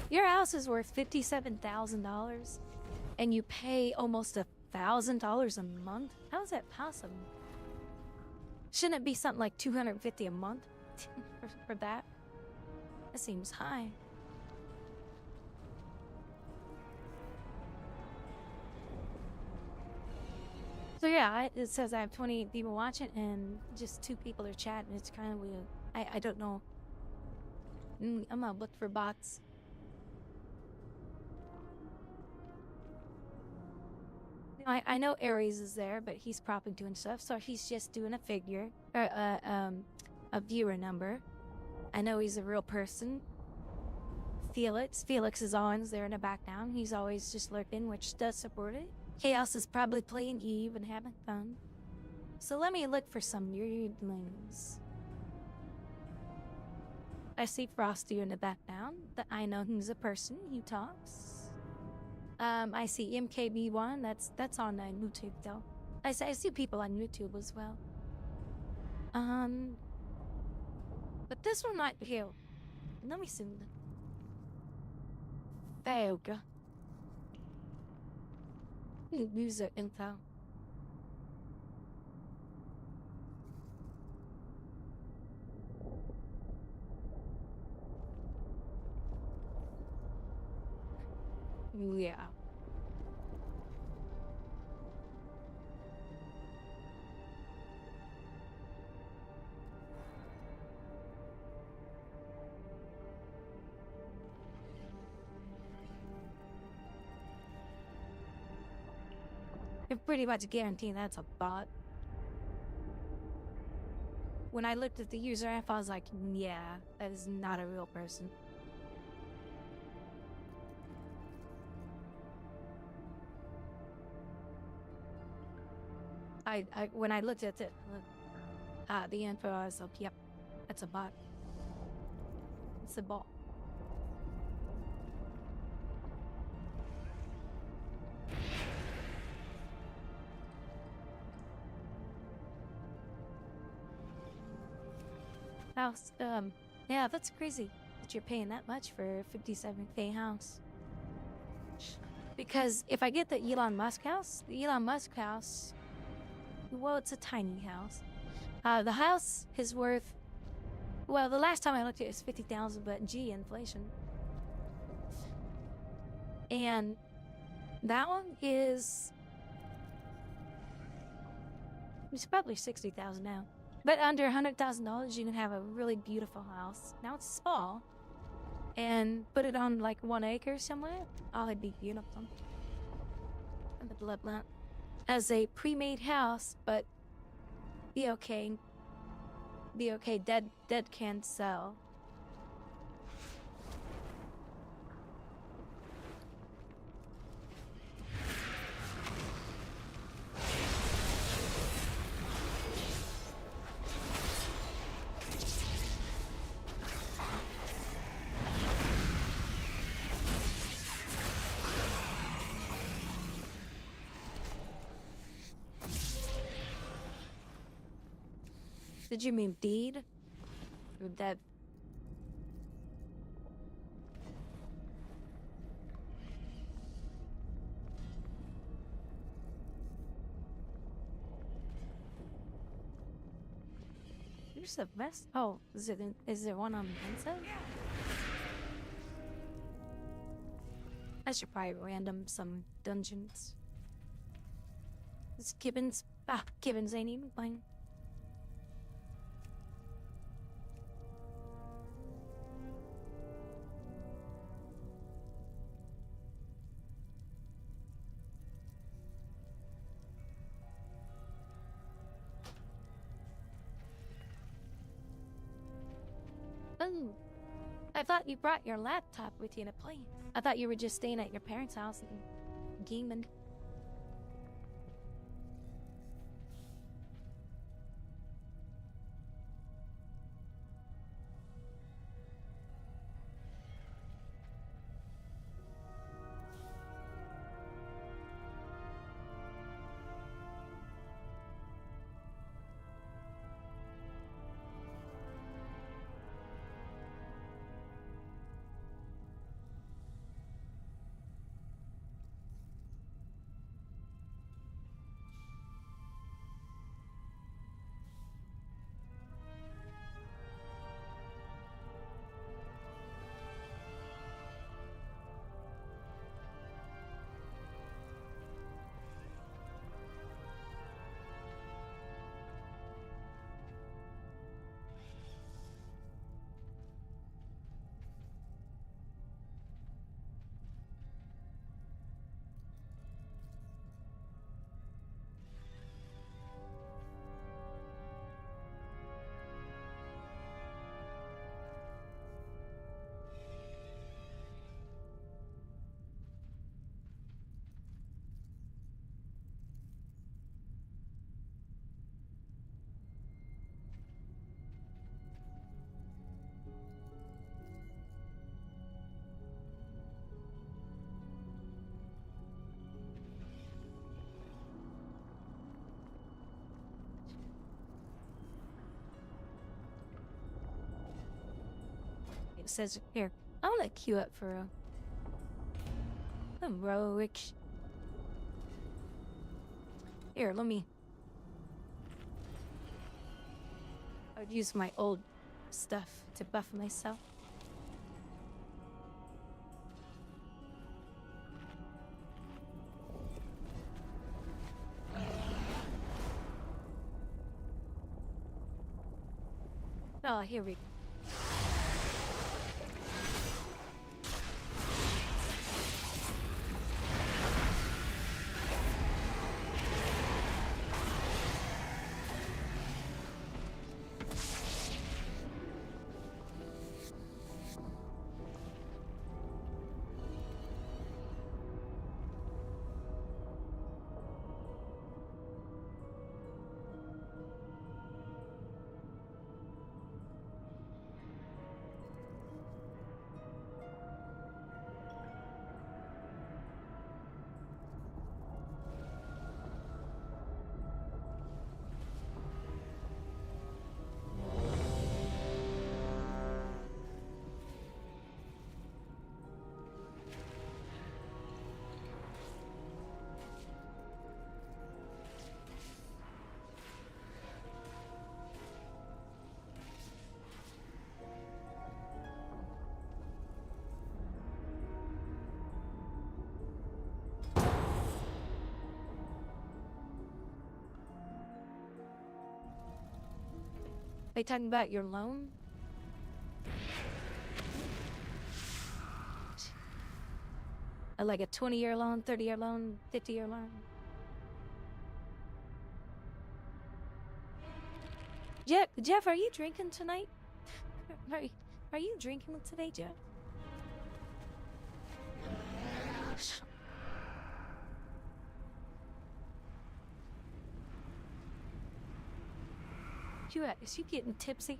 your house is worth $57,000, and you pay almost $1,000 a month? How is that possible? Shouldn't it be something like $250 a month for that? That seems high. So yeah, it says I have 28 people watching and just 2 people are chatting. It's kind of weird. I don't know. I'm gonna look for bots. I know Aries is there, but he's probably doing stuff, so he's just doing a figure, or a viewer number. I know he's a real person. Felix is always there in the background. He's always just lurking, which does support it. Chaos is probably playing Eve and having fun. So let me look for some weirdlings. I see Frosty in the background, that I know who's a person who talks. I see MKB1, that's on YouTube though. I see people on YouTube as well. But this one might be here. Let me see. Vega. User info. Yeah. You're pretty much guaranteed that's a bot. When I looked at the user app, I was like, yeah, that is not a real person. When I looked at it, the info, I was like, yep, that's a bot. It's a bot. House, yeah, that's crazy that you're paying that much for a 57K house. Because if I get the Elon Musk house, well, it's a tiny house. The house is worth, well, the last time I looked at it was 50,000, but gee, inflation. And that one is, it's probably 60,000 now. But under $100,000, you can have a really beautiful house. Now it's small, and put it on like 1 acre somewhere. Oh, it'd be beautiful. And the bloodline as a pre-made house, but be okay. Be okay. Dead can't sell. Did you mean deed? Or that? Here's the best. Oh, is there one on the inside? I should probably random some dungeons. This Gibbons. Gibbons ain't even playing. Oh, I thought you brought your laptop with you to play. I thought you were just staying at your parents' house and gaming. It says here. I want to queue up for a heroic. Here, let me. I would use my old stuff to buff myself. Oh, here we go. They talking about your loan? Like a 20-year loan, 30-year loan, 50-year loan? Jeff, are you drinking tonight? Are you drinking today, Jeff? Is you getting tipsy?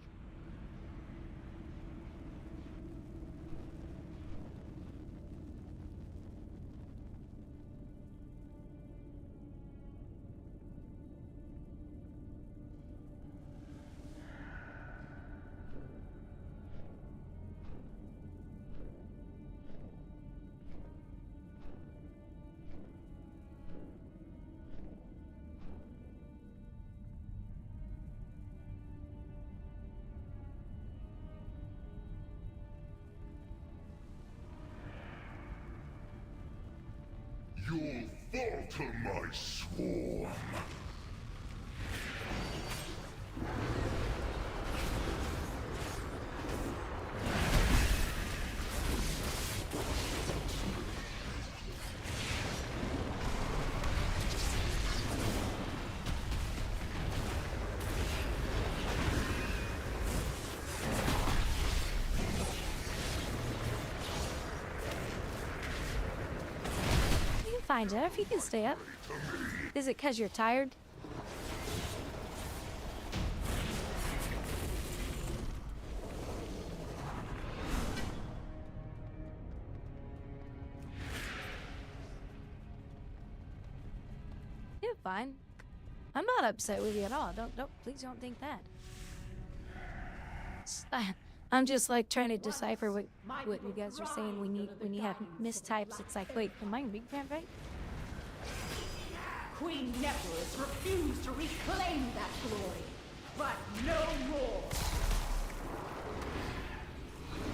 to my swarm. Fine, Jeff. You can stay up. Is it because you're tired? You're fine. I'm not upset with you at all. Please don't think that. I'm just like trying to decipher what you guys are saying when you have mistypes. It's like, wait, am I big fan, right? Queen Nephilus refused to reclaim that glory, but no more.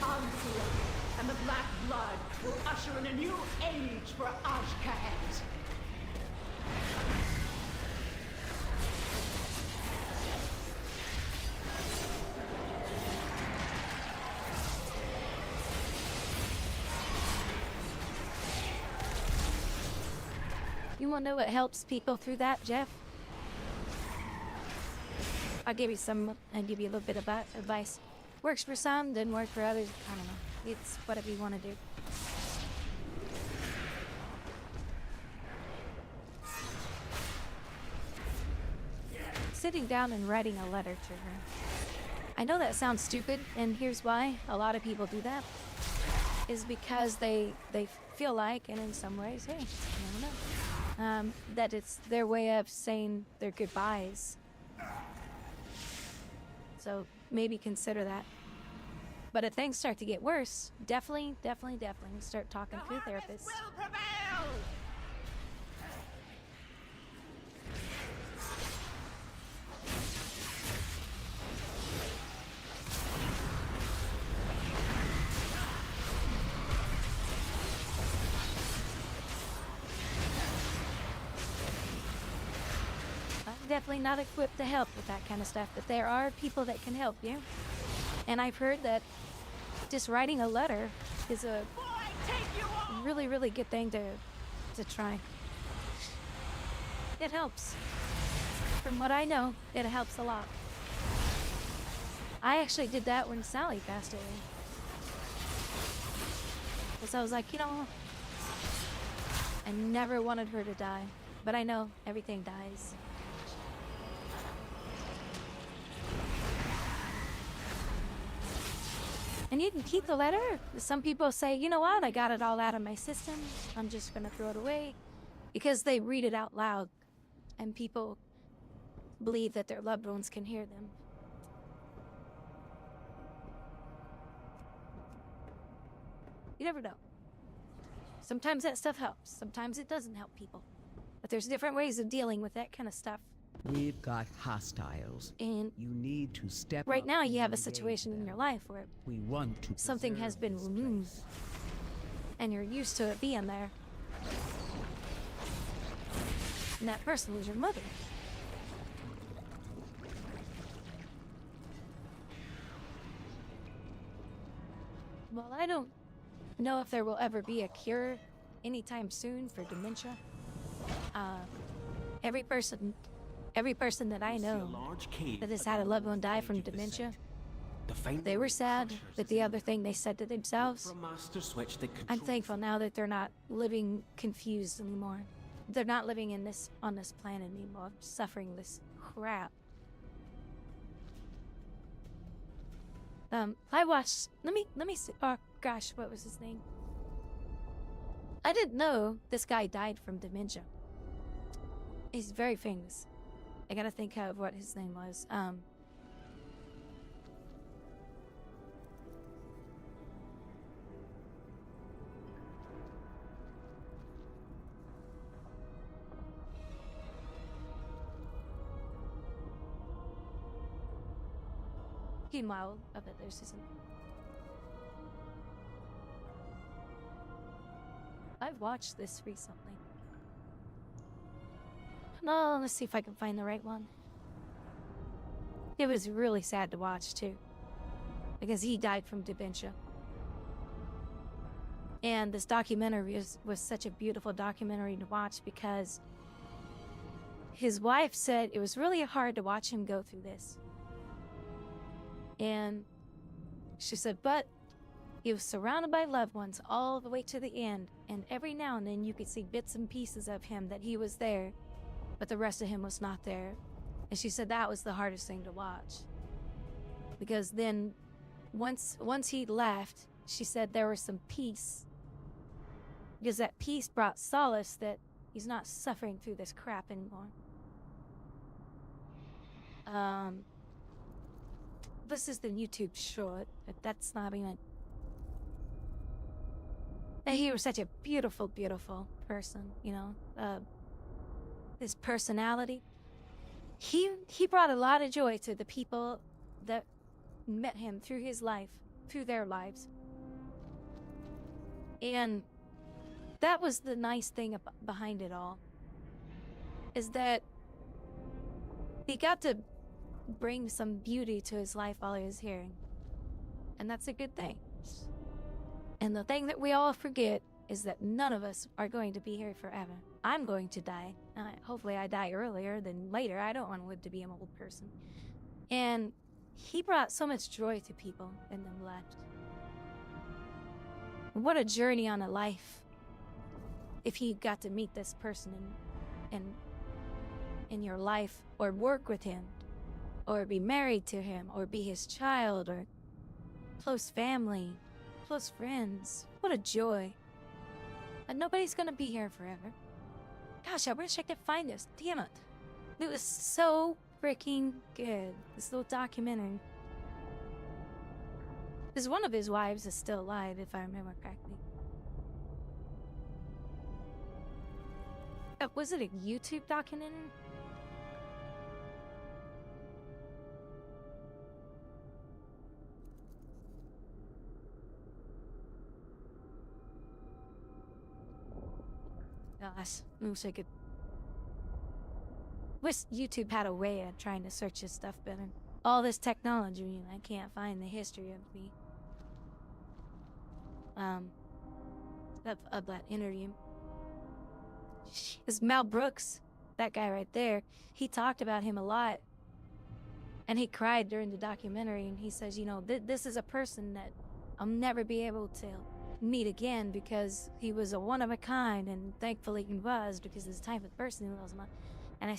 Onslaught and the Black Blood will usher in a new age for Ashkahet. You want to know what helps people through that, Jeff? I'll give you a little bit of advice. Works for some, doesn't work for others. I don't know. It's whatever you want to do. Sitting down and writing a letter to her. I know that sounds stupid, and here's why a lot of people do that. Is because they feel like, and in some ways, hey, you never know. That it's their way of saying their goodbyes. So maybe consider that. But if things start to get worse, definitely start talking to a therapist. Definitely not equipped to help with that kind of stuff, but there are people that can help you. And I've heard that just writing a letter is a really good thing to try. It helps. From what I know, it helps a lot. I actually did that when Sally passed away. Because I was like, I never wanted her to die, but I know everything dies. And you can keep the letter. Some people say, you know what, I got it all out of my system. I'm just going to throw it away. Because they read it out loud. And people believe that their loved ones can hear them. You never know. Sometimes that stuff helps. Sometimes it doesn't help people. But there's different ways of dealing with that kind of stuff. We've got hostiles. And you need to step right up now you and have a engage situation them. in your life where We want to something has been removed. And you're used to it being there. And that person was your mother. Well, I don't know if there will ever be a cure anytime soon for dementia. Every person that I know that has had a loved one die from dementia, they were sad, but the other thing they said to themselves, I'm thankful now that they're not living confused anymore. They're not living on this planet anymore, suffering this crap. I watched, let me see, oh gosh, what was his name? I didn't know this guy died from dementia. He's very famous. I gotta think of what his name was. Meanwhile, I bet there's his name. I've watched this recently. No, let's see if I can find the right one. It was really sad to watch, too. Because he died from dementia. And this documentary was such a beautiful documentary to watch because his wife said it was really hard to watch him go through this. And she said, but he was surrounded by loved ones all the way to the end. And every now and then you could see bits and pieces of him that he was there, but the rest of him was not there. And she said that was the hardest thing to watch. Because then once he left, she said there was some peace. Because that peace brought solace that he's not suffering through this crap anymore. This is the YouTube short, but that's not even... He was such a beautiful, beautiful person, you know. His personality. He brought a lot of joy to the people that met him through his life, through their lives. And that was the nice thing behind it all, is that he got to bring some beauty to his life while he was here. And that's a good thing. And the thing that we all forget is that none of us are going to be here forever. I'm going to die. Hopefully I die earlier than later. I don't want to live to be an old person. And he brought so much joy to people and then left. What a journey on a life. If he got to meet this person in your life, or work with him, or be married to him, or be his child, or close family, close friends. What a joy. And nobody's gonna be here forever. Gosh, I wish I could find this. Damn it. It was so freaking good. This little documentary. Because one of his wives is still alive, if I remember correctly. Was it a YouTube documentary? Gosh, I wish I could. Wish YouTube had a way of trying to search his stuff better. All this technology, and I can't find the history of me. Of that interview. Because Mel Brooks, that guy right there, he talked about him a lot. And he cried during the documentary, and he says, you know, this is a person that I'll never be able to meet again because he was a one-of-a-kind, and thankfully he was, because he's the type of person he was. And he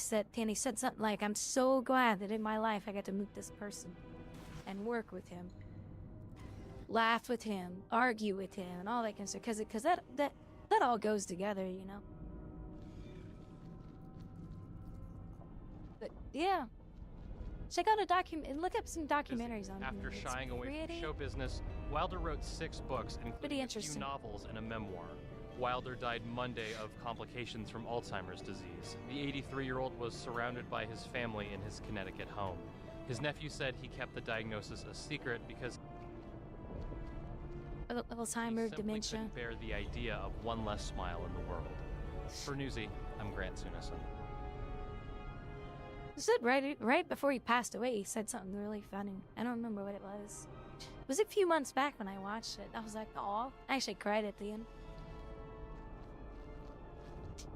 said something like, I'm so glad that in my life I got to meet this person and work with him, laugh with him, argue with him, and all that kind of stuff, because that all goes together, you know. But yeah, check out look up some documentaries on him. After It's shying away from pretty- show business, Wilder wrote 6 books, including a few interesting. novels and a memoir. Wilder died Monday of complications from Alzheimer's disease. The 83-year-old was surrounded by his family in his Connecticut home. His nephew said he kept the diagnosis a secret because Alzheimer's, he simply dementia. couldn't bear the idea of one less smile in the world. For Newsy, I'm Grant Sunison. He said right before he passed away, he said something really funny. I don't remember what it was. It was a few months back when I watched it. I was like, aw. I actually cried at the end.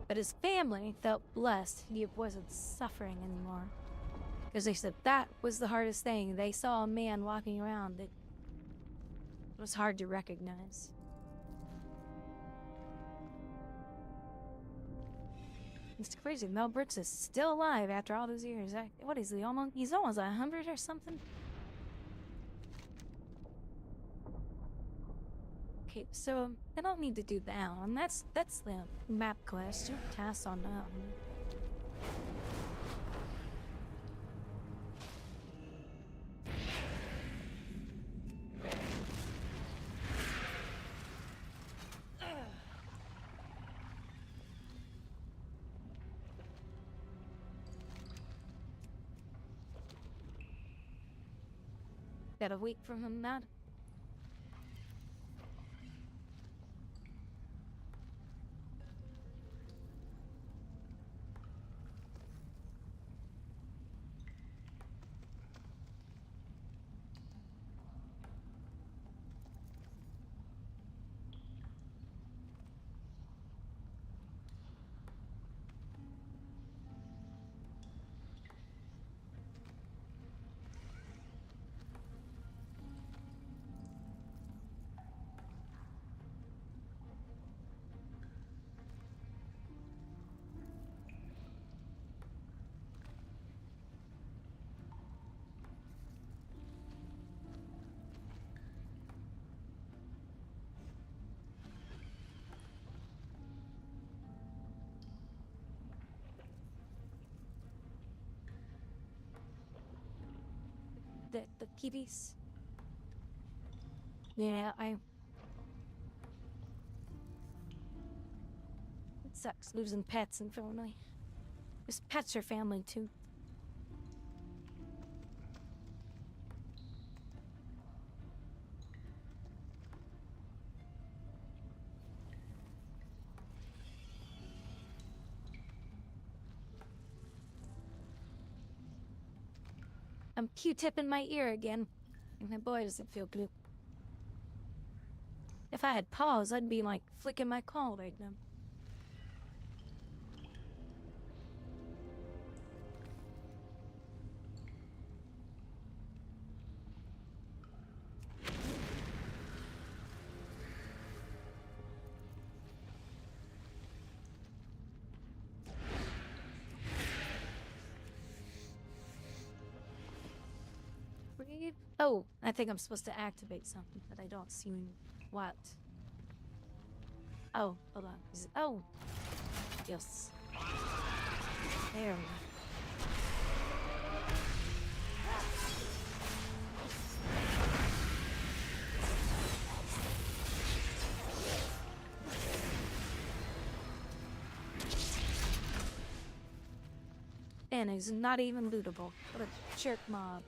But his family felt blessed he wasn't suffering anymore. Because they said that was the hardest thing. They saw a man walking around that was hard to recognize. It's crazy. Mel Brooks is still alive after all those years. What is he, almost? He's almost 100 or something? Okay, so I don't need to do that one. That's the map quest. You task on that one. Got a week from him now. the peepees. Yeah, it sucks losing pets and family. Because pets are family too. I'm Q-tip in my ear again. And my boy doesn't feel good. If I had paws, I'd be like flicking my claw right now. Breathe. Oh, I think I'm supposed to activate something, but I don't see what. Oh, hold on. Is it? Oh, yes. There we go. And he's not even lootable. What a jerk mob.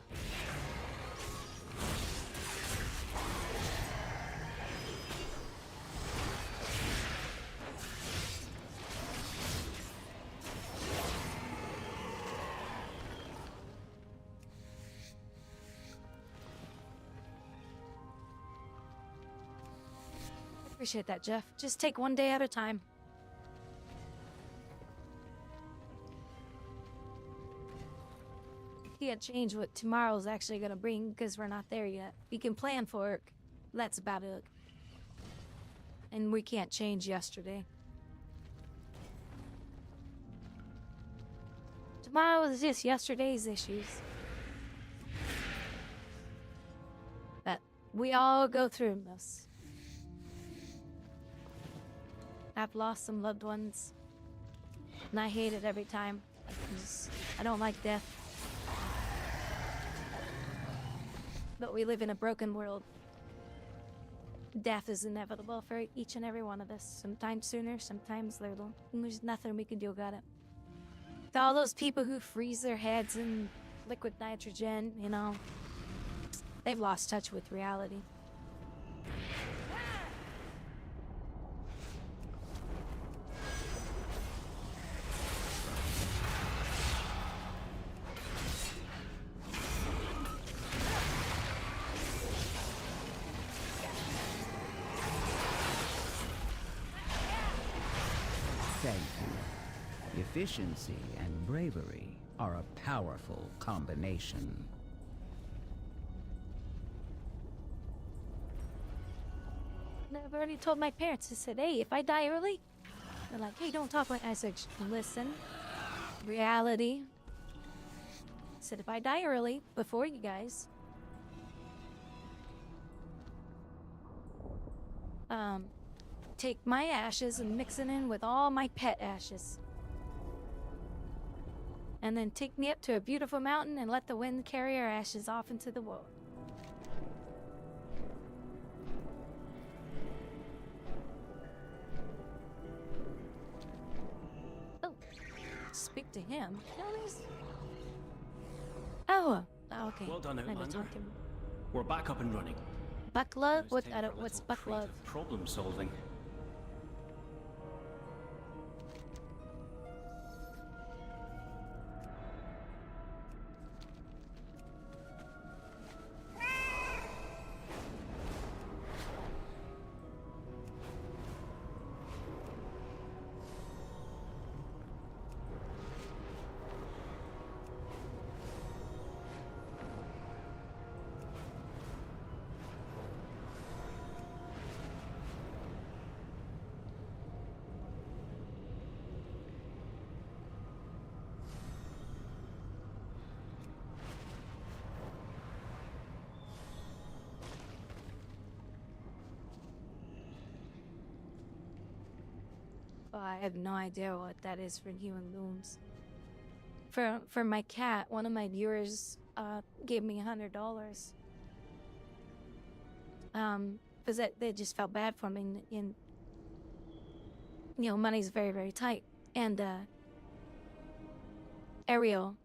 Appreciate that, Jeff. Just take one day at a time. Can't change what tomorrow's actually gonna bring because we're not there yet. We can plan for it. That's about it. And we can't change yesterday. Tomorrow is just yesterday's issues. But we all go through this. I've lost some loved ones. And I hate it every time. I don't like death. But we live in a broken world. Death is inevitable for each and every one of us. Sometimes sooner, sometimes later. And there's nothing we can do about it. To all those people who freeze their heads in liquid nitrogen, you know, they've lost touch with reality. Thank you. Efficiency and bravery are a powerful combination. I've already told my parents. I said, hey, if I die early, they're like, hey, don't talk like I said, listen. Reality. I said, if I die early, before you guys, take my ashes and mix it in with all my pet ashes. And then take me up to a beautiful mountain and let the wind carry our ashes off into the world. Oh, speak to him. Oh, okay. Well done, I was Outlander. talking. We're back up and running. Buck love? What? I don't. What's buck love? Problem solving. Oh, I have no idea what that is for human looms. For my cat, one of my viewers gave me $100. Because they just felt bad for me, and you know, money's very, very tight. And Ariel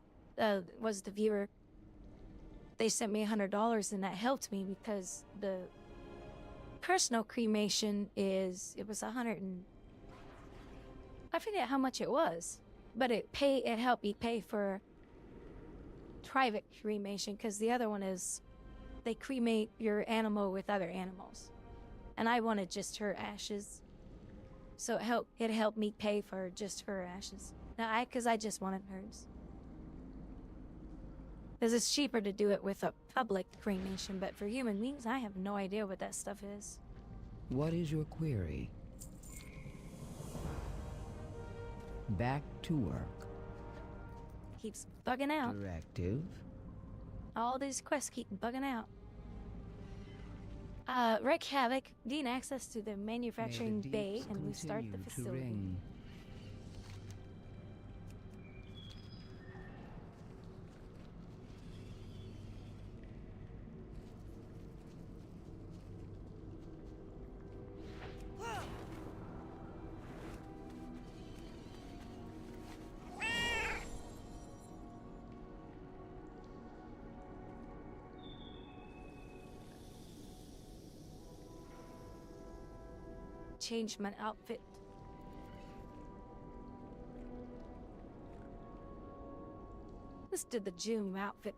was the viewer. They sent me $100, and that helped me because the personal cremation it was 100 and I forget how much it was, but it helped me pay for private cremation, because the other one is they cremate your animal with other animals, and I wanted just her ashes, so it helped me pay for just her ashes. Now because I just wanted hers, because it's cheaper to do it with a public cremation, but for human beings, I have no idea what that stuff is. What is your query? Back to work. Keeps bugging out. Directive. All these quests keep bugging out. Wreak Havoc, gain access to the manufacturing bay, and we start the facility. Change my outfit. Let's do the June outfit.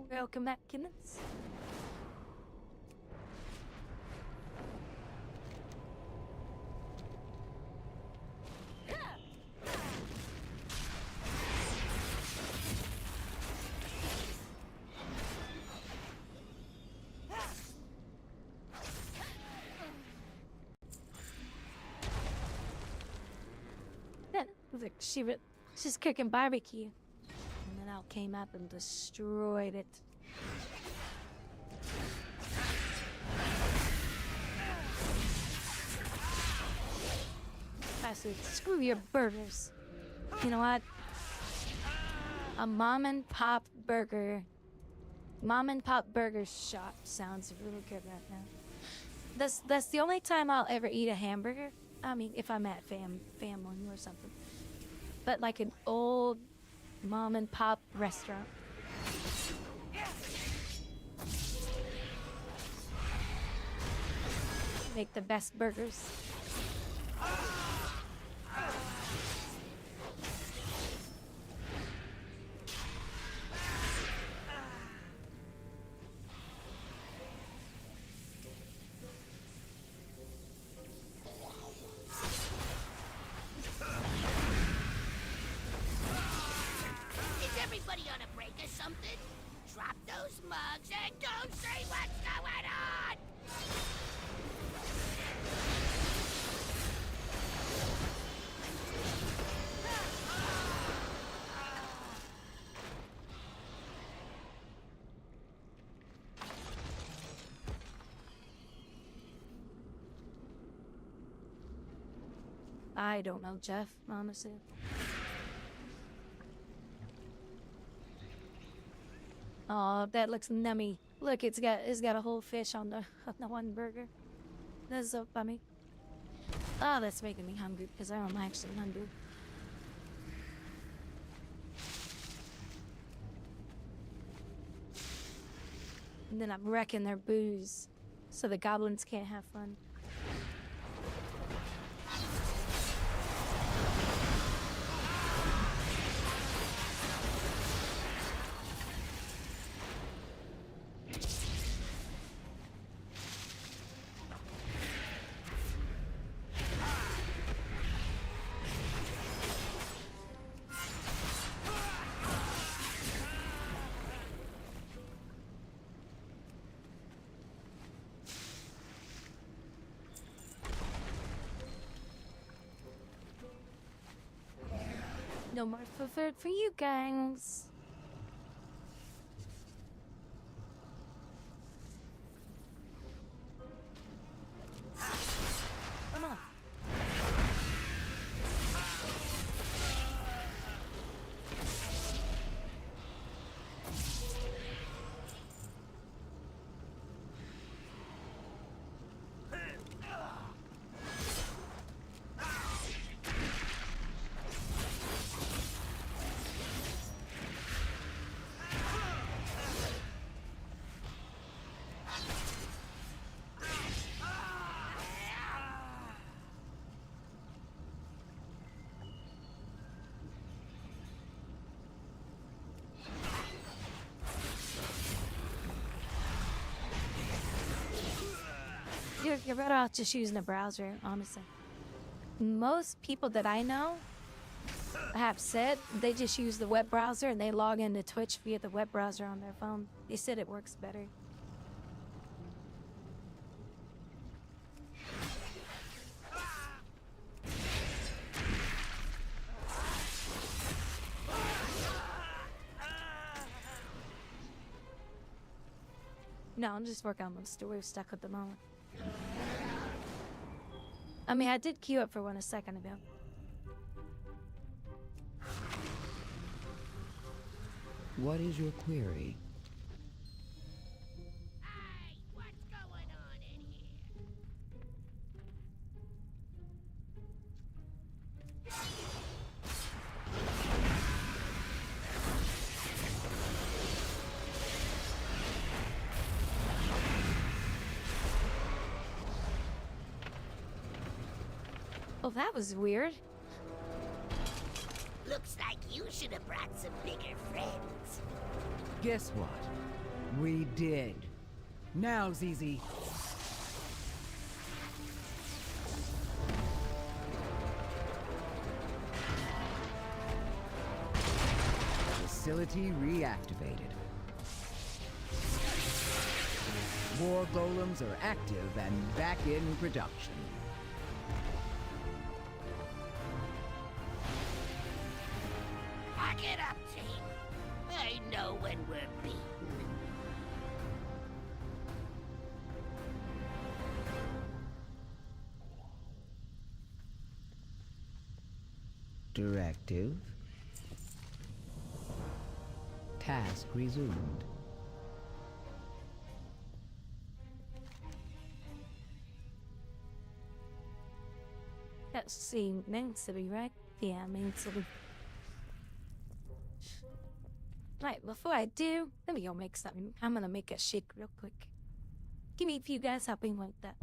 Welcome back, kittens. She's cooking barbecue. And then out came up and destroyed it. I said, screw your burgers. You know what? A mom and pop burger shop sounds really good right now. That's the only time I'll ever eat a hamburger. I mean, if I'm at family or something. But like an old mom and pop restaurant. Make the best burgers. Is everybody on a break or something? Drop those mugs and don't say what's going on! I don't know, Jeff, honestly. Oh, that looks nummy. Look, it's got a whole fish on the one burger. That's so funny. Oh, that's making me hungry because I'm actually hungry. And then I'm wrecking their booze so the goblins can't have fun. No more food for you guys. Come on. You're better off just using a browser, honestly. Most people that I know have said they just use the web browser and they log into Twitch via the web browser on their phone. They said it works better. No, I'm just working on the story stuck at the moment. I mean, I did queue up for one a second ago. What is your query? Oh, that was weird. Looks like you should have brought some bigger friends. Guess what? We did. Now's easy. Facility reactivated. War golems are active and back in production. Pack it up, team. I know when we're beaten. Directive. Task resumed. That seemed meant to be, right? Yeah, meant to be. Right, before I do, let me go make something. I'm gonna make a shake real quick. Give me a few guys helping with that.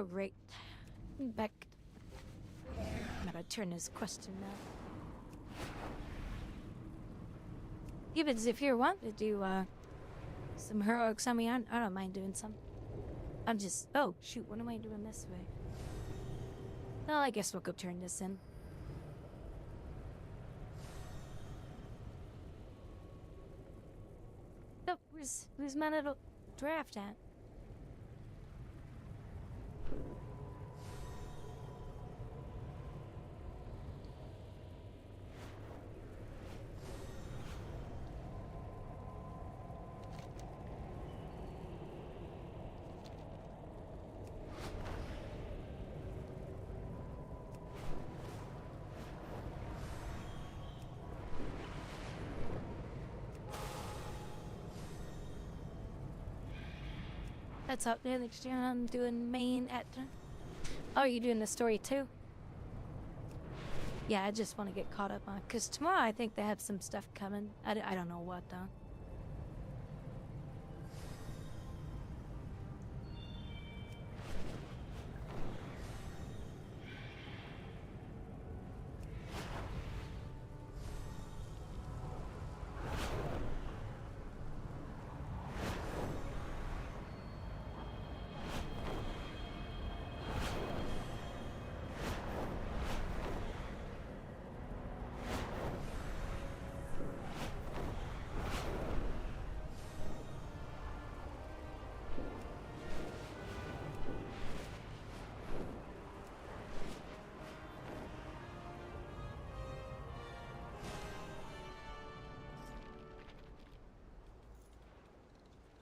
Oh, right. Back. Gotta turn this question now. Gibbons, if you want to do, some heroics on me, I don't mind doing some. I'm just... Oh, shoot, what am I doing this way? Well, I guess we'll go turn this in. Oh, where's my little draft at? That's up there. I'm doing main at. Oh, you're doing the story too? Yeah, I just want to get caught up on. Because tomorrow I think they have some stuff coming. I don't know what though.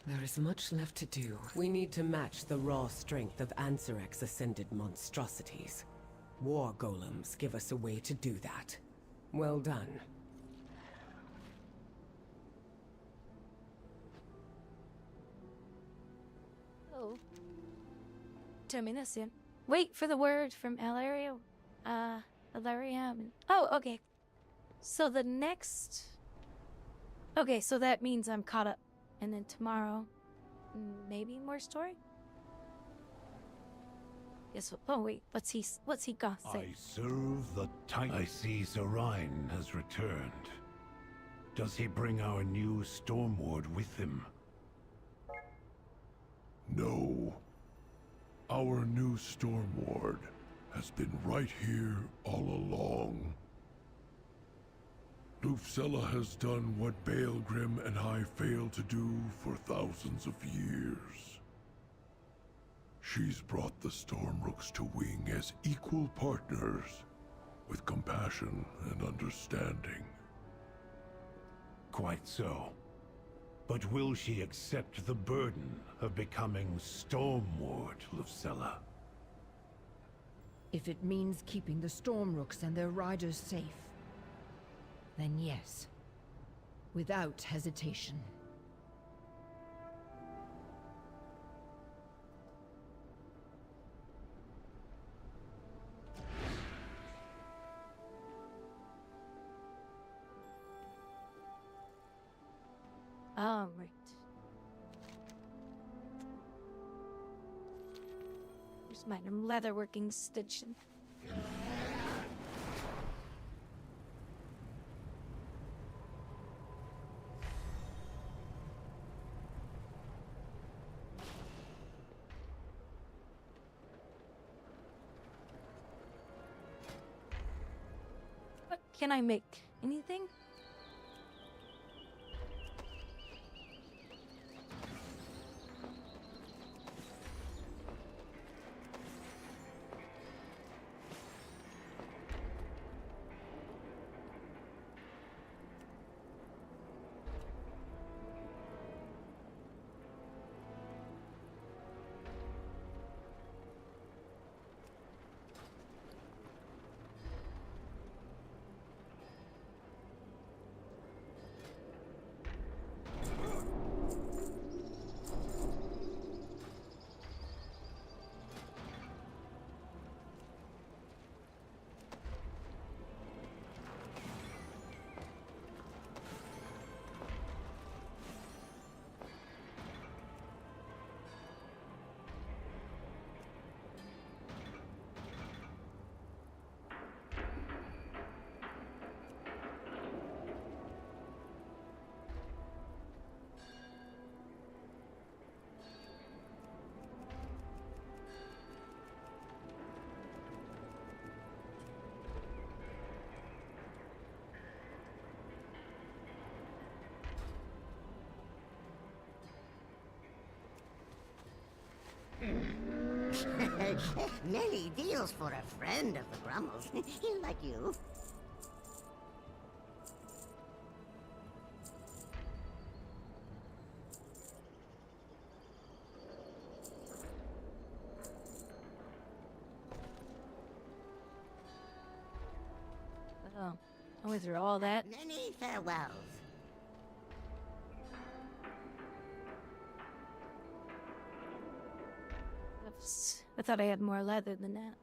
There is much left to do. We need to match the raw strength of Ansarek's ascended monstrosities. War golems give us a way to do that. Well done. Oh. Turn me this in. Wait for the word from Alario. Alariam. Oh, okay. So the next... Okay, so that means I'm caught up. And then tomorrow, maybe more story? Yes. Oh wait, what's he gonna say? I serve the Titan. I see Zarine has returned. Does he bring our new Stormward with him? No. Our new Stormward has been right here all along. Lufcella has done what Baelgrim and I failed to do for thousands of years. She's brought the Stormrooks to Wing as equal partners, with compassion and understanding. Quite so. But will she accept the burden of becoming Stormward, Lufcella? If it means keeping the Stormrooks and their riders safe, then yes. Without hesitation. Oh, right. Here's my leatherworking station. What can I make? Anything? Many deals for a friend of the Grummels, like you. Oh, I went through all that. Many farewells. I thought I had more leather than that.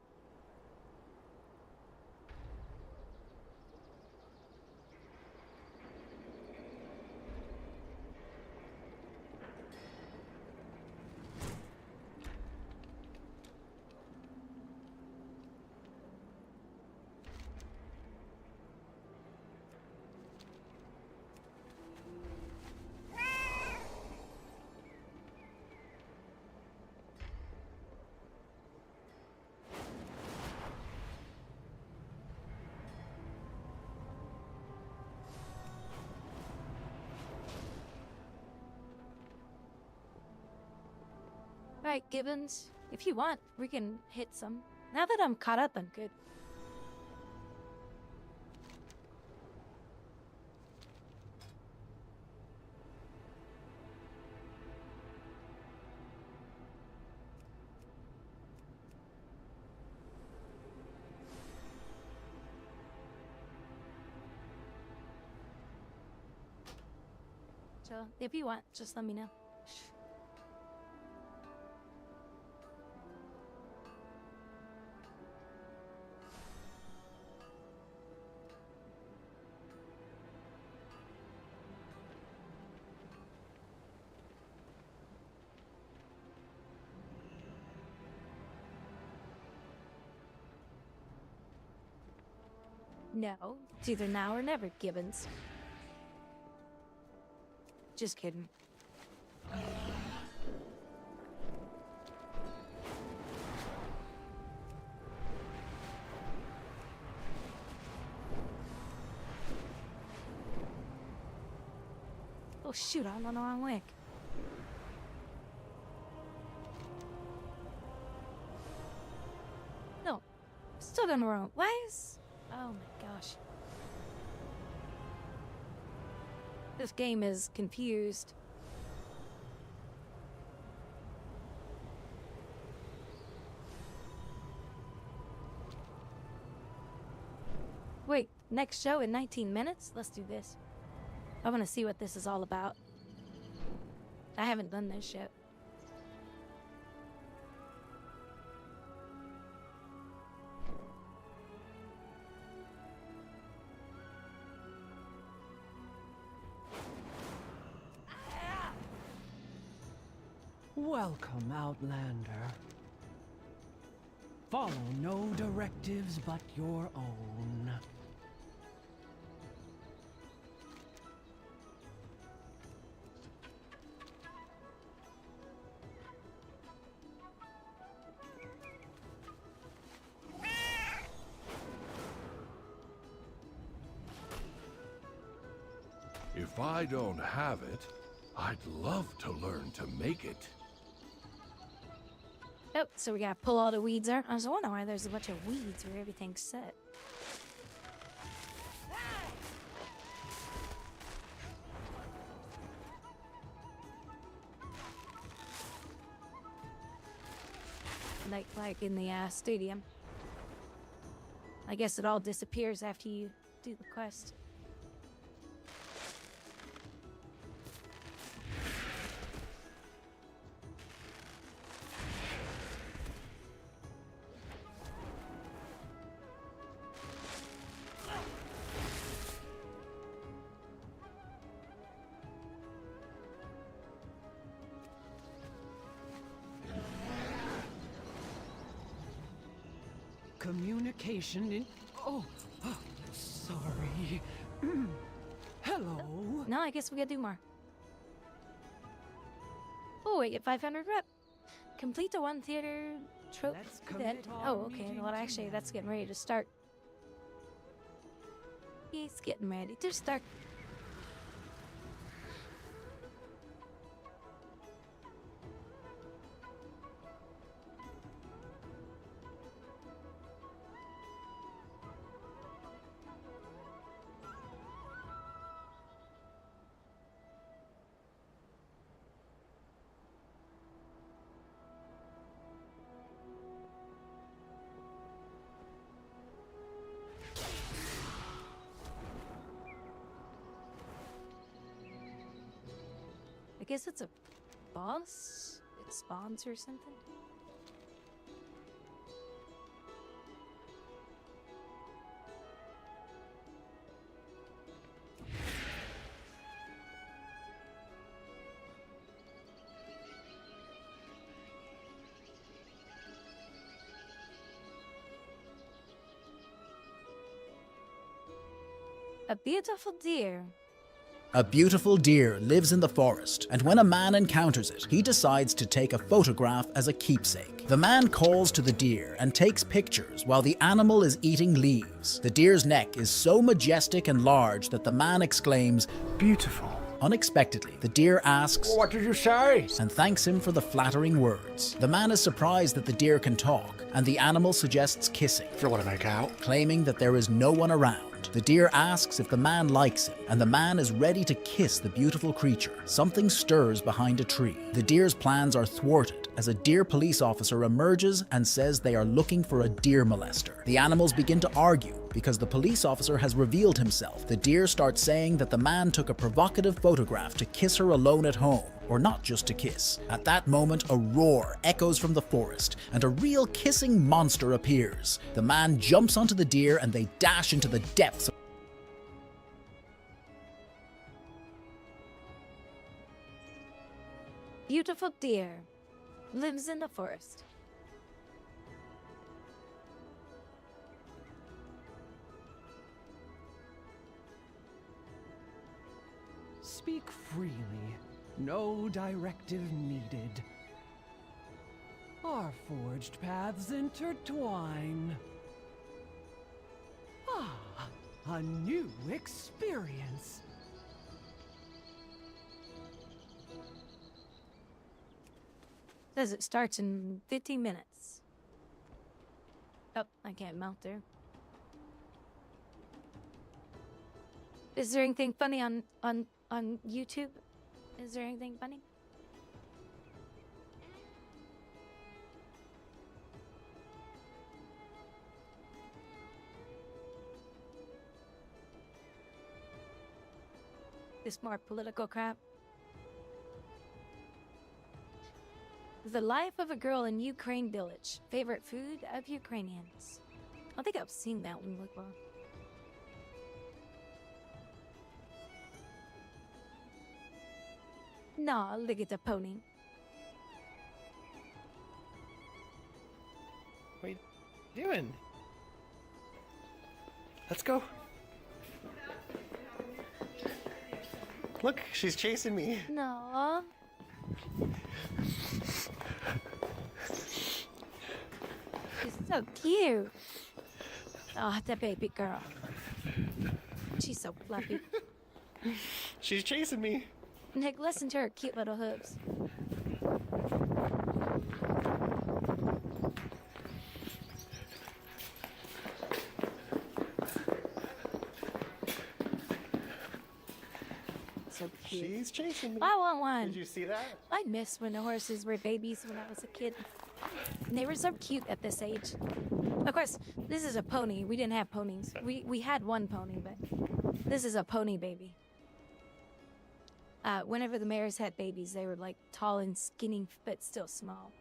Alright, Gibbons. If you want, we can hit some. Now that I'm caught up, I'm good. So, if you want, just let me know. No, it's either now or never, Gibbons. Just kidding. Oh shoot, I'm on the wrong way. No, still on the wrong. Why is... Oh my gosh. This game is confused. Wait, next show in 19 minutes? Let's do this. I want to see what this is all about. I haven't done this yet. Welcome, Outlander. Follow no directives but your own. If I don't have it, I'd love to learn to make it. Oh, so we gotta pull all the weeds there. I was wondering why there's a bunch of weeds where everything's set. Like in the stadium. I guess it all disappears after you do the quest. Communication in... Oh, sorry. Hello? No, I guess we gotta do more. Oh, wait, get 500 rep. Complete the one theater trope. Then... Oh, okay. Well, actually, that's getting ready to start. He's getting ready to start. guess it's a boss? It spawns or something? A beautiful deer. A beautiful deer lives in the forest, and when a man encounters it, he decides to take a photograph as a keepsake. The man calls to the deer and takes pictures while the animal is eating leaves. The deer's neck is so majestic and large that the man exclaims, "Beautiful." Unexpectedly, the deer asks, "What did you say?" and thanks him for the flattering words. The man is surprised that the deer can talk, and the animal suggests kissing. "Do you want to make out?" claiming that there is no one around. The deer asks if the man likes him, and the man is ready to kiss the beautiful creature. Something stirs behind a tree. The deer's plans are thwarted as a deer police officer emerges and says they are looking for a deer molester. The animals begin to argue because the police officer has revealed himself. The deer starts saying that the man took a provocative photograph to kiss her alone at home, or not just to kiss. At that moment, a roar echoes from the forest, and a real kissing monster appears. The man jumps onto the deer and they dash into the depths. Beautiful deer. Lives in the forest. Speak freely. No directive needed. Our forged paths intertwine. Ah, a new experience. Says it starts in 15 minutes. Oh, I can't mount there. Is there anything funny on YouTube? Is there anything funny? This more political crap. The life of a girl in Ukraine village. Favorite food of Ukrainians. I think I've seen that one before. Nah, look at the pony. What are you doing? Let's go. Look, she's chasing me. No. She's so cute. Oh, that baby girl. She's so fluffy. She's chasing me. Nick, listen to her cute little hooves. So cute. She's chasing me. I want one. Did you see that? I miss when the horses were babies when I was a kid. They were so cute at this age. Of course, this is a pony. We didn't have ponies. We had one pony, but this is a pony baby. Whenever the mares had babies, they were like tall and skinny, but still small.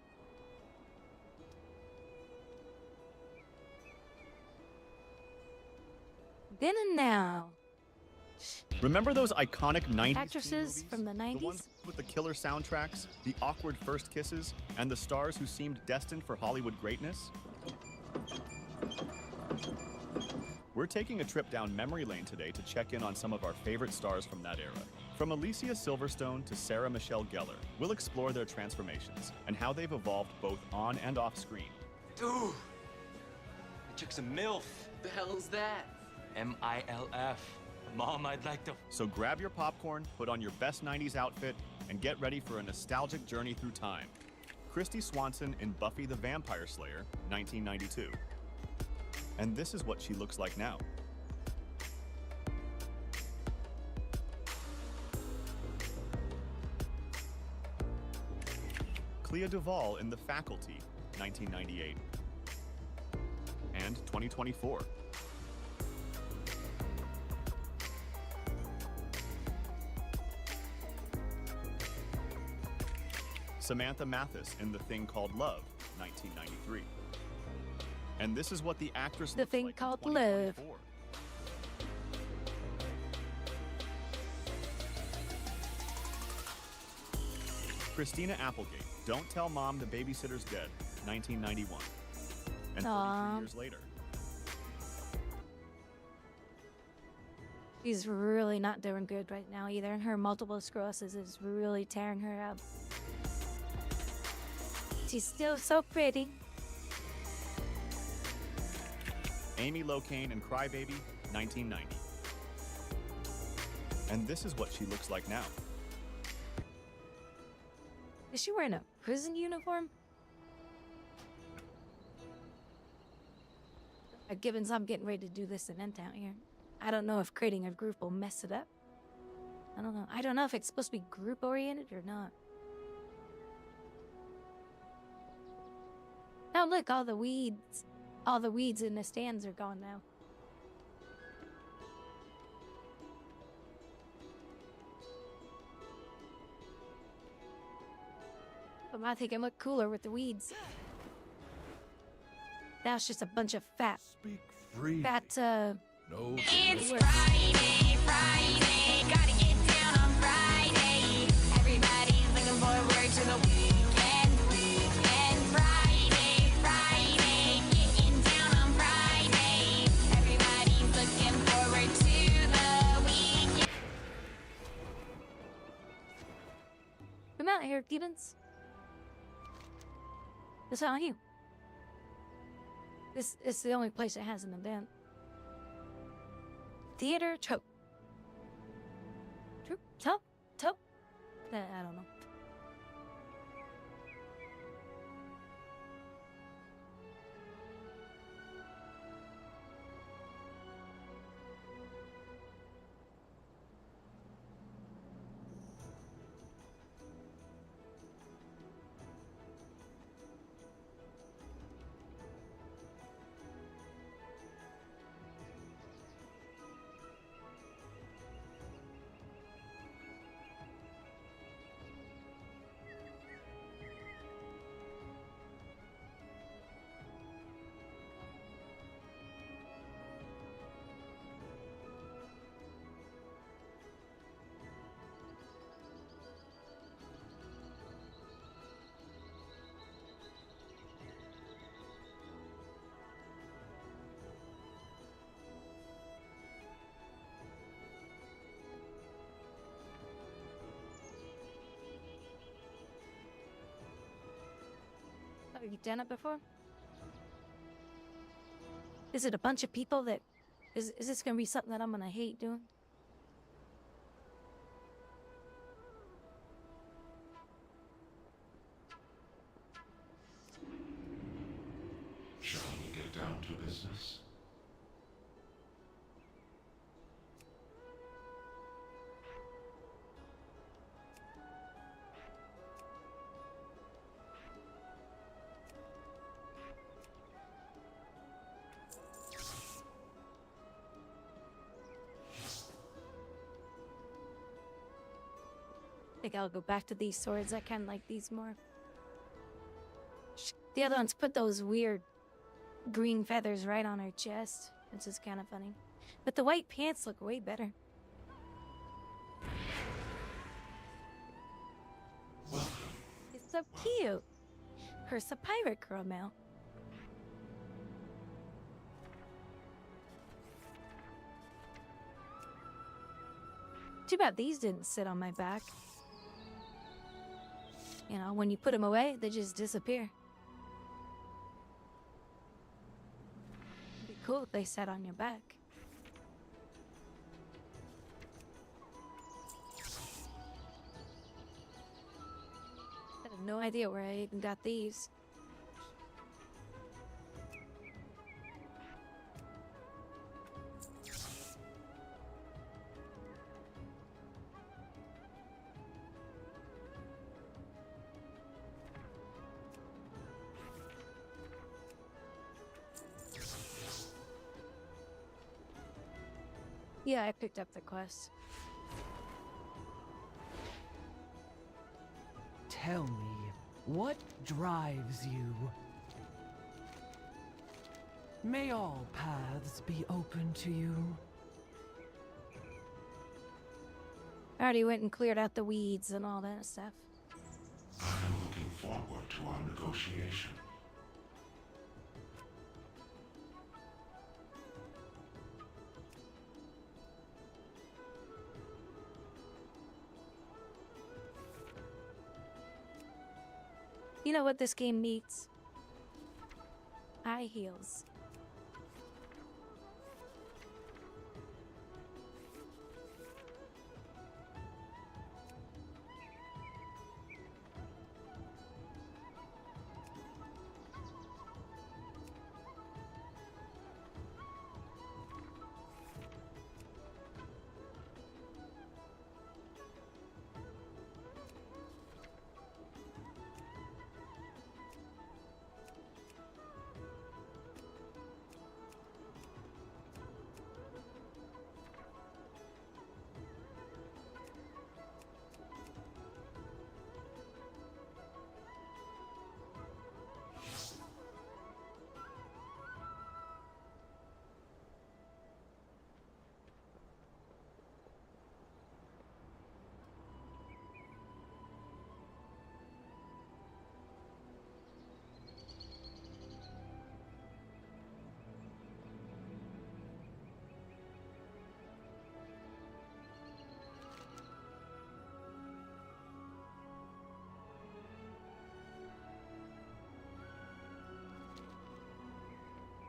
Then and now. Remember those iconic 90s Actresses from the 90s? The ones with the killer soundtracks, the awkward first kisses, and the stars who seemed destined for Hollywood greatness? We're taking a trip down memory lane today to check in on some of our favorite stars from that era. From Alicia Silverstone to Sarah Michelle Gellar, we'll explore their transformations and how they've evolved both on and off screen. Dude, the chick's a MILF. The hell's that? MILF. Mom, I'd like to. So grab your popcorn, put on your best 90s outfit, and get ready for a nostalgic journey through time. Christy Swanson in Buffy the Vampire Slayer, 1992. And this is what she looks like now. Clea Duvall in The Faculty, 1998. And 2024. Samantha Mathis in The Thing Called Love, 1993. And this is what the actress The looks Thing like in Called Love. 2024. Christina Applegate, Don't Tell Mom the Babysitter's Dead, 1991. And 33 years later. She's really not doing good right now either. Her multiple sclerosis is really tearing her up. She's still so pretty. Amy Locane in Crybaby, 1990. And this is what she looks like now. Is she wearing a prison uniform? Given I'm getting ready to do this in Endtown here, I don't know if creating a group will mess it up. I don't know. I don't know if it's supposed to be group oriented or not. Now look, all the weeds in the stands are gone now. But I think it look cooler with the weeds. Now it's just a bunch of fat, Free. No. It's Friday, Friday, gotta get down on Friday. Everybody's looking forward to the weekend, weekend. Friday, Friday, getting down on Friday. Everybody's looking forward to the weekend. Come out here, Gibbons. It's on you. This is the only place that has an event. Theater trope. Trope? I don't know. Have you done it before? Is it a bunch of people that... Is this gonna be something that I'm gonna hate doing? Shall we get down to business? I think I'll go back to these swords. I kind of like these more. The other ones put those weird green feathers right on her chest, which is kind of funny. But the white pants look way better. It's so cute. Her's a pirate girl now. Too bad these didn't sit on my back. You know, when you put them away, they just disappear. It'd be cool if they sat on your back. I have no idea where I even got these. Yeah, I picked up the quest. Tell me, What drives you? May all paths be open to you. I already went and cleared out the weeds and all that stuff. I'm looking forward to our negotiation. You know what this game needs? High heels.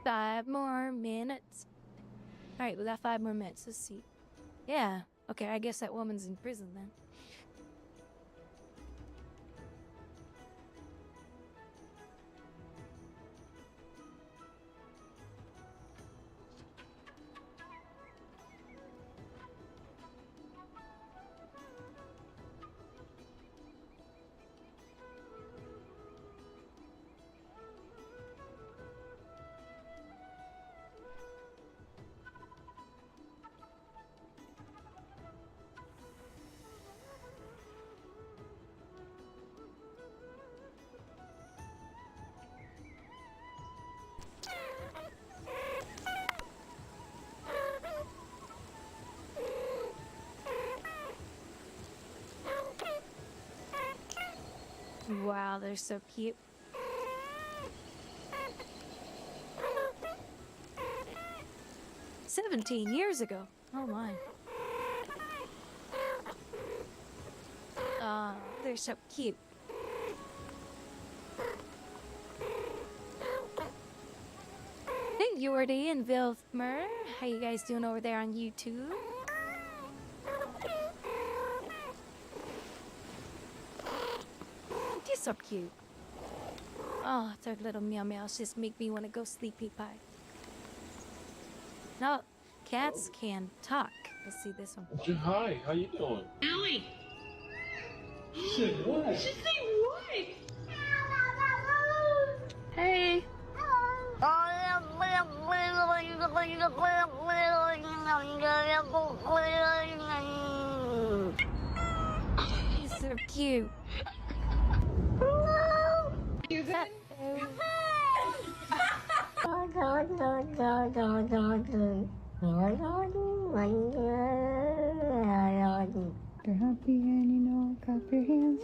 Five more minutes. Alright, we got 5 more minutes. Let's see. Yeah. Okay, I guess that woman's in prison then. Wow, they're so cute. "17 years ago. Oh my. They're so cute. Hey, Jordy and Vilfmer. How you guys doing over there on YouTube? They're so cute. Oh, their little meow meows just make me want to go sleepy pie. No, cats can talk. Let's see this one. Hi, how you doing? Ellie! She said what? She said what? Hey. He's so cute. You good? You're happy and you know I clap your hands.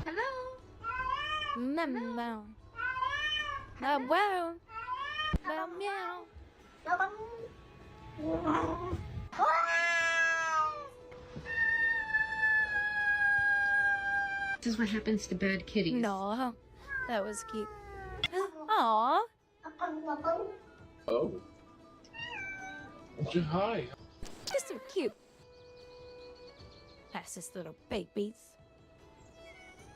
Hello? Meow. Wow. Meow meow. This is what happens to bad kitties. No, that was cute. Aww. Oh. Hi. They're so cute. That's his little babies.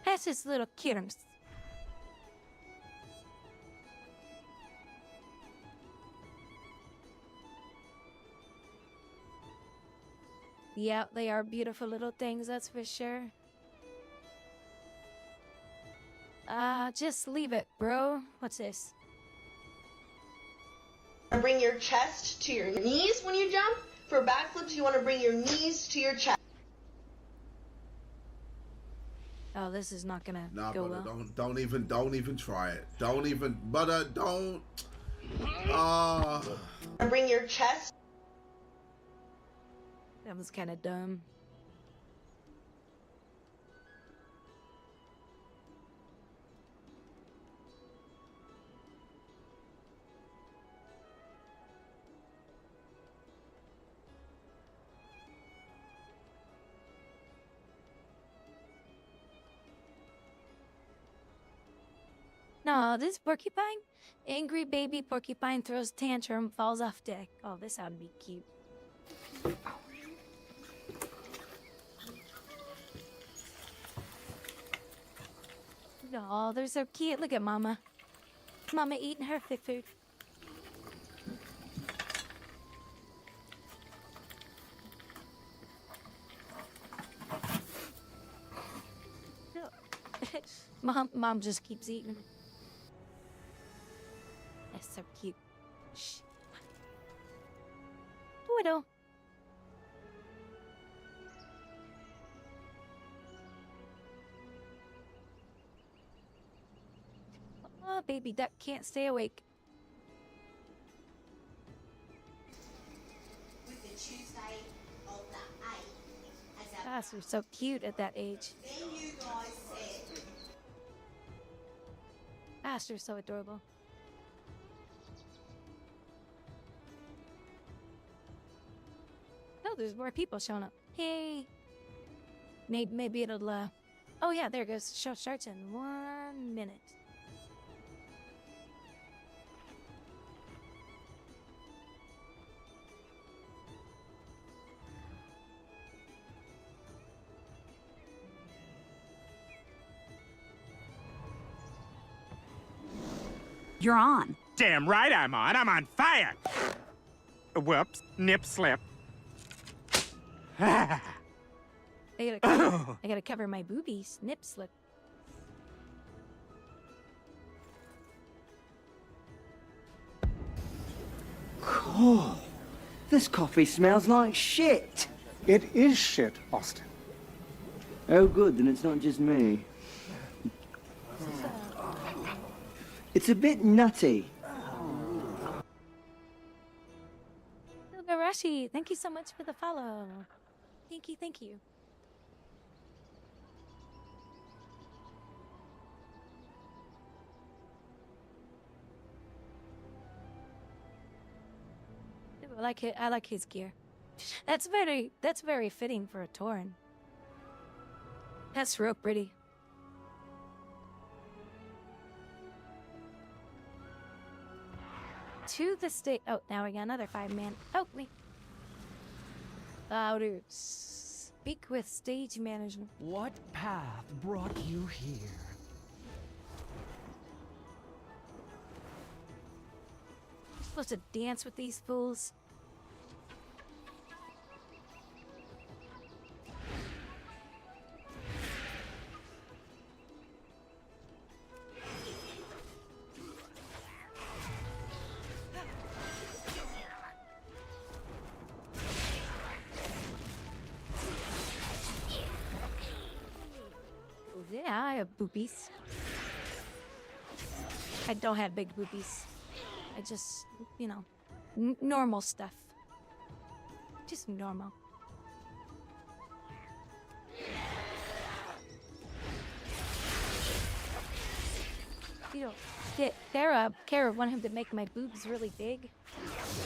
That's his little kittens. Yeah, they are beautiful little things, that's for sure. Just leave it, bro. What's this? Bring your chest to your knees when you jump. For backflips, you want to bring your knees to your chest. Oh, this is not gonna Nah, go brother, well. don't even try it. Don't even, brother, don't. Bring your chest. That was kind of dumb. No, this porcupine? Angry baby porcupine throws tantrum, falls off deck. Oh, this ought to be cute. Oh, they're so cute. Look at Mama. Mama eating her food. Mom just keeps eating. That's so cute. Shh. Widow. Oh, baby duck can't stay awake. With the Tuesday of the 8th as our Gosh, they're so cute at that age. then you guys said Gosh, they're so adorable. Oh, there's more people showing up. Hey. Maybe it'll, Oh, yeah, there it goes. Show starts in 1 minute. You're on. Damn right I'm on. I'm on fire. Whoops. Nip slip. I gotta cover my boobies. Nip slip. Cool. This coffee smells like shit. It is shit, Austin. Oh, good, then it's not just me. It's a bit nutty. Garashi, thank you so much for the follow. Thank you, thank you. Ooh, I like it. I like his gear. That's very fitting for a Tauren. That's real pretty. To the state. Oh, now we got another 5-man. Oh, me. Louder. Speak with stage management. What path brought you here? You're supposed to dance with these fools. Yeah, I have boobies. I don't have big boobies. I just, you know, normal stuff. Just normal. You know, Kara wanted him to make my boobs really big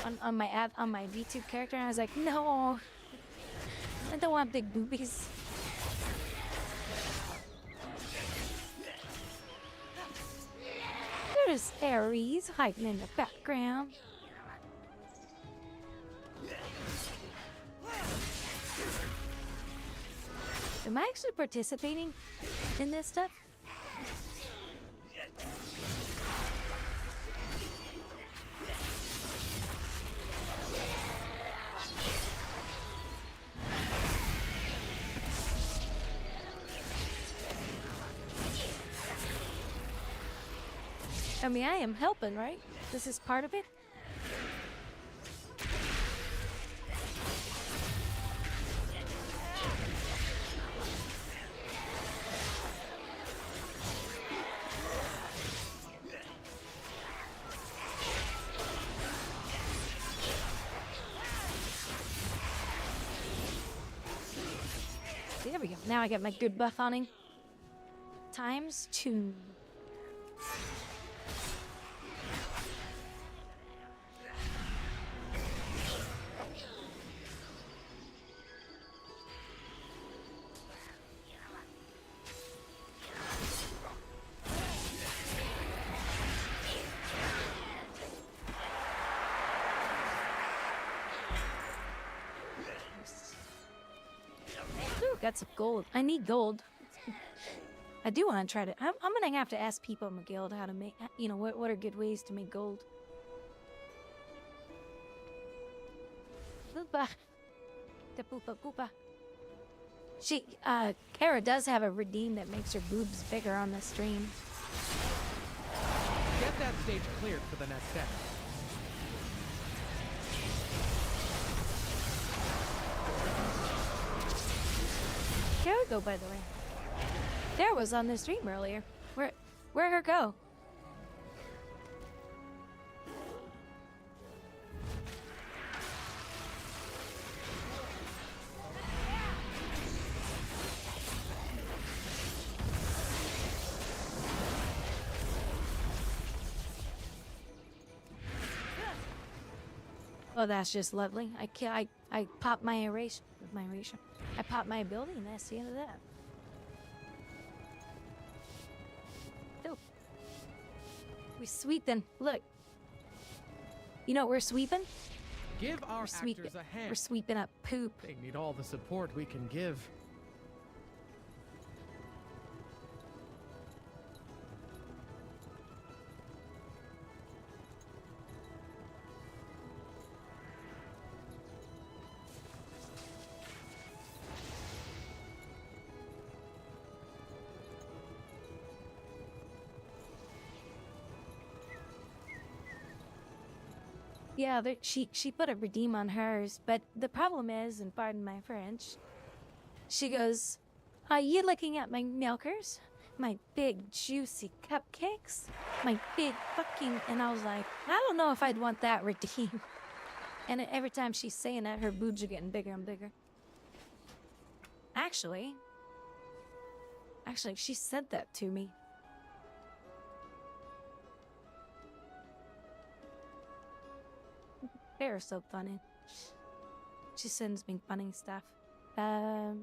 on my YouTube character, and I was like, no, I don't want big boobies. There's Ares hiding in the background. Am I actually participating in this stuff? I mean, I am helping, right? This is part of it. we go. Now I get my good buff on him. ×2. Ooh, got some gold. I need gold. I do want to try to. I'm gonna have to ask people in my guild how to make. You know, what are good ways to make gold. Poopa. The poopa poopa. Kara does have a redeem that makes her boobs bigger on the stream. Get that stage cleared for the next step. Kara go, by the way. Kara was on the stream earlier. Where'd her go? Oh, that's just lovely. I popped my erasure. I popped my ability, and that's the end of that. Oh. We sweeping. Look. You know what we're sweeping? Give our actors a hand. We're sweeping up poop. They need all the support we can give. Yeah, she put a redeem on hers, but the problem is, and pardon my French, she goes, "Are you looking at my milkers? My big juicy cupcakes? My big fucking..." And I was like, I don't know if I'd want that redeem. And every time she's saying that, her boobs are getting bigger and bigger. Actually, she said that to me. They're so funny. She sends me funny stuff. No,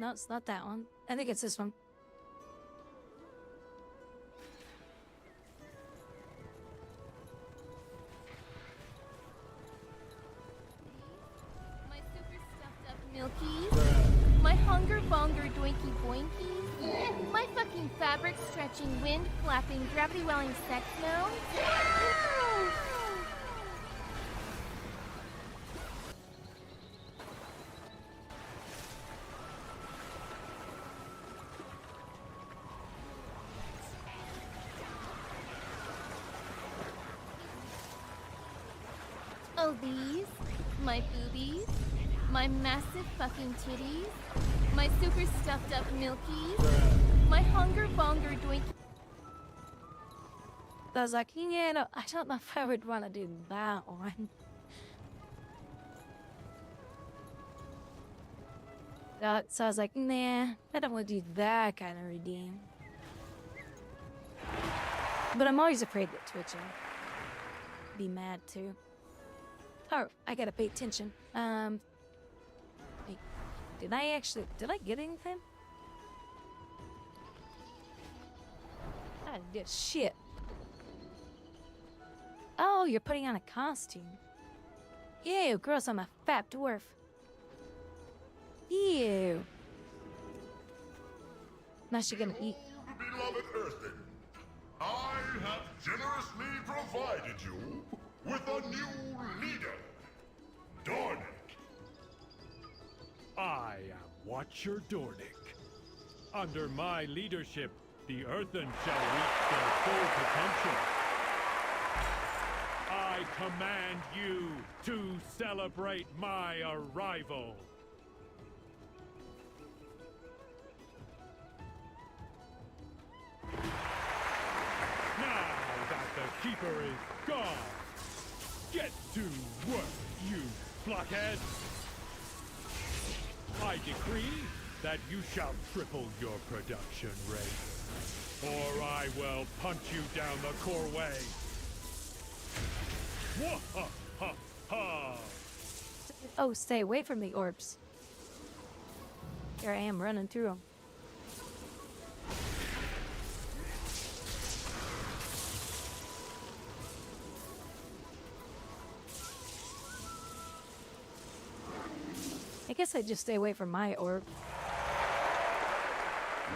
it's not that one. I think it's this one. My super stuffed up milkies. My hunger bonger doinky boinkies. My fucking fabric stretching, wind flapping, gravity welling sex mounds. Oh, these, my boobies, my massive fucking titties, my super stuffed up milkies, my hunger bonger doink. I was like, yeah, no, I don't know if I would want to do that one. So I was like, nah, I don't want to do that kind of redeem. But I'm always afraid that Twitch will be mad too. Oh, I gotta pay attention. Wait, did I get anything? I did shit. Oh, you're putting on a costume. Ew, gross, I'm a fat dwarf. Ew. Now she gonna eat. Beloved Earthen, I have generously provided you with a new leader, Dornick. I am Watcher Dornick. Under my leadership, the Earthen shall reach their full potential. I command you to celebrate my arrival. Now that the Keeper is gone, get to work, you blockheads! I decree that you shall triple your production rate, or I will punch you down the core way. Wha-ha-ha-ha! Oh, stay away from the orbs. Here I am running through them. I guess I just stay away from my orb.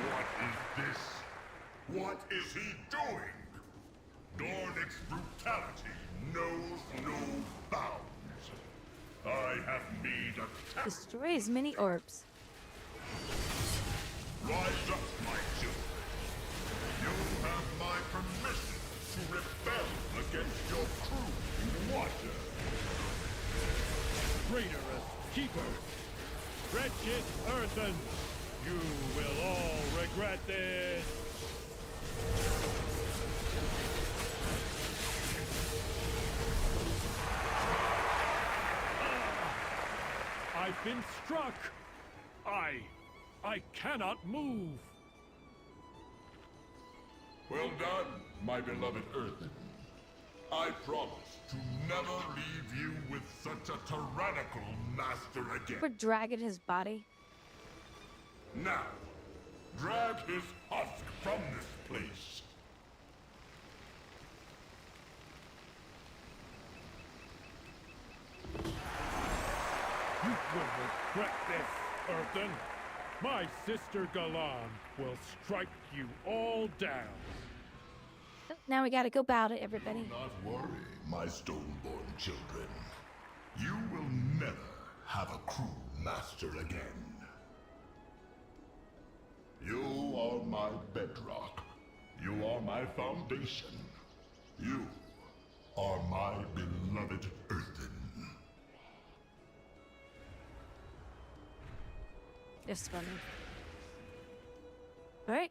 What is this? What is he doing? Dornic's brutality knows no bounds. I have made a Destroy as many orbs. Rise up, my children. You have my permission to rebel against your crew in water. Traitorous keeper! Wretched earthen! You will all regret this! I've been struck! I cannot move! Well done, my beloved Earthen. I promise to never leave you with such a tyrannical master again. We're dragging his body. Now, drag his husk from this place. You will regret this, Earthen! My sister Galan will strike you all down! Now we gotta go about it, everybody. Do not worry, my stoneborn children. You will never have a crew master again. You are my bedrock. You are my foundation. You are my beloved Earthen. Just funny. Alright.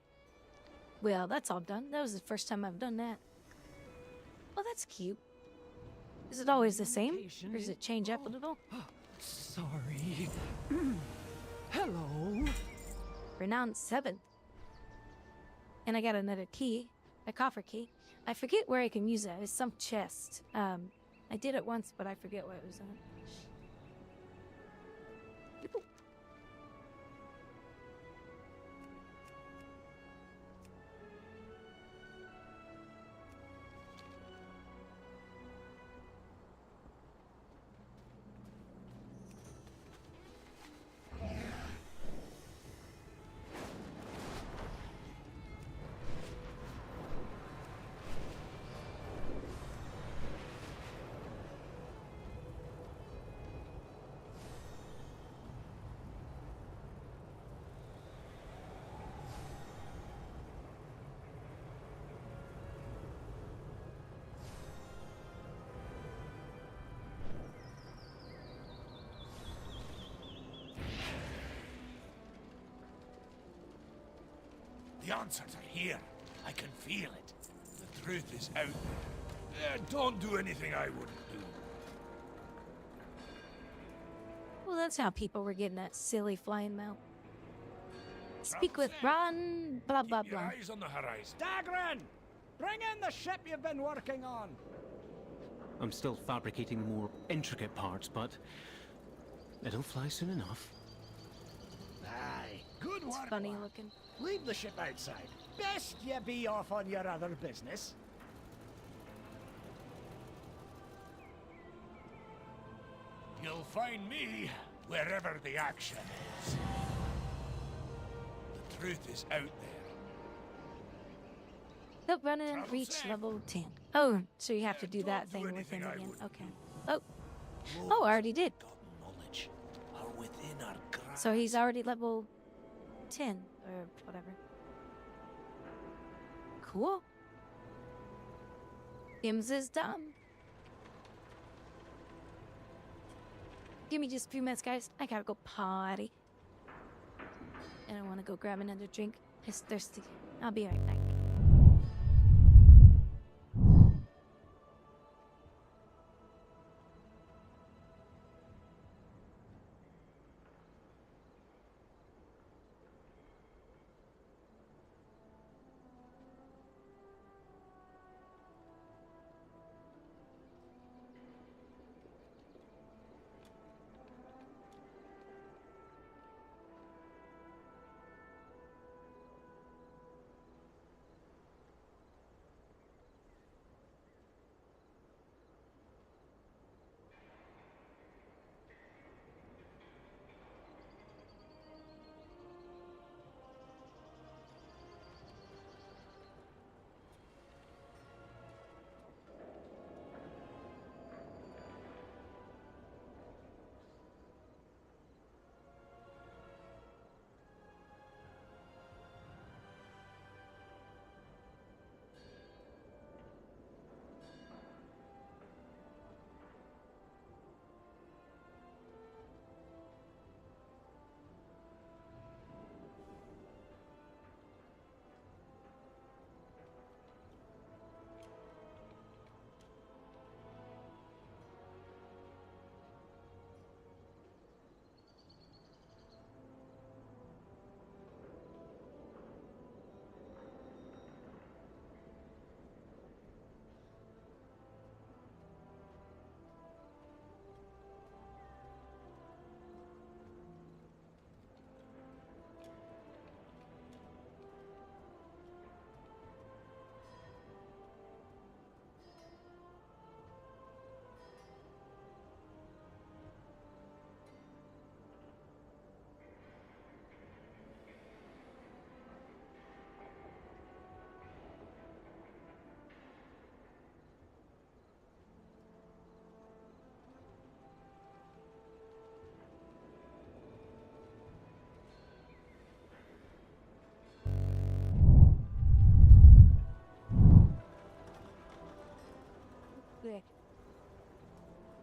Well, that's all done. That was the first time I've done that. Oh, that's cute. Is it always the same? Or does it change up a little? Sorry. Hello. Renowned 7th. And I got another key. A coffer key. I forget where I can use it. It's some chest. I did it once, but I forget what it was on. The answers are here. I can feel it. The truth is out there. Don't do anything I wouldn't do. Well, that's how people were getting that silly flying mount. Speak with Ron, blah, blah, Keep your blah. eyes on the horizon. Dagran! Bring in the ship you've been working on. I'm still fabricating the more intricate parts, but it'll fly soon enough. Aye, good It's work. funny lad. looking. Leave the ship outside. Best you be off on your other business. You'll find me wherever the action is. The truth is out there. Nope, run in, reach level 10. Oh, so you have to do that thing with him again. Okay. Oh. Oh, I already did. Knowledge are within our grasp. So he's already level 10 or whatever. Cool. Gims is done. Give me just a few minutes, guys. I gotta go potty. And I want to go grab another drink. I'm thirsty. I'll be right back.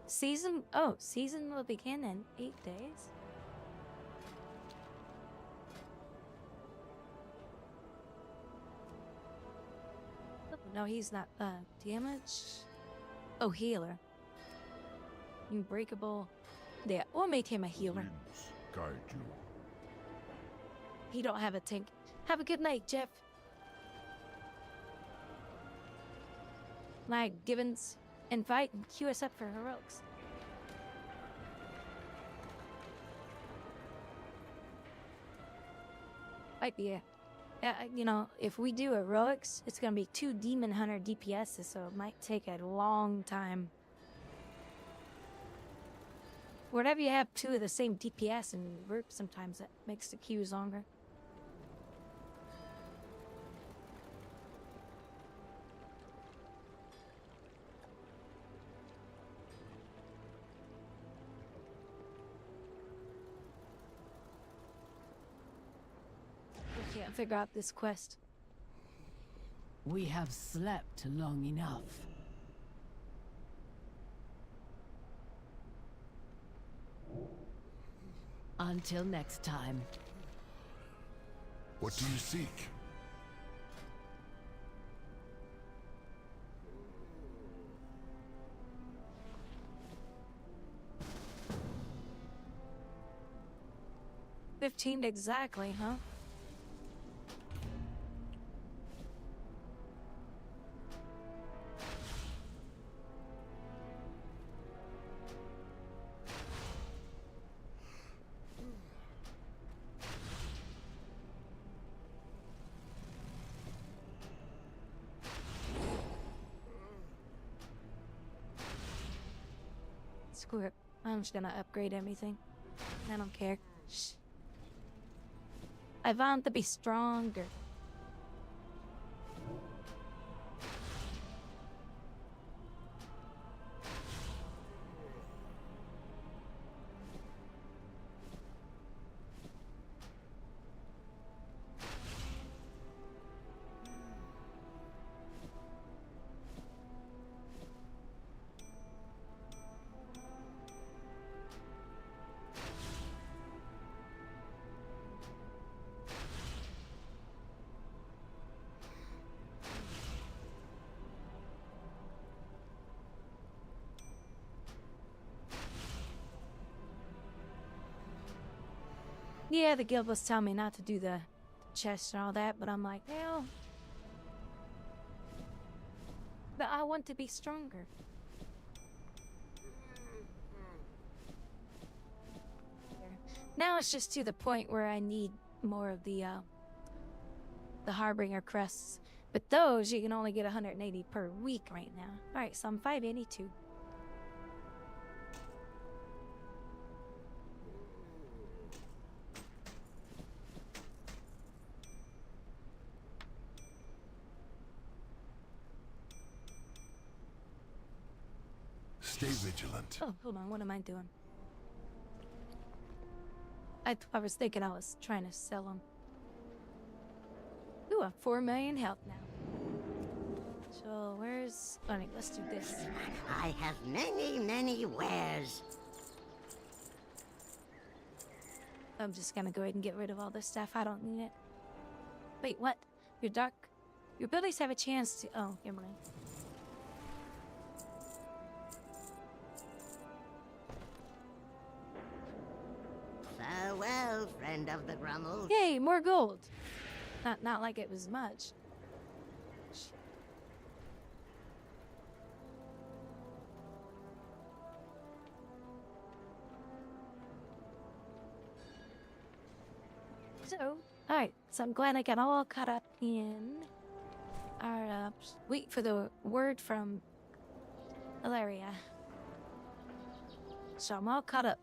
Season will begin in 8 days. Oh, no, he's not. Damage. Oh, healer. Unbreakable. Yeah, what made him a healer? Guide you. He don't have a tank. Have a good night, Jeff. Like Gibbons, invite and queue us up for heroics. Might be a, you know, if we do heroics, it's gonna be 2 demon hunter DPSs, so it might take a long time. Whenever you have 2 of the same DPS in a group, sometimes that makes the queues longer. We can't figure out this quest. We have slept long enough. Until next time. What do you seek? $15 exactly, huh? Screw it. I'm just gonna upgrade everything. I don't care. Shh. I want to be stronger. Yeah, the guild was telling me not to do the chest and all that, but I'm like, well, but I want to be stronger. Now it's just to the point where I need more of the Harbinger crests. But those, you can only get 180 per week right now. Alright, so I'm 582. Stay vigilant. Oh, hold on, what am I doing? I was thinking I was trying to sell them. Ooh, I'm 4 million health now. So where's... Alright, let's do this. I have many wares. I'm just gonna go ahead and get rid of all this stuff. I don't need it. Wait, what? Your abilities have a chance to... Oh, never mind. Farewell, friend of the Grummel. Yay, more gold. Not like it was much. So, alright, so I'm glad I got all caught up in our, wait for the word from Ilaria. So I'm all caught up.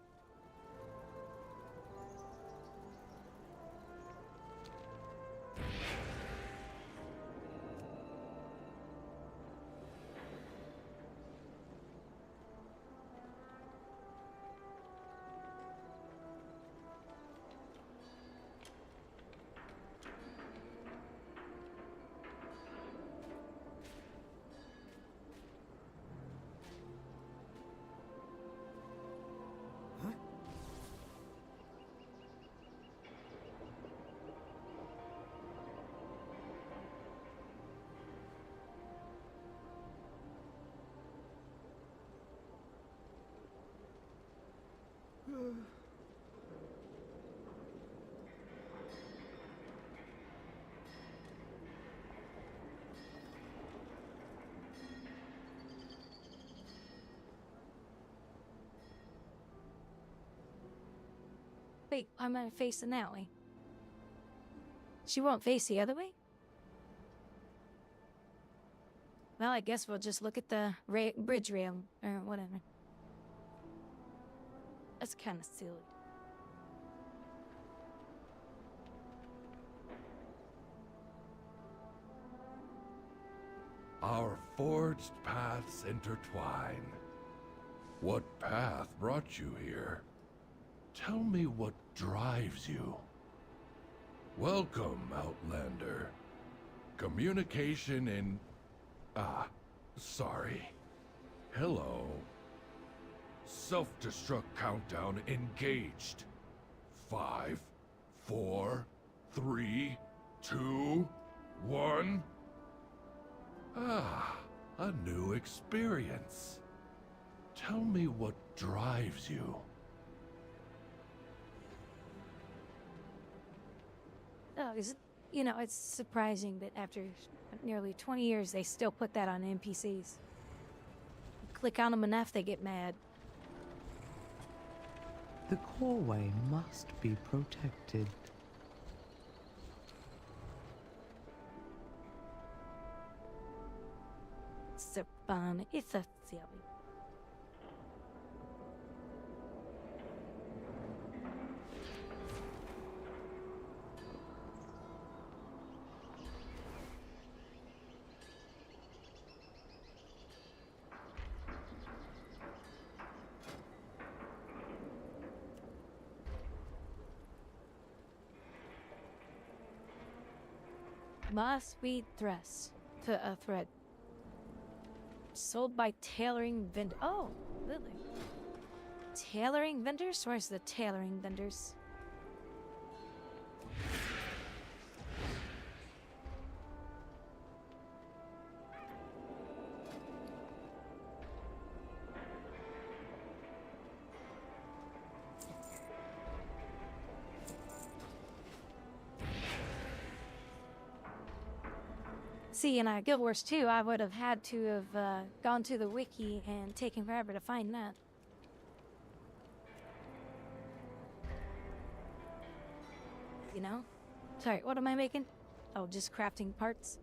Wait, why am I facing that way? She won't face the other way? Well, I guess we'll just look at the bridge rail, or whatever. That's kind of silly. Our forged paths intertwine. What path brought you here? Tell me what drives you. Welcome, Outlander. Communication in... sorry. Hello. Self-destruct countdown engaged. 5, 4, 3, 2, 1... a new experience. Tell me what drives you. Oh, you know, it's surprising that after nearly 20 years, they still put that on NPCs. Click on them enough, they get mad. The Coreway must be protected. Sabana, it's a silly. Moss weed thrust to a thread. Sold by tailoring vendor. Oh, really? Tailoring vendors? Where's the tailoring vendors? See, in Guild Wars 2, I would have had to have gone to the wiki and taken forever to find that. You know? Sorry, what am I making? Oh, just crafting parts.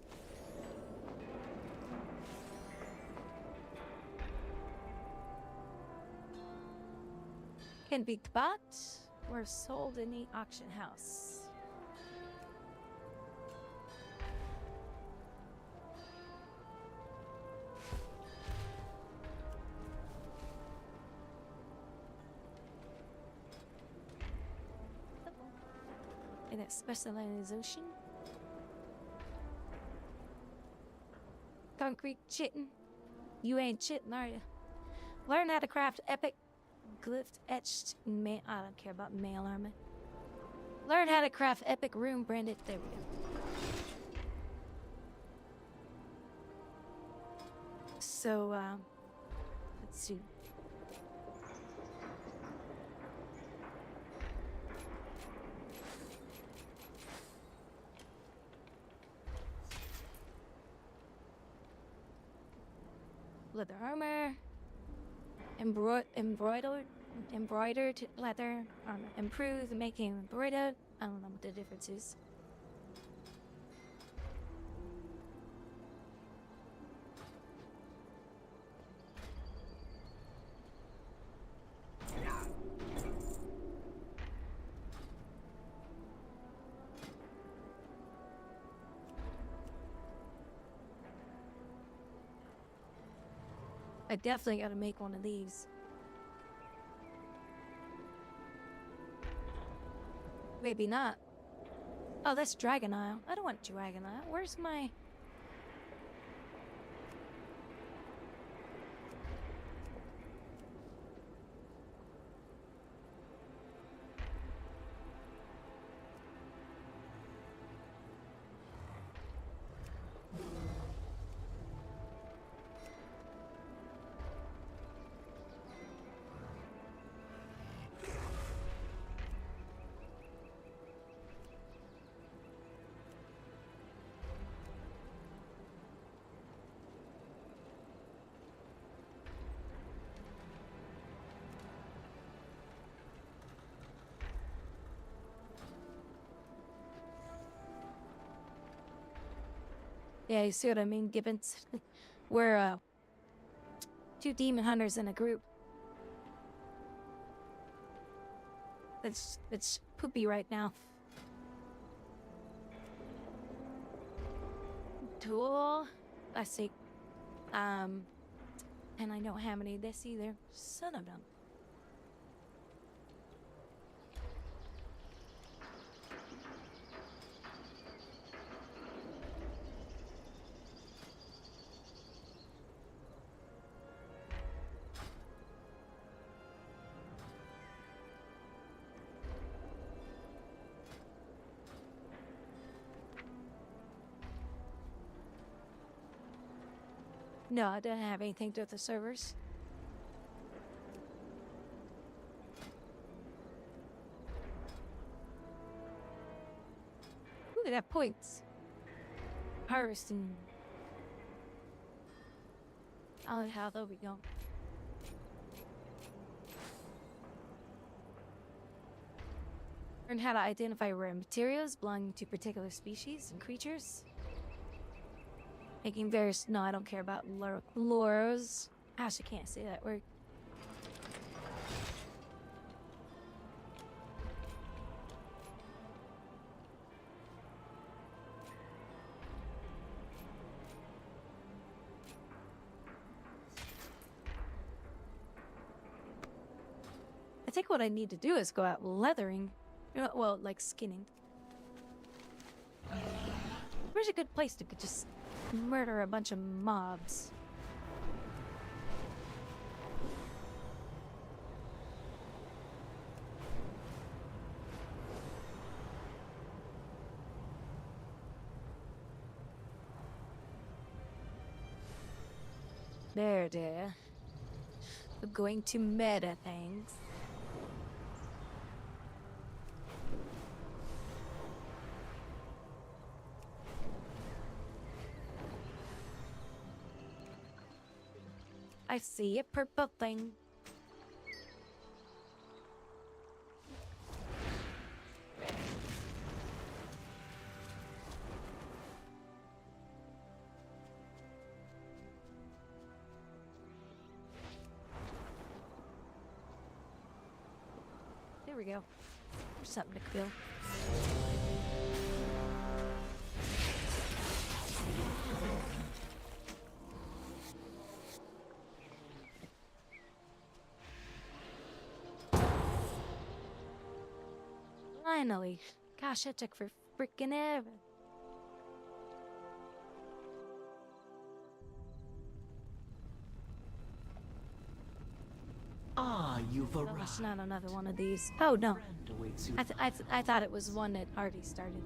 Can be bought or sold in the auction house. In that specialization. Concrete chittin'. You ain't chittin', are you? Learn how to craft epic glyph etched mail. I don't care about mail armor. Learn how to craft epic rune branded. There we go. So, let's see. Leather armor, embroidered leather armor, improve making embroidered. I don't know what the difference is. I definitely gotta make one of these. Maybe not. Oh, that's Dragon Isle. I don't want Dragon Isle. Where's my... Yeah, you see what I mean, Gibbons? We're, 2 demon hunters in a group. It's poopy right now. Tool. I see. And I don't have any of this either. Son of them. No, I don't have anything to do with the servers. Ooh, they have points. Harvesting. Oh, how there we go. Learn how to identify rare materials belonging to particular species and creatures. Making various. No, I don't care about lures. Actually, can't say that word. I think what I need to do is go out leathering. You know, well, like skinning. Where's a good place to just murder a bunch of mobs? There, dear. We're going to meta things. I see a purple thing. There we go. There's something to kill. Finally. Gosh, that took for freaking ever. Ah, you've No, it's not another one of these. Oh, no. I thought it was one that already started.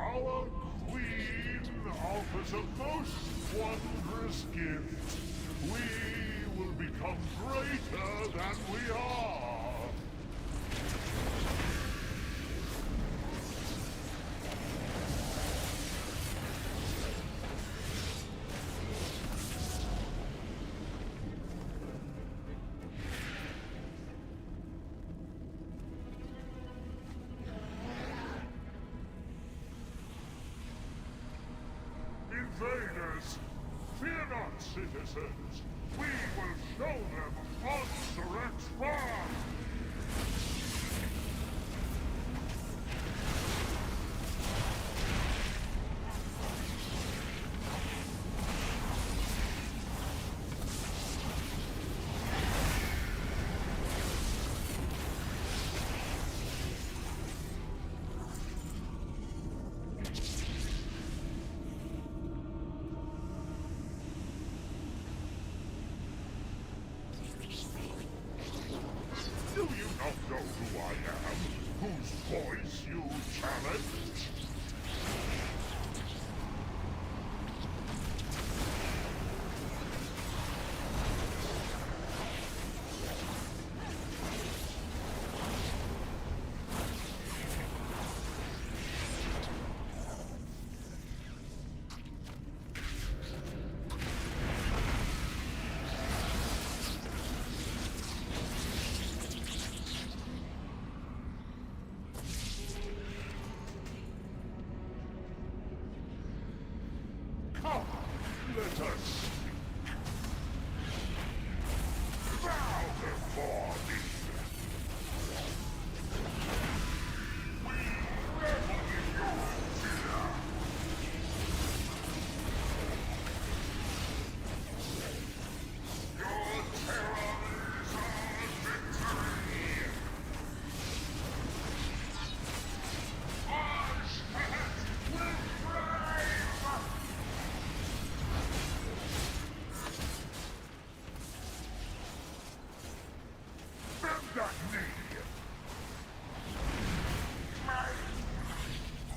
Our queen offers a most wondrous gift. We will become greater than we are. Invaders, fear not, citizens. We will show them Monster X Come, let us bow before me. We revel in your fear. Your terror is our victory. Our hands will brave. Bend that knee. My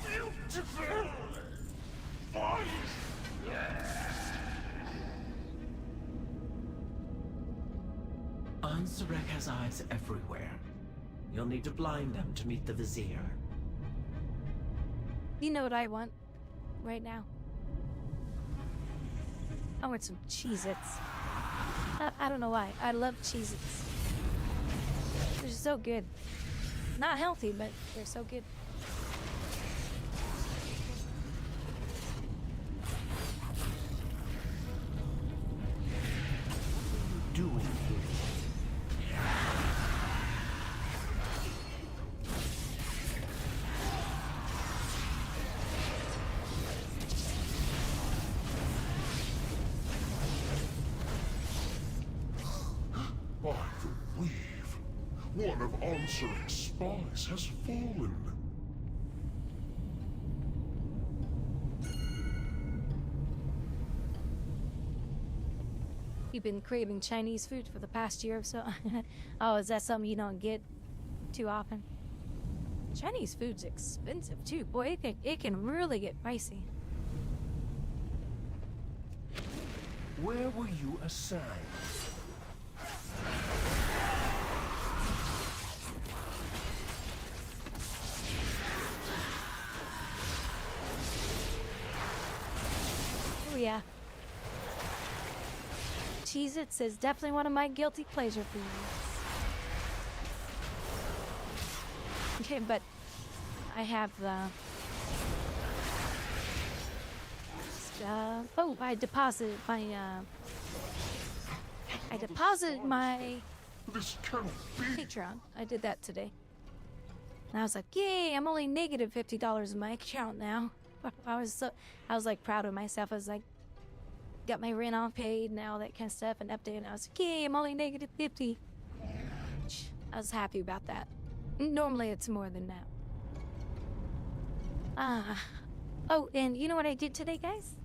beautiful voice. Ansarek has eyes everywhere. You'll need to blind them to meet the Vizier. You know what I want right now? I want some Cheez-Its. I don't know why. I love Cheez-Its. They're so good. Not healthy, but they're so good. Doing here. By the weave, one of Ansarek's spies has fallen. You've been craving Chinese food for the past year or so. Oh, is that something you don't get too often? Chinese food's expensive too. Boy, it can really get pricey. Where were you assigned? Oh yeah. Cheez-Its is definitely one of my guilty pleasure foods. Okay, but I have oh, I deposited my This cannot be. Patreon. I did that today. And I was like, yay, I'm only negative $50 in my account now. I was like proud of myself. I was like, got my rent all paid and all that kind of stuff and updated. I was like, yay, I'm only negative 50. I was happy about that. Normally it's more than that. Oh, and you know what I did today, guys?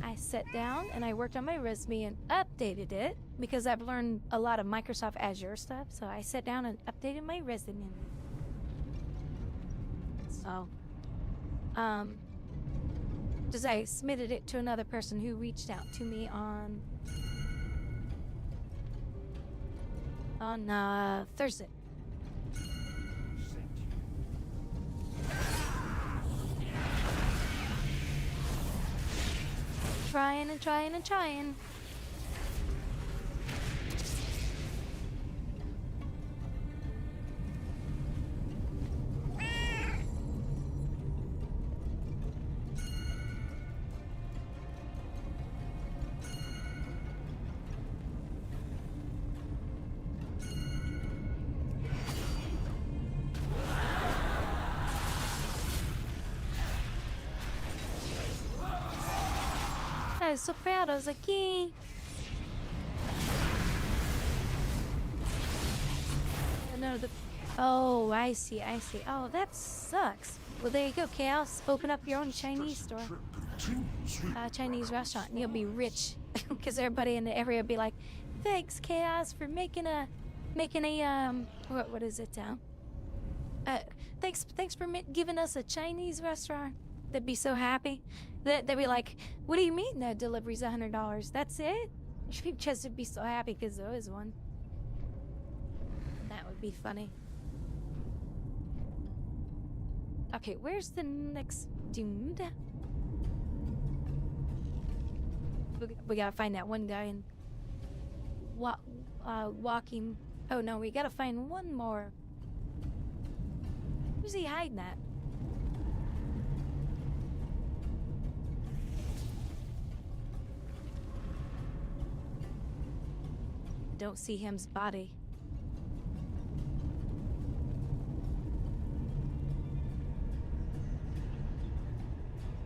I sat down and I worked on my resume and updated it because I've learned a lot of Microsoft Azure stuff. So I sat down and updated my resume. So, just I submitted it to another person who reached out to me on Thursday. Trying and trying and trying. I was so proud. I was like, yay. Oh, I see. Oh, that sucks. Well, there you go, Chaos. Open up your own Chinese store. Chinese restaurant, and you'll be rich. Because everybody in the area will be like, thanks, Chaos, for making a, what is it, thanks for giving us a Chinese restaurant. They'd be so happy. They'd be like, what do you mean the delivery's $100? That's it? Just would be so happy because there is one. That would be funny. Okay, where's the next dude? We gotta find that one guy and walking. Oh no, we gotta find one more. Who's he hiding at? don't see him's body.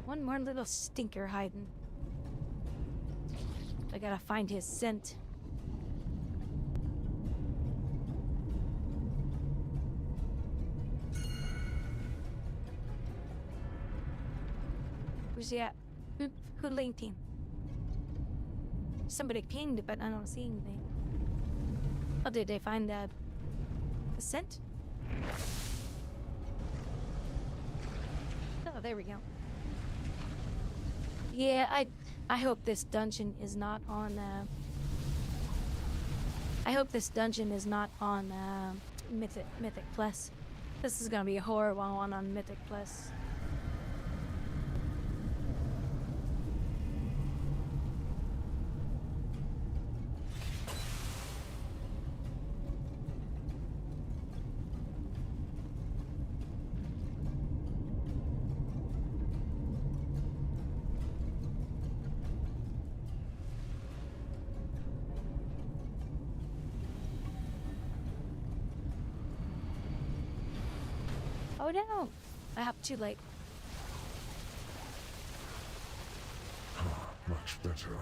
One more little stinker hiding. I gotta find his scent. Where's he at? Who linked him? Somebody pinged, but I don't see anything. Oh, did they find the scent? Oh, there we go. Yeah, I hope this dungeon is not on. I hope this dungeon is not on Mythic Plus. This is gonna be a horrible one on Mythic Plus. Oh no! I hopped too late. Much better.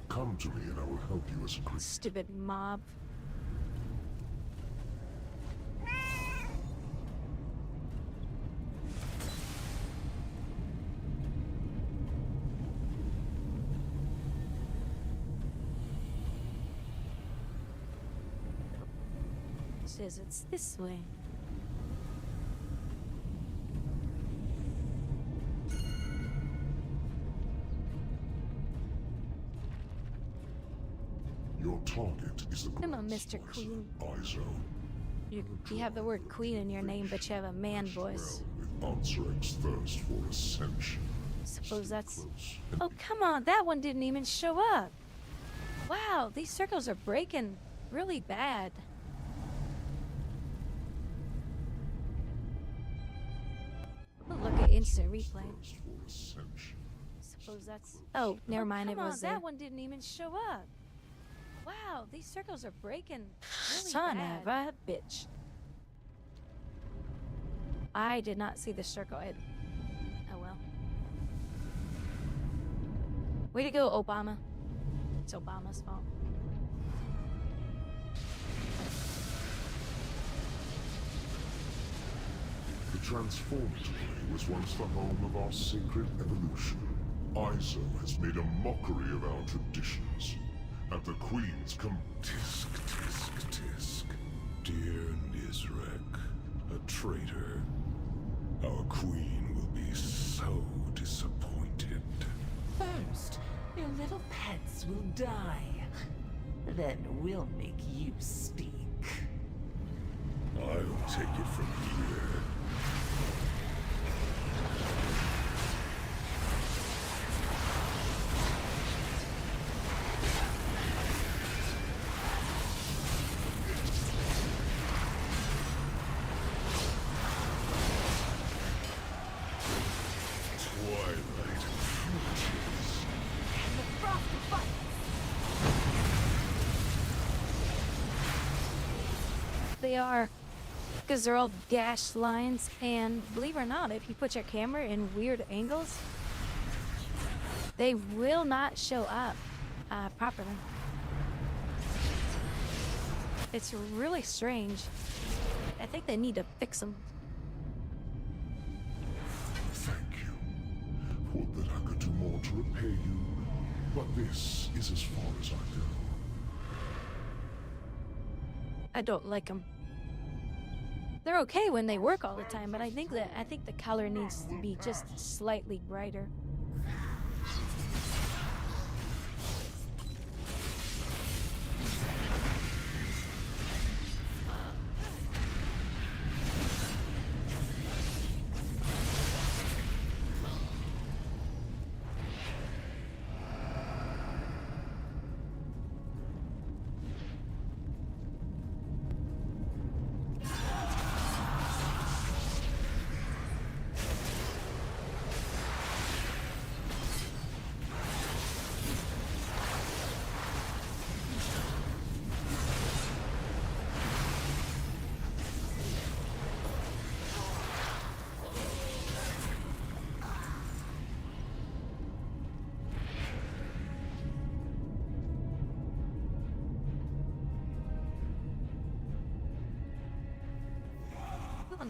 Come to me and I will help you as a creature. Stupid mob. It says it's this way. Your target is the Come on, Mr. Queen. Izo. You have the word queen in your name, but you have a man voice. With Ansarex's thirst for ascension. Suppose that's... Oh, come on, that one didn't even show up. Wow, these circles are breaking really bad. Oh, look at instant replay. Suppose that's... Oh, never mind, it was that one didn't even show up. Wow, these circles are breaking really Son of a bitch. I did not see the circle. Oh well. Way to go, Obama. It's Obama's fault. The Transformatory was once the home of our sacred evolution. Izo has made a mockery of our traditions. At the Queen's tisk, tisk, tisk. Dear Nizrek, a traitor. Our Queen will be so disappointed. First, your little pets will die. Then we'll make you speak. I'll take it from here. They are, because they're all dashed lines, and believe it or not, if you put your camera in weird angles, they will not show up properly. It's really strange. I think they need to fix them. Thank you. Would that I could do more to repay you, but this is as far as I go. I don't like them. They're okay when they work all the time, but I think the color needs to be just slightly brighter.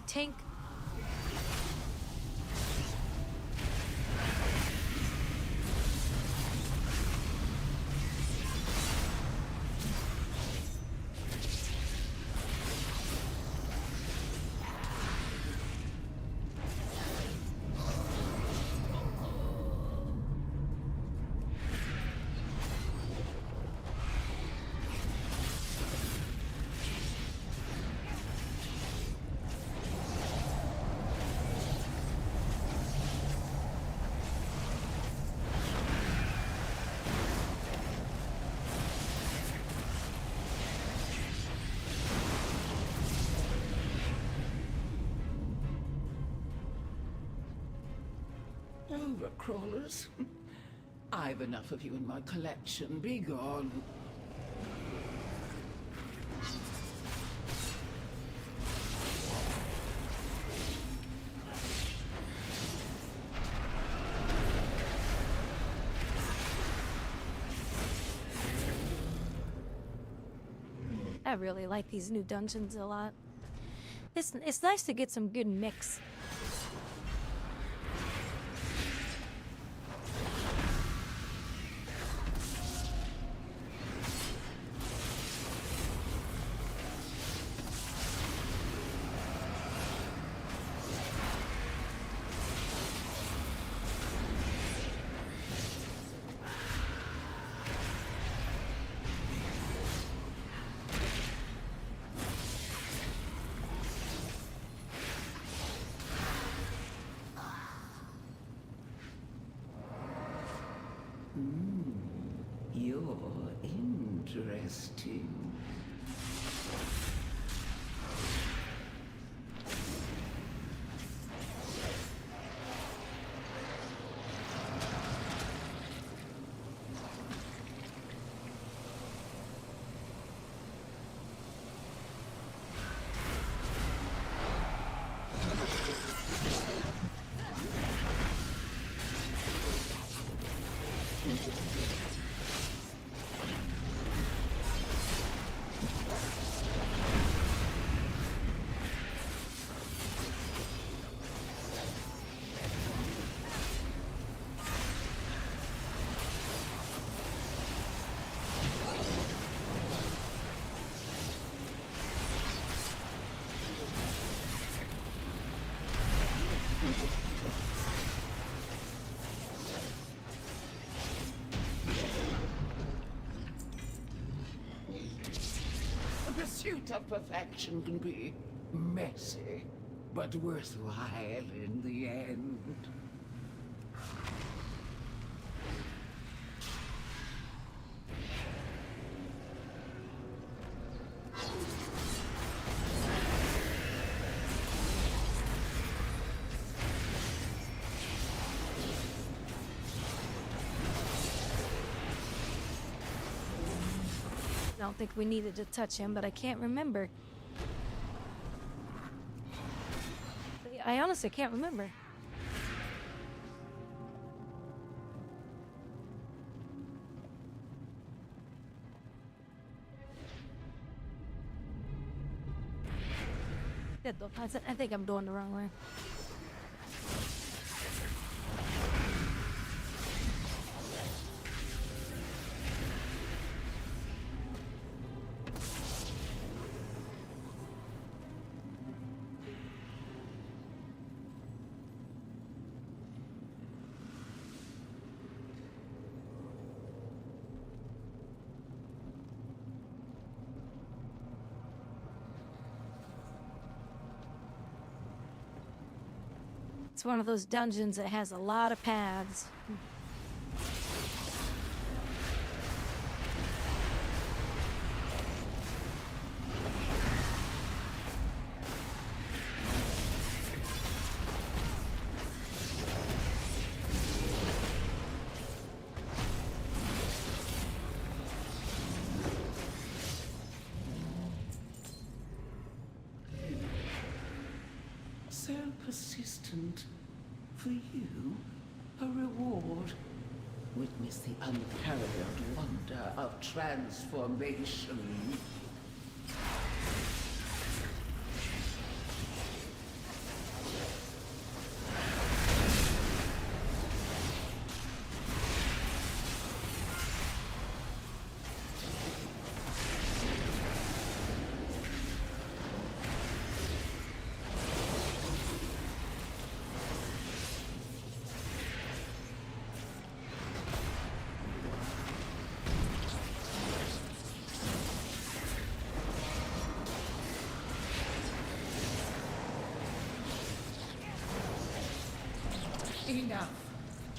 Tink. Overcrawlers. I've enough of you in my collection. Be gone. I really like these new dungeons a lot. It's nice to get some good mix. You're interesting. The pursuit of perfection can be messy, but worthwhile in the end. I don't think we needed to touch him, but I can't remember. I honestly can't remember. I think I'm doing the wrong way. It's one of those dungeons that has a lot of paths. So persistent. For you, a reward. Witness the unparalleled wonder of transformation.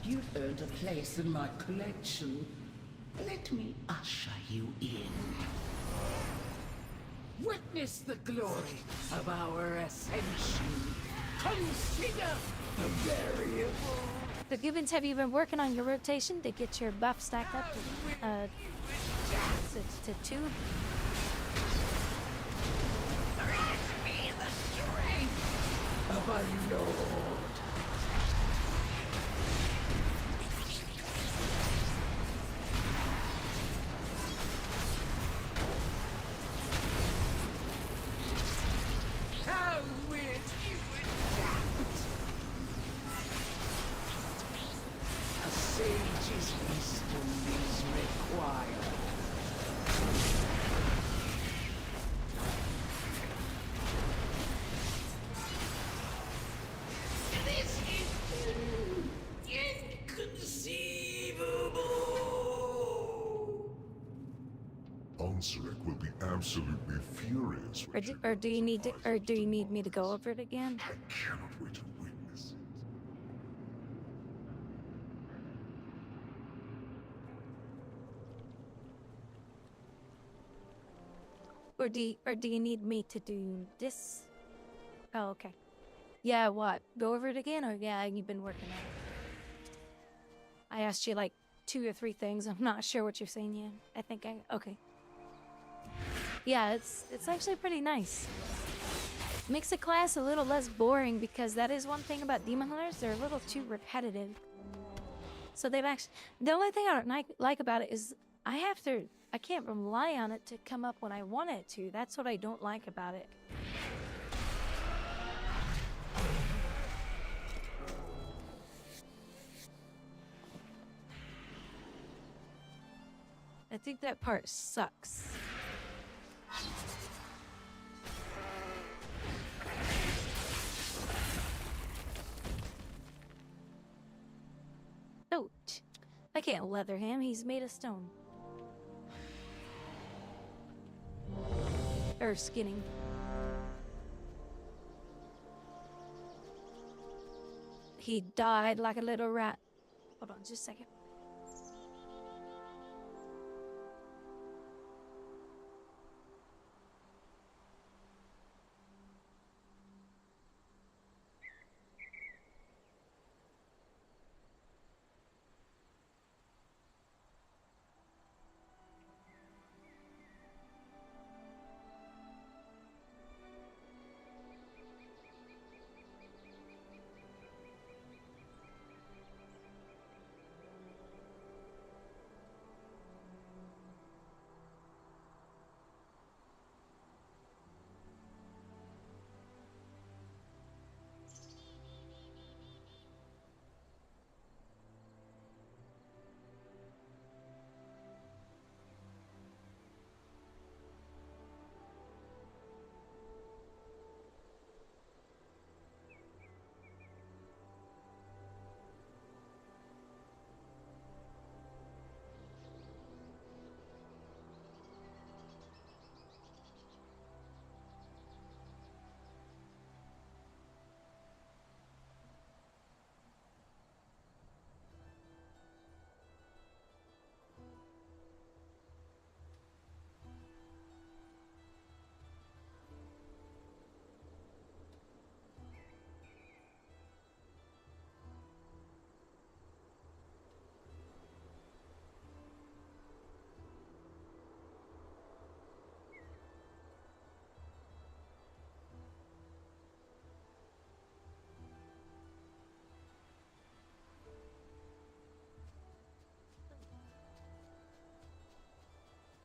you've earned a place in my collection. Let me usher you in. Witness the glory of our ascension. Consider the variable. So Gibbons, have you been working on your rotation to get your buff stacked up to 2? Be the strength of a lord. How will you adapt? A sage's wisdom is required. This is inconceivable. Ansarek will be absolutely furious. Or do you need me to go over it again? I cannot wait to witness it. Or do you need me to do this? Oh, okay. Yeah, what? Go over it again, or yeah, you've been working on it. I asked you like 2 or 3 things. I'm not sure what you're saying yet. I think okay. Yeah, it's actually pretty nice. Makes the class a little less boring because that is one thing about Demon Hunters. They're a little too repetitive. So they've actually, the only thing I don't like about it is I can't rely on it to come up when I want it to. That's what I don't like about it. I think that part sucks. Oh, I can't leather him. He's made of stone. Or skinning. He died like a little rat. Hold on just a second.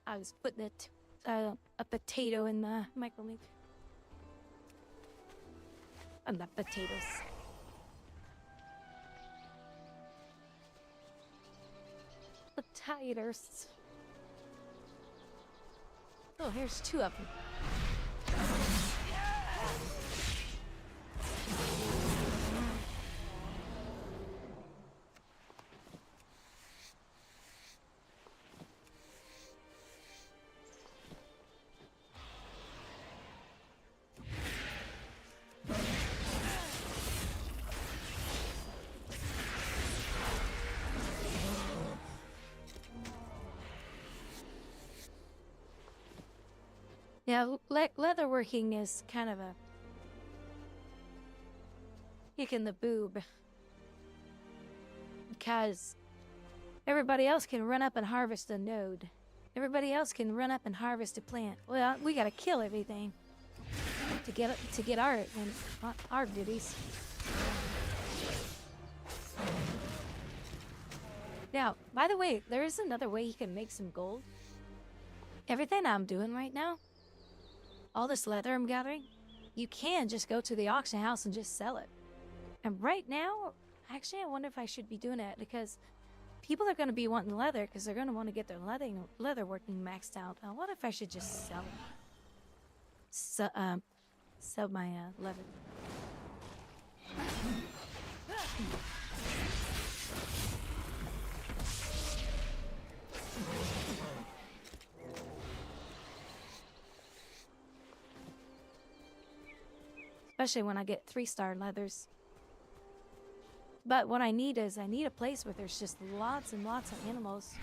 I was putting a potato in the microwave. And the potatoes. Potatoes. Oh, here's 2 of them. Yeah, leatherworking is kind of a kick in the boob. Because everybody else can run up and harvest a node. Everybody else can run up and harvest a plant. Well, we gotta kill everything to get our duties. Now, by the way, there is another way you can make some gold. Everything I'm doing right now, all this leather I'm gathering, you can just go to the auction house and just sell it. And right now, actually, I wonder if I should be doing that because people are going to be wanting leather because they're going to want to get their leather working maxed out. What if I should just sell it? Sell my leather. Especially when I get 3-star leathers. But what I need is, I need a place where there's just lots and lots of animals.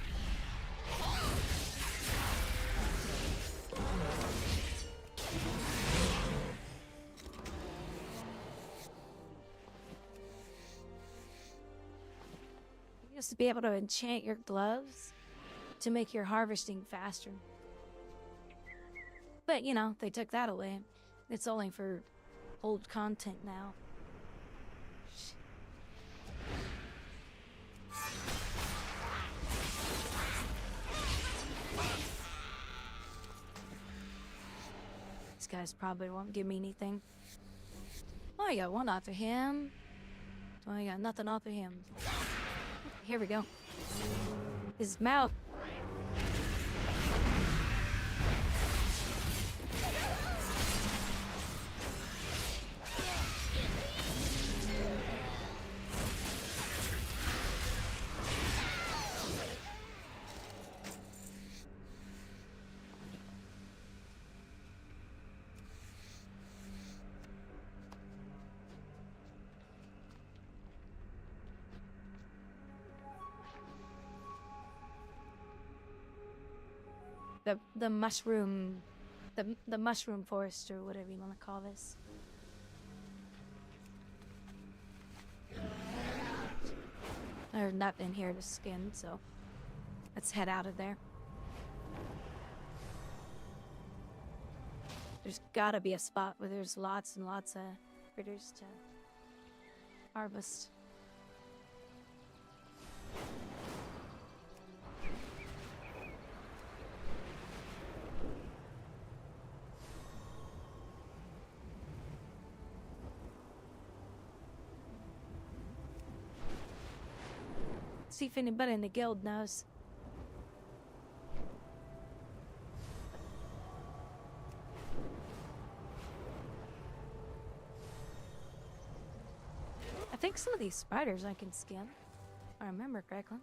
You used to be able to enchant your gloves to make your harvesting faster. But, you know, they took that away. It's only for old content now. These guys probably won't give me anything. Oh, I got one off of him. Oh, I got nothing off of him. Here we go. His mouth. The mushroom, the mushroom forest or whatever you want to call this. There's nothing here to skin, so let's head out of there. There's gotta be a spot where there's lots and lots of critters to harvest. See if anybody in the guild knows. I think some of these spiders I can skin, if I remember correctly.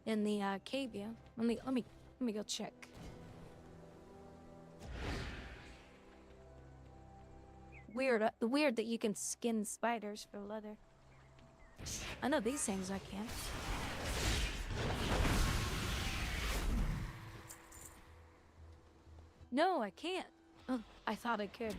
In the cave view. Let me go check. Weird that you can skin spiders for leather. I know these things I can. No, I can't. Oh, I thought I could.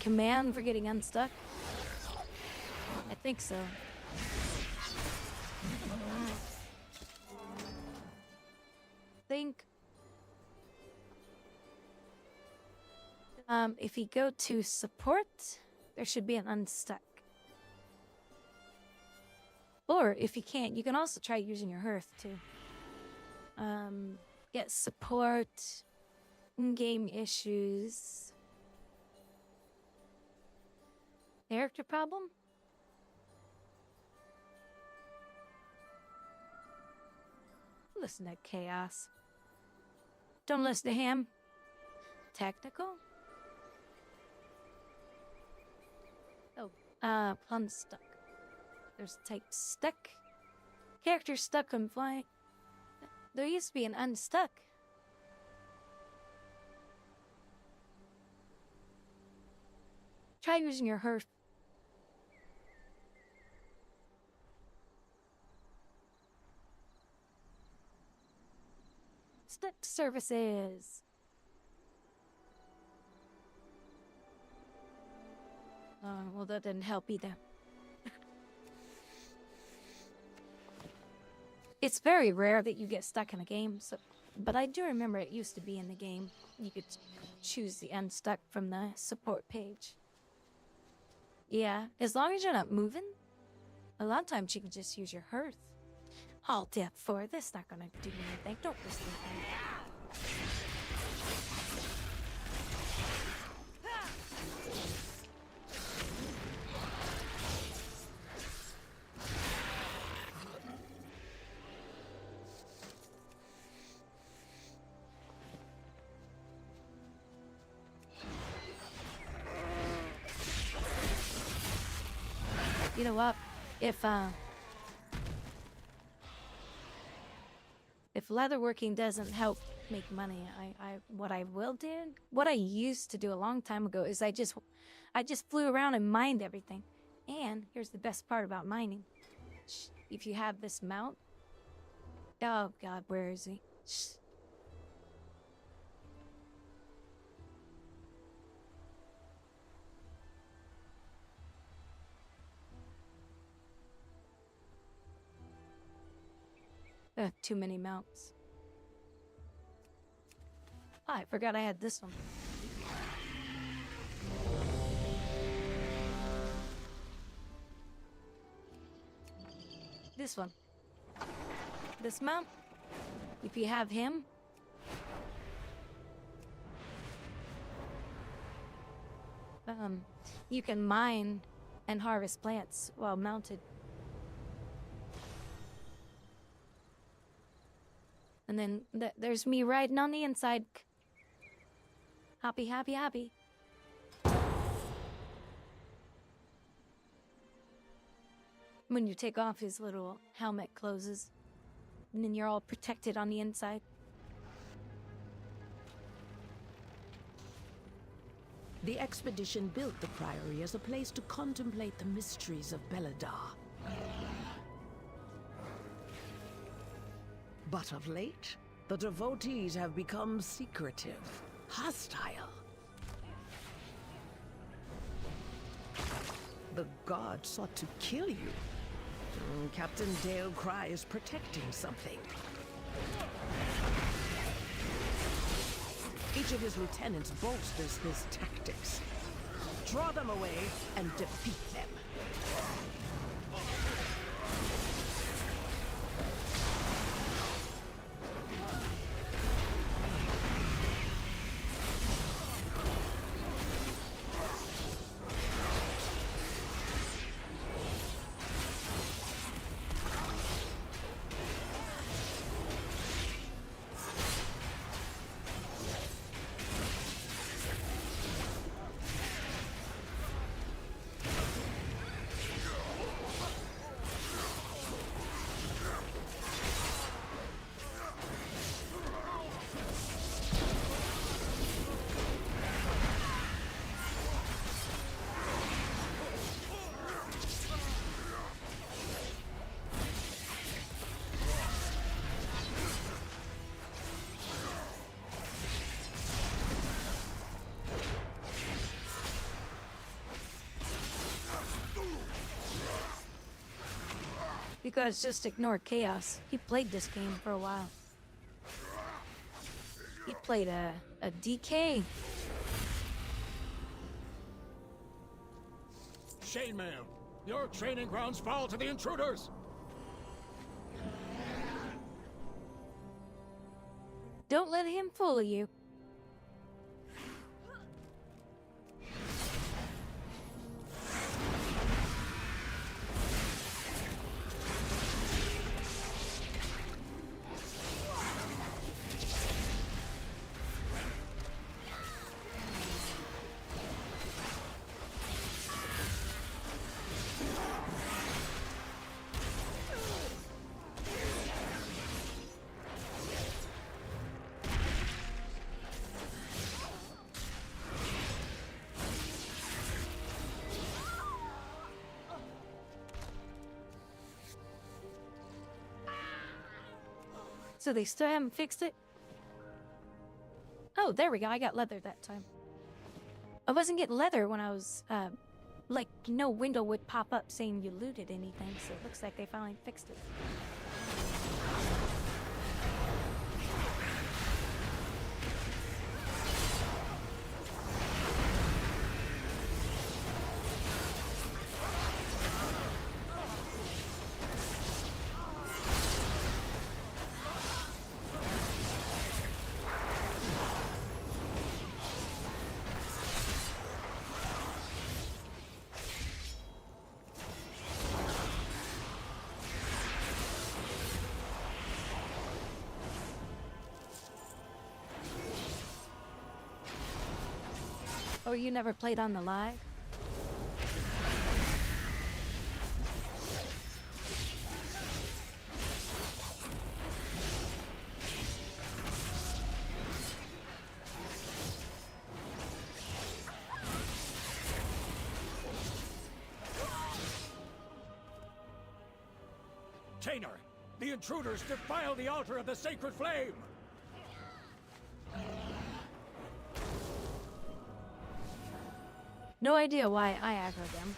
command for getting unstuck? I think so. If you go to support, there should be an unstuck. Or if you can't, you can also try using your hearth too. Get support, in-game issues. Character problem? Listen to Chaos. Don't listen to him. Technical? Oh, unstuck. There's type stuck. Character stuck on flying. There used to be an unstuck. Try using your hearth. Stuck services. Well, that didn't help either. It's very rare that you get stuck in a game, but I do remember it used to be in the game. You could choose the unstuck from the support page. Yeah, as long as you're not moving, a lot of times you can just use your hearth. All Death 4, that's not gonna do anything. Don't listen to me. You know what? If leatherworking doesn't help make money, what I will do, what I used to do a long time ago, is I just flew around and mined everything. And here's the best part about mining: if you have this mount, oh God, where is he? Too many mounts. Oh, I forgot I had this one. This one. This mount. If you have him, you can mine and harvest plants while mounted. And then there's me riding on the inside. Happy, happy, happy. When you take off, his little helmet closes. And then you're all protected on the inside. The expedition built the Priory as a place to contemplate the mysteries of Beladar. But of late, the devotees have become secretive, hostile. The god sought to kill you. Captain Dale Cry is protecting something. Each of his lieutenants bolsters his tactics. Draw them away and defeat them. guys just ignore chaos. He played this game for a while. He played a DK. Chainmail, your training grounds fall to the intruders. Don't let him fool you. So they still haven't fixed it? Oh, there we go. I got leather that time. I wasn't getting leather when I was, like, no window would pop up saying you looted anything, so it looks like they finally fixed it. Oh, you never played on the live? Tainer, the intruders defile the altar of the sacred flame. No idea why I aggroed them.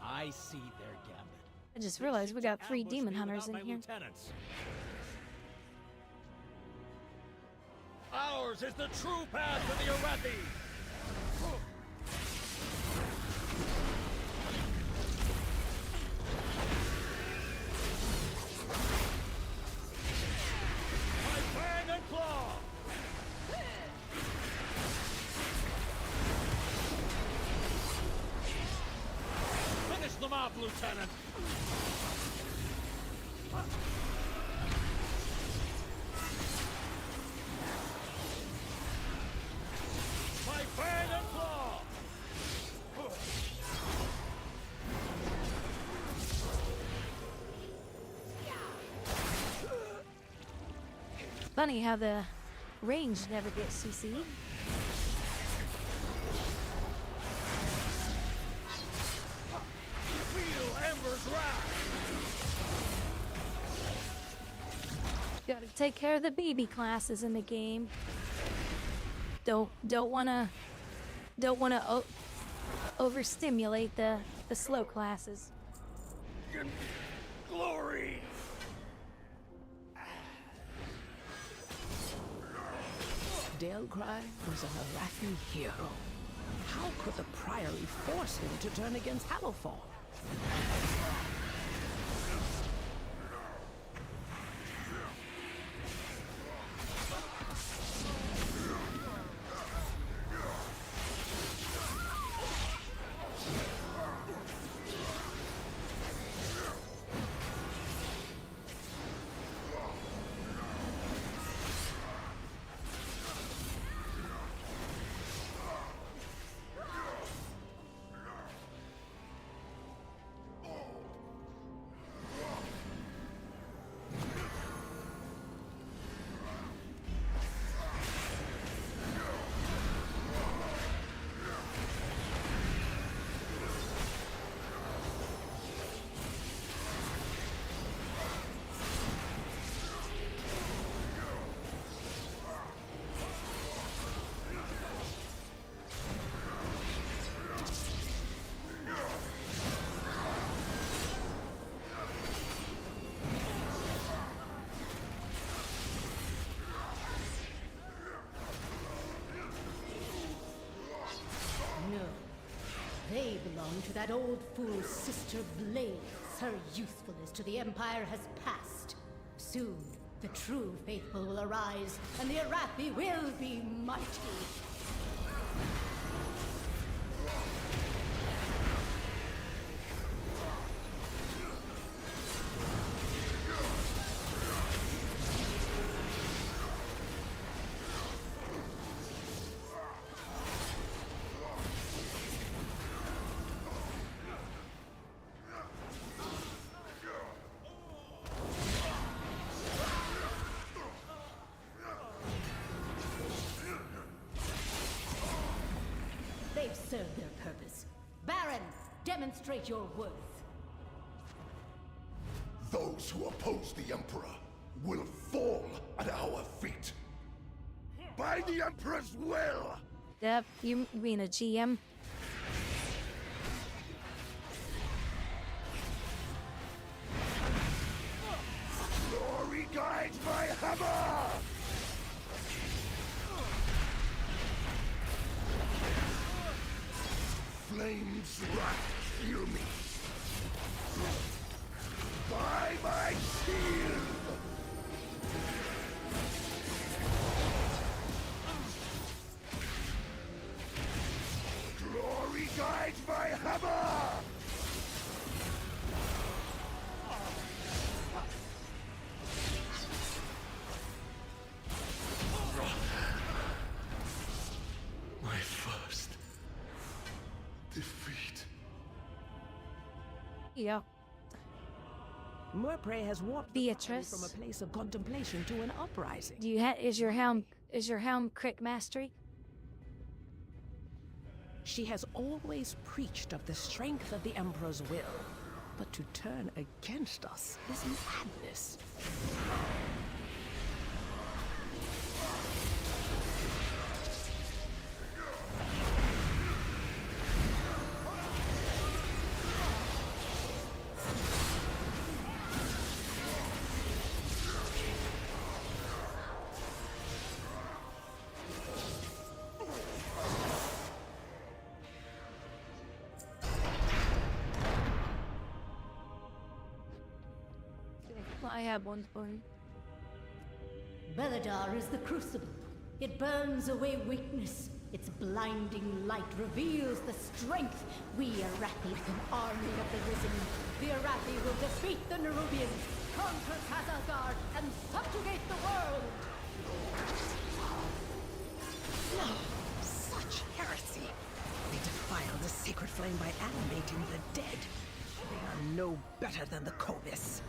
I see their gambit. I just realized we got 3 demon hunters in here. Lieutenants. Ours is the true path to the Arathi. My fang and claw. Finish them off, Lieutenant. My fang and claw. Funny how the range never gets CC'd. Feel Ember's wrath. Gotta take care of the baby classes in the game. Don't wanna overstimulate the slow classes. Glory. Delcry was an Arathi hero. How could the Priory force him to turn against Hallowfall? down to that old fool Sister Blaze. Her usefulness to the Empire has passed. Soon, the true faithful will arise, and the Arathi will be mighty. They've served their purpose. Baron, demonstrate your worth. Those who oppose the Emperor will fall at our feet. By the Emperor's will! Yep, you mean a GM? Glory guides my hammer! Flames wrath heal me. By my shield! Glory guides my hammer! My first defeat. Yeah. Murpray has warped Beatrice. from a place of contemplation to an uprising. Do you is your helm crit mastery? She has always preached of the strength of the Emperor's will, but to turn against us is madness. I have one point. Beledar is the crucible. It burns away weakness. Its blinding light reveals the strength. We Arathi with an army of the risen. The Arathi will defeat the Nerubians, conquer Khazalgar, and subjugate the world! No, such heresy. They defile the sacred flame by animating the dead. They are no better than the Kovis.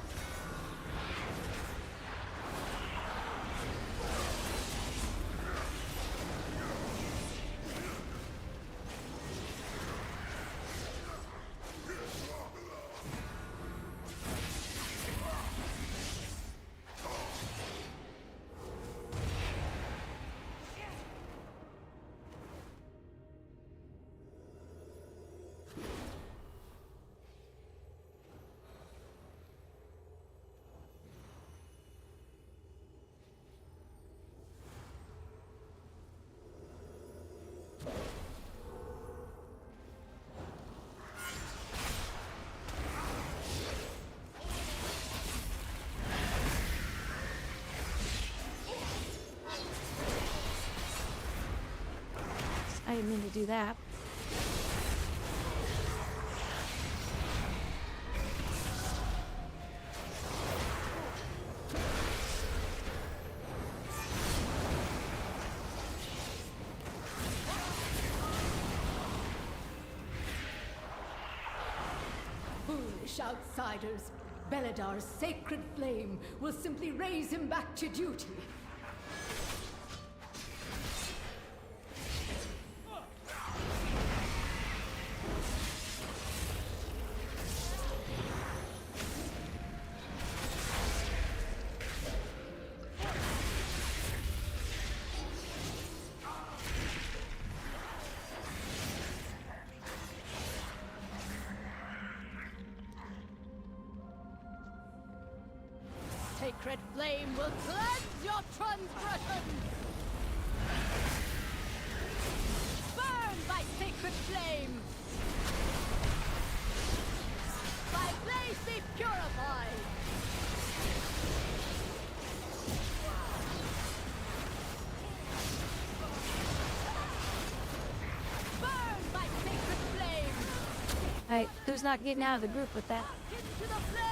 I didn't mean to do that. Foolish outsiders. Beledar's sacred flame will simply raise him back to duty. Sacred flame will cleanse your transgression! Burn by sacred flame! blaze be purified! Burn by sacred flame! Hey, who's not getting out of the group with that? Into the flame!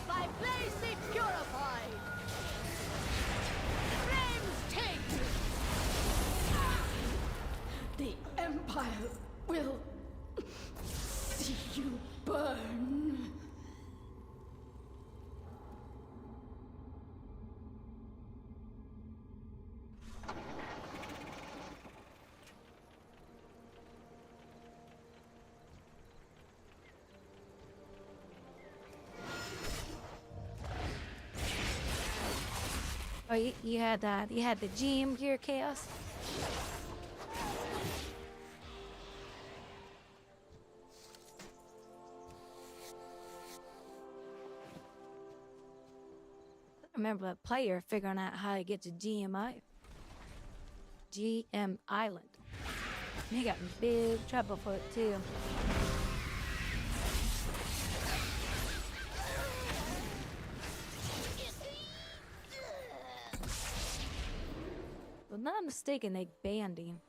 By blaze be purified! Flames take! The Empire will see you burn. Oh, you had that. You had the GM gear chaos. I remember a player figuring out how to get to GM Island. And he got in big trouble for it too. If I'm not mistaken, they banned him.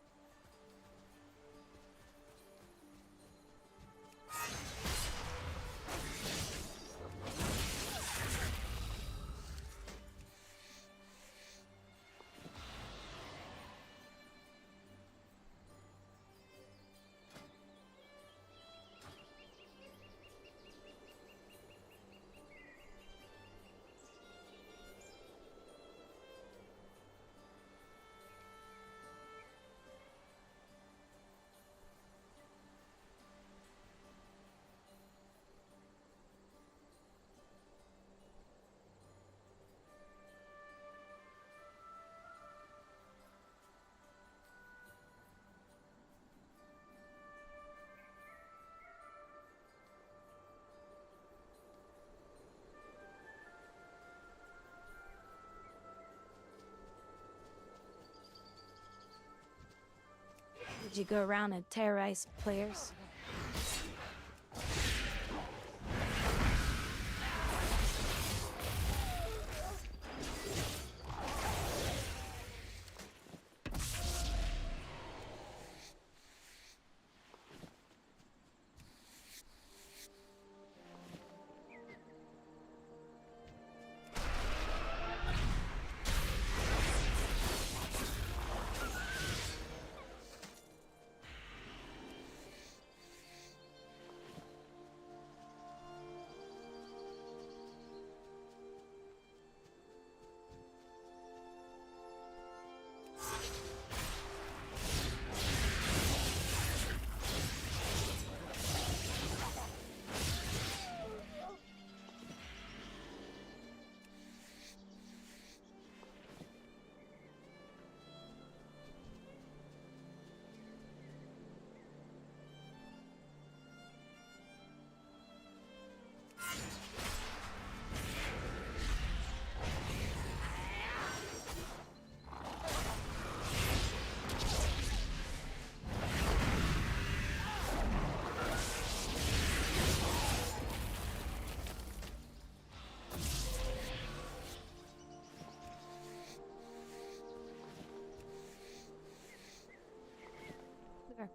Did you go around and terrorize players?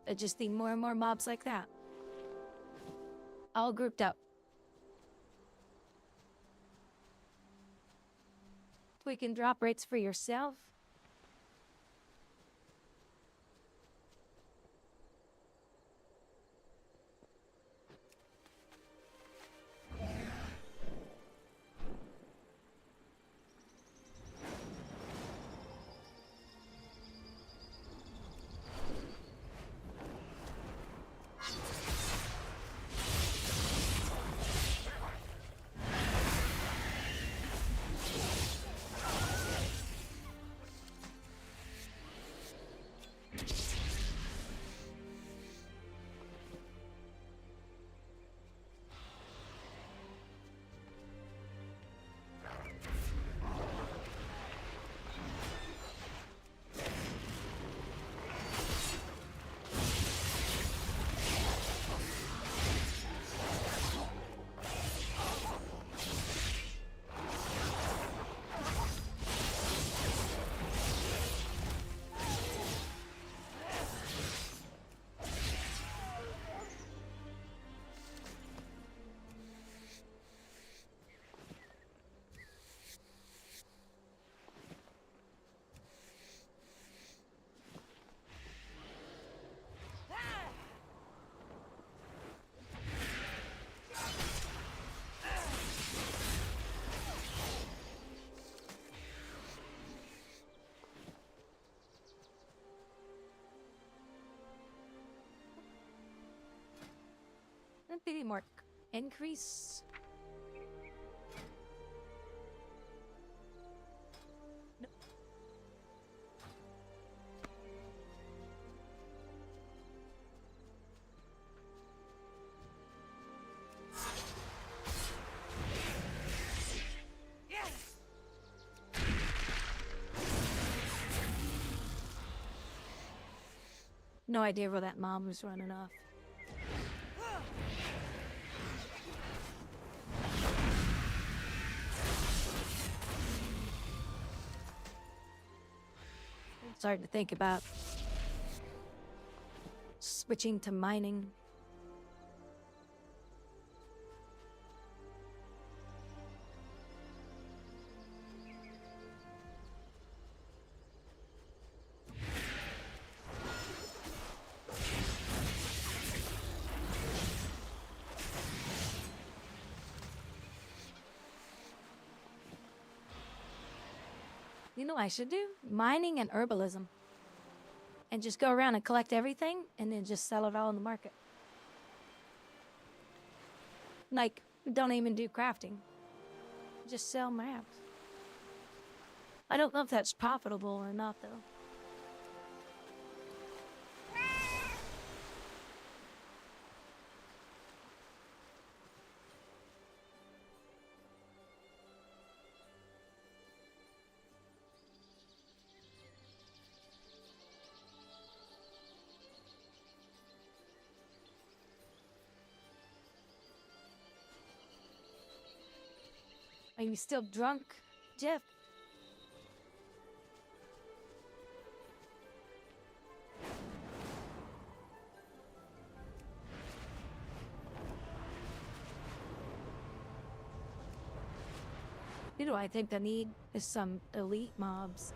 I just need more and more mobs like that. All grouped up. Tweaking drop rates for yourself. Maybe more increase. No. No idea where that mom was running off. It's hard to think about switching to mining. You know what I should do? Mining and herbalism. And just go around and collect everything and then just sell it all in the market. Like, don't even do crafting. Just sell maps. I don't know if that's profitable or not, though. Are you still drunk, Jeff? You know, I think the need is some elite mobs.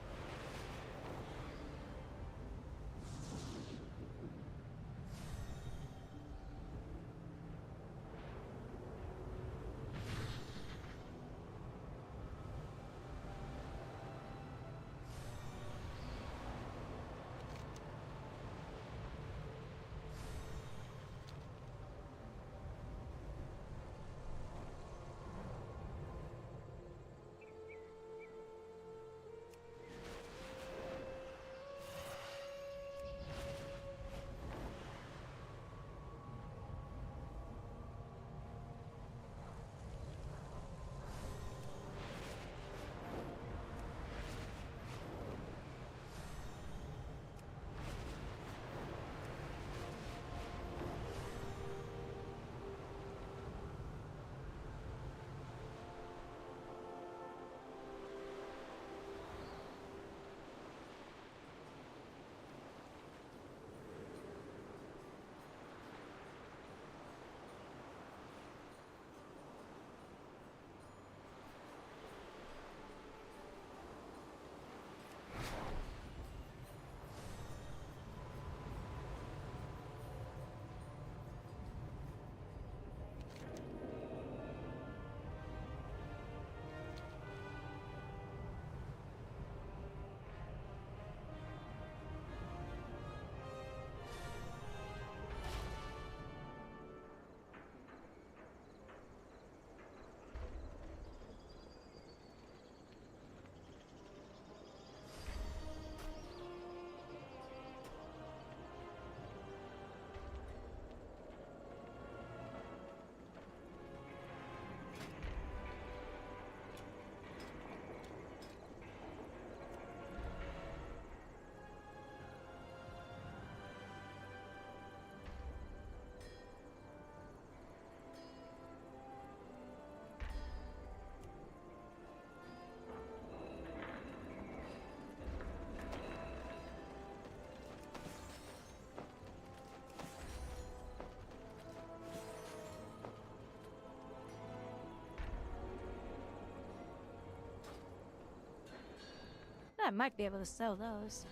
I might be able to sell those.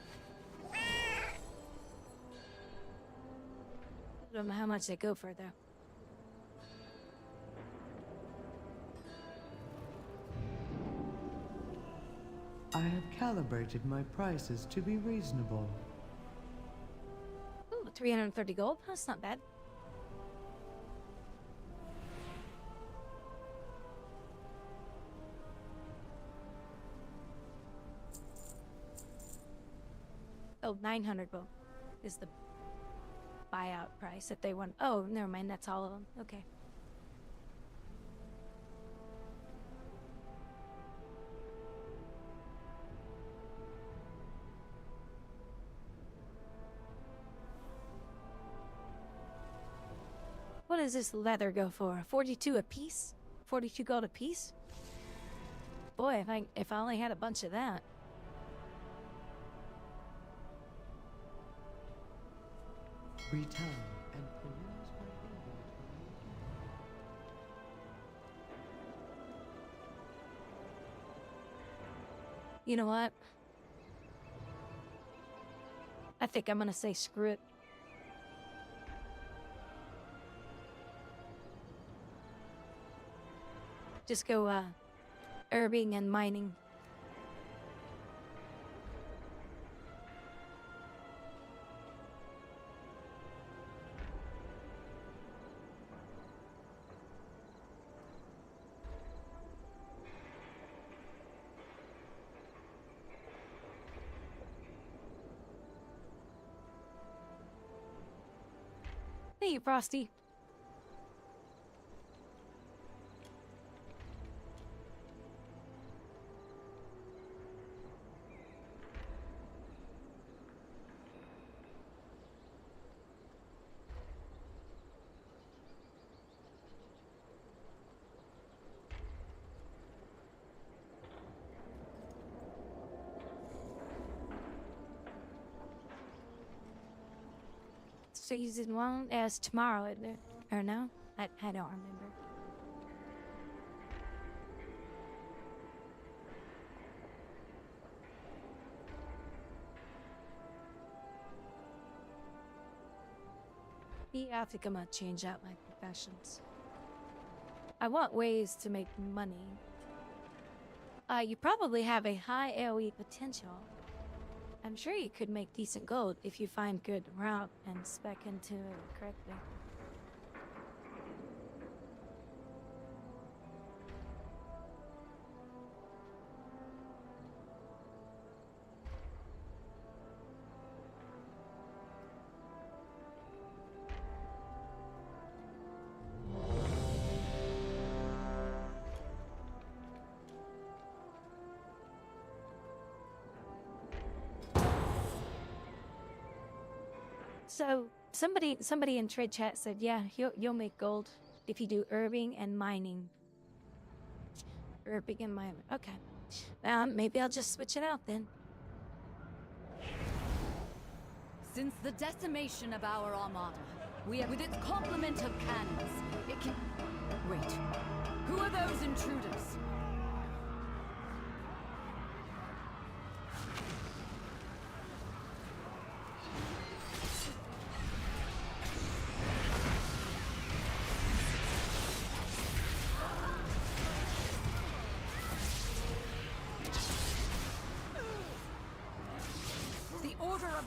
I don't know how much they go for, though. I have calibrated my prices to be reasonable. Ooh, 330 gold? That's not bad. Oh, 900 gold is the buyout price if they want. Oh, never mind. That's all of them. Okay. What does this leather go for? 42 a piece? 42 gold a piece? Boy, if I only had a bunch of that. Return and peruse my inventory. You know what? I think I'm gonna say screw it. Just go, herbing and mining. Hey, Frosty. Season 1 as tomorrow, isn't it? Or no? I don't remember. Yeah, I think I'm gonna change out my professions. I want ways to make money. You probably have a high AoE potential. I'm sure you could make decent gold if you find good route and spec into it correctly. So somebody in trade chat said, yeah, you'll make gold if you do herbing and mining. Herbing and mining. Okay. Maybe I'll just switch it out then. Since the decimation of our armada, we have, with its complement of cannons, it can... Wait. Who are those intruders?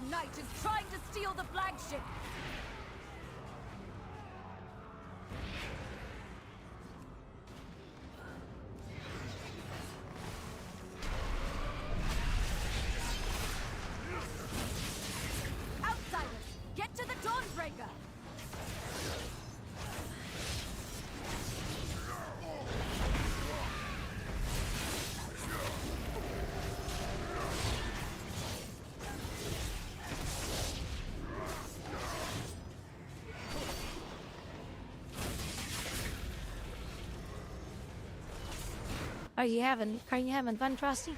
Knight is trying to steal the flagship! Outsiders, get to the Dawnbreaker! Are you having fun, Frosty?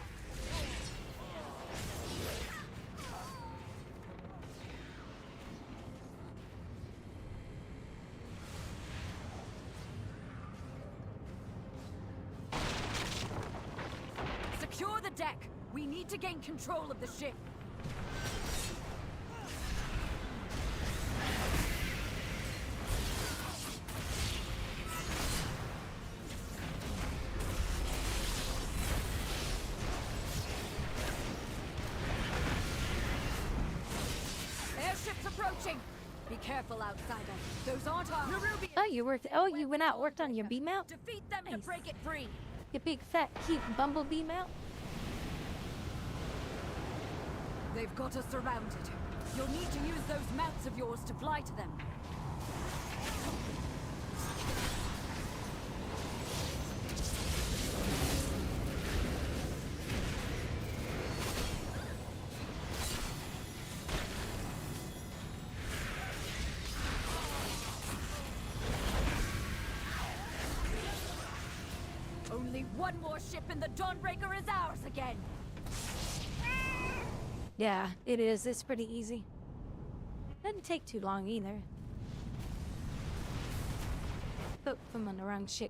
Secure the deck! We need to gain control of the ship! Be careful, outsider. Those aren't our Nerubian. Oh, you went out, worked on your beam mount? Defeat them to break it free. You big fat cute bumblebee mount? They've got us surrounded. You'll need to use those mounts of yours to fly to them. Only one more ship and the Dawnbreaker is ours again! Yeah, it is. It's pretty easy. Doesn't take too long either. Oh, I'm on the wrong ship.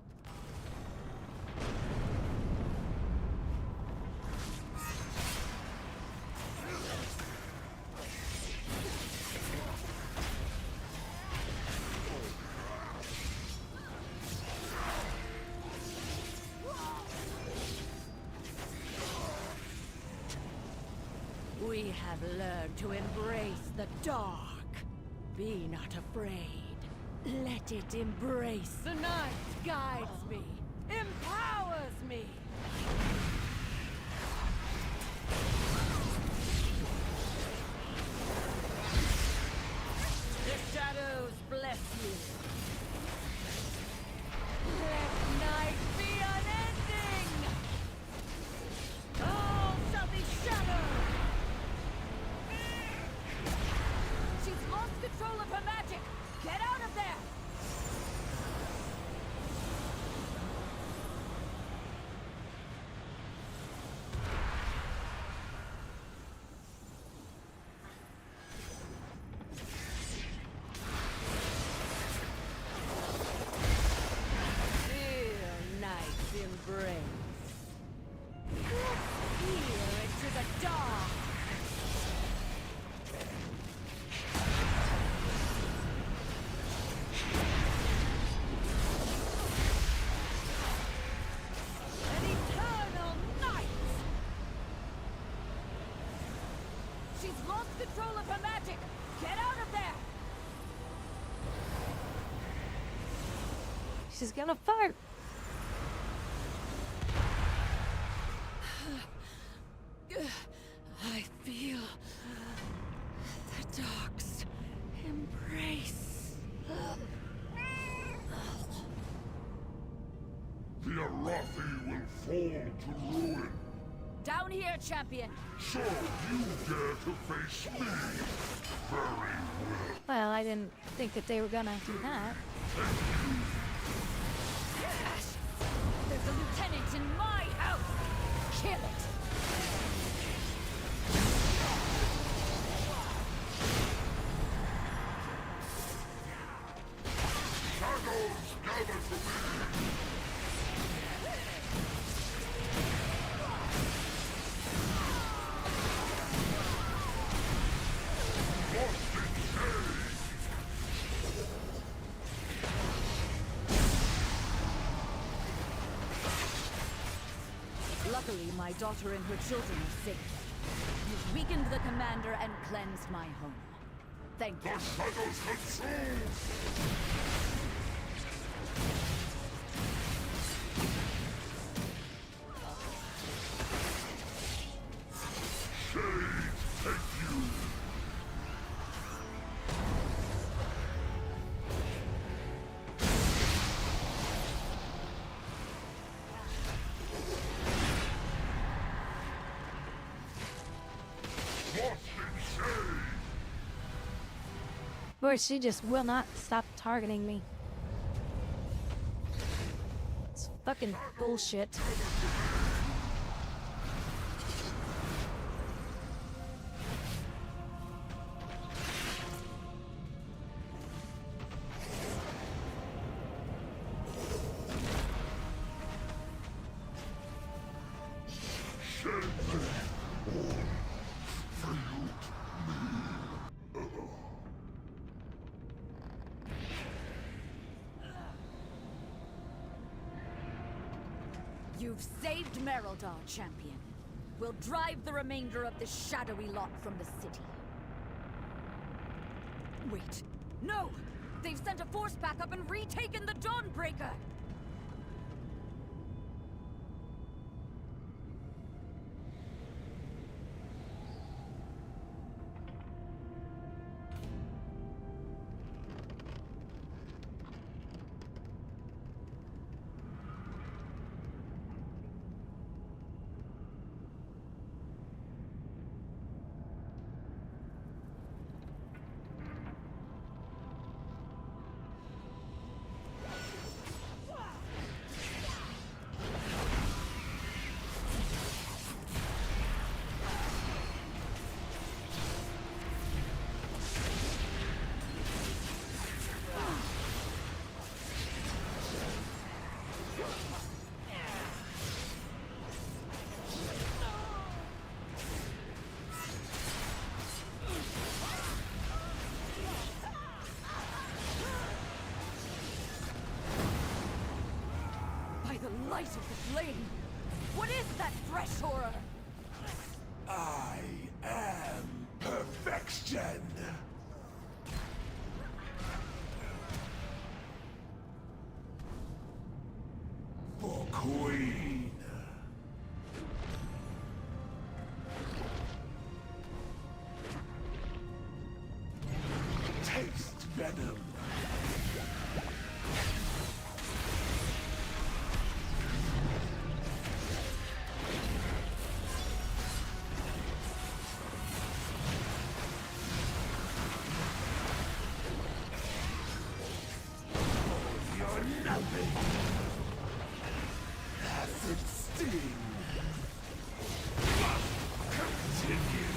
We have learned to embrace the dark. Be not afraid. Let it embrace. The night guides me, empowers me. The shadows bless you. Let night be unending. All shall be shadowed. She's lost control of her magic! Get out of there! Feel night's embrace. Peer into the dark. Control of her magic! Get out of there! She's gonna fart. I feel the dark's embrace. The Arathi will fall to ruin. Down here, champion! So you dare to face me? Very well. Well, I didn't think that they were gonna do that. Yes! There's a lieutenant in my house! Kill it! Shadows gather to me! Luckily, my daughter and her children are safe. You've weakened the commander and cleansed my home. Thank you. The shadows consume! Shades take you! Boy, she just will not stop targeting me. It's fucking bullshit. You've saved Mereldar, champion. We'll drive the remainder of this shadowy lot from the city. Wait. No! They've sent a force backup and retaken the Dawnbreaker! the light of the flame! What is that fresh horror? I am perfection. For Queen. Taste venom. You're nothing. Acid sting. Continue.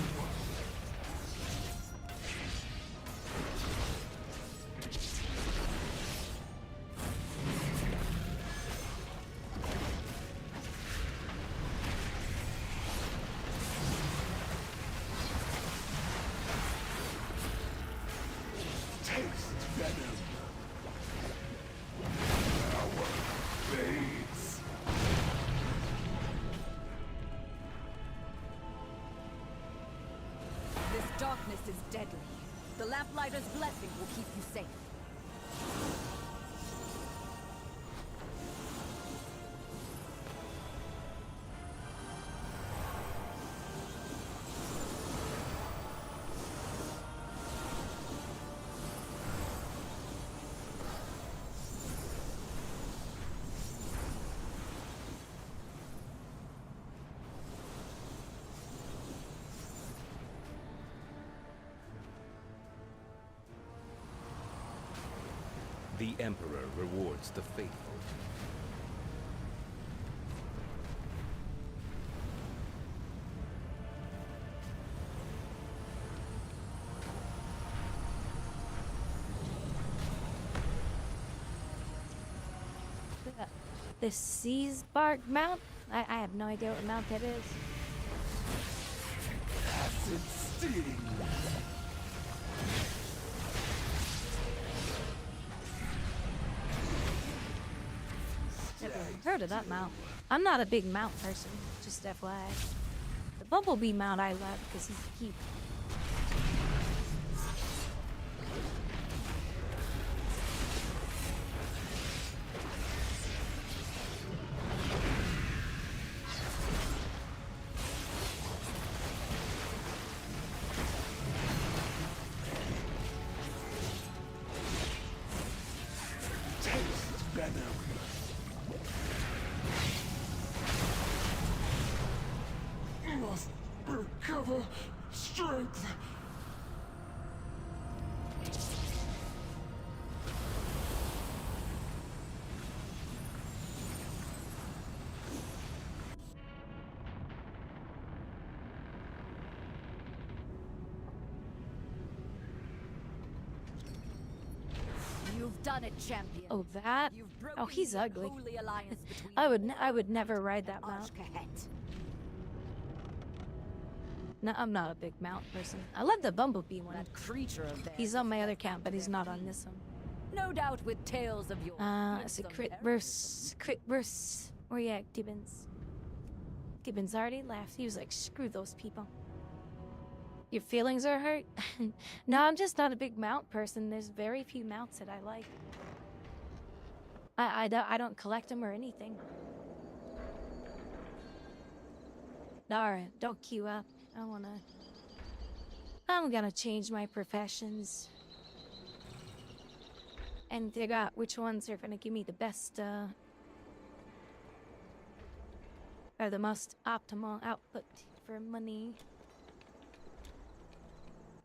Taste venom. Power fades. This darkness is deadly. The Lamplighter's blessing will keep you safe. The Emperor rewards the faithful. This Seas Bark Mount? I have no idea what mount that is. Acid sting. Never heard of that mount. I'm not a big mount person, just FYI. The Bumblebee mount I love because he's cute. Taste venom. Must recover strength. You've done it, champion. Oh, that? You've broken Oh, he's the ugly. unholy alliance between I would never ride that mount. Ashkahet. No, I'm not a big mount person. I love the Bumblebee one. That creature of theirs. He's on my other account, but he's not on this one. No doubt with tales of your It's a crit verse. Where you at, Gibbons? Gibbons already left. He was like, screw those people. Your feelings are hurt? No, I'm just not a big mount person. There's very few mounts that I like. I don't collect them or anything. Dara, don't queue up. I'm gonna change my professions. And figure out which ones are gonna give me the best, or the most optimal output for money.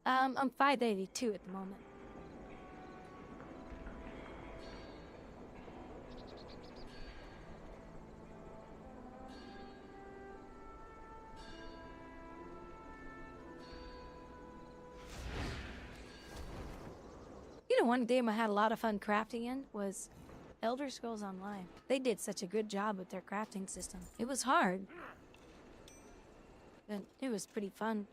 I'm 582 at the moment. You know, one game I had a lot of fun crafting in was Elder Scrolls Online. They did such a good job with their crafting system. It was hard, but it was pretty fun.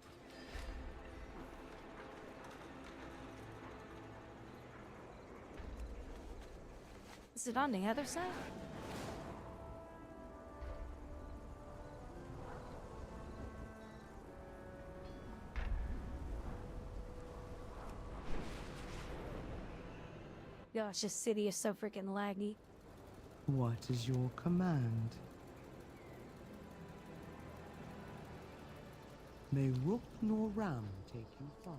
Is it on the other side? Gosh, this city is so freaking laggy. What is your command? May rook nor ram take you far.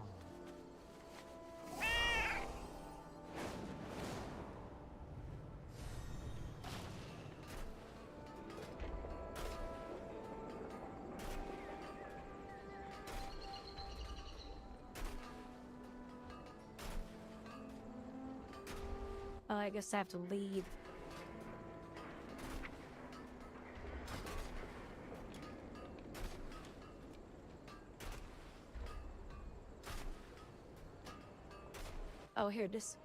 Oh, I guess I have to lead. Oh, here it is.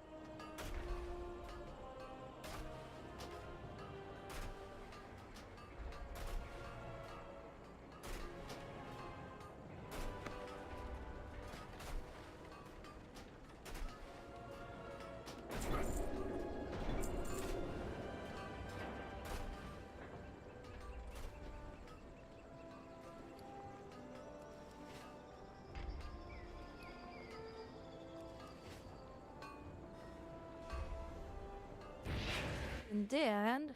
And then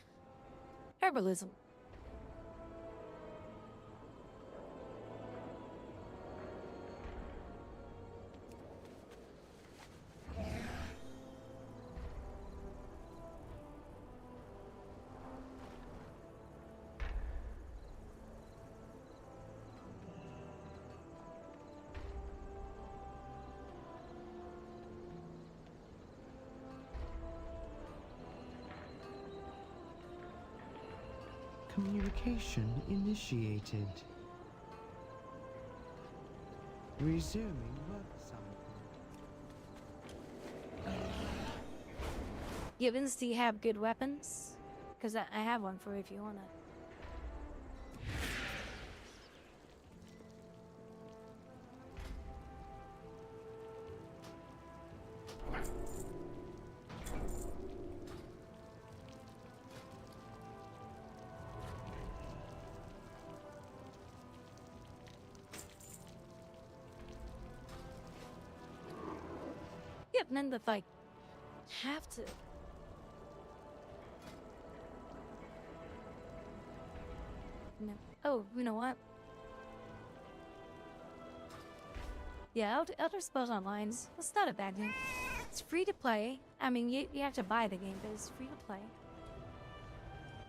herbalism. Communication initiated. Resuming work sample. Gibbons, do you have good weapons? Because I have one for if you want it. Yep, and then the like have to. No. Oh, you know what? Yeah, Elder Scrolls Online's it's not a bad game. It's free to play. I mean, you have to buy the game, but it's free to play.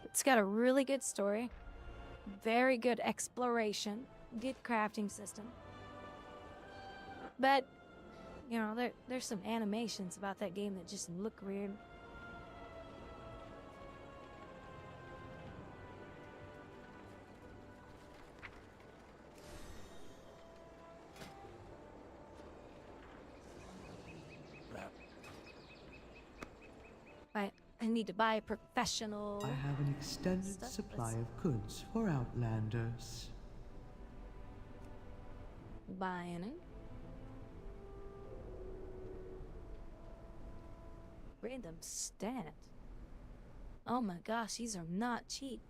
It's got a really good story, very good exploration, good crafting system. But you know, there's some animations about that game that just look weird. I need to buy a professional. I have an extended supply of goods for Outlanders. Buying it. Random stat. Oh my gosh, these are not cheap.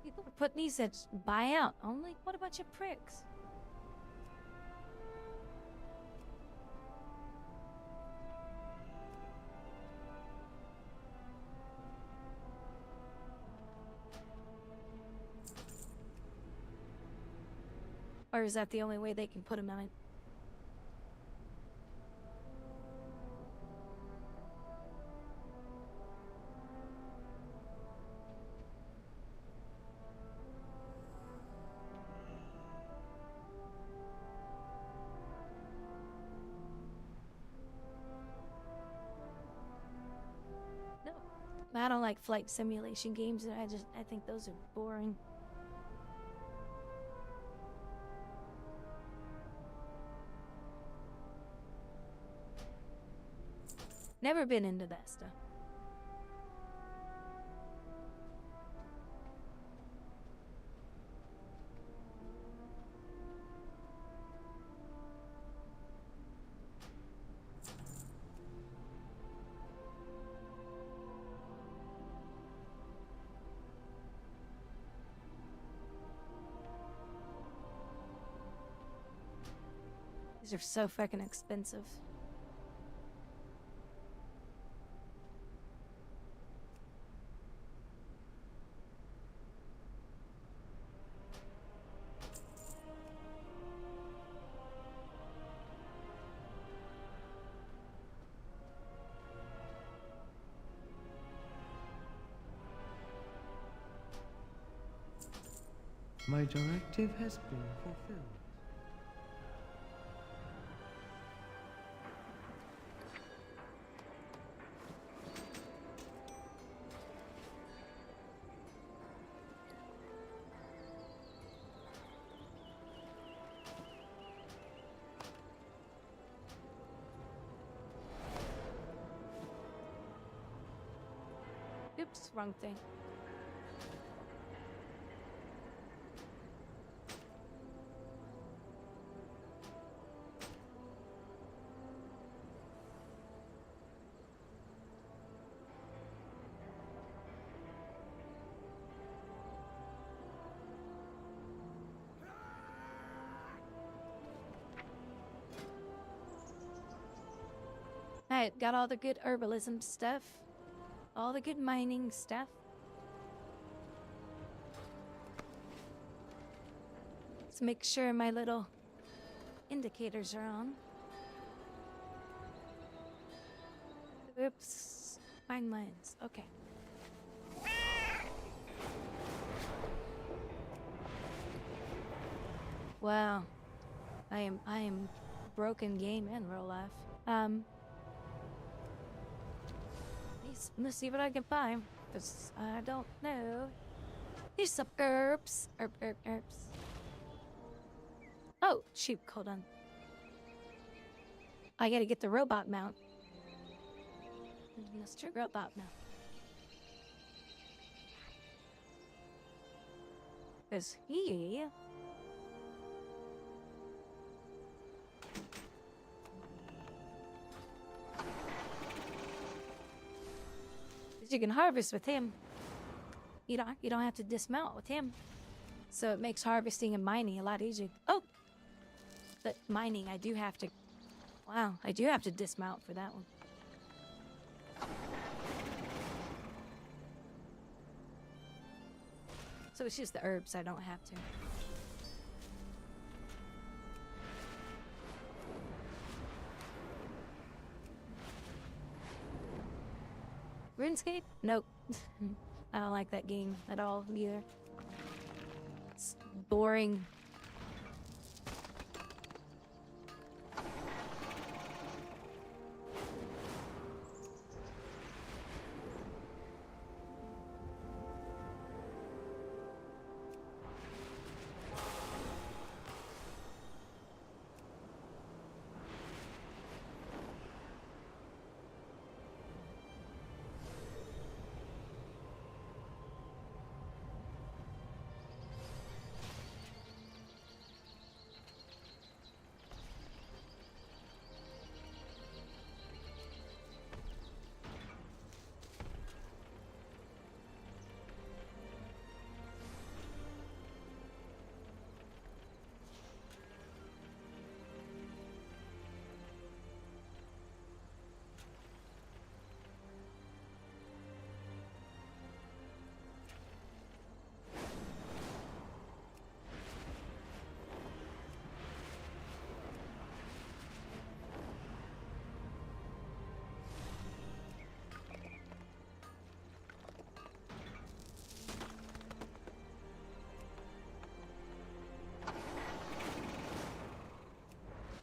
People are putting these at buyout. I'm like, what a bunch of pricks. Or is that the only way they can put them on it? No. I don't like flight simulation games. I think those are boring. Never been into that stuff. These are so fucking expensive. My directive has been fulfilled. Oops, wrong thing. Alright, got all the good herbalism stuff. All the good mining stuff. Let's make sure my little indicators are on. Oops. Mine mines. Okay. Wow. I am broken game in real life. Let's see what I can find. Cause I don't know. Here's some herbs. Herbs. Oh, shoot, hold on. I gotta get the robot mount. Mr. Robot mount. Cause he... you can harvest with him. You don't have to dismount with him. So it makes harvesting and mining a lot easier. Oh! But mining, I do have to... Wow, I do have to dismount for that one. So it's just the herbs I don't have to. RuneScape? Nope. I don't like that game at all either. It's boring.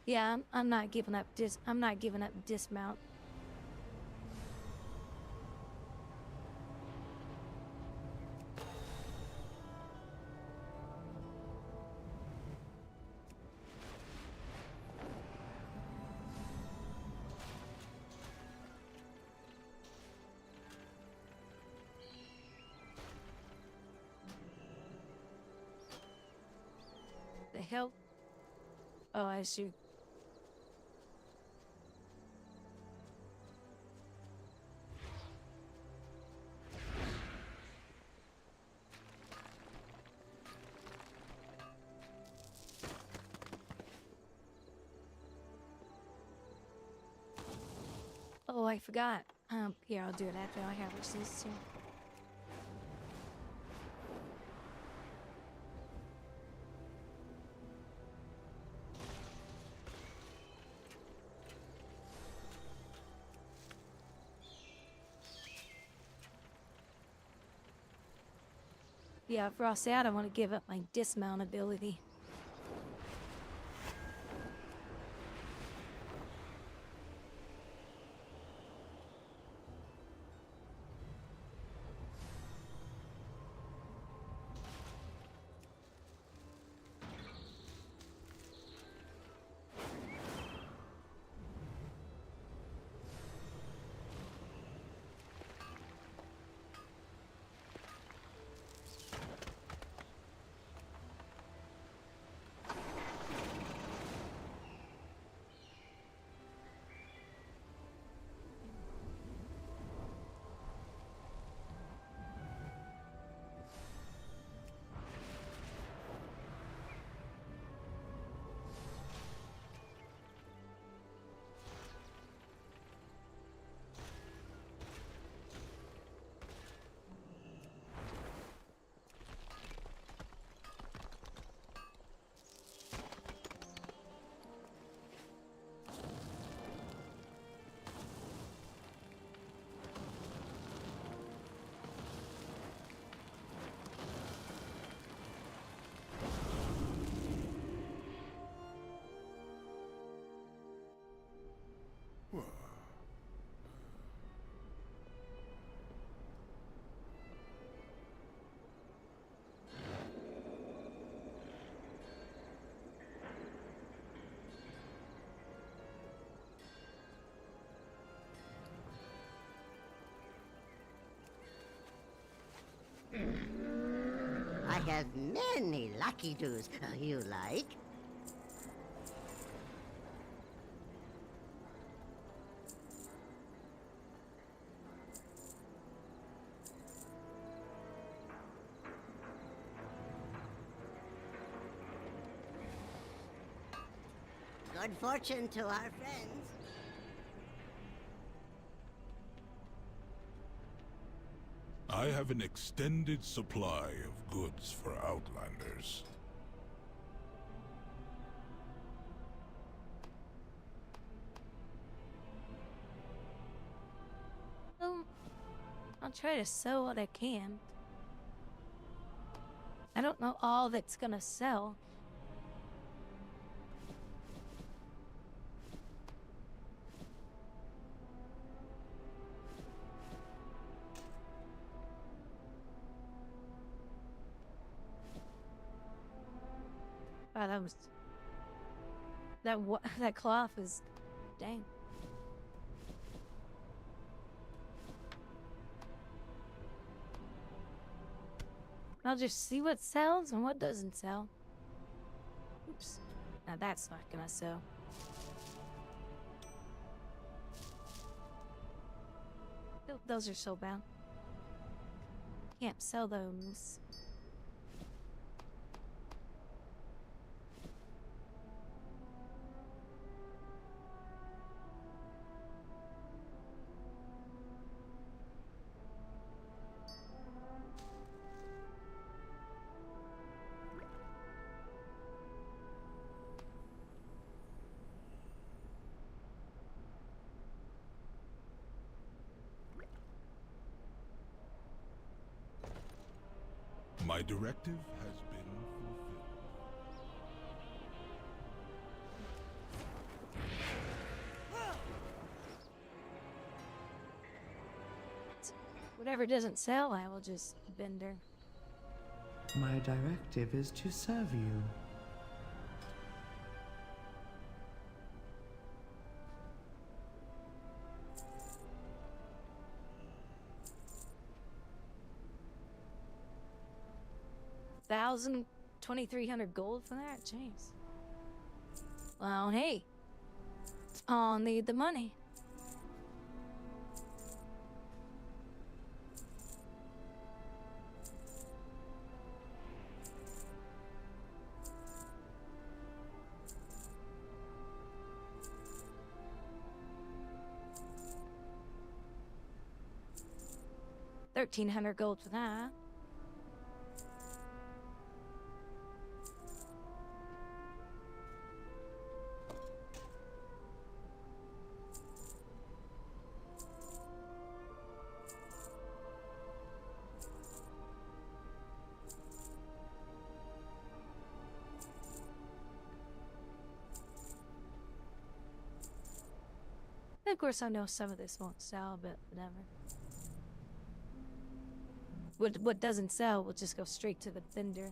Yeah, I'm not giving up dismount. The hell? Oh, I see. I forgot. Here, I'll do it after I harvest this too. Yeah, for us out, I want to give up my dismount ability. I have many lucky doos. You like? Good fortune to our friends. I have an extended supply of goods for Outlanders. Well, I'll try to sell what I can. I don't know all that's gonna sell. Wow, that was... That cloth is... Dang. I'll just see what sells and what doesn't sell. Oops. Now that's not gonna sell. Those are so bad. Can't sell those. My directive has been fulfilled. Whatever doesn't sell, I will just bend her. My directive is to serve you. $1,000, 2,300 gold for that? Jeez. Well, hey. I'll need the money. 1,300 gold for that. Of course, I know some of this won't sell, but whatever. What doesn't sell will just go straight to the vendor.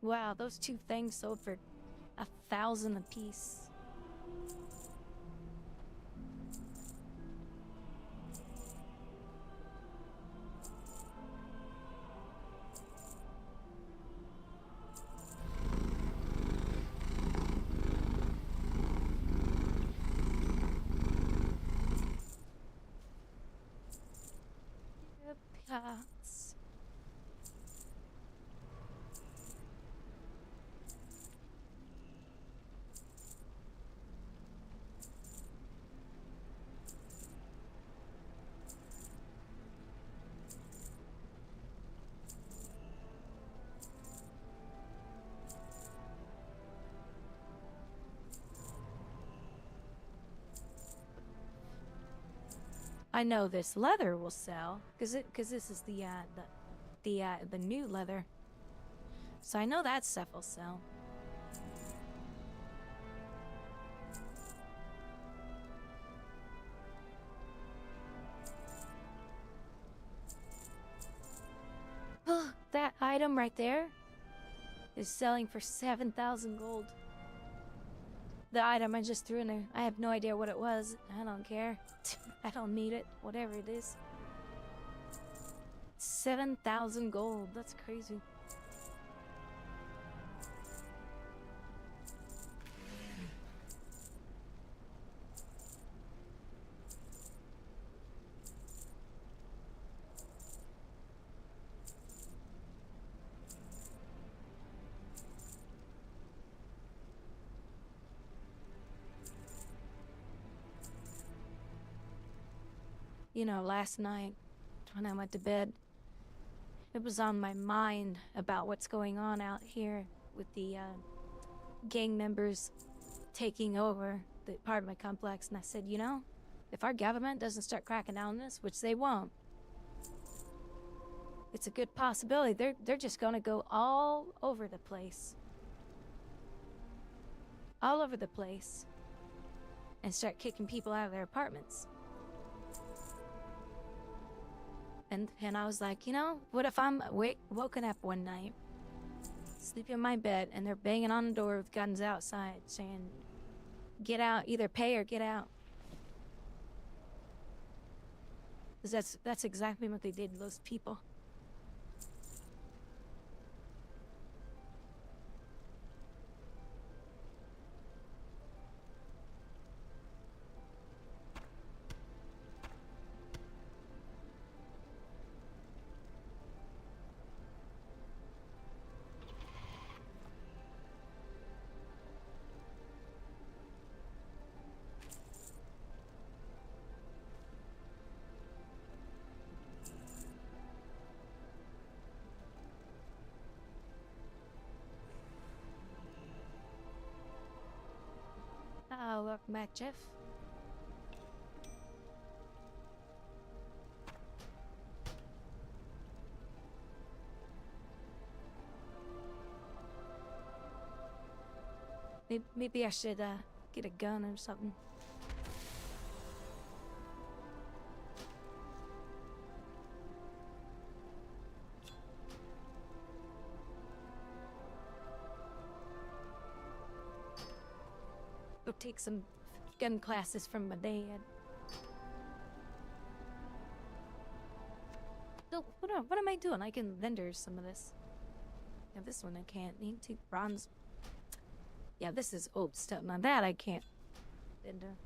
Wow, those two things sold for 1,000 apiece. Cats. I know this leather will sell, cause this is the new leather. So I know that stuff will sell. That item right there is selling for 7,000 gold. The item I just threw in there, I have no idea what it was. I don't care. I don't need it. Whatever it is. 7,000 gold. That's crazy. You know, last night, when I went to bed, it was on my mind about what's going on out here with the gang members taking over the part of my complex. And I said, you know, if our government doesn't start cracking down on this, which they won't, it's a good possibility. They're just gonna go all over the place. All over the place. And start kicking people out of their apartments. And I was like, you know, what if I'm woken up one night, sleeping in my bed, and they're banging on the door with guns outside saying, get out, either pay or get out. Because that's exactly what they did to those people. Oh, welcome back, Jeff. Maybe I should get a gun or something. Go take some gun classes from my dad. So, what am I doing? I can vendor some of this. Yeah, this one I can't. Need to bronze. Yeah, this is old stuff. Now that I can't vendor.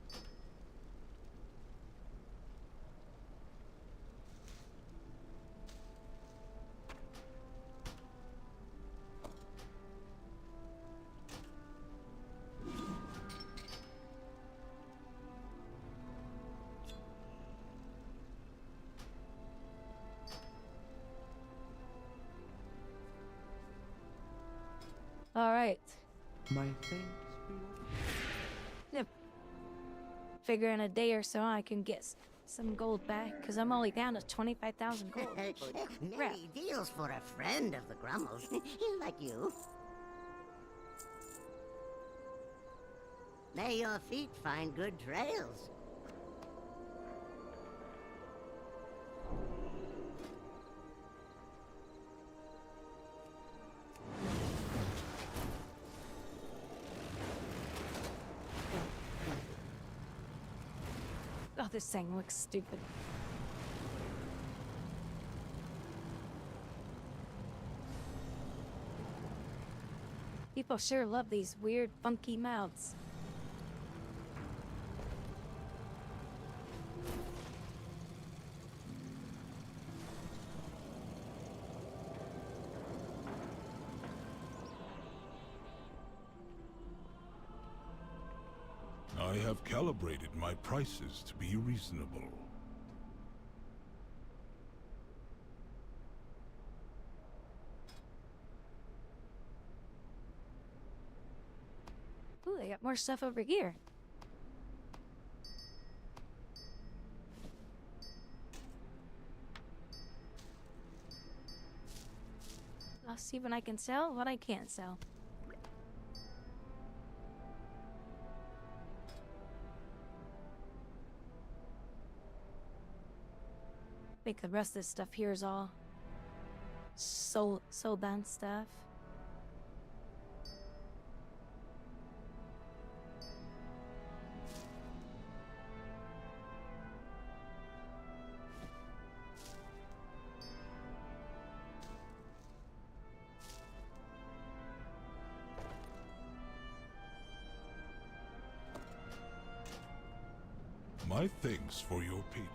Alright. My thanks for your... Yep. Figure in a day or so I can get some gold back, because I'm only down to 25,000 gold. Holy crap. Many deals for a friend of the Grummels, like you. May your feet find good trails. Oh, this thing looks stupid. People sure love these weird, funky mouths. I have calibrated my prices to be reasonable. Ooh, they got more stuff over here. I'll see what I can sell, what I can't sell. I think the rest of this stuff here is all sold on stuff. My thanks for your patronage.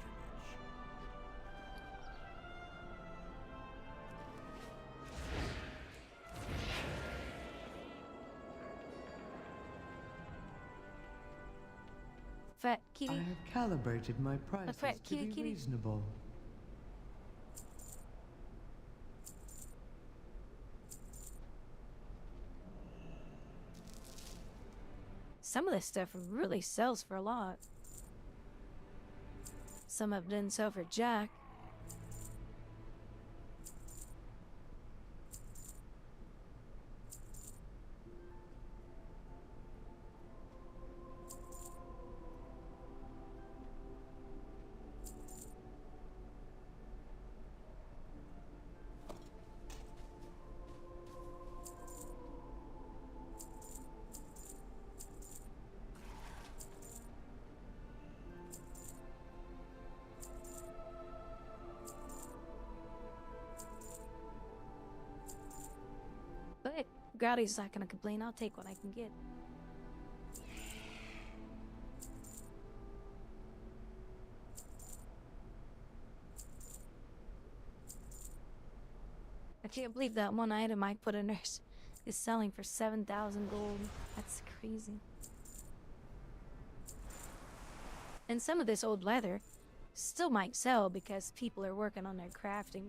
Fat kitty. I have calibrated my prices fat to be kitty. reasonable. Some of this stuff really sells for a lot. Some of it didn't sell for jack. But Grouwdi's not gonna complain. I'll take what I can get. I can't believe that one item I put in there is selling for 7,000 gold. That's crazy. And some of this old leather still might sell because people are working on their crafting.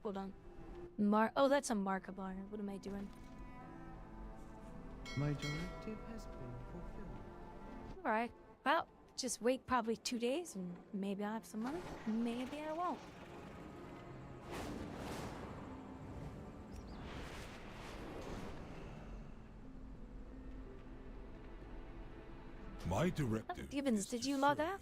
Hold on. Oh, that's a Markiplier. What am I doing? My directive has been fulfilled. Alright. Well, just wait probably 2 days and maybe I'll have some money. Maybe I won't. My directive. Gibbons, did you log off?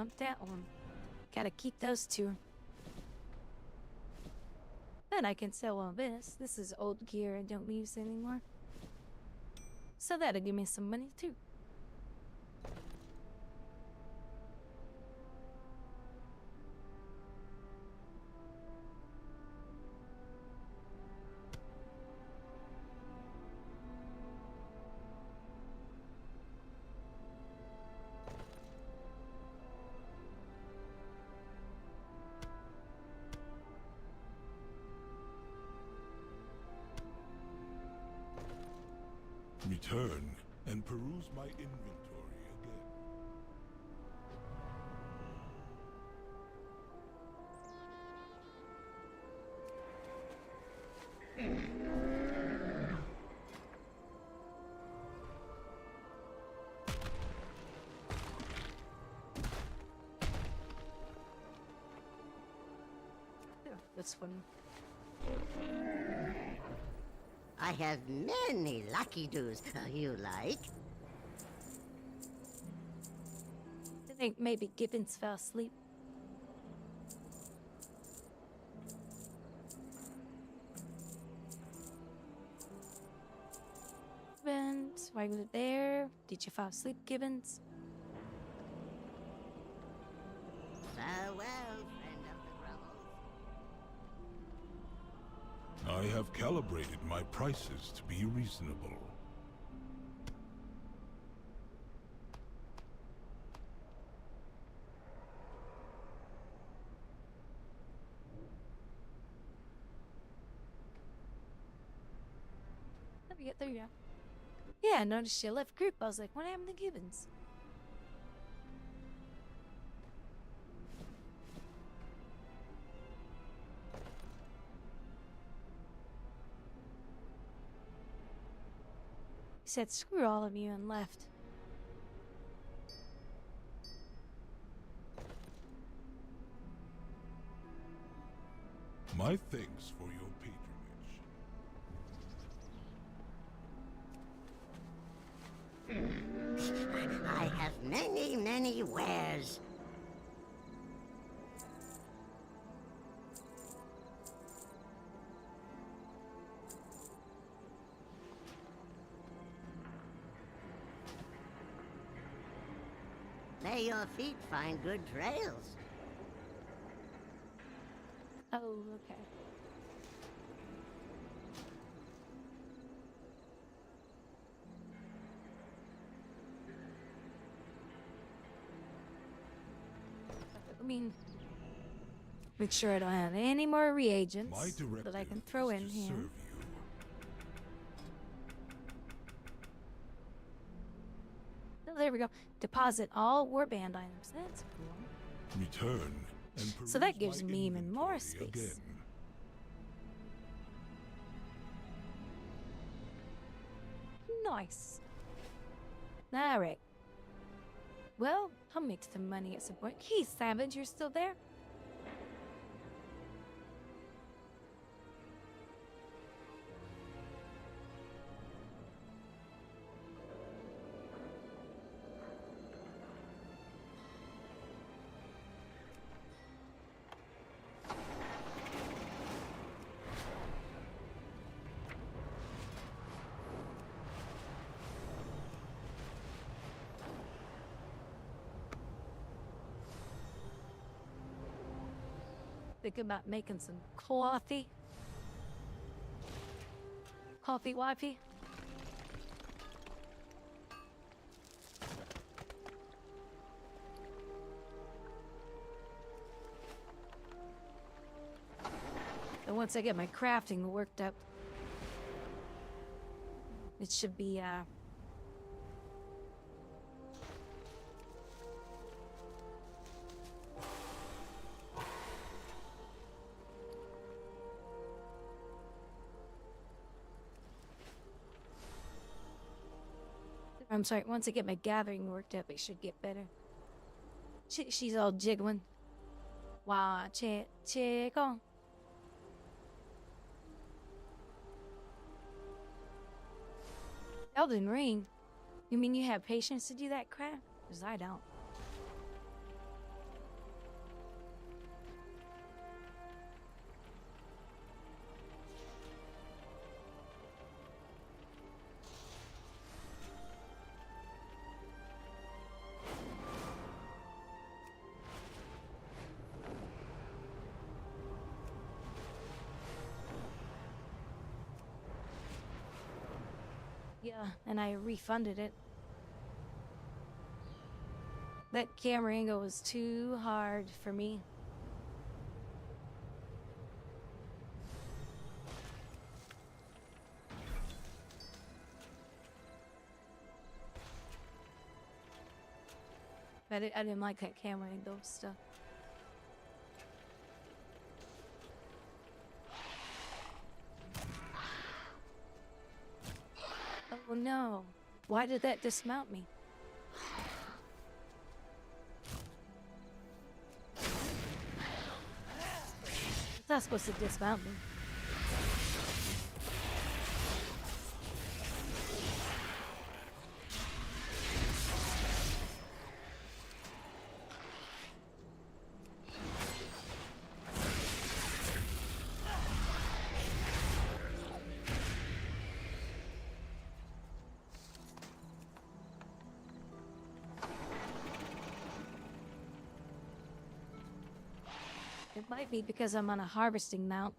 Dump that one. Gotta keep those two. Then I can sell all this. This is old gear I don't use anymore. So that'll give me some money too. Return and peruse my inventory again. This one. I have many lucky doos. You like? I think maybe Gibbons fell asleep. Gibbons, why was it there? Did you fall asleep, Gibbons? Farewell, friend of the Grumbles. I have calibrated my prices to be reasonable. There you go. Yeah, I noticed you left group. I was like, what happened to Gibbons? He said, screw all of you, and left. My thanks for your patronage. I have many, many wares. May your feet find good trails. Oh, okay. I mean, make sure I don't have any more reagents that I can throw in here. Oh, there we go. Deposit all warband items. That's cool. Return and So that gives me even more space. again. Nice. Alright. Well, I'll make some money at some point. Hey, Savage, you're still there? Thinking about making some coffee. Coffee wifey. And once I get my crafting worked up, it should be I'm sorry, once I get my gathering worked up, it should get better. She's all jiggling. Watch it jiggle. Elden Ring? You mean you have patience to do that crap? Because I don't. Yeah, and I refunded it. That camera angle was too hard for me. I didn't like that camera angle stuff. Oh no. Why did that dismount me? That's supposed to dismount me. It might be because I'm on a harvesting mount.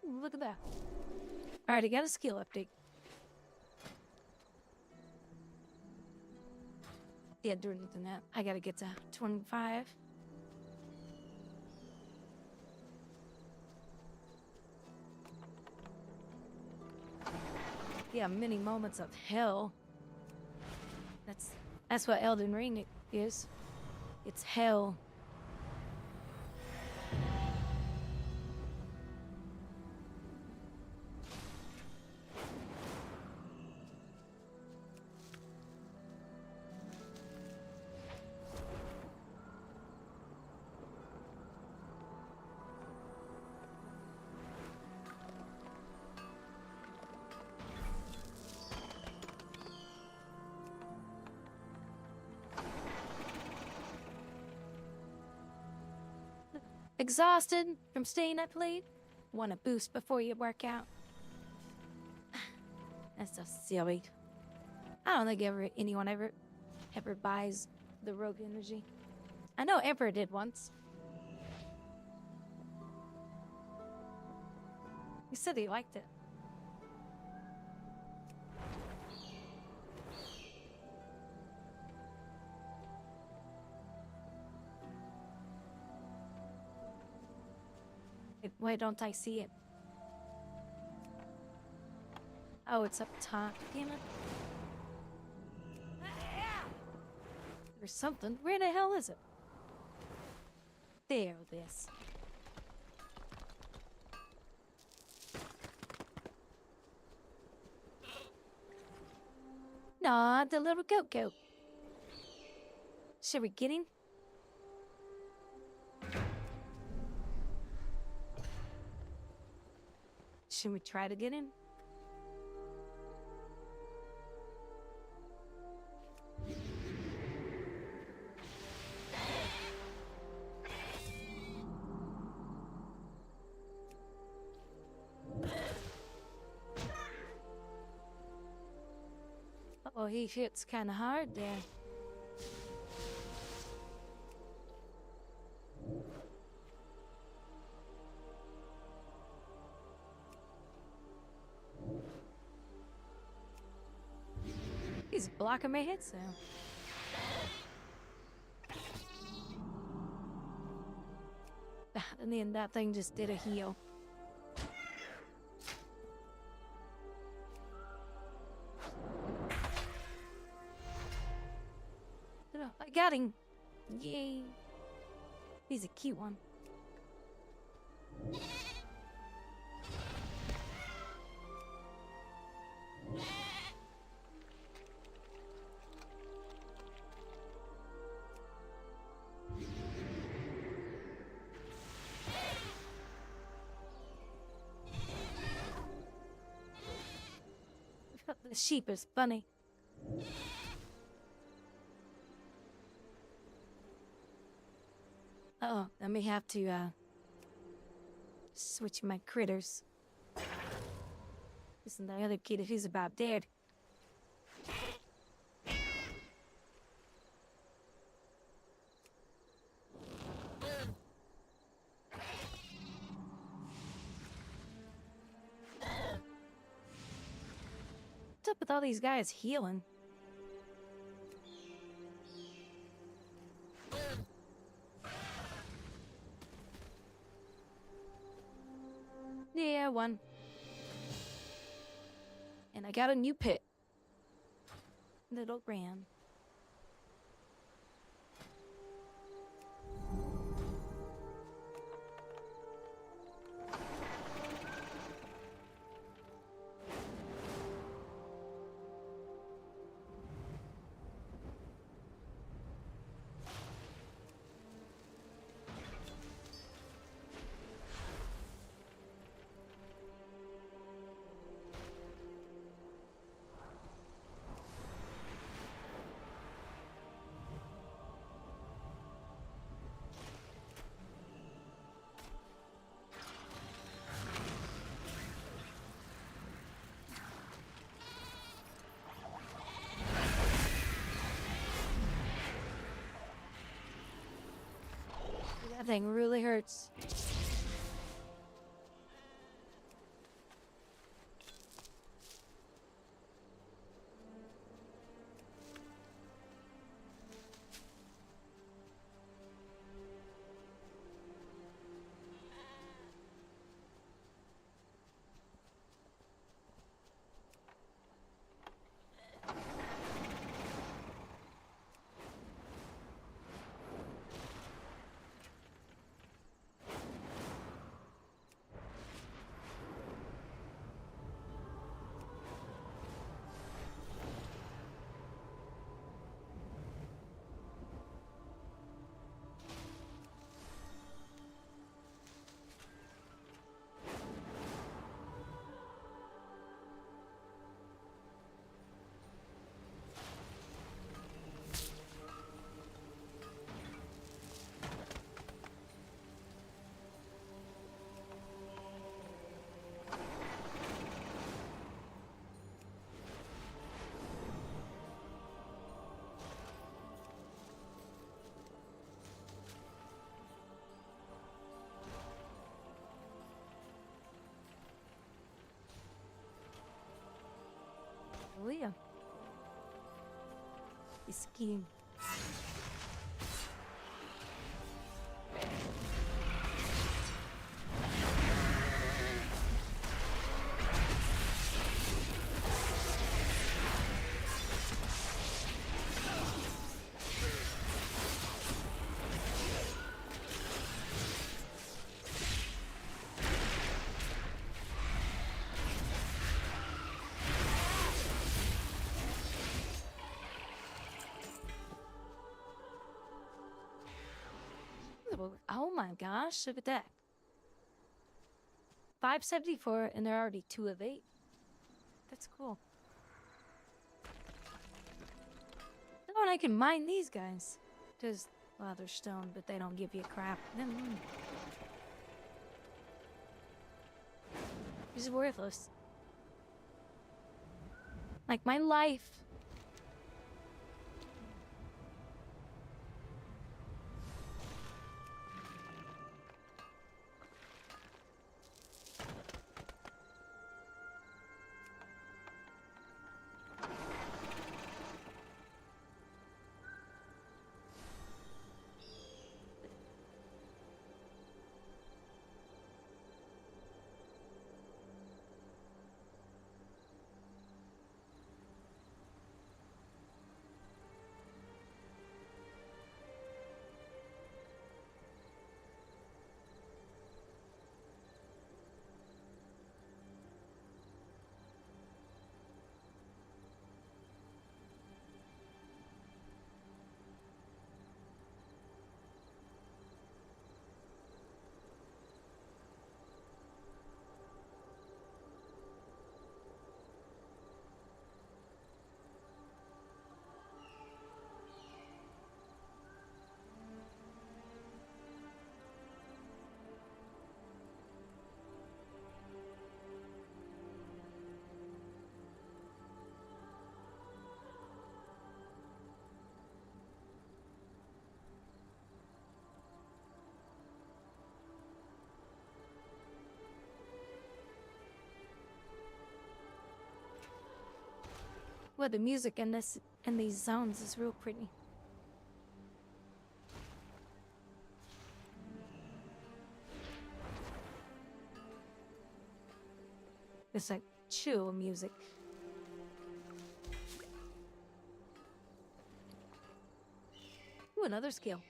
Ooh, look at that. Alright, I got a skill update. Yeah, during that, I gotta get to 25. Yeah, many moments of hell. That's what Elden Ring is. It's hell. Exhausted from staying up late? Want a boost before you work out? That's so silly. I don't think anyone ever buys the rogue energy. I know Emperor did once. He said he liked it. Why don't I see it? Oh, it's up top. Damn it. There's something. Where the hell is it? There it is. Nah, the little goat. Should we get him? Should we try to get him? Oh, he hits kind of hard there. He's blocking my hits now. And then that thing just did a heal. I got him. Yay. He's a cute one. The sheep is funny. Uh-oh, I may have to, switch my critters. Listen, the other kid, he's about dead. What's up with all these guys healing? Yeah, one. And I got a new pet. Little ram. That thing really hurts. Leah. He's skiing. Oh my gosh, look at that. 574, and they're already 2 of 8. That's cool. Oh, and I can mine these guys. Because, well, they're stone, but they don't give you crap. This is worthless. Like my life Well, the music in these zones is real pretty. It's like chill music. Ooh, another skill.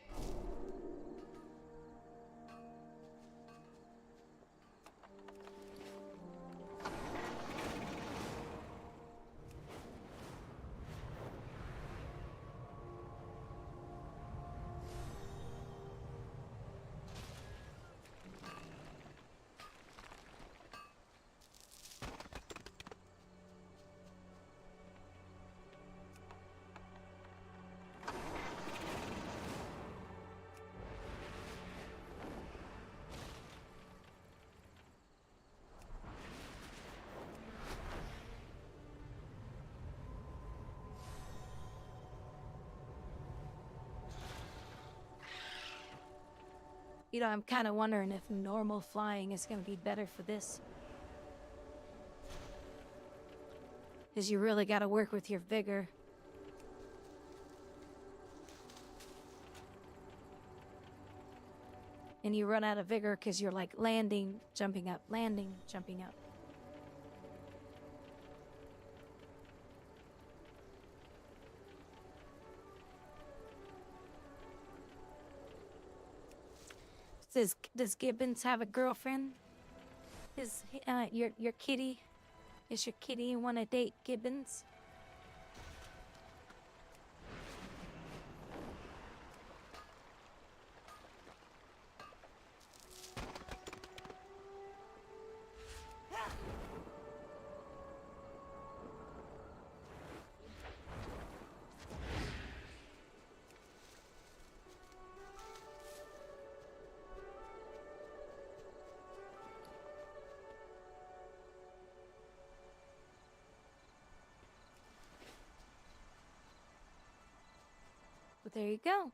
You know, I'm kind of wondering if normal flying is going to be better for this. Because you really got to work with your vigor. And you run out of vigor because you're like landing, jumping up, landing, jumping up. Does Gibbons have a girlfriend? Is your kitty? Is your kitty want to date Gibbons? But there you go.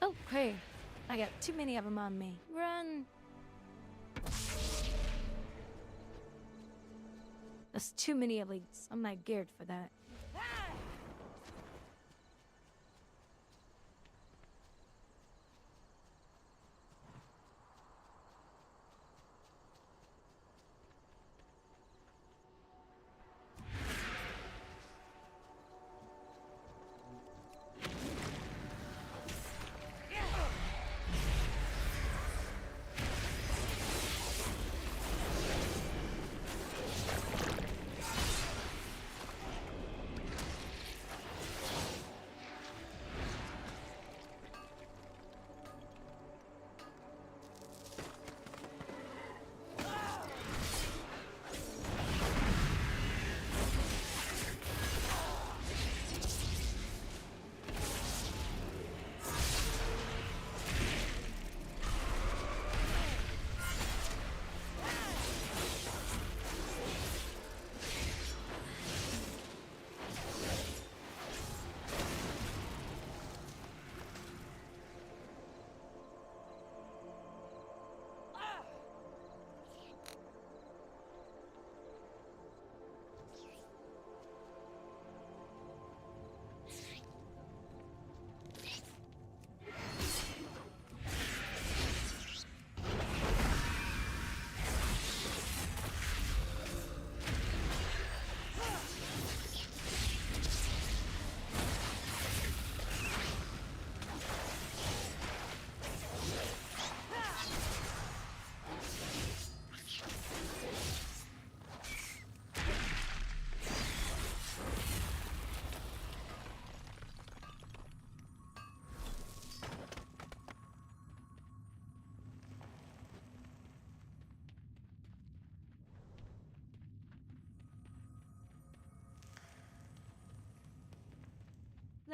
Oh, hey. I got too many of them on me. Run! That's too many elites. I'm not geared for that.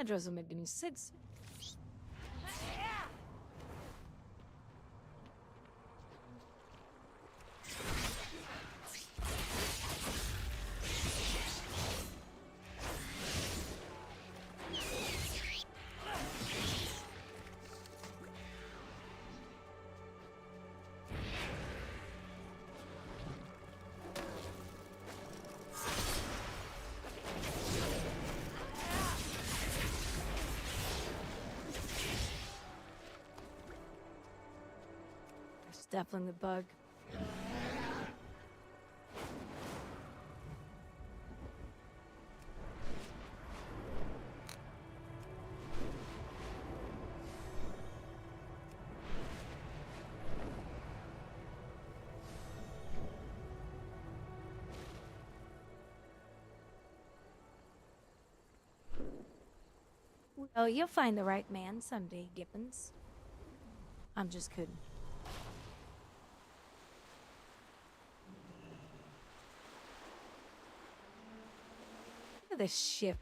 That doesn't make any sense. There's definitely a bug. Well, you'll find the right man someday, Gibbons. I'm just kidding. Look at this ship.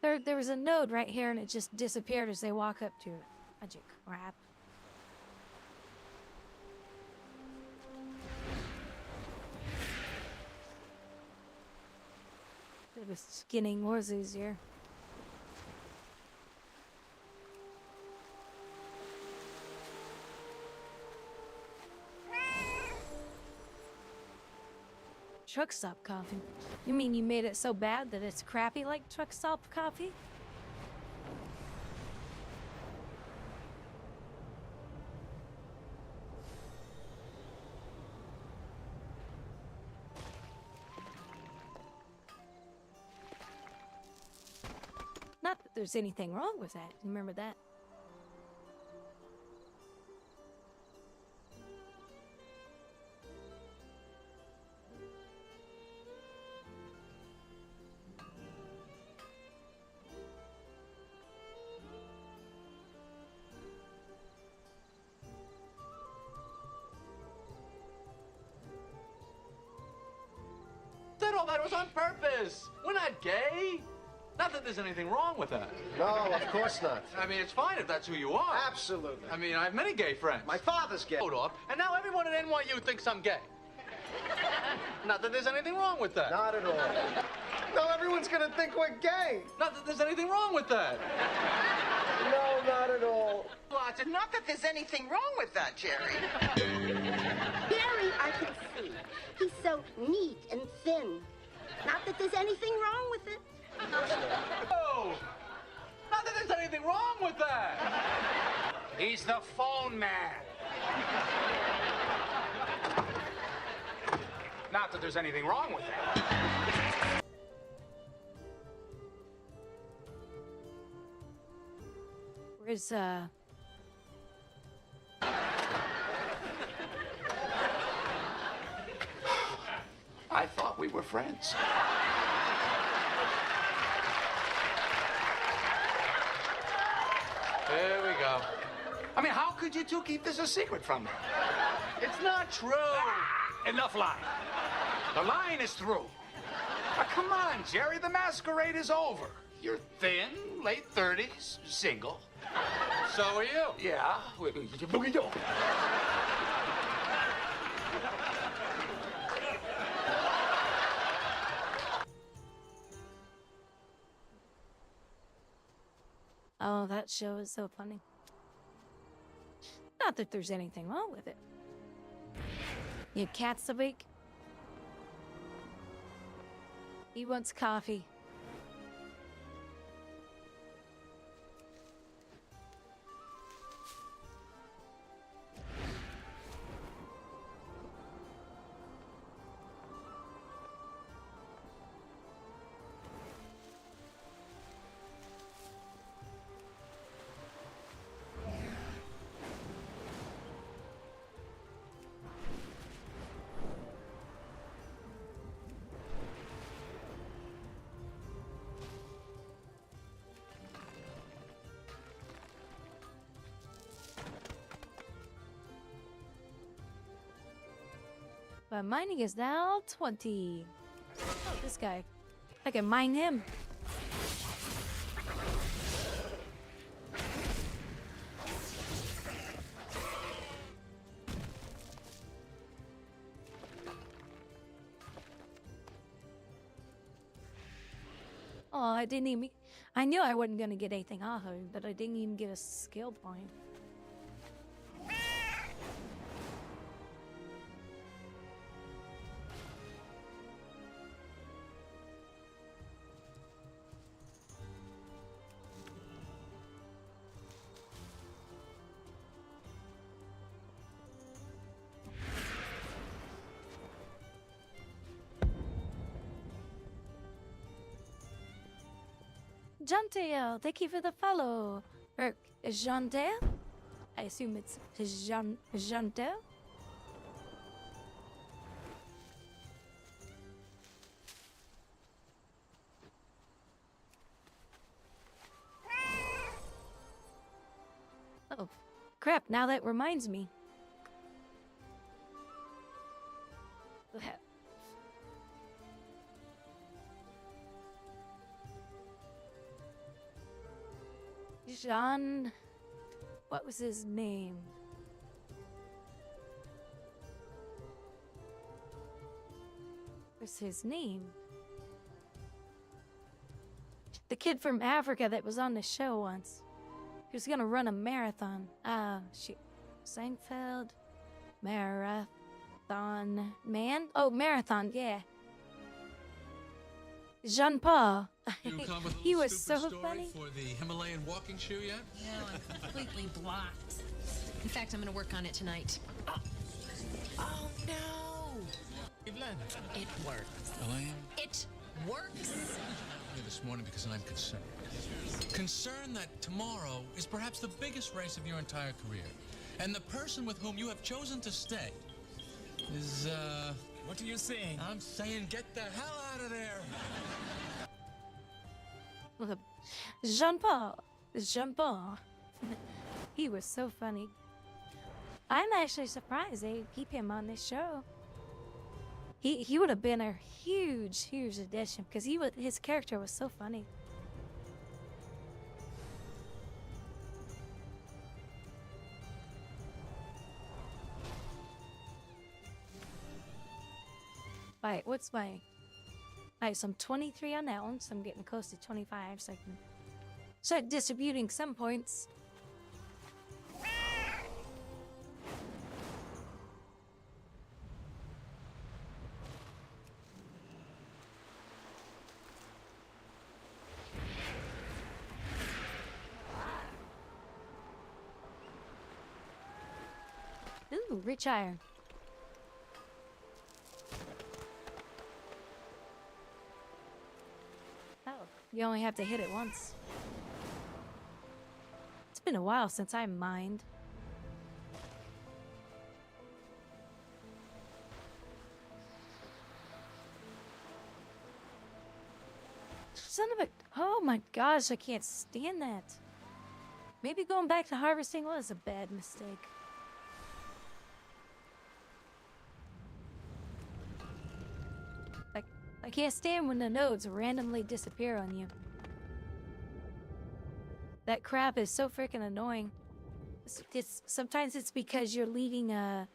There was a node right here and it just disappeared as they walk up to it. Magic crap. Bit of skinning was easier. Truck stop coffee. You mean you made it so bad that it's crappy like truck stop coffee? Not that there's anything wrong with that. Remember that. Said all that was on purpose. We're not gay. Not that there's anything wrong with that. No, of course not. I mean, it's fine if that's who you are. Absolutely. I mean, I have many gay friends. My father's gay. And now everyone at NYU thinks I'm gay. Not that there's anything wrong with that. Not at all. No, everyone's gonna think we're gay. Not that there's anything wrong with that. No, not at all. Not that there's anything wrong with that, Jerry. Jerry, I can see. He's so neat and thin. Not that there's anything wrong with it. Oh! Not that there's anything wrong with that! He's the phone man. Not that there's anything wrong with that. Where's, I thought we were friends. There we go. I mean, how could you two keep this a secret from me? It's not true. Enough lying. The line is through. Now, come on, Jerry. The masquerade is over. You're thin, late 30s, single. So are you. Yeah. Boogie down. oh, that show is so funny. Not that there's anything wrong with it. Your cat's awake? He wants coffee. But mining is now 20. Oh, this guy. I can mine him. Oh, I didn't even... I knew I wasn't gonna get anything off of him, but I didn't even get a skill point. Jantel, thank you for the follow. Or Jantel? I assume it's Jantel? Oh, crap, now that reminds me. Jean... What was his name? What's his name? The kid from Africa that was on the show once. He was gonna run a marathon. Shoot. Seinfeld? Marathon man? Oh, marathon, yeah. Jean-Paul. He was so funny. For the Himalayan walking shoe yet? No, I'm completely blocked. In fact, I'm gonna work on it tonight. Oh no! Evelyn. It works. Elaine? It works. Here this morning because I'm concerned. Concerned that tomorrow is perhaps the biggest race of your entire career. And the person with whom you have chosen to stay is, What are you saying? I'm saying get the hell out of there! Jean-Paul. Jean-Paul. He was so funny. I'm actually surprised they keep him on this show. He would have been a huge addition because his character was so funny. Alright, what's my... Alright, so I'm 23 on that one, so I'm getting close to 25, so I can start distributing some points. Ooh, rich iron. Oh, you only have to hit it once. It's been a while since I mined. Son of a... Oh my gosh, I can't stand that. Maybe going back to harvesting was a bad mistake. I can't stand when the nodes randomly disappear on you. That crap is so freaking annoying. Sometimes it's because you're leaving a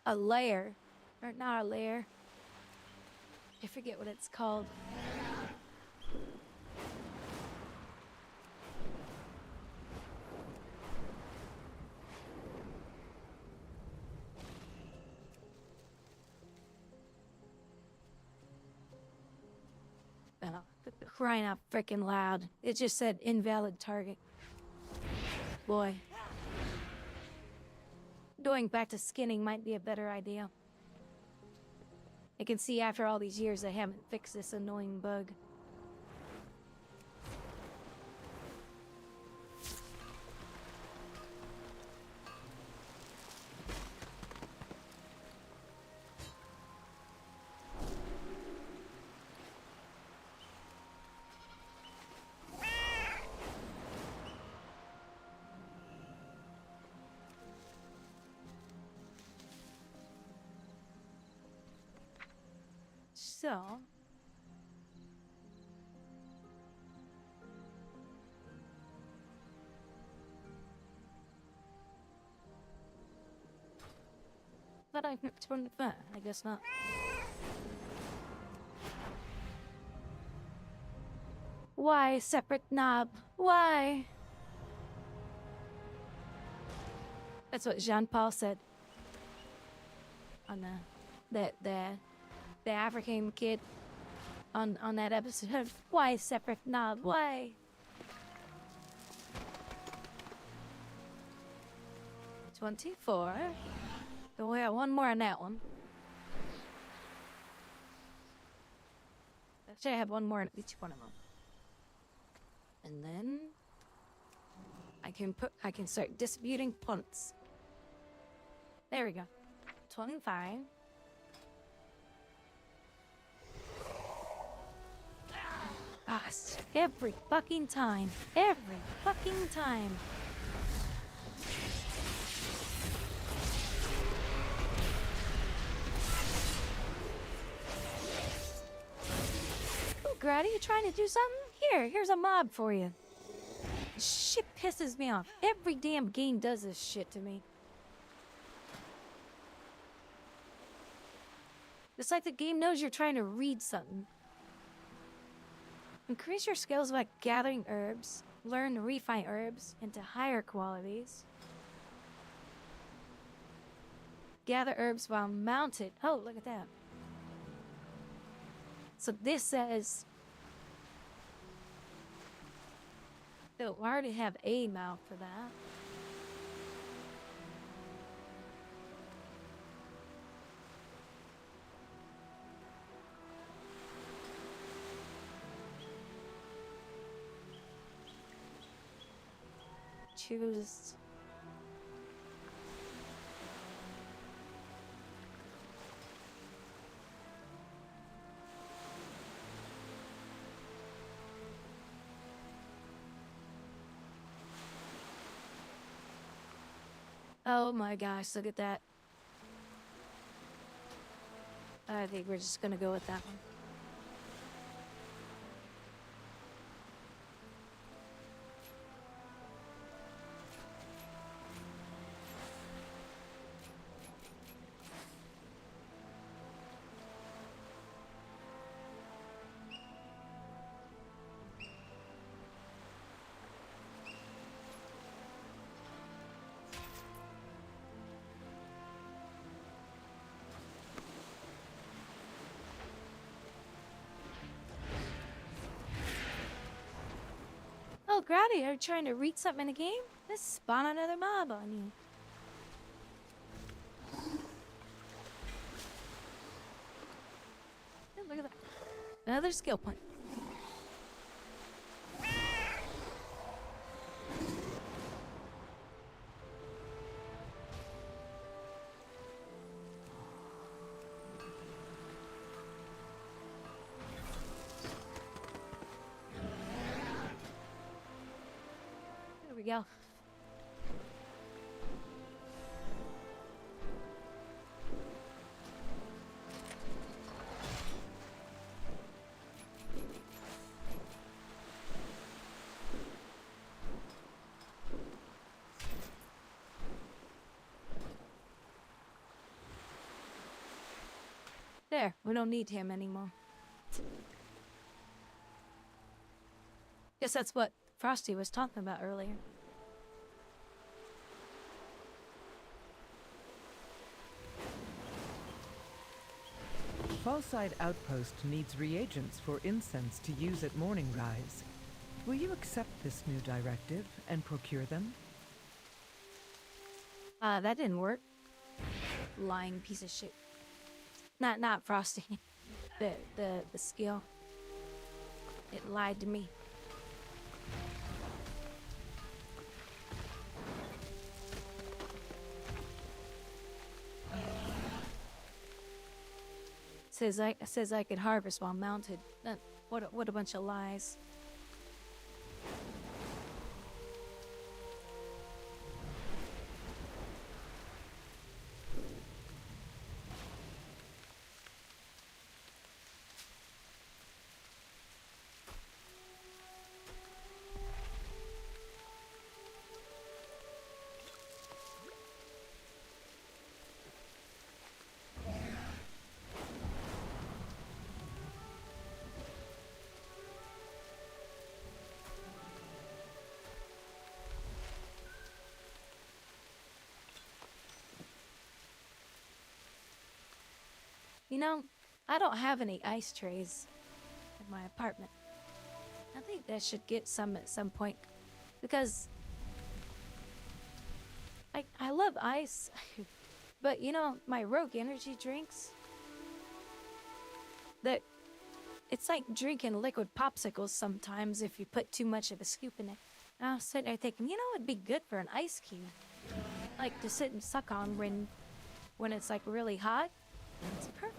layer, or not a layer. I forget what it's called. Crying out freaking loud. It just said invalid target. Boy. Going back to skinning might be a better idea. I can see after all these years I haven't fixed this annoying bug. So. But I turned it back. I guess not. Why, separate knob? Why? That's what Jean-Paul said. On the African kid on that episode. Why separate knob? Why? $24. So we have one more on that one. Actually, I have one more on each one of them. And then I can start distributing punts. There we go. 25. Gosh, every fucking time. Every fucking time. Oh, Grouwdi, you trying to do something? Here's a mob for you. Shit pisses me off. Every damn game does this shit to me. It's like the game knows you're trying to read something. Increase your skills by gathering herbs. Learn to refine herbs into higher qualities. Gather herbs while mounted. Oh, look at that. So this says... So I already have a mouth for that. Choose. Oh my gosh, look at that. I think we're just gonna go with that one. Oh, Grouwdi, are you trying to read something in the game? Let's spawn another mob on you. Oh, look at that. Another skill point. There we go. There, we don't need him anymore. Guess that's what Frosty was talking about earlier. Fallside Outpost needs reagents for incense to use at morning rise. Will you accept this new directive and procure them? That didn't work. Lying piece of shit. Not Frosty. The skill. It lied to me. Says I could harvest while mounted. What a bunch of lies. You know, I don't have any ice trays in my apartment. I think I should get some at some point because I love ice, but you know, my Rogue energy drinks, that it's like drinking liquid popsicles sometimes if you put too much of a scoop in it. And I was sitting there thinking, you know, it'd be good for an ice cube, like to sit and suck on when it's like really hot. It's perfect.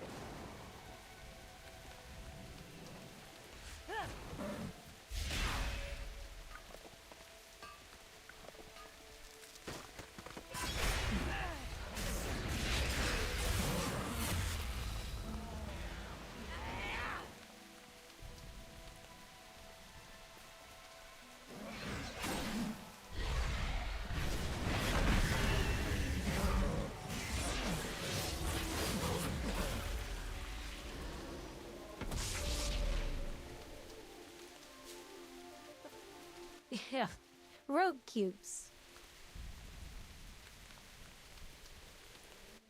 Yeah, Rogue cubes.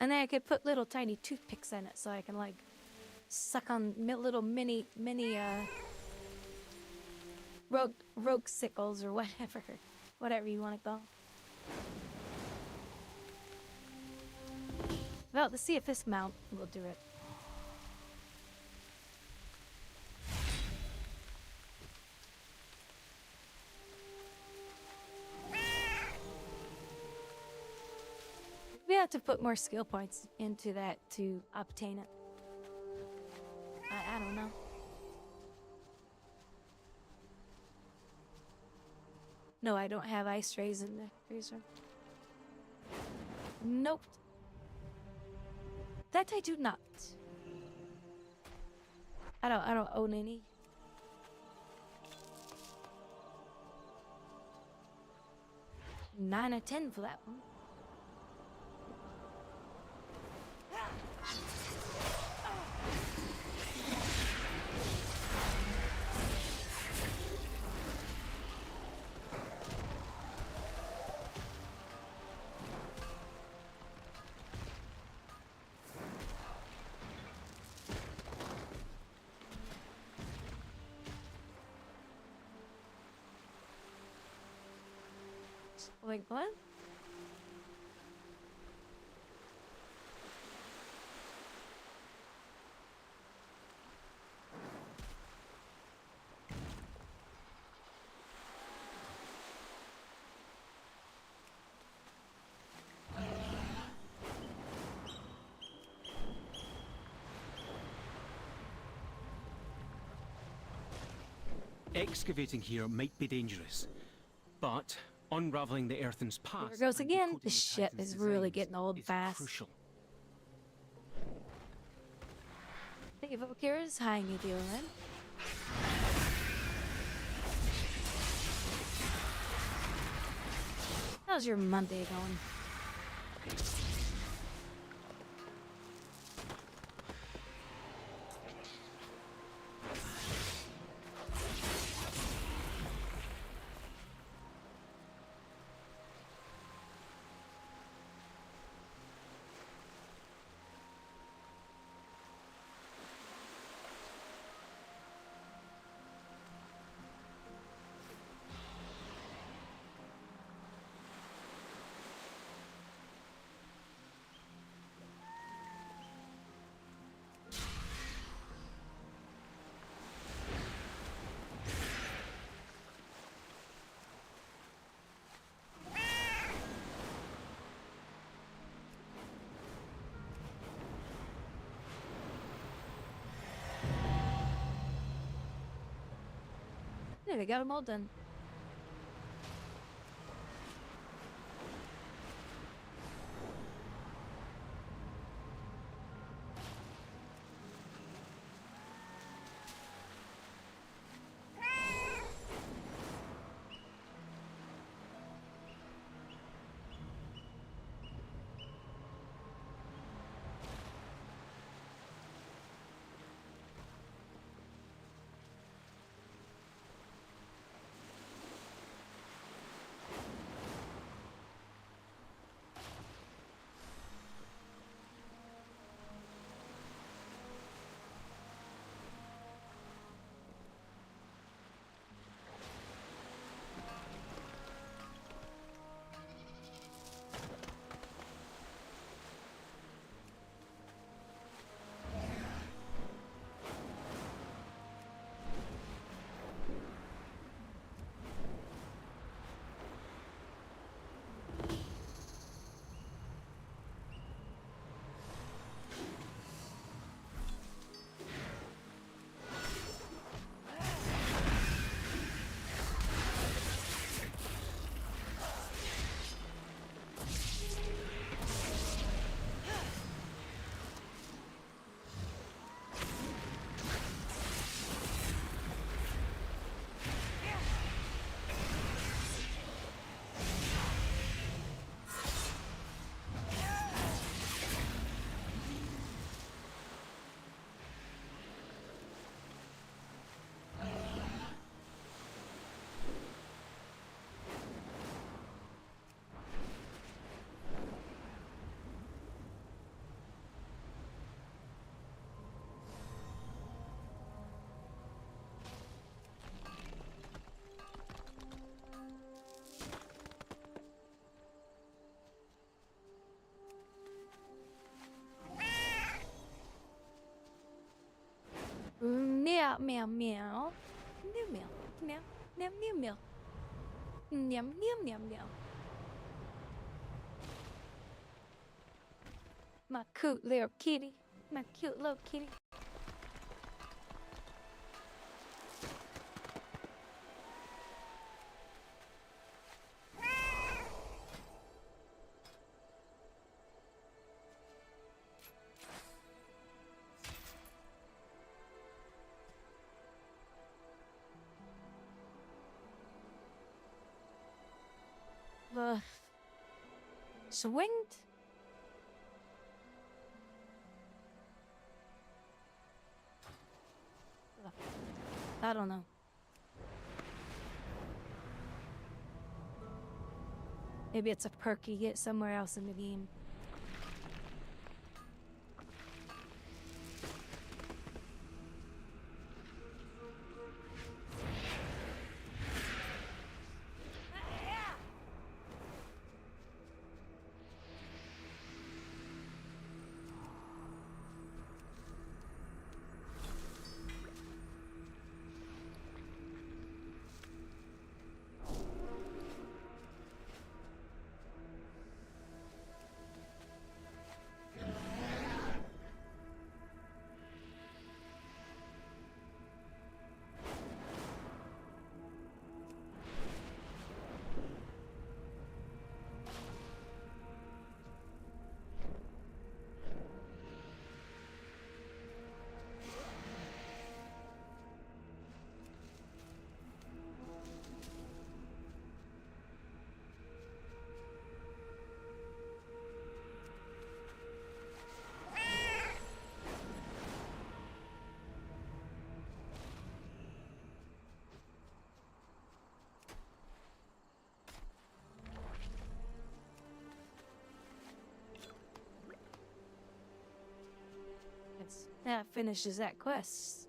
And then I could put little tiny toothpicks in it so I can like suck on little mini rogue sickles or whatever you want to call. Well, let's see if this mount will do it. We have to put more skill points into that to obtain it. I don't know. No, I don't have ice trays in the freezer. Nope. That I do not. I don't own any. Nine or 10 for that one. Wait, what? Excavating here might be dangerous, but unraveling the Earthen's past. There goes again. This shit is really getting old fast. Crucial. Hey, Valkyries, how you doing? How's your Monday going? There we go, I'm all done. Meow, meow, meow. Meow, meow, meow, meow, meow, meow. Meow, meow, meow, meow. My cute little kitty. My cute little kitty. Swinged? I don't know. Maybe it's a perk you get somewhere else in the game. That finishes that quest.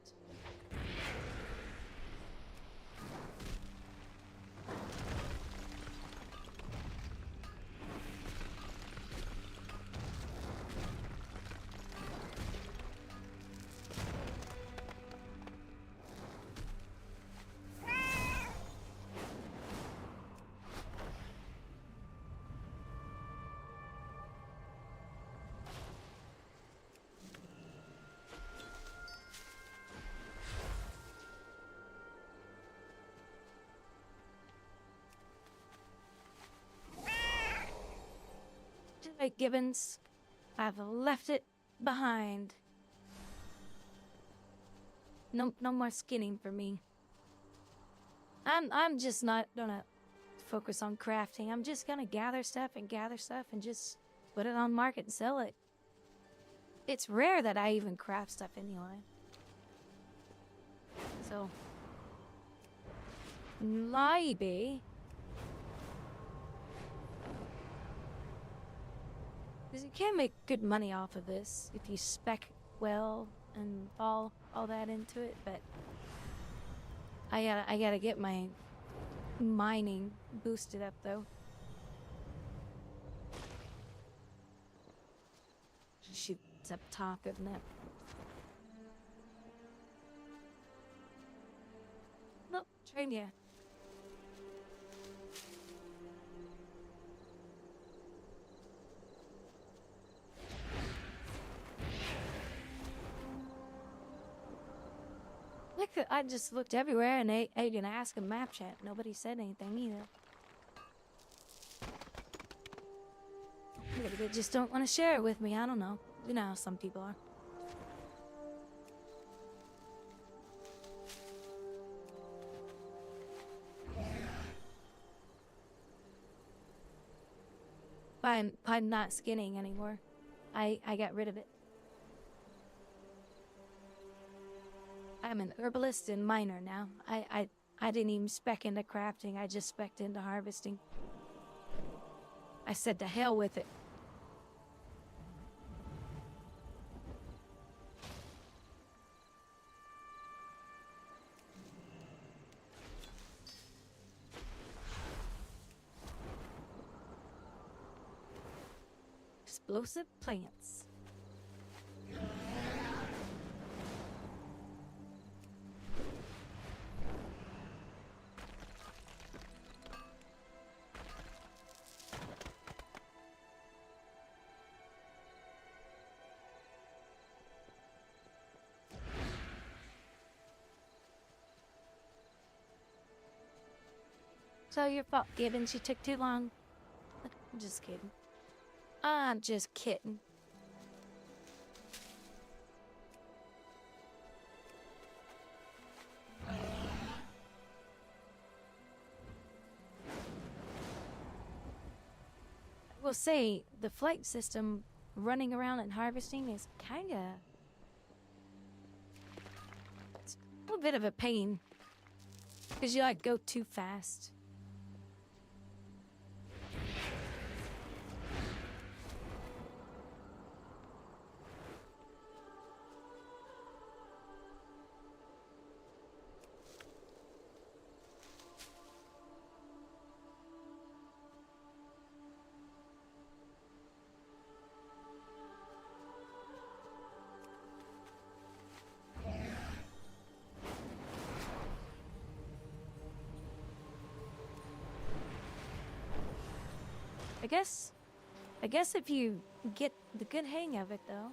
Right, Gibbons. I've left it behind. No more skinning for me. I'm just not gonna focus on crafting. I'm just gonna gather stuff and just put it on market and sell it. It's rare that I even craft stuff anyway. So maybe. Because you can make good money off of this if you spec well and all that into it, but I gotta get my mining boosted up though. Shoot, it's up top, isn't it? Nope, train ya. Look, I just looked everywhere and I gonna ask a map chat. Nobody said anything either. Maybe they just don't want to share it with me. I don't know. You know how some people are. I'm not skinning anymore. I got rid of it. I'm an herbalist and miner now. I didn't even spec into crafting. I just spec'd into harvesting. I said to hell with it. Explosive plants. So your fault, Gibbons. You took too long. I'm just kidding. I'm just kidding. I will say, the flight system running around and harvesting is kinda... It's a little bit of a pain. Because you, like, go too fast. I guess if you get the good hang of it, though.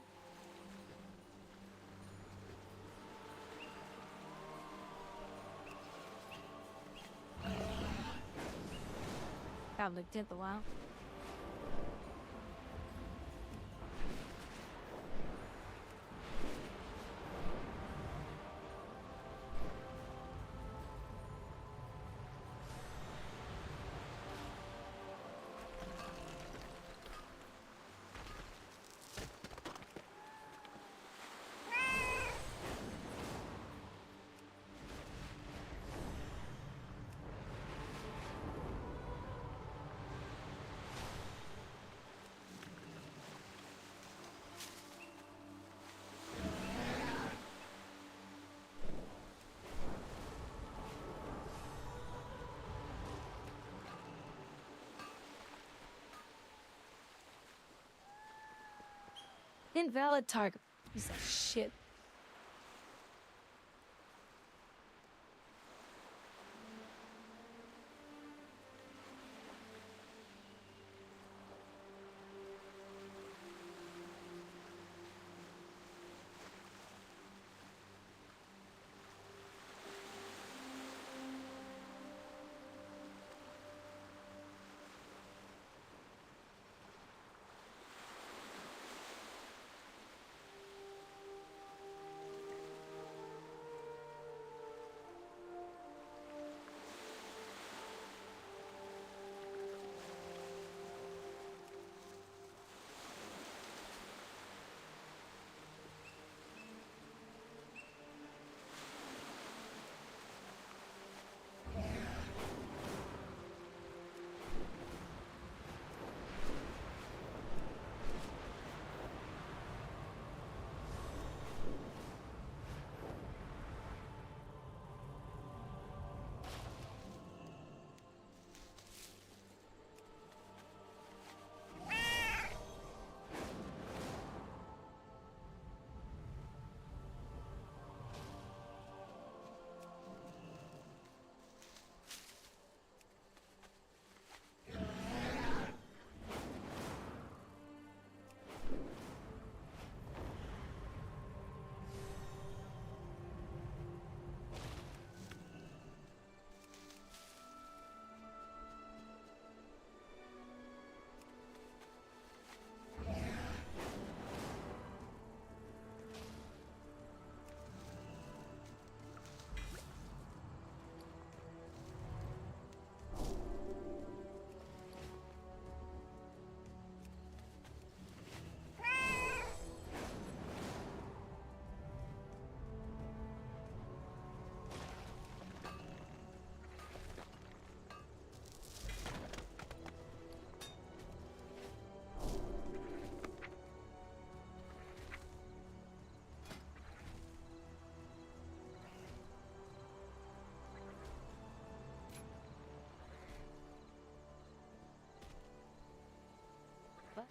Probably took a while. Invalid target. Piece of shit.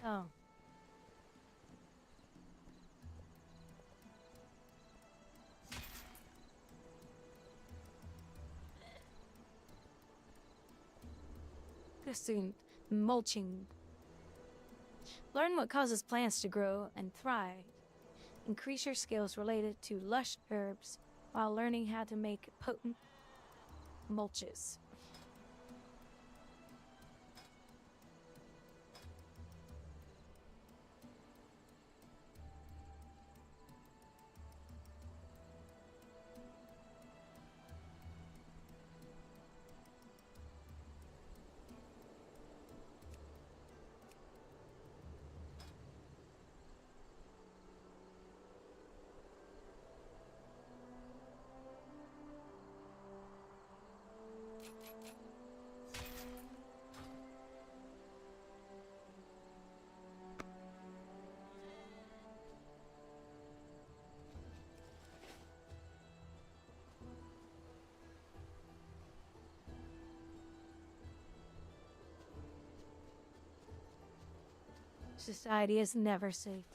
Wow. Soon, mulching. Learn what causes plants to grow and thrive. Increase your skills related to lush herbs while learning how to make potent mulches. Society is never safe.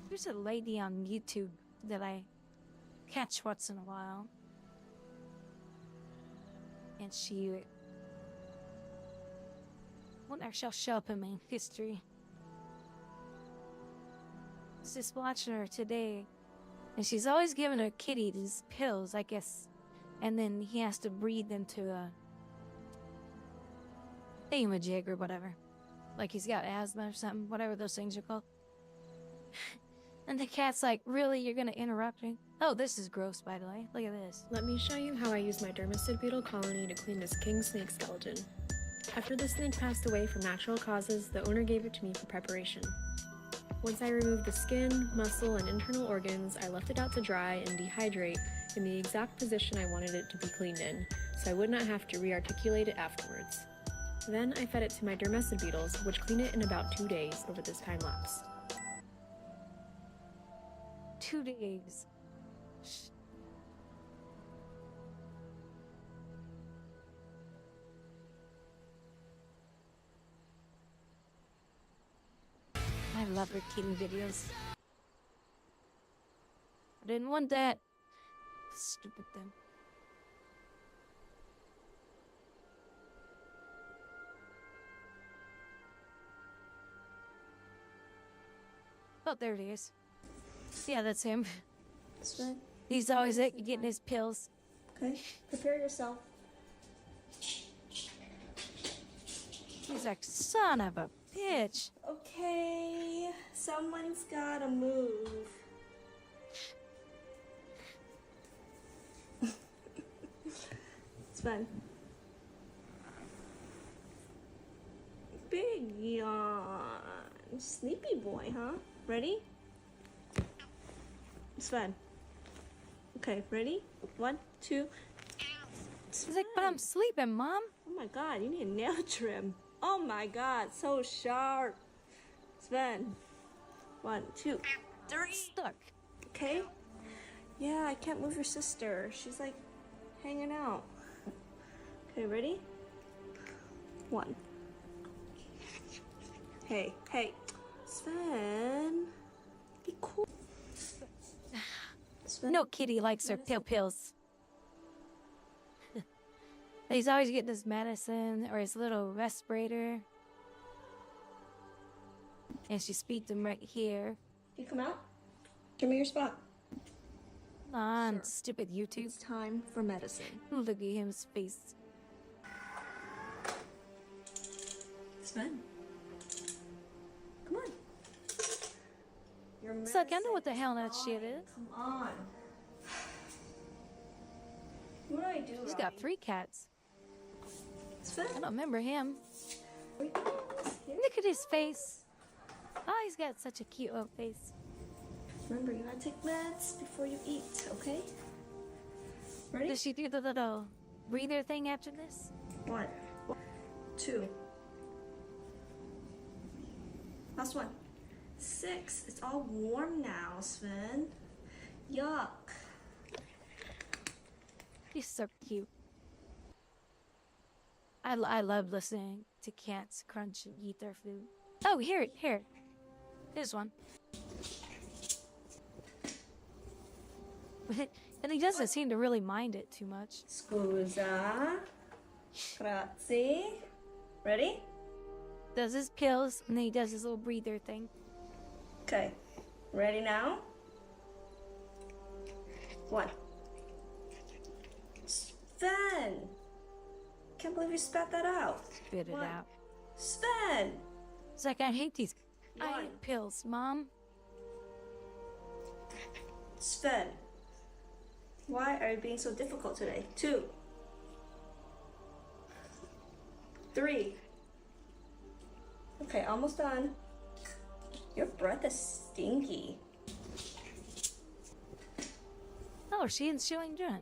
There's a lady on YouTube that I catch once in a while. And she won't actually show up in my history. I was just watching her today, and she's always giving her kitty these pills, I guess. And then he has to breathe into a thingamajig or whatever. Like he's got asthma or something, whatever those things are called. And the cat's like, really, you're gonna interrupt me? Oh, this is gross, by the way. Look at this. Let me show you how I use my dermicid beetle colony to clean this king snake skeleton. After the snake passed away from natural causes, the owner gave it to me for preparation. Once I removed the skin, muscle, and internal organs, I left it out to dry and dehydrate in the exact position I wanted it to be cleaned in, so I would not have to re-articulate it afterwards. Then I fed it to my dermicid beetles, which clean it in about 2 days over this time lapse. 2 days. I love her kitty videos. I didn't want that. Stupid thing. Oh, there it is. Yeah, that's him. Sven. He's always getting his pills. Okay, prepare yourself. He's like, son of a bitch. Okay, someone's gotta move. Sven. Big yawn. Sleepy boy, huh? Ready? Sven. Okay, ready? 1, 2. He's like, but I'm sleeping, Mom. Oh my god, you need a nail trim. Oh my god, so sharp. Sven. 1, 2, 3. Stuck. Okay? Yeah, I can't move your sister. She's like hanging out. Okay, ready? 1. Hey, hey. Sven. Be cool. Sven. No kitty likes her pills. He's always getting his medicine or his little respirator. And she speaks him right here. You come out? Give me your spot. Come on, stupid YouTube. It's time for medicine. Look at him's face. Sven. Come on. Your It's like, I know what the hell that shit is. Come on. What do I do? He's got 3 cats. Sven. I don't remember him. Look at his face. Oh, he's got such a cute old face. Remember, you gotta take meds before you eat, okay? Ready? Does she do the little breather thing after this? 1, 2. Last one. 6. It's all warm now, Sven. Yuck. He's so cute. I love listening to cats crunch and eat their food. Oh, here. Here's one. And he doesn't seem to really mind it too much. Scusa. Grazie. Ready? Does his pills, and then he does his little breather thing. Okay. Ready now? 1. Sven! Can't believe you spat that out. Spit it out. Sven! It's like, I hate these. I hate pills, Mom. Sven. Why are you being so difficult today? 2. 3. Okay, almost done. Your breath is stinky. Oh, she's showing doing.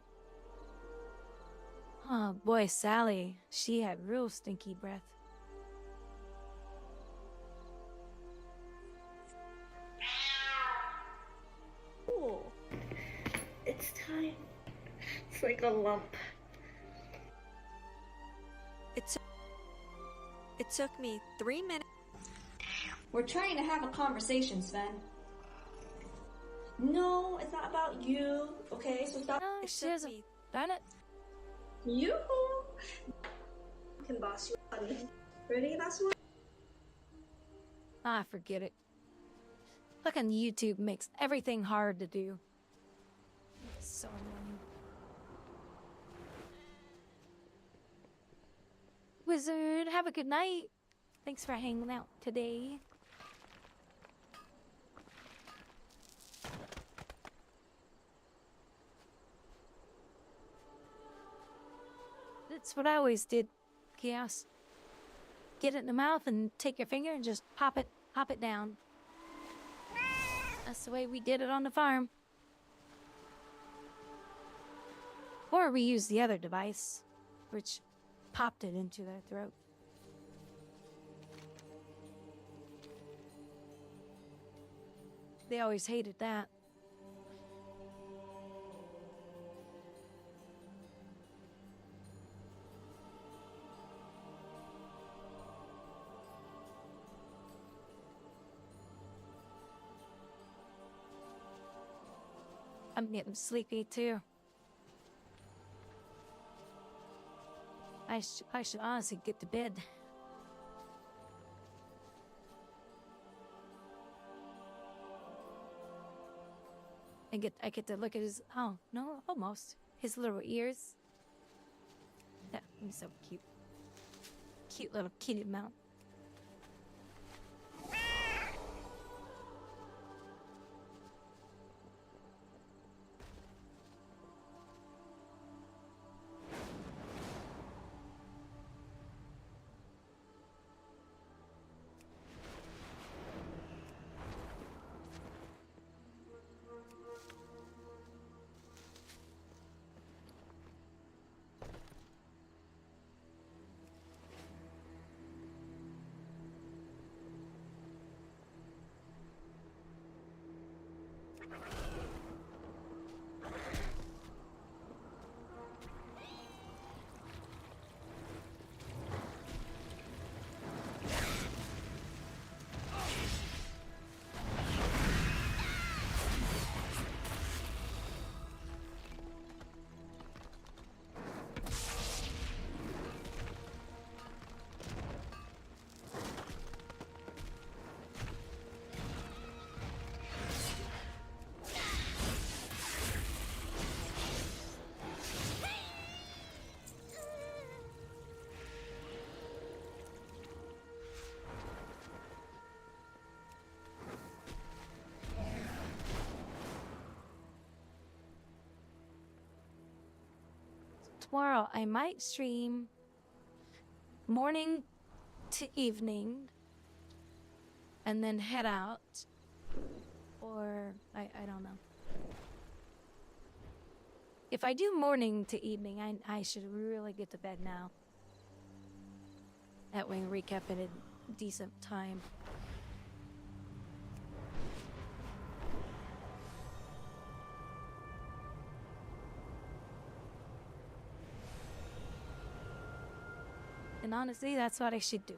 Oh boy, Sally. She had real stinky breath. Cool. It's time. It's like a lump. It took me 3 minutes. We're trying to have a conversation, Sven. No, it's not about you. Okay, so stop. No, she hasn't done it. You can boss you around. Ready? That's one. Ah, forget it. Fucking YouTube makes everything hard to do. It's so annoying. Wizard, have a good night. Thanks for hanging out today. That's what I always did, Chaos. Get it in the mouth and take your finger and just pop it down. That's the way we did it on the farm. Or we used the other device, which popped it into their throat. They always hated that. I'm getting sleepy too. I should honestly get to bed. I get to look at his, oh no, almost his little ears. That he's so cute. Cute little kitty mouth. Tomorrow I might stream morning to evening and then head out, or I don't know. If I do morning to evening, I should really get to bed now. That way we recap at a decent time. And honestly, that's what I should do.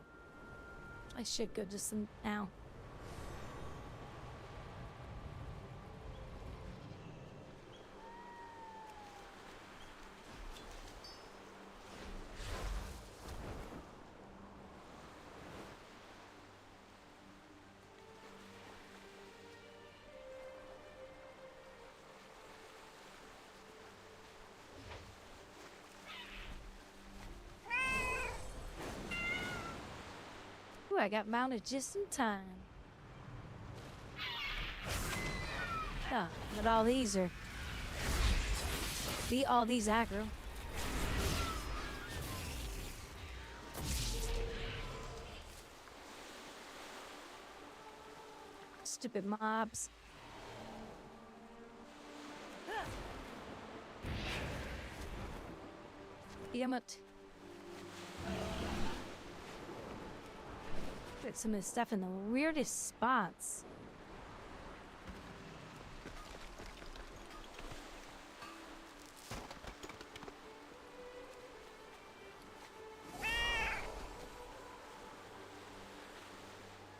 I should go just now. Ooh, I got mounted just in time. Oh, but all these are... all these aggro. Stupid mobs. Damn it. Put some of this stuff in the weirdest spots.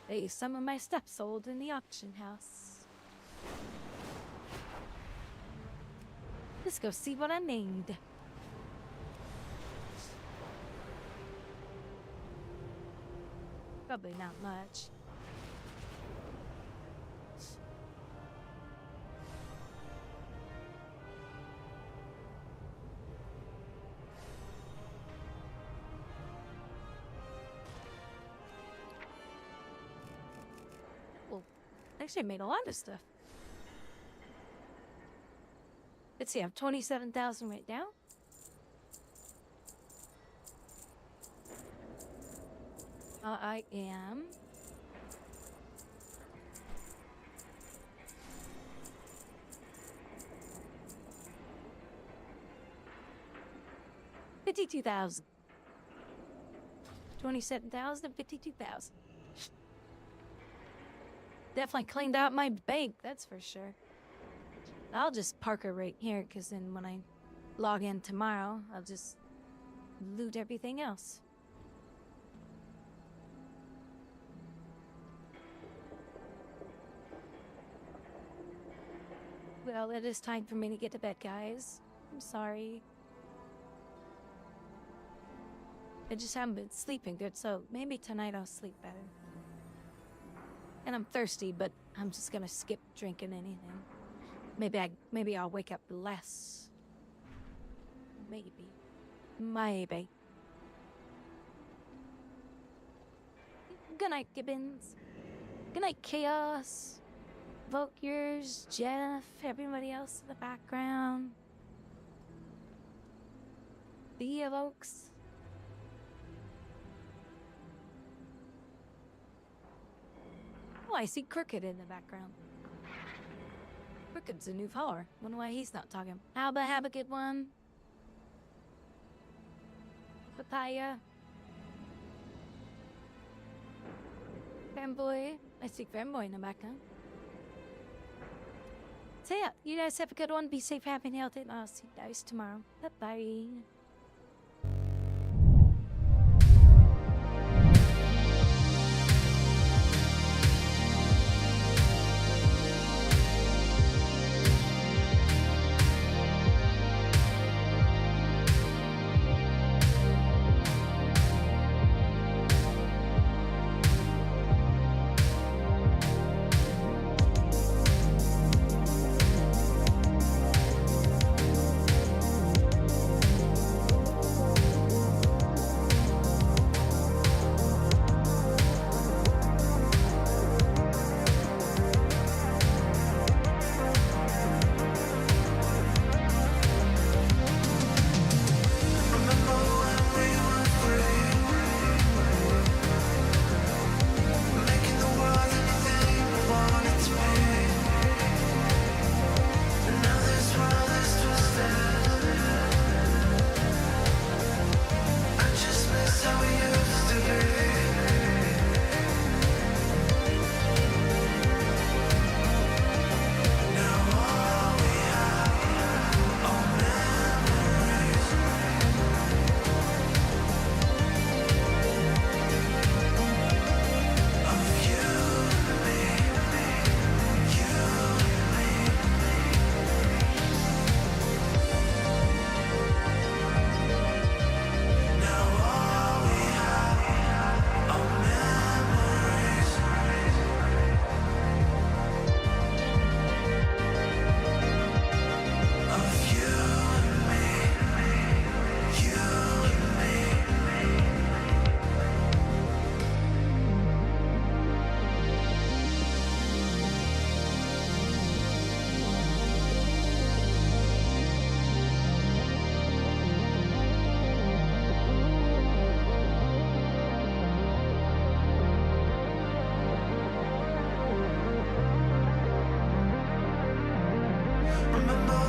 Hey, some of my stuff sold in the auction house. Let's go see what I need. Probably not much. Well, actually I made a lot of stuff. Let's see, I have 27,000 right now. I am... $52,000. 27,000, 52,000. Definitely cleaned out my bank, that's for sure. I'll just park her right here, because then when I log in tomorrow, I'll just loot everything else. Well, it is time for me to get to bed, guys. I'm sorry. I just haven't been sleeping good, so maybe tonight I'll sleep better. And I'm thirsty, but I'm just gonna skip drinking anything. Maybe I'll wake up less. Maybe. Good night, Gibbons. Good night, Chaos. Vote yours, Jeff, everybody else in the background. The Evokes. Oh, I see Crooked in the background. Crooked's a new follower. Wonder why he's not talking. Alba, have a good one. Papaya. Fanboy. I see Fanboy in the background. So yeah, you guys have a good one. Be safe, happy, and healthy, and I'll see you guys tomorrow. Bye-bye. Remember